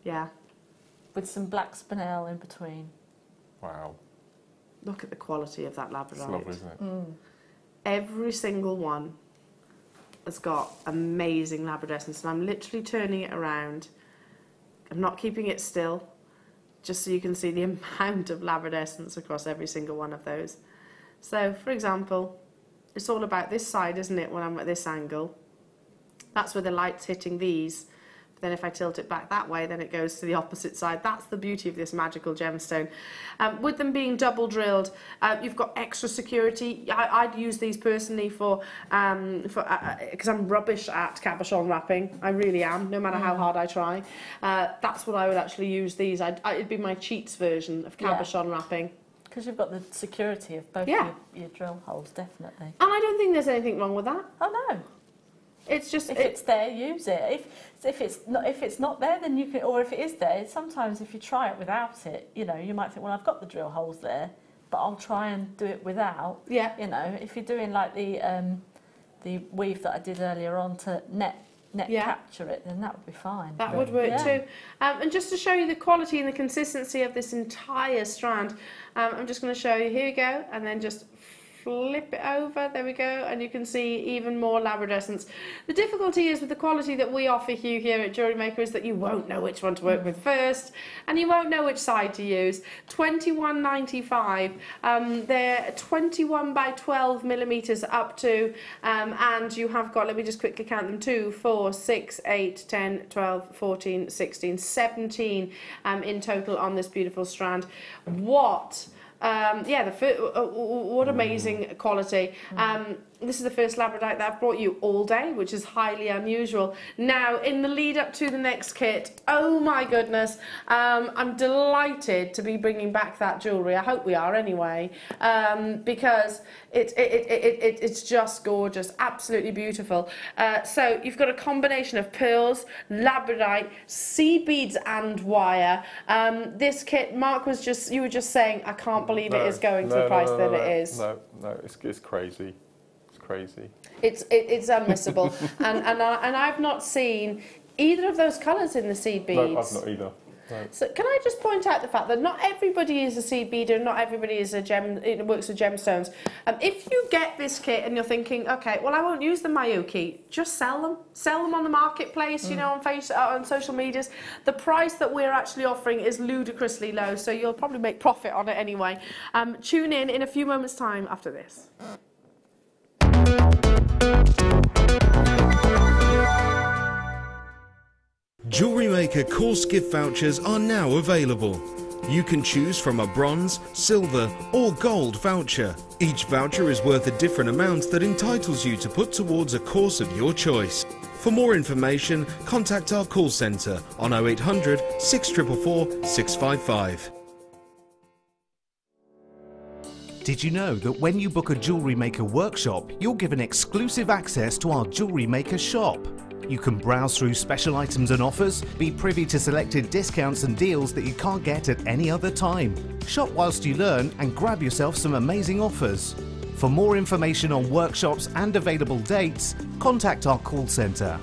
Yeah. With some black spinel in between. Wow. Look at the quality of that labradorite. It's lovely, isn't it? Every single one has got amazing labradescence, and I'm literally turning it around. I'm not keeping it still, just so you can see the amount of labradescence across every single one of those. So, for example, it's all about this side, isn't it, when I'm at this angle? That's where the light's hitting these. But then if I tilt it back that way, then it goes to the opposite side. That's the beauty of this magical gemstone. With them being double drilled, you've got extra security. I'd use these personally because I'm rubbish at cabochon wrapping. I really am, no matter how hard I try. That's what I would actually use these. It'd be my cheats version of cabochon wrapping. Because you've got the security of both your drill holes, definitely. And I don't think there's anything wrong with that. Oh no. It's just if it's there, use it. If it's not there, then you can. Or if it is there, sometimes if you try it without it, you might think, well, I've got the drill holes there, but I'll try and do it without. Yeah. If you're doing like the weave that I did earlier on to net capture it, then that would be fine. That would work too. And just to show you the quality and the consistency of this entire strand, I'm just going to show you. Here we go, and then just flip it over, there we go, and you can see even more labradescence. The difficulty is with the quality that we offer you here at Jewellery Maker is that you won't know which one to work with first, and you won't know which side to use. $21.95, they're 21 by 12 millimeters up to, and you have got, let me just quickly count them, 2, 4, 6, 8, 10, 12, 14, 16, 17 in total on this beautiful strand. What what amazing quality. This is the first labradite that I've brought you all day, which is highly unusual. Now, in the lead up to the next kit, oh my goodness, I'm delighted to be bringing back that jewellery. I hope we are anyway, because it's just gorgeous, absolutely beautiful. So you've got a combination of pearls, labradite, seed beads and wire. This kit, Mark was just, you were just saying, I can't believe it is going to the price that it is. No, it's crazy. Crazy. It's unmissable, and I've not seen either of those colours in the seed beads. No, I've not either. No. So can I just point out the fact that not everybody is a seed beader, not everybody is a works with gemstones. If you get this kit and you're thinking, okay, well I won't use the Mayuki, just sell them on the marketplace, you know, on social medias. The price that we're actually offering is ludicrously low, so you'll probably make profit on it anyway. Tune in a few moments' time after this. Jewellery Maker course gift vouchers are now available. You can choose from a bronze, silver or gold voucher. Each voucher is worth a different amount that entitles you to put towards a course of your choice. For more information, contact our call centre on 0800 644 655. Did you know that when you book a Jewellery Maker workshop, you're given exclusive access to our Jewellery Maker shop? You can browse through special items and offers, be privy to selected discounts and deals that you can't get at any other time. Shop whilst you learn and grab yourself some amazing offers. For more information on workshops and available dates, contact our call centre.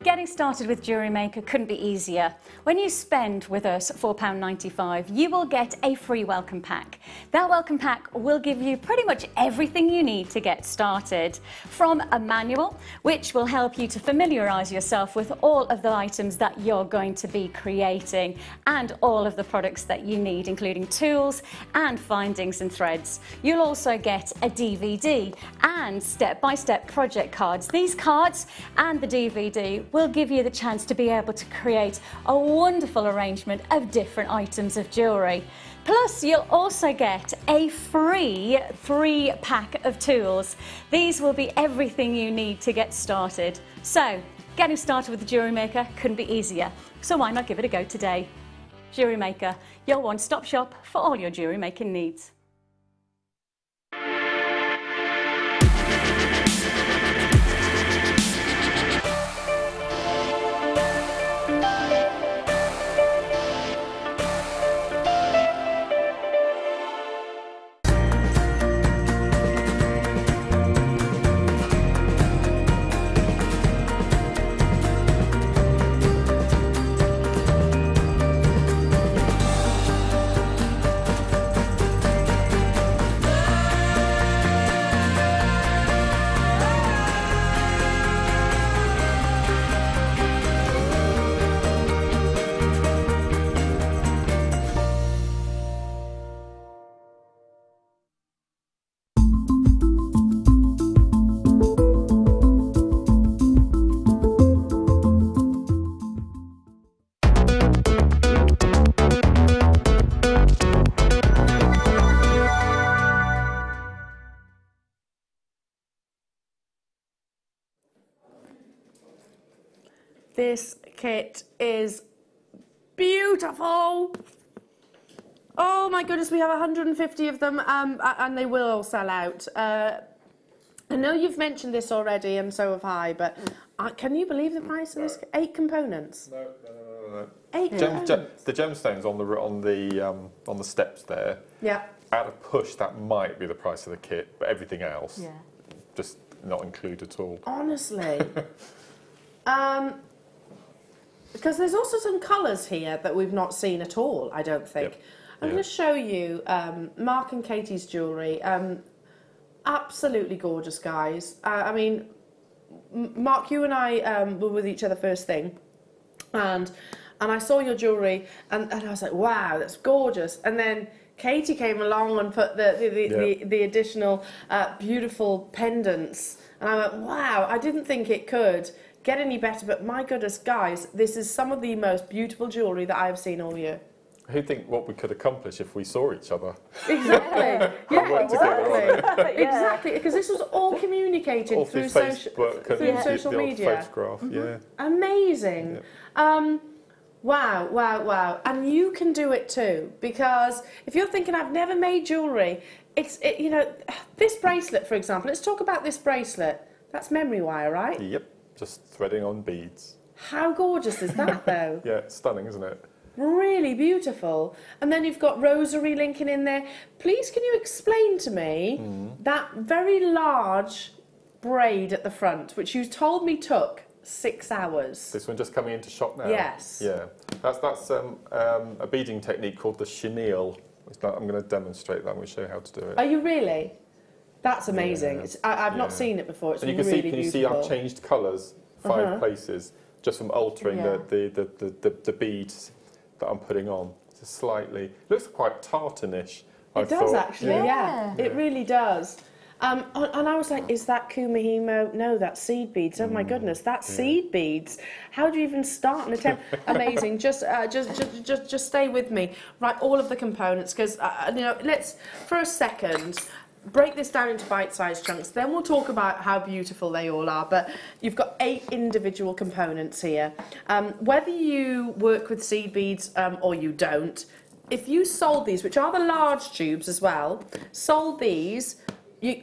Getting started with Jewellery Maker couldn't be easier. When you spend with us £4.95, you will get a free welcome pack. That welcome pack will give you pretty much everything you need to get started. From a manual, which will help you to familiarise yourself with all of the items that you're going to be creating and all of the products that you need, including tools and findings and threads. You'll also get a DVD and step-by-step project cards. These cards and the DVD will give you the chance to be able to create a wonderful arrangement of different items of jewellery. Plus, you'll also get a free pack of tools. These will be everything you need to get started. So, getting started with the Jewellery Maker couldn't be easier. So why not give it a go today? Jewellery Maker, your one-stop shop for all your jewellery making needs. This kit is beautiful. Oh my goodness, we have 150 of them, and they will all sell out. I know you've mentioned this already, and so have I, but can you believe the price of this? 8 components. No. 8 components. The gemstones on the steps there. Yeah. At a push, that might be the price of the kit, but everything else, just not included at all. Honestly. Because there's also some colours here that we've not seen at all, I don't think. Yep. I'm going to show you Mark and Katie's jewellery. Absolutely gorgeous, guys. I mean, Mark, you and I were with each other first thing, and I saw your jewellery, and I was like, wow, that's gorgeous. And then Katie came along and put the additional beautiful pendants, and I went, wow, I didn't think it could get any better, but my goodness, guys, this is some of the most beautiful jewellery that I've seen all year. Who'd think what we could accomplish if we saw each other? Exactly. Yeah, exactly. Exactly, because this was all communicated all through Facebook through social media. Photograph, Amazing. Wow. And you can do it too, because if you're thinking, I've never made jewellery, you know, this bracelet, for example, let's talk about this bracelet. That's memory wire, right? Yep, just threading on beads. How gorgeous is that, though? Yeah, it's stunning, isn't it? Really beautiful. And then you've got rosary linking in there. Please, can you explain to me that very large braid at the front, which you told me took 6 hours? This one just coming into shop now? Yes. Yeah. That's a beading technique called the chenille. I'm going to demonstrate that. I'm going to show you how to do it. Are you really? That's amazing. Yeah. I've not seen it before. It's and you really can beautiful. see I've changed colours 5 places just from altering the beads that I'm putting on. It's slightly, it looks quite tartanish. It does actually, yeah. It really does. And I was like, is that kumihimo? No, that's seed beads. Oh my goodness, that's seed beads. How do you even start an attempt? Amazing. Just stay with me. Right, all of the components, because you know, let's for a second break this down into bite-sized chunks. Then we'll talk about how beautiful they all are. But you've got 8 individual components here. Whether you work with seed beads or you don't, if you sold these, which are the large tubes as well, sold these,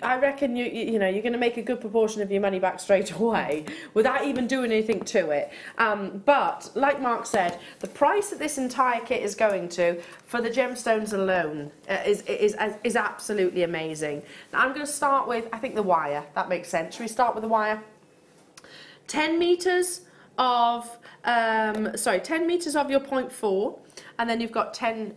I reckon you know you're going to make a good proportion of your money back straight away without even doing anything to it. But like Mark said, the price that this entire kit is going to for the gemstones alone is absolutely amazing. Now I'm going to start with, I think, the wire. That makes sense. Should we start with the wire? 10 meters of 10 meters of your 0.4. And then you've got 2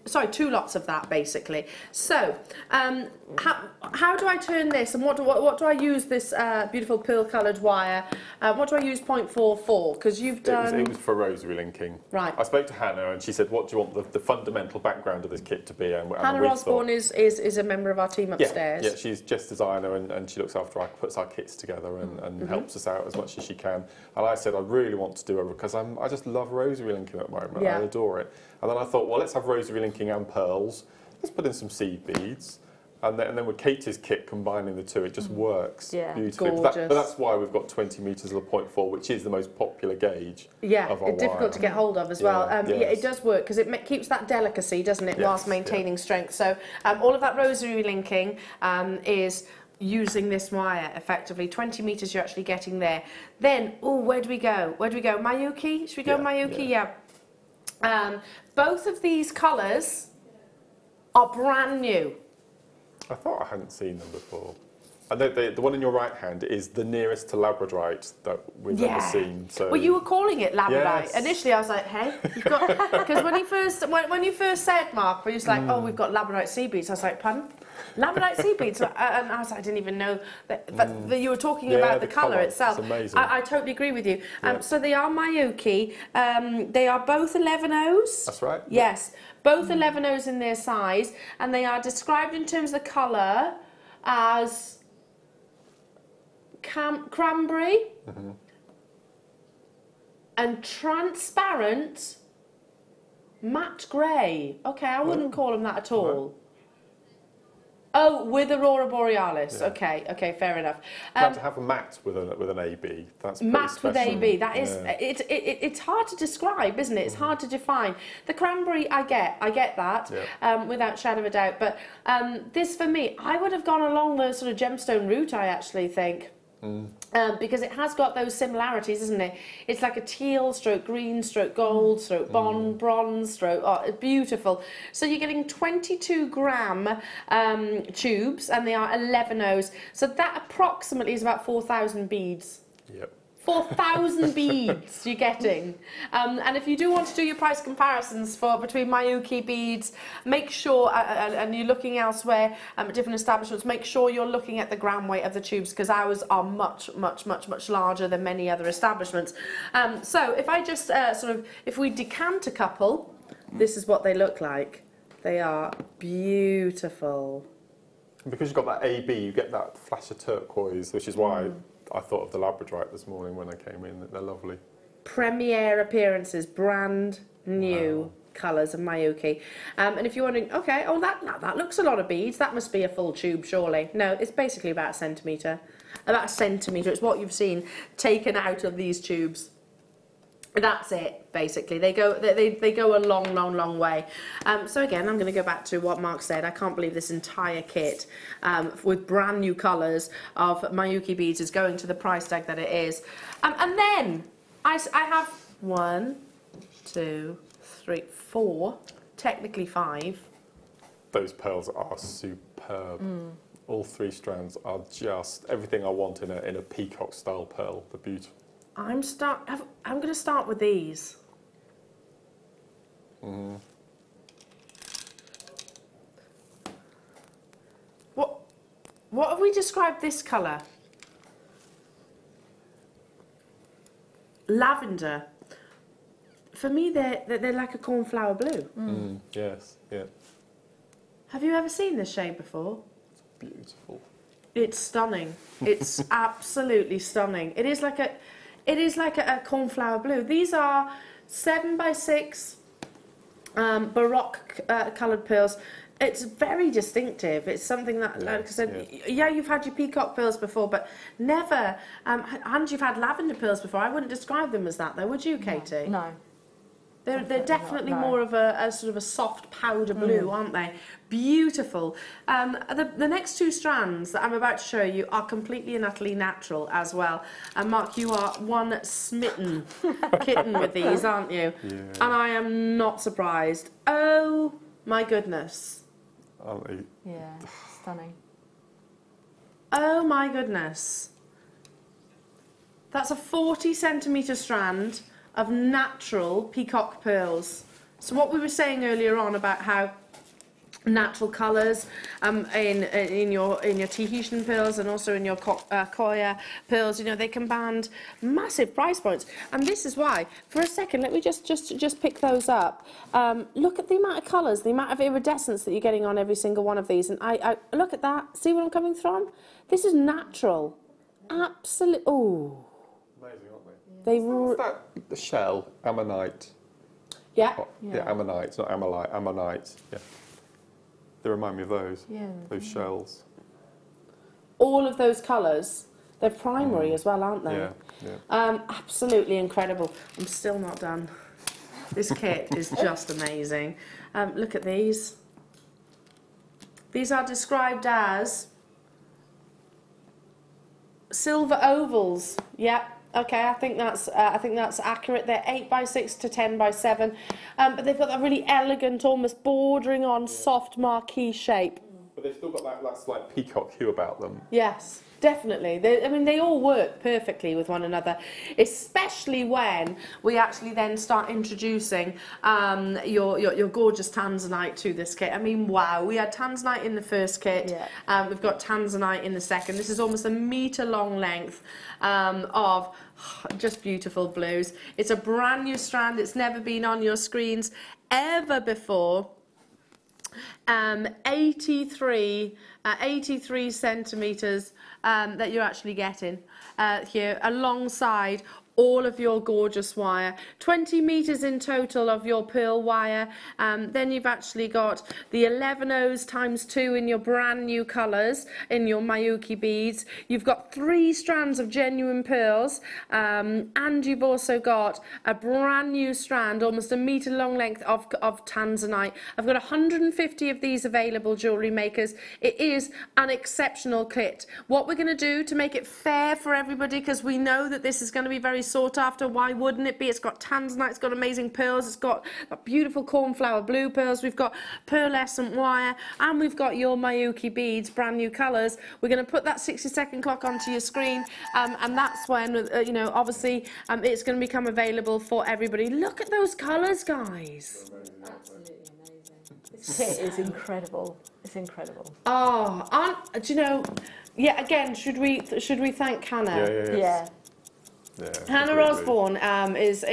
lots of that basically. So, how do I turn this, and what do I use this beautiful pearl-coloured wire? What do I use 0.4 for? Because you've done. It was for rosary linking. Right. I spoke to Hannah, and she said, "What do you want the fundamental background of this kit to be?" And Hannah Osborne is a member of our team upstairs. Yeah, she's just designer, and she looks after puts our kits together and helps us out as much as she can. And I said, I really want to do it because I just love rosary linking at the moment. Yeah. I adore it. And then I thought, well, let's have rosary linking and pearls. Let's put in some seed beads. And then with Katie's kit combining the two, it just works beautifully. Gorgeous. But that's why we've got 20 metres of the 0.4, which is the most popular gauge of our it's difficult to get hold of as well. Yes. Yeah, it does work because it keeps that delicacy, doesn't it, Yes, whilst maintaining strength. So all of that rosary linking is using this wire effectively. 20 metres you're actually getting there. Then, where do we go? Mayuki? Should we go Mayuki? Yeah. Both of these colours are brand new. I thought I hadn't seen them before. And the one in your right hand is the nearest to labradorite that we've ever seen. So. Well, you were calling it labradorite. Yes. Initially, I was like, "Hey, you've got," because when you first said, Mark, we was like, "Oh, we've got labradorite sea beads." I was like, "Pardon? Labradorite sea beads?" And I was like, I didn't even know that you were talking about the colour itself. It's amazing. I totally agree with you. So they are Mayuki. They are both 11/0s. That's right. Yes, both 11/0s in their size, and they are described in terms of the colour as cranberry and transparent matte grey. Okay, I wouldn't call them that at all. Oh, with Aurora Borealis. Yeah. Okay, fair enough. To have a matte with an AB, that's pretty matte special. with AB. That is, it's hard to describe, isn't it? It's hard to define. The cranberry, I get that, without shadow of a doubt. But this, for me, I would have gone along the sort of gemstone route, I actually think. Because it has got those similarities, isn't it? It's like a teal stroke green stroke gold stroke bronze stroke. Oh, it's beautiful. So you're getting 22 gram tubes, and they are 11 So that approximately is about 4,000 beads. Yep. 4,000 beads you're getting. And if you do want to do your price comparisons between Miyuki beads, make sure, and you're looking elsewhere at different establishments, make sure you're looking at the gram weight of the tubes, because ours are much larger than many other establishments. So if I just if we decant a couple, this is what they look like. They are beautiful. And because you've got that AB, you get that flash of turquoise, which is why I thought of the Labradorite this morning when I came in. They're lovely. Premiere appearances, brand new colours of Miyuki. And if you're wondering, okay, that looks a lot of beads. That must be a full tube, surely. No, it's basically about a centimetre. About a centimetre. It's what you've seen taken out of these tubes. That's it, basically. They go a long way. So again, I'm going to go back to what Mark said. I can't believe this entire kit with brand new colours of Miyuki beads is going to the price tag that it is. And then I have 1, 2, 3, 4, technically 5. Those pearls are superb. All 3 strands are just everything I want in a peacock style pearl. They're beautiful. I'm going to start with these. What have we described this colour? Lavender. For me, they're like a cornflower blue. Yes, yeah. Have you ever seen this shade before? It's beautiful. It's stunning. It's absolutely stunning. It is like a cornflower blue. These are 7x6 Baroque coloured pearls. It's very distinctive. It's something that, like I said, yeah, you've had your peacock pearls before, but never, and you've had lavender pearls before. I wouldn't describe them as that, though, would you, Katie? No. They're definitely more of a sort of a soft powder blue, aren't they? Beautiful. The next 2 strands that I'm about to show you are completely and utterly natural as well. And Mark, you are one smitten kitten with these, aren't you? Yeah. And I am not surprised. Oh my goodness. Aren't they? Yeah, stunning. Oh my goodness. That's a 40 centimetre strand of natural peacock pearls. So what we were saying earlier on about how natural colours in your Tahitian pearls and also in your Koya pearls, you know, they command massive price points. And this is why. For a second, let me just pick those up. Look at the amount of colours, the amount of iridescence that you're getting on every single one of these. And I look at that. See where I'm coming from? This is natural. Absolutely. Oh. Amazing, aren't they? What's that? The shell, ammonite. Yeah. Oh, yeah, ammonite, not ammonite, ammonite. Yeah. They remind me of those. Yeah. Those shells. All of those colours, they're primary as well, aren't they? Yeah, yeah. Absolutely incredible. I'm still not done. This kit is just amazing. Look at these. These are described as silver ovals. Yeah. Okay, I think that's accurate. They're 8x6 to 10x7, but they've got that really elegant, almost bordering on soft marquee shape. But they've still got that slight peacock hue about them. Yes, definitely. I mean, they all work perfectly with one another, especially when we actually then start introducing your gorgeous tanzanite to this kit. I mean, wow, we had tanzanite in the first kit. Yeah. We've got tanzanite in the second. This is almost a metre long length of just beautiful blues. It's a brand new strand. It's never been on your screens ever before. 83 centimetres that you're actually getting here, alongside all of your gorgeous wire, 20 meters in total of your pearl wire. Then you've actually got the 11 O's times 2 in your brand new colors in your Miyuki beads. You've got 3 strands of genuine pearls, and you've also got a brand new strand, almost a meter long length of tanzanite. I've got 150 of these available, jewellery makers. It is an exceptional kit. What we're going to do to make it fair for everybody, because we know that this is going to be very sought after, why wouldn't it be? It's got tanzanite, it's got amazing pearls, it's got beautiful cornflower blue pearls, we've got pearlescent wire, and we've got your Miyuki beads, brand new colours. We're going to put that 60-second clock onto your screen, and that's when, you know, obviously it's going to become available for everybody. Look at those colours, guys. Absolutely amazing. This kit is incredible. It's incredible. Oh, do you know? Yeah. Again, should we thank Hannah? Yeah. Yeah, Hannah Osborne is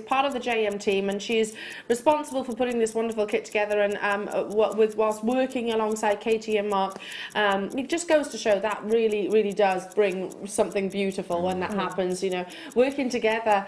part of the JM team, and she is responsible for putting this wonderful kit together. And whilst working alongside Katie and Mark, it just goes to show that really does bring something beautiful when that happens. You know, working together,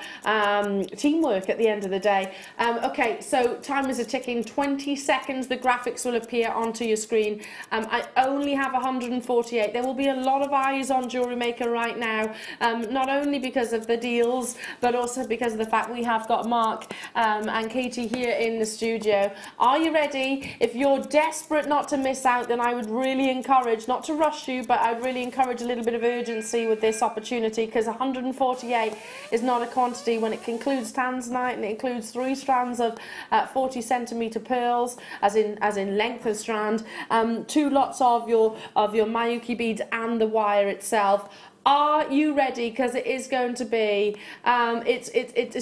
teamwork at the end of the day. Okay, so time is a ticking. 20 seconds. The graphics will appear onto your screen. I only have 148. There will be a lot of eyes on Jewellery Maker right now. Not only because of the deals, but also because of the fact we have got Mark and Katie here in the studio. Are you ready? If you're desperate not to miss out, then I would really encourage, not to rush you, but I'd really encourage a little bit of urgency with this opportunity, because 148 is not a quantity when it includes tanzanite and it includes 3 strands of 40 centimetre pearls, as in length of strand, 2 lots of your Miyuki beads and the wire itself. Are you ready? Because it is going to be, it's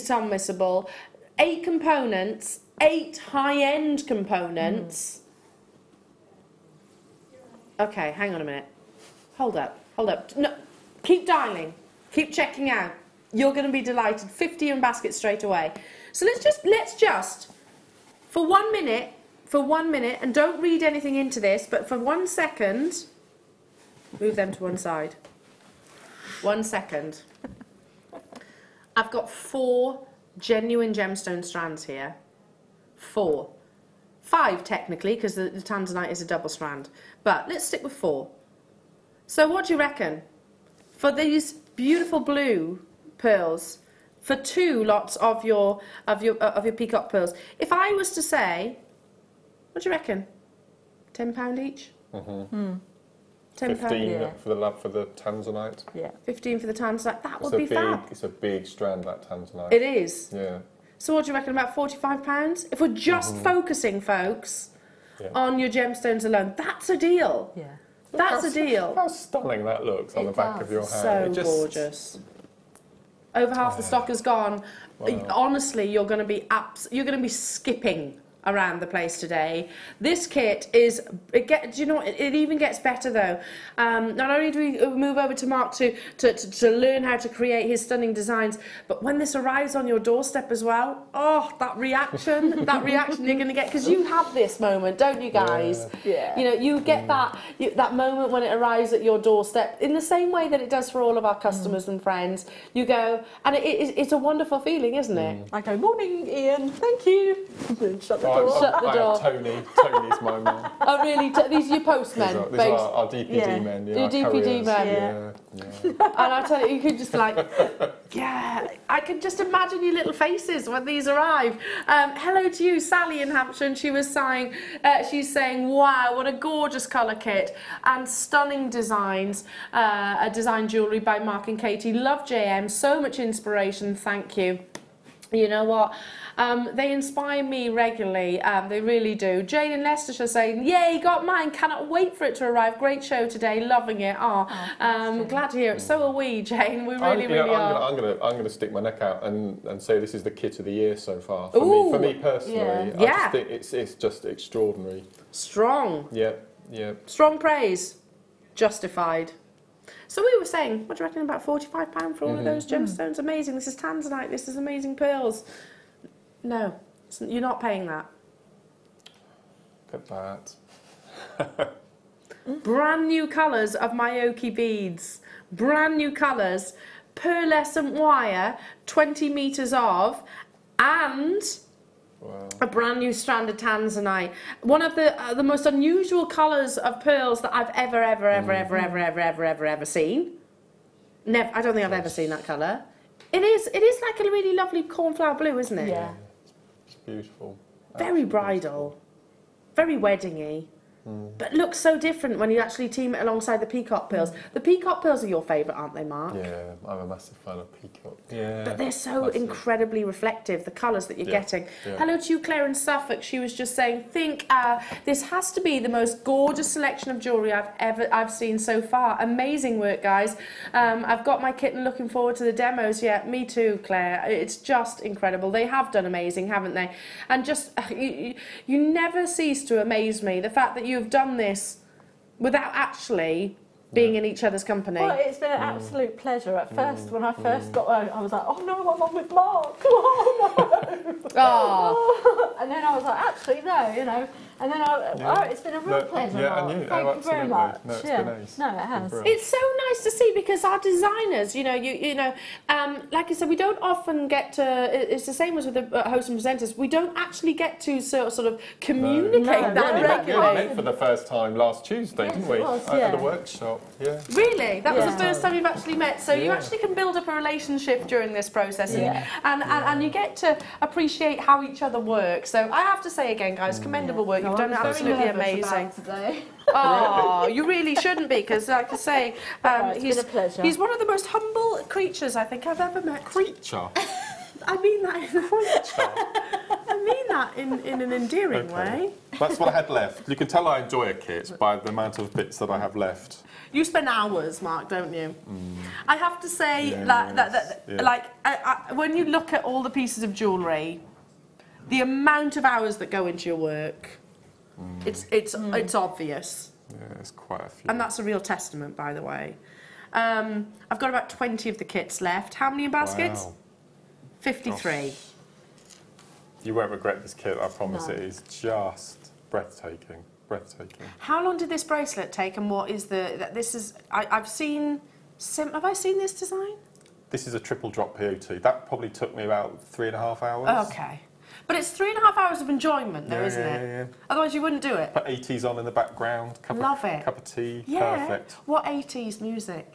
unmissable. 8 components, 8 high-end components. Okay, hang on a minute. Hold up. No, keep dialing. Keep checking out. You're going to be delighted. 50 in basket straight away. So let's just, for 1 minute, and don't read anything into this, but for 1 second, move them to one side. 1 second. I've got 4 genuine gemstone strands here. 4. 5 technically, because the tanzanite is a double strand. But let's stick with 4. So what do you reckon? For these beautiful blue pearls, for 2 lots of your peacock pearls, if I was to say, what do you reckon? £10 each? Mm-hmm. 15 for the tanzanite. Yeah. 15 for the tanzanite. That would be fab. It's a big strand, that tanzanite. It is. Yeah. So what do you reckon, about £45? If we're just focusing, folks, on your gemstones alone, that's a deal. Yeah. That's a deal. How stunning that looks on the back of your hand. So gorgeous. Over half the stock is gone. Wow. Honestly, you're going to be skipping around the place today. This kit is, do you know what, it even gets better though. Not only do we move over to Mark to learn how to create his stunning designs, but when this arrives on your doorstep as well, oh, that reaction you're going to get, because you have this moment, don't you guys? Yeah. You know, you get that moment when it arrives at your doorstep in the same way that it does for all of our customers and friends. You go, and it's a wonderful feeling, isn't it? I go, morning, Ian, thank you. Shut the door. Shut the door. Tony's my man. Oh really? These are your postmen? These are our DPD men. Yeah, your DPD men. Yeah. And I tell you, you could just like, I can just imagine your little faces when these arrive. Hello to you, Sally in Hampshire, and she was saying, she's saying, wow, what a gorgeous colour kit and stunning designs. Design jewellery by Mark and Katie. Love JM, so much inspiration. Thank you. You know what? They inspire me regularly, they really do. Jane in Leicestershire saying, yay, got mine, cannot wait for it to arrive. Great show today, loving it. Glad to hear it. So are we, Jane, we really are. I'm going to stick my neck out and say this is the kit of the year so far. For me personally, I just think it's just extraordinary. Strong. Yeah. Strong praise. Justified. So we were saying, what do you reckon, about £45 for all of those gemstones? Amazing. This is tanzanite. This is amazing pearls. No, you're not paying that. Look at that. Brand new colours of Miyuki beads. Brand new colours. pearlescent wire, 20 metres of, and a brand new strand of tanzanite. One of the most unusual colours of pearls that I've ever seen. Never, I don't think I've ever seen that colour. It is like a really lovely cornflower blue, isn't it? Yeah. It's beautiful. Very bridal, very weddingy. But looks so different when you actually team it alongside the peacock pearls. The peacock pearls are your favourite, aren't they, Mark? Yeah, I'm a massive fan of peacock. Yeah. But they're so incredibly reflective, the colours that you're getting. Yeah. Hello to you, Claire in Suffolk. She was just saying, this has to be the most gorgeous selection of jewellery I've seen so far. Amazing work, guys. I've got my kit and looking forward to the demos. Yeah, me too, Claire. It's just incredible. They have done amazing, haven't they? And just, you never cease to amaze me. The fact that you've done this without actually being in each other's company. Well, it's been an absolute pleasure. At first, when I first got home, I was like, oh no, I'm on with Mark. Oh no. Oh. And then I was like, actually, no, you know. And then it's been a real pleasure. Yeah, Mark. and you. Thank you very much. No, it's yeah. been ace. No, it has. It's so nice to see, because our designers, you know, like I said, we don't often get to. It's the same as with the hosts and presenters. We don't actually get to sort of communicate that regularly. We met for the first time last Tuesday, didn't we? At the workshop. Yeah. Really, that was the first time you've actually met. So you actually can build up a relationship during this process, and you get to appreciate how each other work. So I have to say again, guys, commendable work. You've done absolutely amazing. Today. Oh, you really shouldn't be, because, like I say, it's been a pleasure. He's one of the most humble creatures I think I've ever met. Creature? I mean that in I mean that in an endearing way. That's what I had left. You can tell I enjoy a kit by the amount of bits that I have left. You spend hours, Mark, don't you? I have to say, when you look at all the pieces of jewellery, the amount of hours that go into your work, it's obvious. Yeah, it's quite a few. And that's a real testament, by the way. I've got about 20 of the kits left. How many in baskets? Wow. 53. Gosh. You won't regret this kit, I promise. It is just breathtaking. Breathtaking. How long did this bracelet take, and what is this is, I've seen, have I seen this design? This is a triple drop POT. That probably took me about 3.5 hours. Okay. But it's 3.5 hours of enjoyment, though, isn't it? Yeah. Otherwise, you wouldn't do it. Put 80s on in the background. Love it. Cup of tea. Yeah. Perfect. What 80s music?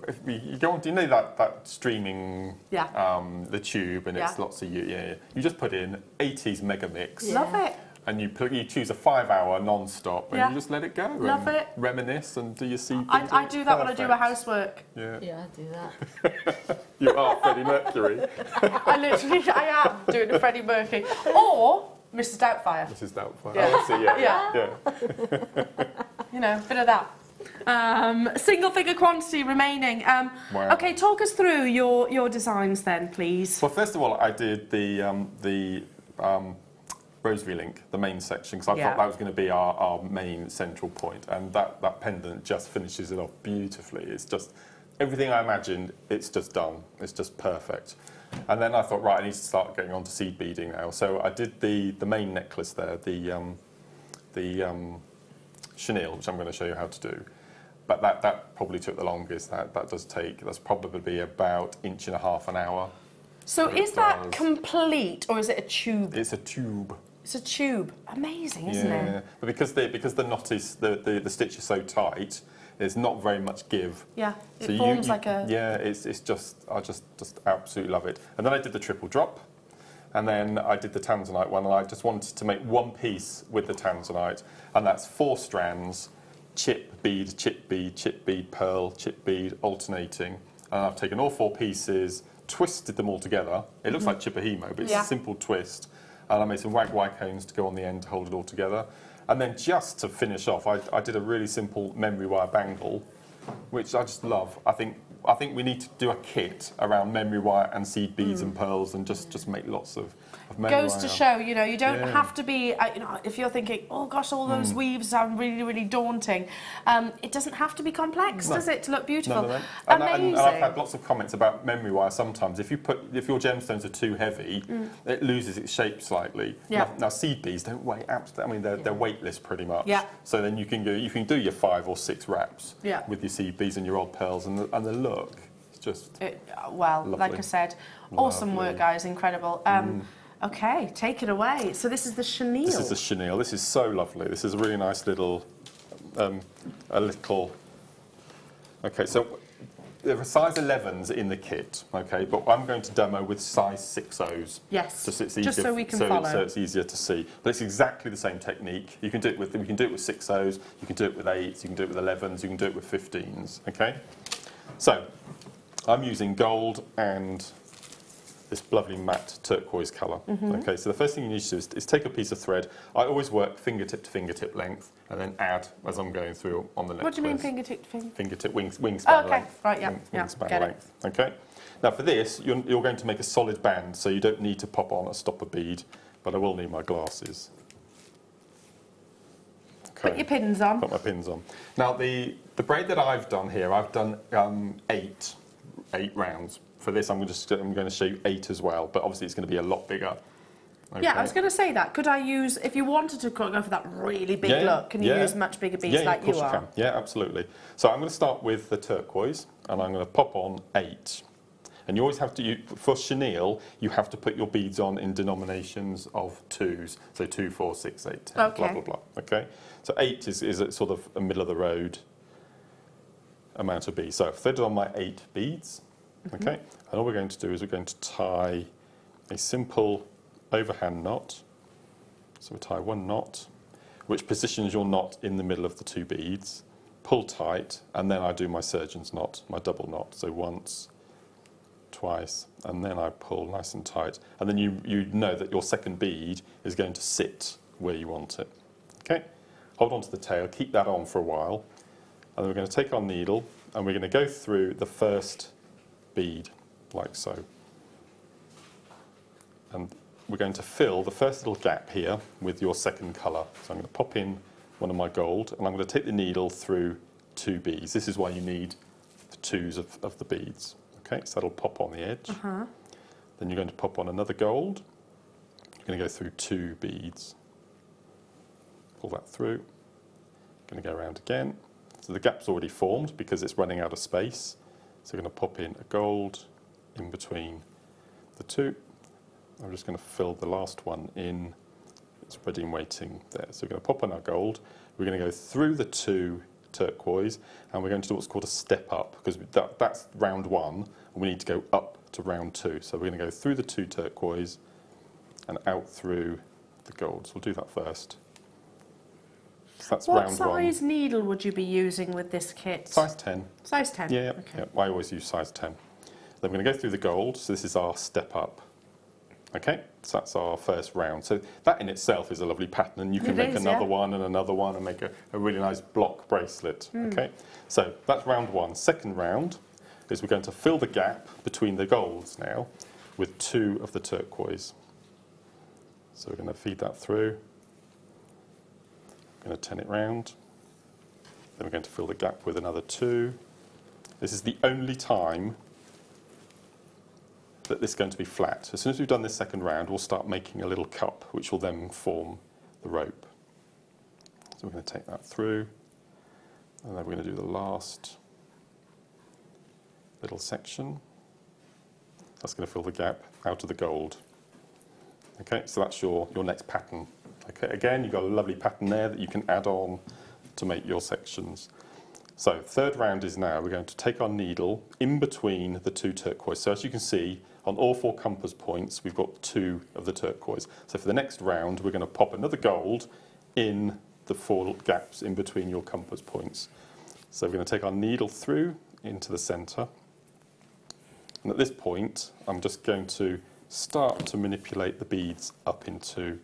If you go on, do you know that streaming, the tube, and it's lots of you just put in 80s mega mix. Love it. And you choose a 5-hour non-stop, and you just let it go. Love it. Reminisce and do your CP. I do that when I do my housework. Yeah. Yeah, I do that. You are Freddie Mercury. I am doing a Freddie Mercury. Or Mrs. Doubtfire. Mrs. Doubtfire. Yeah. Oh, I see, yeah. You know, bit of that. Single figure quantity remaining. Wow. Okay, talk us through your designs then, please. Well, first of all, I did the rosary link, the main section, because I thought that was going to be our main central point, and that pendant just finishes it off beautifully. It's just everything I imagined. It's just done. It's just perfect. And then I thought, right, I need to start getting on to seed beading now. So I did the main necklace there, the chenille, which I'm going to show you how to do. But that probably took the longest. That's probably about 1.5 inches an hour. So is that complete, or is it a tube? It's a tube. It's a tube. Amazing, isn't it? But because the knot is the stitch is so tight, there's not very much give. Yeah, it forms like a. Yeah, it's just I just absolutely love it. And then I did the triple drop, and then I did the tanzanite one, and I just wanted to make one piece with the tanzanite, and that's 4 strands, chip bead, chip bead, chip bead, pearl, chip bead, alternating. And I've taken all 4 pieces, twisted them all together. It looks like chipahimo, but it's a simple twist. And I made some wag cones to go on the end to hold it all together. And then just to finish off, I did a really simple memory wire bangle, which I just love. I think we need to do a kit around memory wire and seed beads and pearls, and just make lots of memory Goes wire. to show, you know, you don't have to be, you know, if you're thinking, oh gosh, all those weaves sound really, really daunting. It doesn't have to be complex, does it, to look beautiful? No. Amazing. And I've had lots of comments about memory wire sometimes. If your gemstones are too heavy, it loses its shape slightly. Yeah. Now seed beads don't weigh absolutely. I mean, they're weightless pretty much. Yeah. So then you can do your 5 or 6 wraps Yeah. with your seed beads and your old pearls, and the look is just well, lovely. like I said, awesome Lovely. work, guys, incredible. Okay, take it away. So this is the chenille. This is the chenille. This is so lovely. This is a really nice little, Okay, so there are size 11s in the kit, okay, but I'm going to demo with size 6/0s. Yes, Just so we can follow. So it's easier to see. But it's exactly the same technique. You can do it with 6/0s, you can do it with 8s, you can do it with 11s, you can do it with 15s, okay? So I'm using gold and this lovely matte turquoise colour. Okay, so the first thing you need to do is take a piece of thread. I always work fingertip to fingertip length and then add as I'm going through on the necklace. What do you mean fingertip to fingertip? Fingertip, wingspan Oh, okay, length. right, yeah, Wingspan get it. length, okay? Now for this, you're going to make a solid band, so you don't need to pop on a stopper bead, but I will need my glasses. Okay. Put your pins on. Put my pins on. Now the braid that I've done here, I've done 8 rounds. For this, I'm going to show you 8 as well, but obviously it's going to be a lot bigger. Okay. Yeah, I was going to say that. Could I use, if you wanted to go for that really big look, can you use much bigger beads like you are? Can. Yeah, absolutely. So I'm going to start with the turquoise, and I'm going to pop on 8. And you always have to, for chenille, you have to put your beads on in denominations of 2s. So 2, 4, 6, 8, 10, okay. blah, blah, blah. Okay? So 8 is a sort of a middle-of-the-road amount of beads. So I've threaded on my 8 beads. Okay, and all we're going to do is we're going to tie a simple overhand knot. So we tie 1 knot, which positions your knot in the middle of the 2 beads. Pull tight, and then I do my surgeon's knot, my double knot. So once, twice, and then I pull nice and tight. And then you know that your second bead is going to sit where you want it. Okay, hold on to the tail, keep that on for a while, and then we're going to take our needle and we're going to go through the first bead, like so. And we're going to fill the first little gap here with your second colour. So I'm going to pop in one of my gold, and I'm going to take the needle through 2 beads. This is why you need the 2s of the beads. Okay, so that'll pop on the edge. Then you're going to pop on another gold. You're going to go through 2 beads. Pull that through. Going to go around again. So the gap's already formed because it's running out of space. So we're going to pop in a gold in between the 2. I'm just going to fill the last one in. It's ready and waiting there. So we're going to pop on our gold. We're going to go through the 2 turquoise, and we're going to do what's called a step up, because that's round 1, and we need to go up to round 2. So we're going to go through the 2 turquoise and out through the gold. So we'll do that first. So that's what round size 1. needle would you be using with this kit? Size 10. Size 10? Yeah, okay. yeah, I always use size 10. Then we're going to go through the gold, so this is our step up. Okay, so that's our first round. So that in itself is a lovely pattern, and you can make another one and another one and make a really nice block bracelet. Okay, so that's round 1. Second round is we're going to fill the gap between the golds now with 2 of the turquoise. So we're going to feed that through. We're going to turn it round. Then we're going to fill the gap with another 2. This is the only time that this is going to be flat. As soon as we've done this second round, we'll start making a little cup, which will then form the rope. So we're going to take that through, and then we're going to do the last little section. That's going to fill the gap out of the gold. Okay, so that's your next pattern. Okay, again, you've got a lovely pattern there that you can add on to make your sections. So third round is now, we're going to take our needle in between the 2 turquoise. So as you can see, on all 4 compass points, we've got 2 of the turquoise. So for the next round, we're going to pop another gold in the 4 gaps in between your compass points. So we're going to take our needle through into the centre. And at this point, I'm just going to start to manipulate the beads up into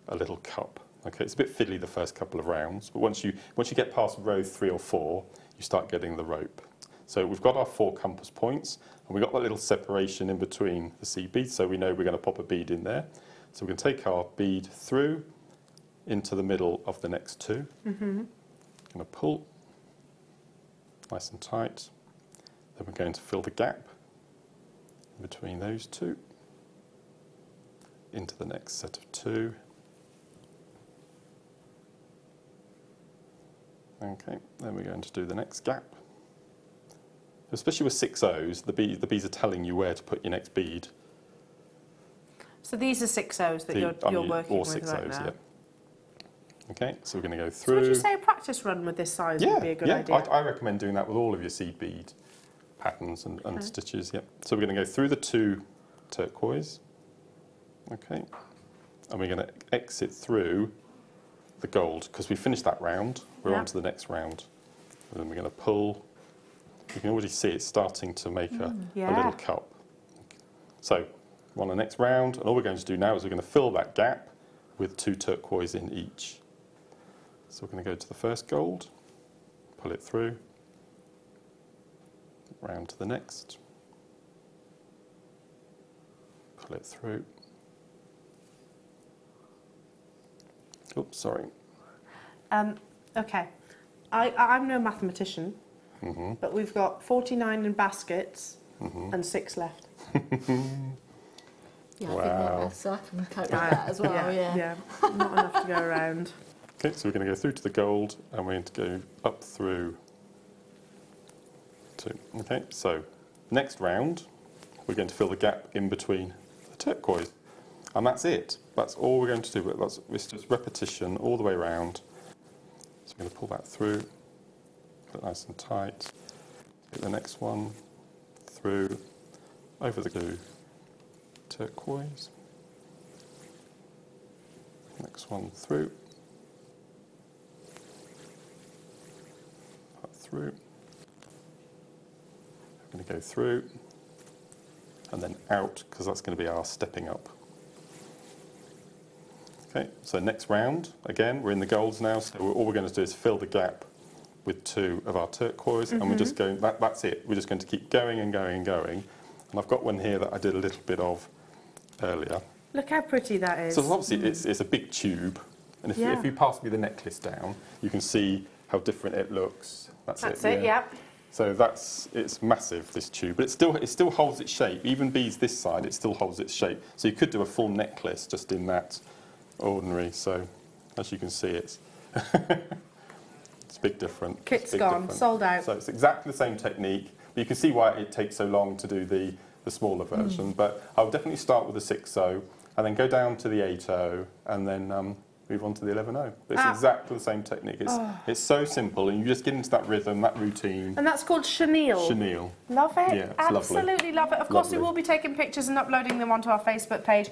a little cup. Okay, it's a bit fiddly the first couple of rounds, but once you get past row 3 or 4, you start getting the rope. So we've got our 4 compass points, and we've got that little separation in between the seed beads, so we know we're going to pop a bead in there. So we're going to take our bead through into the middle of the next 2. Going to pull nice and tight. Then we're going to fill the gap in between those 2 into the next set of 2. Okay, then we're going to do the next gap Especially with 6/0s, the beads are telling you where to put your next bead. So these are 6/0s that you're working with right now? Yeah. Okay, so we're going to go through. So would you say a practice run with this size would be a good idea? I recommend doing that with all of your seed bead patterns and stitches. Yep. So we're going to go through the 2 turquoise. Okay, and we're going to exit through the gold because we finished that round. We're on to the next round, and then we're going to pull. You can already see it's starting to make a little cup. So we're on the next round, and all we're going to do now is we're going to fill that gap with 2 turquoise in each. So we're going to go to the first gold, pull it through, round to the next, pull it through. Oops, sorry. Okay, I'm no mathematician, but we've got 49 in baskets and 6 left. Yeah, I think that, so I can cope with that as well, yeah. Not enough to go around. Okay, so we're going to go through to the gold, and we're going to go up through to, okay, so next round, we're going to fill the gap in between the turquoise, and that's it. That's all we're going to do. It's just repetition all the way around. So we're going to pull that through, put it nice and tight, get the next one through, over the glue, turquoise, next one through, through. We're going to go through and then out because that's going to be our stepping up. Okay, so next round, again, we're in the golds now, so all we're going to do is fill the gap with 2 of our turquoise, and we're just going, that's it. We're just going to keep going and going and going. And I've got one here that I did a little bit of earlier. Look how pretty that is. So obviously it's a big tube, and if you pass me the necklace down, you can see how different it looks. That's it, yep. So it's massive, this tube, but it still holds its shape. Even beads this side, it still holds its shape. So you could do a full necklace just in that ordinary. So as you can see, it's it's a big difference. Kit's gone, sold out. So it's exactly the same technique, but you can see why it takes so long to do the smaller version. But I'll definitely start with the 6/0 and then go down to the 8/0 and then move on to the 11/0. It's exactly the same technique. It's so simple, and you just get into that rhythm, that routine. And that's called chenille. Chenille. Love it. Yeah, it's absolutely love it. Of course, we will be taking pictures and uploading them onto our Facebook page.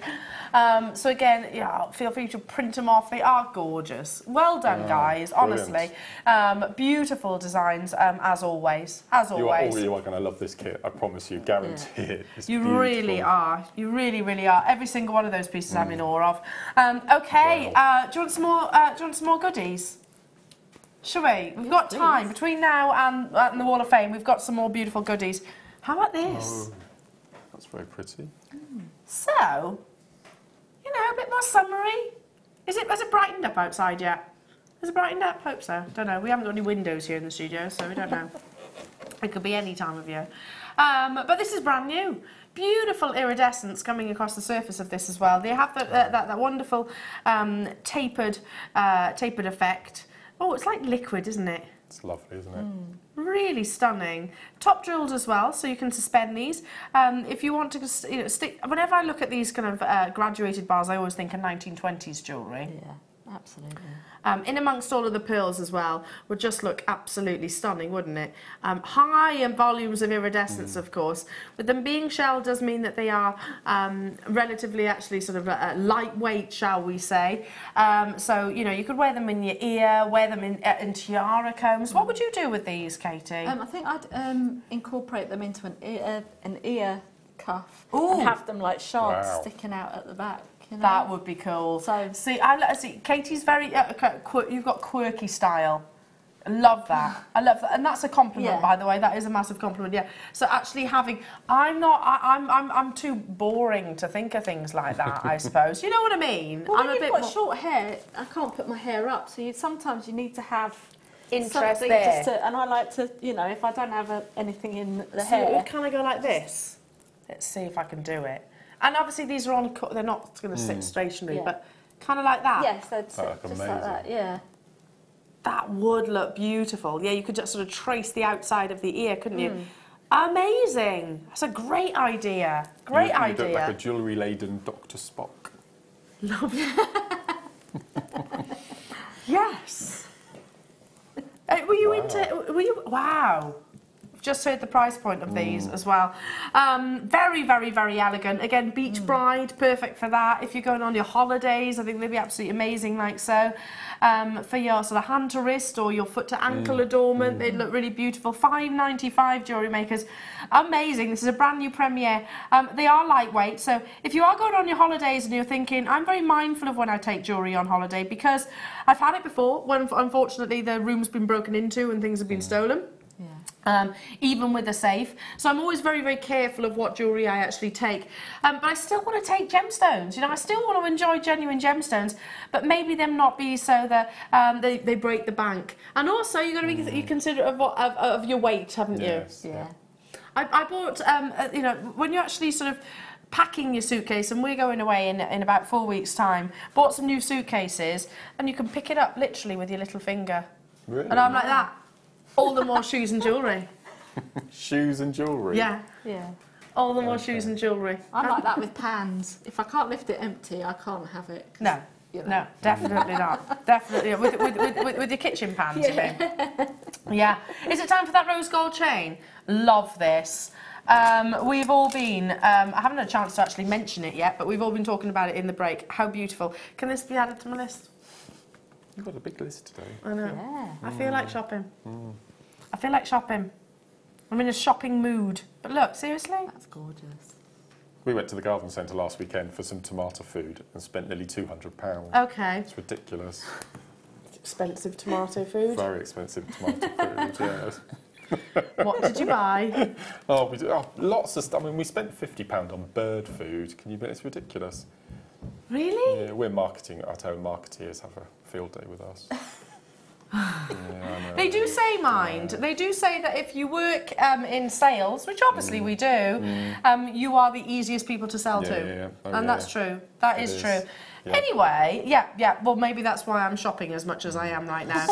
So again, feel free to print them off. They are gorgeous. Well done, guys. Honestly, beautiful designs as always. As always. You are going to love this kit. I promise you, guarantee it. It's you beautiful. really are. You really, really are. Every single one of those pieces I'm in awe of. Okay. Wow. Do you want some more? Do you want some more goodies? Shall we? We've got time between now and the Wall of Fame. We've got some more beautiful goodies. How about this? Oh, that's very pretty. So, a bit more summery. Has it brightened up outside yet? Has it brightened up? Hope so. Don't know. We haven't got any windows here in the studio, so we don't know. It could be any time of year. But this is brand new. Beautiful iridescence coming across the surface of this as well. They have that wonderful tapered effect. Oh, it's like liquid, isn't it? It's lovely, isn't it? Really stunning. Top drilled as well, so you can suspend these. If you want to stick... Whenever I look at these kind of graduated bars, I always think of 1920s jewellery. Yeah, absolutely. In amongst all of the pearls as well, would just look absolutely stunning, wouldn't it? High in volumes of iridescence, of course. With them being shell does mean that they are relatively actually sort of lightweight, shall we say. So, you could wear them in your ear, wear them in tiara combs. What would you do with these, Katie? I think I'd incorporate them into an ear cuff. Ooh. And have them like shards sticking out at the back. That would be cool. So see, Katie's very you've got quirky style. I love that. I love that, and that's a compliment, by the way. That is a massive compliment. Yeah. So actually I'm too boring to think of things like that. I suppose you know what I mean. Well, when you've got short hair, I can't put my hair up, so sometimes you need to have interest there. And I like to, if I don't have anything in the hair. Can I go like this? Let's see if I can do it. And obviously these are they're not going to sit stationary, but kind of like that. Yes, they'd sit just like that, yeah. That would look beautiful. Yeah, you could just sort of trace the outside of the ear, couldn't you? Amazing. That's a great idea. Great idea. You look like a jewellery-laden Dr. Spock. Love Yes. Were you into? Were you? Wow. Just heard the price point of these as well. Very, very, very elegant. Again, beach bride, perfect for that. If you're going on your holidays, I think they'd be absolutely amazing like so. For your sort of hand to wrist or your foot to ankle adornment, they'd look really beautiful. $5.95 Jewellery Makers. Amazing. This is a brand new premiere. They are lightweight, so if you are going on your holidays and you're thinking, I'm very mindful of when I take jewellery on holiday, because I've had it before when unfortunately the room's been broken into and things have been stolen. Even with a safe. So I'm always very, very careful of what jewellery I actually take. But I still want to take gemstones. You know, I still want to enjoy genuine gemstones, but maybe them not be so that they break the bank. And also, you've got to be considerate of your weight, haven't you? Yes. Yeah. I bought, you know, when you're actually sort of packing your suitcase, and we're going away in about 4 weeks' time, bought some new suitcases, and you can pick it up literally with your little finger. Really? And I'm like that. All the more shoes and jewellery. Shoes and jewellery? Yeah. Yeah. All the more shoes and jewellery. I'm like that with pans. If I can't lift it empty, I can't have it. No. You know. No, definitely not. Definitely. With your kitchen pans, you mean? Yeah. Is it time for that rose gold chain? Love this. We've all been, I haven't had a chance to actually mention it yet, but we've all been talking about it in the break. How beautiful. Can this be added to my list? You've got a big list today. I know. Yeah. I feel like shopping. I feel like shopping. I'm in a shopping mood. But look, seriously? That's gorgeous. We went to the garden centre last weekend for some tomato food and spent nearly £200. Okay. It's ridiculous. Expensive tomato food. Very expensive tomato food, yeah. What did you buy? Lots of stuff. I mean, we spent £50 on bird food. Can you believe it's ridiculous? Really? Yeah, we're marketing. Our own marketeers have a field day with us. Yeah, I know. They do say, mind, they do say that if you work in sales, which obviously we do, you are the easiest people to sell to. Yeah. Oh, and that's true. That is true. Yeah. Anyway, yeah, well, maybe that's why I'm shopping as much as I am right now.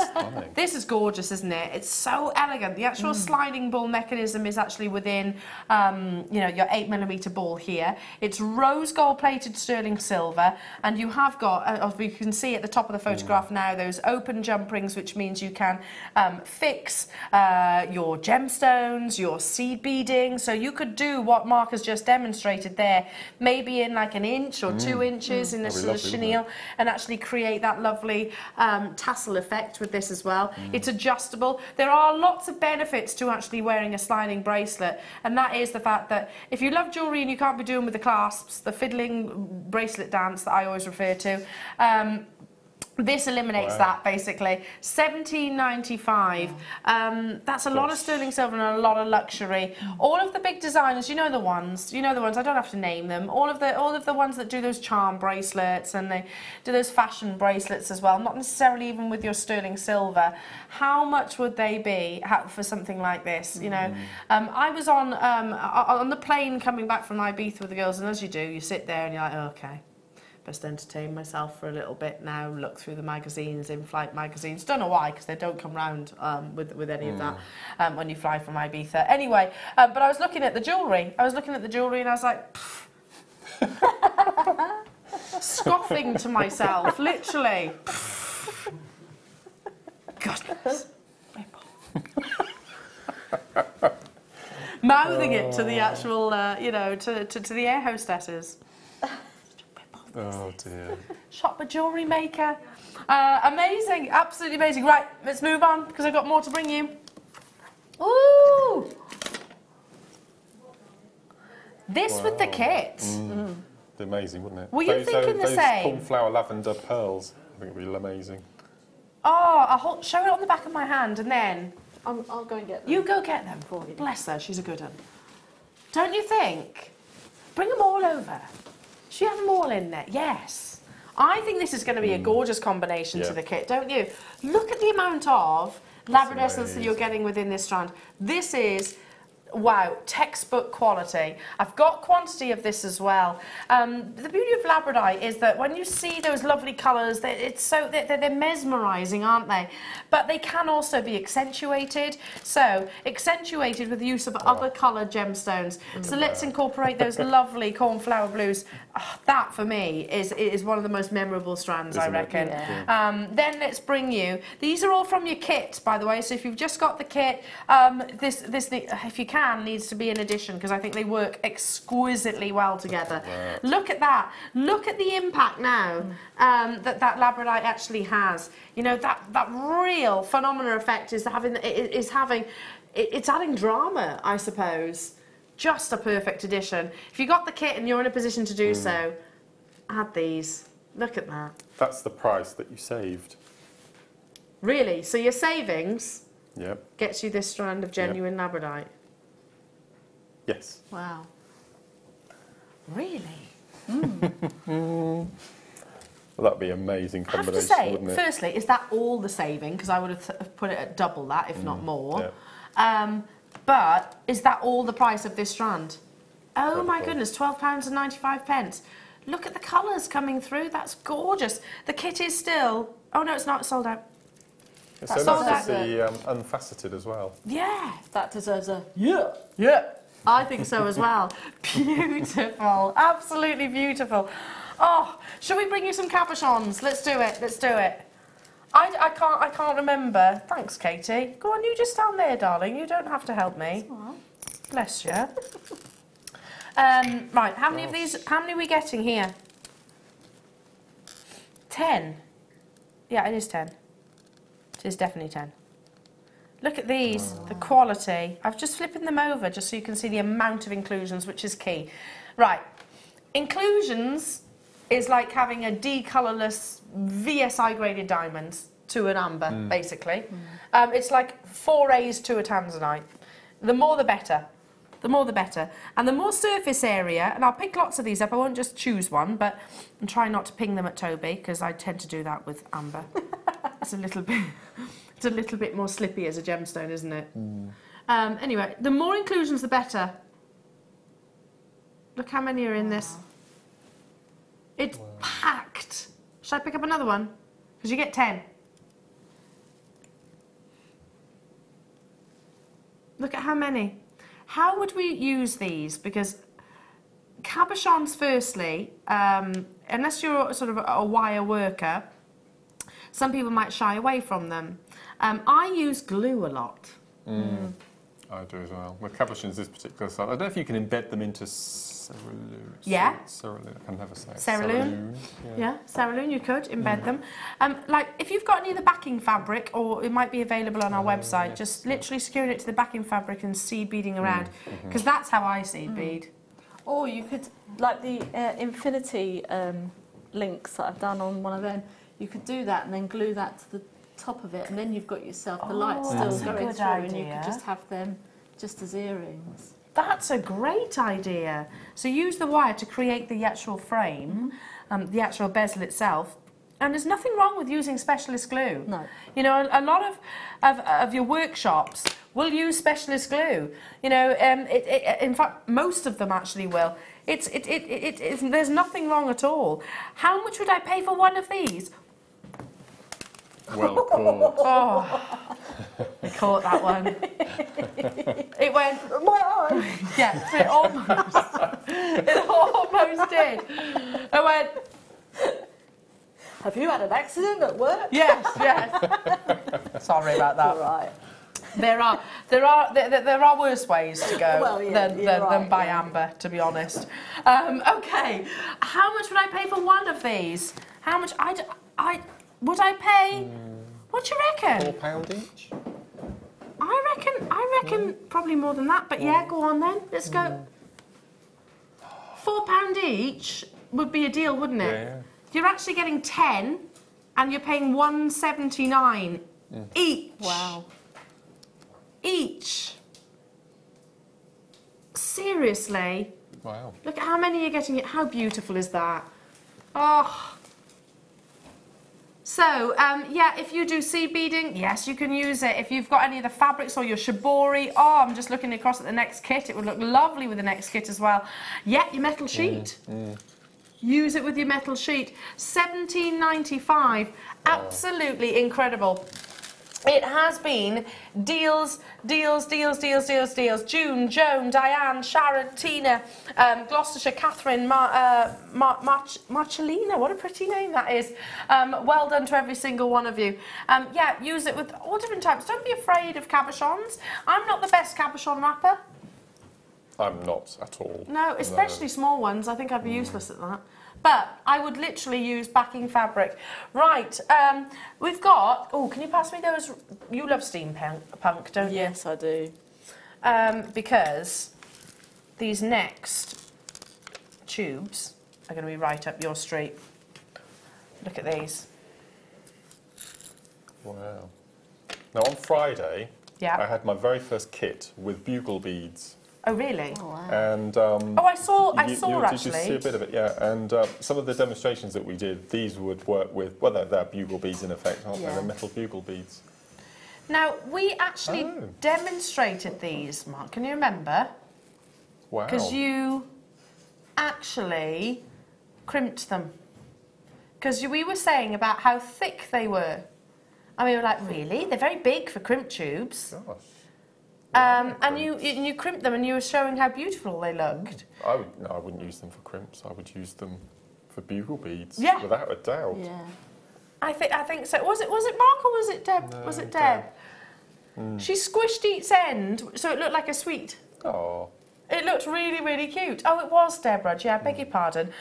This is gorgeous, isn't it? It's so elegant. The actual sliding ball mechanism is actually within, you know, your 8mm ball here. It's rose gold plated sterling silver, and you have got, as you can see at the top of the photograph now, those open jump rings, which means you can fix your gemstones, your seed beading. So you could do what Mark has just demonstrated there, maybe in like an inch or 2 inches in a sort of chenille, and actually create that lovely tassel effect with this as well. It's adjustable. There are lots of benefits to actually wearing a sliding bracelet, and that is the fact that if you love jewellery and you can't be doing with the clasps, the fiddling bracelet dance that I always refer to, this eliminates that basically. $17.95. That's a lot of sterling silver and a lot of luxury. All of the big designers, you know the ones. I don't have to name them. All of the ones that do those charm bracelets, and they do those fashion bracelets as well. Not necessarily even with your sterling silver. How much would they be for something like this? You know, I was on the plane coming back from Ibiza with the girls, and as you do, you sit there and you're like, oh, okay. Best entertain myself for a little bit now, look through the magazines, in-flight magazines. Don't know why, because they don't come round with any of that when you fly from Ibiza. Anyway, but I was looking at the jewellery. And I was like, scoffing to myself, literally. Goodness. Mouthing it to the actual, you know, to the air hostesses. Oh dear. Shop a Jewellery Maker. Amazing, absolutely amazing. Right, let's move on because I've got more to bring you. Ooh! This with the kit. Amazing, wouldn't it? Were you thinking the same? Those cornflower lavender pearls, I think it'd be amazing. Oh, I'll show it on the back of my hand and then... I'll go and get them. You go get them for me. Bless her, she's a good one. Don't you think? Bring them all over. Should you have them all in there? Yes. I think this is going to be a gorgeous combination to the kit, don't you? Look at the amount of labradescence that you're getting within this strand. This is wow, textbook quality. I've got quantity of this as well. The beauty of labradorite is that when you see those lovely colours, they're mesmerising, aren't they? But they can also be accentuated. So, accentuated with the use of other coloured gemstones. So let's incorporate those lovely cornflower blues. Oh, that, for me, is one of the most memorable strands, I reckon. Yeah. Then let's bring you... These are all from your kit, by the way. So if you've just got the kit, this if you can, needs to be an addition because I think they work exquisitely well together. Right. Look at that. Look at the impact now that labradorite actually has. You know, that real phenomenal effect is it's adding drama, I suppose. Just a perfect addition. If you got the kit and you're in a position to do so, add these. Look at that. That's the price that you saved. Really? So your savings gets you this strand of genuine labradorite? Yes. Wow. Really? Well, that'd be an amazing combination, I have to say, wouldn't it? firstly, is that all the saving? Because I would have put it at double that, if not more. Yeah. But is that all the price of this strand? Oh my goodness, £12.95. Look at the colours coming through. That's gorgeous. The kit is still... Oh no, it's not sold out. So that's the unfaceted as well. Yeah. That deserves a... Yeah. I think so as well. Beautiful. Absolutely beautiful. Oh, shall we bring you some cabochons? Let's do it. Let's do it. I can't remember. Thanks, Katie. Go on, you just stand there, darling. You don't have to help me. Bless you. Right, how many of these, how many are we getting here? 10. Yeah, it is 10. It is definitely 10. Look at these, the quality. I've just flipping them over just so you can see the amount of inclusions, which is key. Right, inclusions is like having a D-colourless VSI graded diamond to an amber, basically. It's like 4 A's to a tanzanite. The more the better. The more the better. And the more surface area, and I'll pick lots of these up, I won't just choose one, but I'm trying not to ping them at Toby, because I tend to do that with amber. It's a little bit more slippy as a gemstone, isn't it? Anyway, the more inclusions, the better. Look how many are in this. It's packed. Should I pick up another one? Because you get 10. Look at how many. How would we use these? Because cabochons, firstly, unless you're sort of a wire worker, some people might shy away from them. I use glue a lot. I do as well. With cabochons, this particular style, I don't know if you can embed them into cerulean. Yeah. Cerulean, I can never say it. Cerulean. Yeah, cerulean, you could embed them. Like, if you've got any of the backing fabric, or it might be available on our website, just literally securing it to the backing fabric and seed beading around, because that's how I seed bead. Or you could, like the infinity links that I've done on one of them, you could do that and then glue that to the top of it, and then you've got yourself the light still going through, and you could just have them just as earrings. That's a great idea. So use the wire to create the actual frame, the actual bezel itself. And there's nothing wrong with using specialist glue. No. You know, a lot of your workshops will use specialist glue. You know, in fact, most of them actually will. There's nothing wrong at all. How much would I pay for one of these? Well caught. Oh, I caught that one. It went, my eye. Yeah, it almost did. It went. Have you had an accident at work? Yes, yes. Sorry about that. All right. There are worse ways to go than buy amber, to be honest. Okay, how much would I pay for one of these? How much would I pay? What do you reckon? £4 each. I reckon probably more than that. But yeah, go on then. Let's go. £4 each would be a deal, wouldn't it? Yeah. You're actually getting 10, and you're paying £1.79 each. Wow. Each. Seriously. Wow. Look at how many you're getting. How beautiful is that? Oh. So, yeah, if you do seed beading, yes, you can use it. If you've got any of the fabrics or your shibori, oh, I'm just looking across at the next kit. It would look lovely with the next kit as well. Yeah, your metal sheet. Use it with your metal sheet. £17.95. Absolutely incredible. It has been deals, deals, deals, deals, deals, deals. June, Joan, Diane, Sharon, Tina, Gloucestershire, Catherine, Marcellina. What a pretty name that is. Well done to every single one of you. Yeah, use it with all different types. Don't be afraid of cabochons. I'm not the best cabochon wrapper. I'm not at all. No, especially small ones. I think I'd be useless at that. But I would literally use backing fabric. Right, we've got... Oh, can you pass me those? You love steampunk, don't you? Yes, I do. Because these next tubes are going to be right up your street. Look at these. Wow. Now, on Friday, I had my very first kit with bugle beads. Oh, really? Oh, wow. And I saw actually. Did you see a bit of it? Yeah. And some of the demonstrations that we did, these would work with, well, they're bugle beads in effect, aren't they? They're metal bugle beads. Now, we actually demonstrated these, Mark. Can you remember? Wow. Because you actually crimped them. Because we were saying about how thick they were. And we were like, really? They're very big for crimp tubes. Gosh. And you crimped them and you were showing how beautiful they looked. I wouldn't use them for crimps. I would use them for bugle beads. Yeah. Without a doubt. Yeah. I think so. Was it Mark or was it Deb? No, was it Deb? She squished each end so it looked like a sweet. Oh. It looked really, really cute. Oh, it was Deborah. Yeah, I beg your pardon.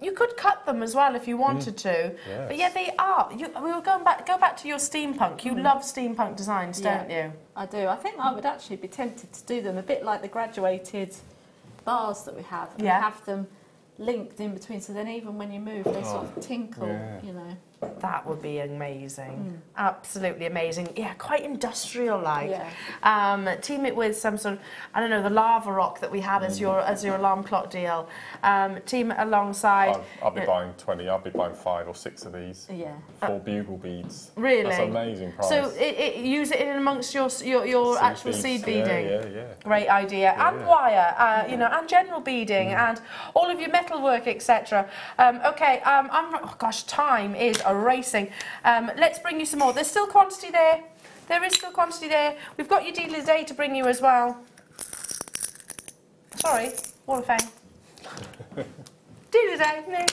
You could cut them as well if you wanted to. Yes. But yeah, they are. We were go back to your steampunk. You love steampunk designs, don't you? I do. I think I would actually be tempted to do them a bit like the graduated bars that we have. And have them linked in between, so then even when you move, they sort of tinkle, you know. That would be amazing. Absolutely amazing. Yeah, quite industrial-like. Yeah. Team it with some sort of, I don't know, the lava rock that we had as your alarm clock deal. Team it alongside. I'll be buying 20. I'll be buying 5 or 6 of these. Yeah. 4 bugle beads. Really? That's an amazing price. So use it in amongst your actual seed beading. Yeah. Great idea. And wire, you know, and general beading, and all of your metalwork, etc. Okay. Oh gosh, time is racing. Let's bring you some more. There's still quantity there. There is still quantity there. We've got your deal of the day to bring you as well. Sorry, Wall of Fame. Deal of the day.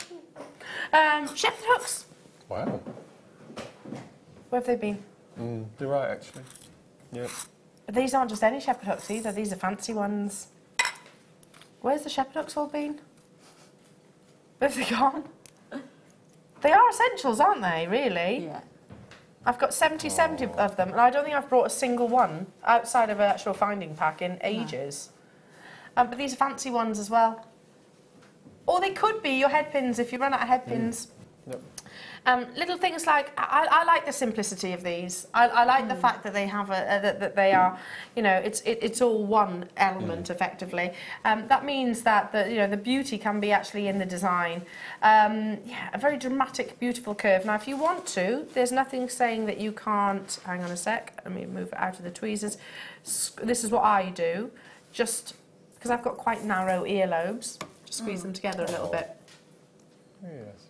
Shepherd hooks. Wow. Where have they been? You're right, actually. Yeah. But these aren't just any shepherd hooks either. These are fancy ones. Where's the shepherd hooks all been? Where have they gone? They are essentials, aren't they, really? Yeah. I've got 70 of them, and I don't think I've brought a single one outside of an actual finding pack in ages. But these are fancy ones as well. Or they could be your head pins if you run out of head pins. Yep. Little things like, I like the simplicity of these. I like the fact that they have that they are, you know, it's all one element effectively. That means that the beauty can be actually in the design. Yeah, a very dramatic, beautiful curve. Now, if you want to, there's nothing saying that you can't. Hang on a sec. Let me move it out of the tweezers. This is what I do, just because I've got quite narrow earlobes. Just squeeze them together a little bit. Yes.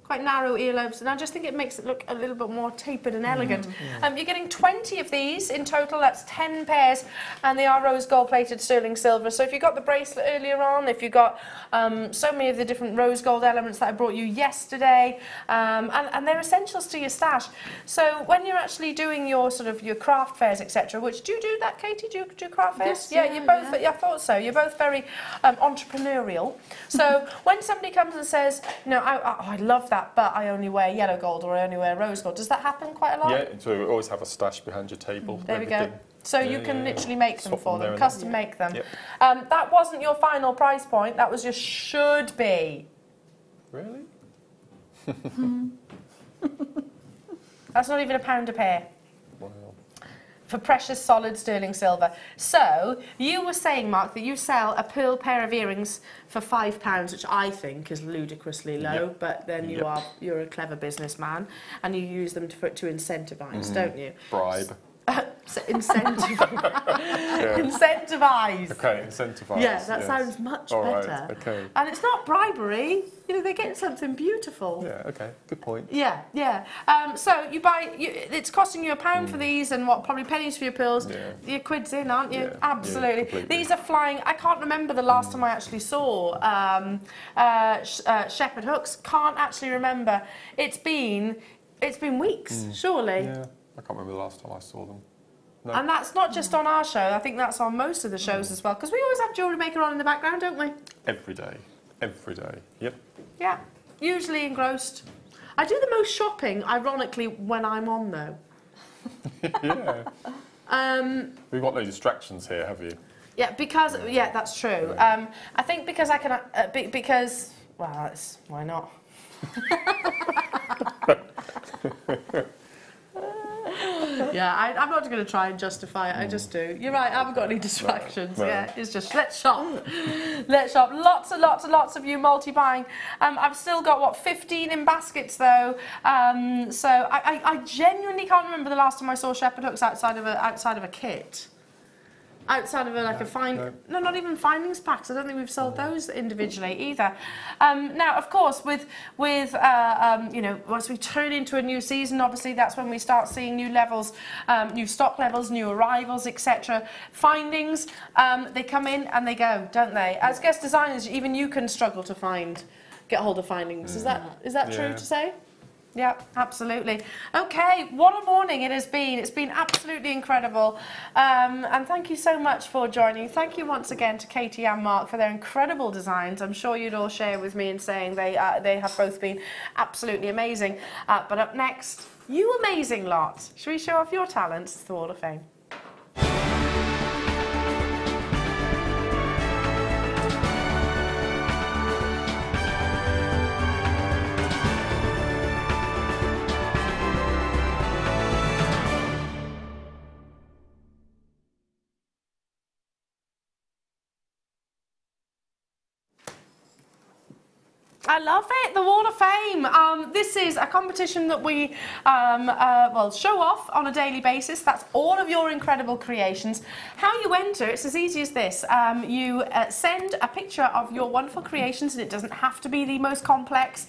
Quite narrow earlobes, and I just think it makes it look a little bit more tapered and elegant. You're getting 20 of these in total. That's 10 pairs, and they are rose gold plated sterling silver. So if you got the bracelet earlier on, if you got so many of the different rose gold elements that I brought you yesterday, and they're essentials to your stash. So when you're actually doing your your craft fairs, etc., which do you do that, Katie? Do you do craft fairs? Yes, yeah, you both. Yeah, I thought so. You're both very entrepreneurial. So when somebody comes and says, I love that, but I only wear yellow gold or I only wear rose gold. Does that happen quite a lot? Yeah, so you always have a stash behind your table. There we go. So you can literally make them for them, custom make them. Yep. That wasn't your final price point, that was your should be. Really? That's not even £1 a pair. Wow. for precious solid sterling silver. So you were saying, Mark, that you sell a pearl pair of earrings for £5, which I think is ludicrously low. But then you're a clever businessman, and you use them to incentivise, don't you? Bribe. Incentivise. Okay, incentivise. Yeah, that sounds much better. Right, okay. And it's not bribery. You know, they get something beautiful. Yeah, okay, good point. Yeah, yeah. So you buy, it's costing you £1 for these, and probably pennies for your pearls. Yeah. Your quid's in, aren't you? Yeah, absolutely. These are flying. I can't remember the last time I actually saw shepherd hooks. Can't actually remember. It's been weeks, surely. Yeah. I can't remember the last time I saw them. No. And that's not just on our show, I think that's on most of the shows as well, because we always have Jewellery Maker on in the background, don't we? Every day. Yep. Yeah, usually engrossed. I do the most shopping, ironically, when I'm on, though. Yeah. We've got no distractions here, have you? Yeah, because, yeah, that's true. Yeah. I think because I can, because, well, why not? Yeah, I'm not going to try and justify it. I just do. You're right. I haven't got any distractions. No. Yeah, it's just let's shop. Let's shop. Lots and lots and lots of you multi-buying. I've still got 15 in baskets though. So I genuinely can't remember the last time I saw shepherd hooks outside of a kit. Outside of no, not even findings packs. I don't think we've sold those individually either. Now, of course, with you know, once we turn into a new season, obviously that's when we start seeing new levels, new stock levels, new arrivals, etc. Findings, they come in and they go, don't they? As guest designers, even you can struggle to get hold of findings. Is that true to say? Yeah, absolutely. Okay, what a morning it has been. It's been absolutely incredible. And thank you so much for joining. Thank you once again to Katie and Mark for their incredible designs. I'm sure you'd all share with me in saying they have both been absolutely amazing. But up next, you amazing lot. Shall we show off your talents to the Wall of Fame? I love it, the Wall of Fame. This is a competition that we show off on a daily basis. That's all of your incredible creations. How you enter, it's as easy as this. You send a picture of your wonderful creations, and it doesn't have to be the most complex.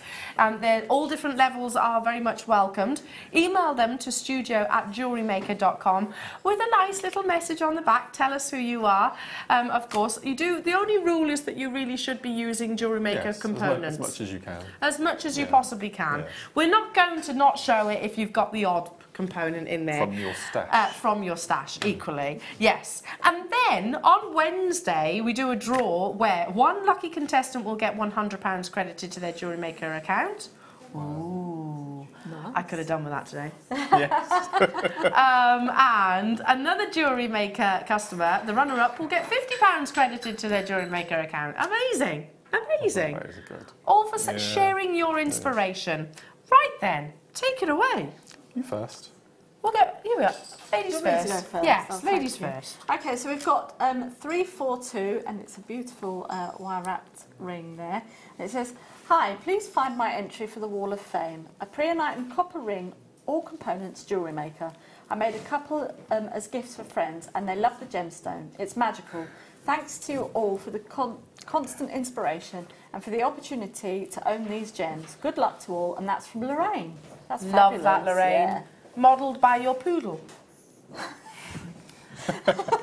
All different levels are very much welcomed. Email them to studio@jewellerymaker.com with a nice little message on the back. Tell us who you are. Of course, you do. The only rule is that you really should be using Jewellery Maker components. As much as you can. As much as you possibly can. Yeah. We're not going to not show it if you've got the odd component in there. From your stash. From your stash, equally. Yes. And then on Wednesday, we do a draw where one lucky contestant will get £100 credited to their Jewellery Maker account. Ooh. Nice. I could have done with that today. Yes. And another Jewellery Maker customer, the runner-up, will get £50 credited to their Jewellery Maker account. Amazing. Amazing. That is good. All for sharing your inspiration. Right then, take it away. You first. We'll go. Here we are. Ladies first. Yes, ladies first. Okay, so we've got 342, and it's a beautiful wire-wrapped ring there. And it says, "Hi, please find my entry for the Wall of Fame. A preonite and copper ring, all components Jewellery Maker. I made a couple as gifts for friends, and they love the gemstone. It's magical. Thanks to you all for the constant inspiration and for the opportunity to own these gems. Good luck to all." And that's from Lorraine. That's fabulous. Love that, Lorraine. Yeah. Modelled by your poodle.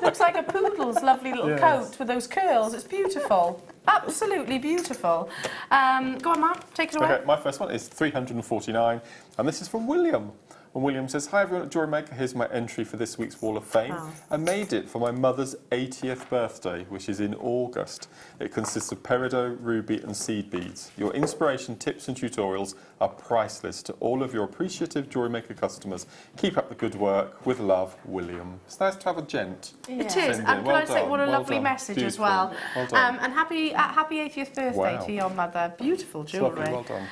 Looks like a poodle's lovely little coat with those curls. It's beautiful. Absolutely beautiful. Go on, Mark, take it away. Okay, my first one is 349, and this is from William. And William says, "Hi everyone at Jewellery Maker, here's my entry for this week's Wall of Fame. Oh. I made it for my mother's 80th birthday, which is in August. It consists of peridot, ruby and seed beads. Your inspiration, tips and tutorials are priceless to all of your appreciative Jewellery Maker customers. Keep up the good work. With love, William." It's nice to have a gent. Yeah. It is. And can I say what a lovely message Beautiful. as well. Well done. And happy 80th birthday to your mother. Beautiful jewellery. Well done.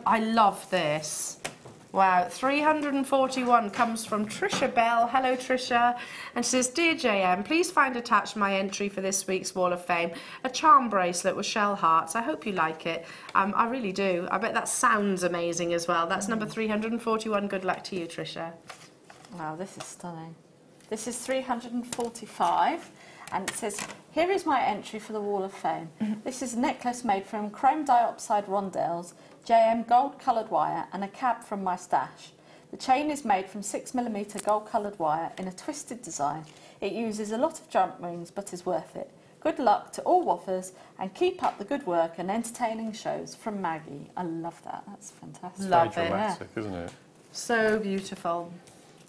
I love this. Wow, 341 comes from Trisha Bell. Hello, Trisha. And she says, Dear JM, please find attached my entry for this week's Wall of Fame, a charm bracelet with shell hearts. I hope you like it. I really do. I bet that sounds amazing as well. That's number 341. Good luck to you, Trisha. Wow, this is stunning. This is 345. And it says, here is my entry for the Wall of Fame. This is a necklace made from chrome dioxide rondelles, JM gold-coloured wire and a cap from my stash. The chain is made from 6mm gold-coloured wire in a twisted design. It uses a lot of jump rings but is worth it. Good luck to all waffers and keep up the good work and entertaining shows from Maggie. I love that. That's fantastic. Love Very it. dramatic, isn't it? So beautiful.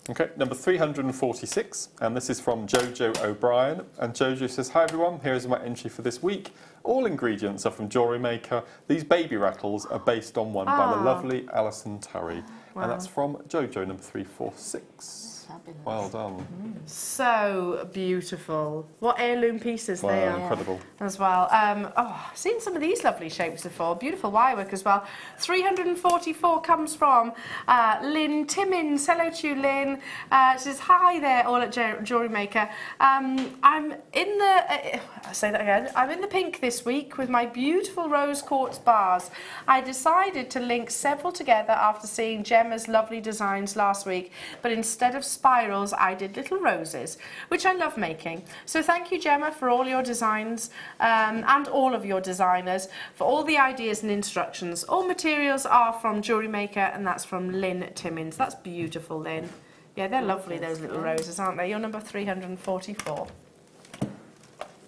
Okay, number 346, and this is from Jojo O'Brien. And Jojo says, hi everyone, here is my entry for this week. All ingredients are from Jewellery Maker. These baby rattles are based on one by the lovely Alison Turry. Wow. And that's from Jojo, number 346. Fabulous. Well done. So beautiful. What heirloom pieces they Wow, are. incredible. As well. I've seen some of these lovely shapes before. Beautiful wirework as well. 344 comes from Lynn Timmins. Hello to you, Lynn. She says, hi there, all at Jewellery Maker. I'm in the... I'll say that again. I'm in the pink this week with my beautiful rose quartz bars. I decided to link several together after seeing Gemma's lovely designs last week, but instead of spirals, I did little roses, which I love making. So thank you, Gemma, for all your designs and all of your designers for all the ideas and instructions. All materials are from Jewellery Maker, and that's from Lynn Timmins. That's beautiful, Lynn. Yeah, they're lovely, those little roses, aren't they? You're number 344.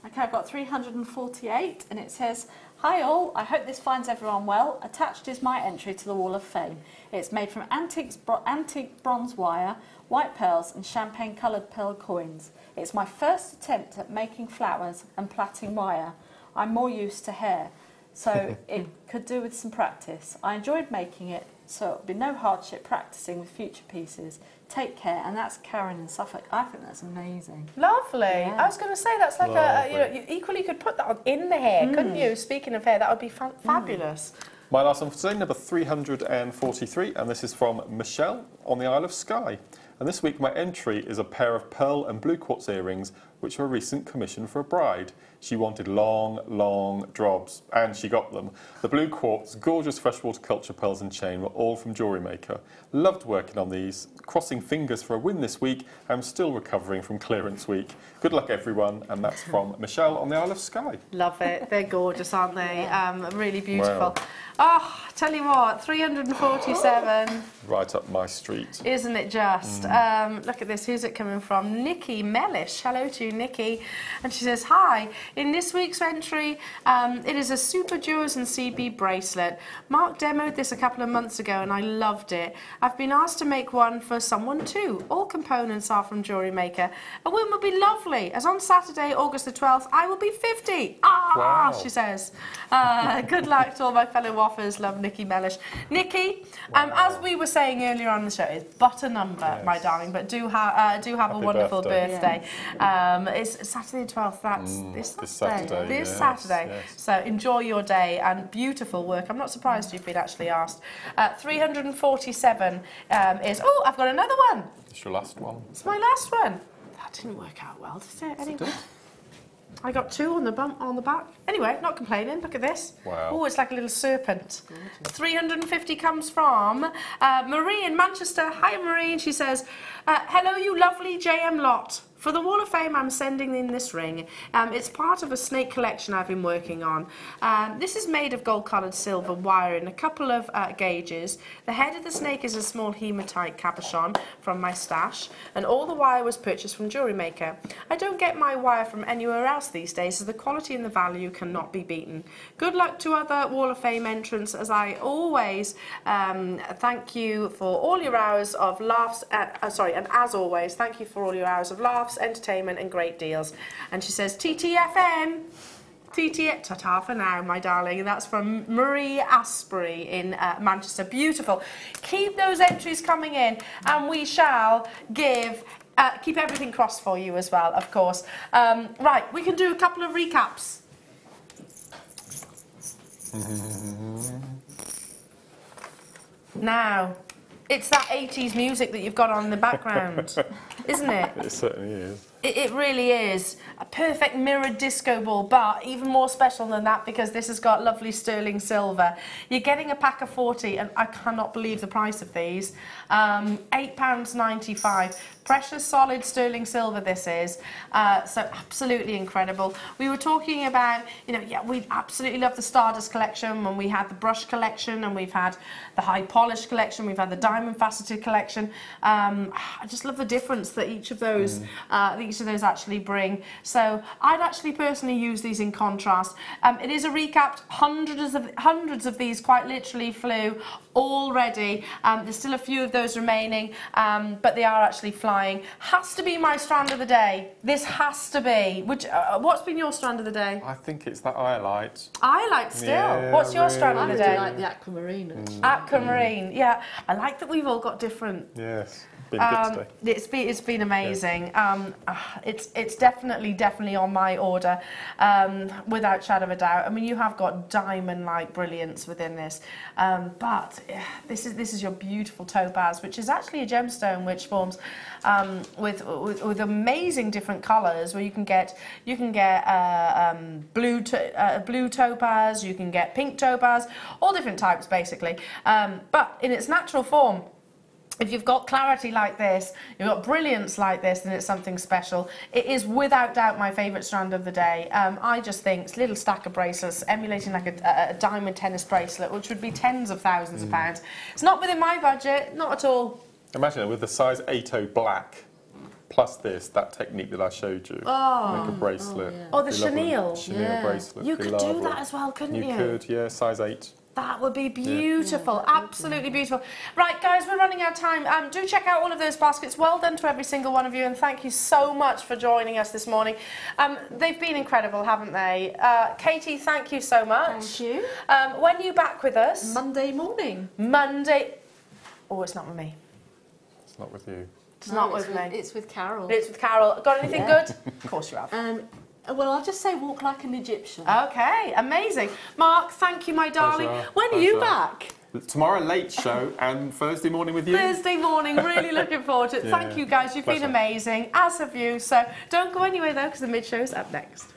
Okay, I've got 348, and it says, hi all, I hope this finds everyone well. Attached is my entry to the Wall of Fame. It's made from antique bronze wire, white pearls and champagne-coloured pearl coins. It's my first attempt at making flowers and plaiting wire. I'm more used to hair, so it could do with some practice. I enjoyed making it, so it would be no hardship practising with future pieces. Take care, and that's Karen in Suffolk. I think that's amazing. Lovely. Yeah. I was going to say that's like you equally could put that on in the hair, couldn't you? Speaking of hair, that would be fabulous. My last one for today, number 343, and this is from Michelle on the Isle of Skye. And this week my entry is a pair of pearl and blue quartz earrings, which were a recent commission for a bride. She wanted long, long drobs, and she got them. The blue quartz, gorgeous freshwater culture pearls and chain were all from Jewellery Maker. Loved working on these. Crossing fingers for a win this week. I'm still recovering from clearance week. Good luck, everyone. And that's from Michelle on the Isle of Skye. Love it. They're gorgeous, aren't they? Really beautiful. Wow. Oh, tell you what, 347. Right up my street. Isn't it just? Look at this. Who's it coming from? Nikki Mellish. Hello to you, Nikki. And she says, hi. In this week's entry, it is a Super Jewels and CB bracelet. Mark demoed this a couple of months ago and I loved it. I've been asked to make one for someone too. All components are from Jewellery Maker. A win would be lovely, as on Saturday, August the 12th, I will be 50. Wow. She says. Good luck to all my fellow waffers. Love, Nikki Mellish. Nikki, as we were saying earlier on the show, it's but a number, my darling, but do have a wonderful birthday. It's Saturday the 12th. That's this Saturday. This Saturday. Yes. So enjoy your day and beautiful work. I'm not surprised you've been actually asked. 347 is... Oh, I've got another one. It's your last one. It's my last one. That didn't work out well, did it? Anyway. I got 2 on the back. Anyway, not complaining. Look at this. Wow. Oh, it's like a little serpent. 350 comes from Marie in Manchester. Hi, Marie. And she says, hello, you lovely JM lot. For the Wall of Fame, I'm sending in this ring. It's part of a snake collection I've been working on. This is made of gold-coloured silver wire in a couple of gauges. The head of the snake is a small hematite cabochon from my stash, and all the wire was purchased from Jewellery Maker. I don't get my wire from anywhere else these days, so the quality and the value cannot be beaten. Good luck to other Wall of Fame entrants, as I always thank you for all your hours of laughs, and as always, thank you for all your hours of laughs, entertainment and great deals. And she says TTFN, ta-ta for now, my darling. And that's from Marie Asprey in Manchester. Beautiful. Keep those entries coming in and we shall give keep everything crossed for you as well, of course. Right, we can do a couple of recaps. Now, It's that 80s music that you've got on in the background, isn't it? It certainly is. It really is. A perfect mirrored disco ball, but even more special than that because this has got lovely sterling silver. You're getting a pack of 40, and I cannot believe the price of these. £8.95. Precious solid sterling silver this is. So absolutely incredible. We were talking about, you know, yeah, we absolutely love the Stardust collection, when we had the brush collection, and we've had the high polish collection, we've had the diamond faceted collection. I just love the difference that each of those actually bring. So I'd actually personally use these in contrast. It is a recap. Hundreds of these quite literally flew already. There's still a few of those remaining, but they are actually flying. Has to be my strand of the day. This has to be. What's been your strand of the day? I think it's that Iolite. Iolite still. Yeah, What's your strand of the day? I like the Aquamarine. Aquamarine. Yeah, I like that we've all got different. Yes. Been good today. It's been amazing. Yeah. It's definitely on my order, without shadow of a doubt. I mean, you have got diamond-like brilliance within this, but this is your beautiful topaz, which is actually a gemstone, which forms with amazing different colours. Where you can get blue topaz, you can get pink topaz, all different types basically, but in its natural form. If you've got clarity like this, you've got brilliance like this, then it's something special. It is without doubt my favourite strand of the day. I just think it's a little stack of bracelets emulating like a diamond tennis bracelet, which would be tens of thousands of pounds. It's not within my budget, not at all. Imagine it with the size 8.0 black, plus that technique that I showed you. Oh. Make a bracelet. Oh, the chenille. Chenille bracelet. You could do that as well, couldn't you? You could, yeah, size 8. That would be beautiful, absolutely beautiful. Right, guys, we're running out of time. Do check out all of those baskets. Well done to every single one of you, and thank you so much for joining us this morning. They've been incredible, haven't they? Katie, thank you so much. Thank you. When are you back with us? Monday morning. Monday. Oh, it's not with me. It's not with you. It's not with me. It's with Carol. It's with Carol. Got anything good? Of course you have. Well, I'll just say walk like an Egyptian. Okay, amazing. Mark, thank you, my darling. Pleasure. When are you back? Tomorrow, late show, and Thursday morning with you. Thursday morning, really looking forward to it. Yeah. Thank you, guys. You've Pleasure. been amazing, as have you. So don't go anywhere, though, because the mid-show's up next.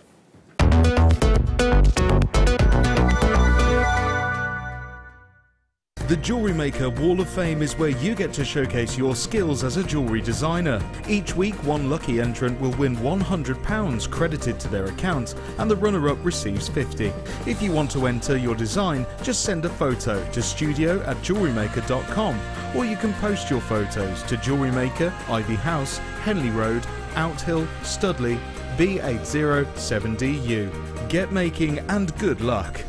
The Jewellery Maker Wall of Fame is where you get to showcase your skills as a jewellery designer. Each week, one lucky entrant will win £100 credited to their account, and the runner-up receives £50. If you want to enter your design, just send a photo to studio@jewellerymaker.com, or you can post your photos to Jewellery Maker, Ivy House, Henley Road, Outhill, Studley, B807DU. Get making and good luck.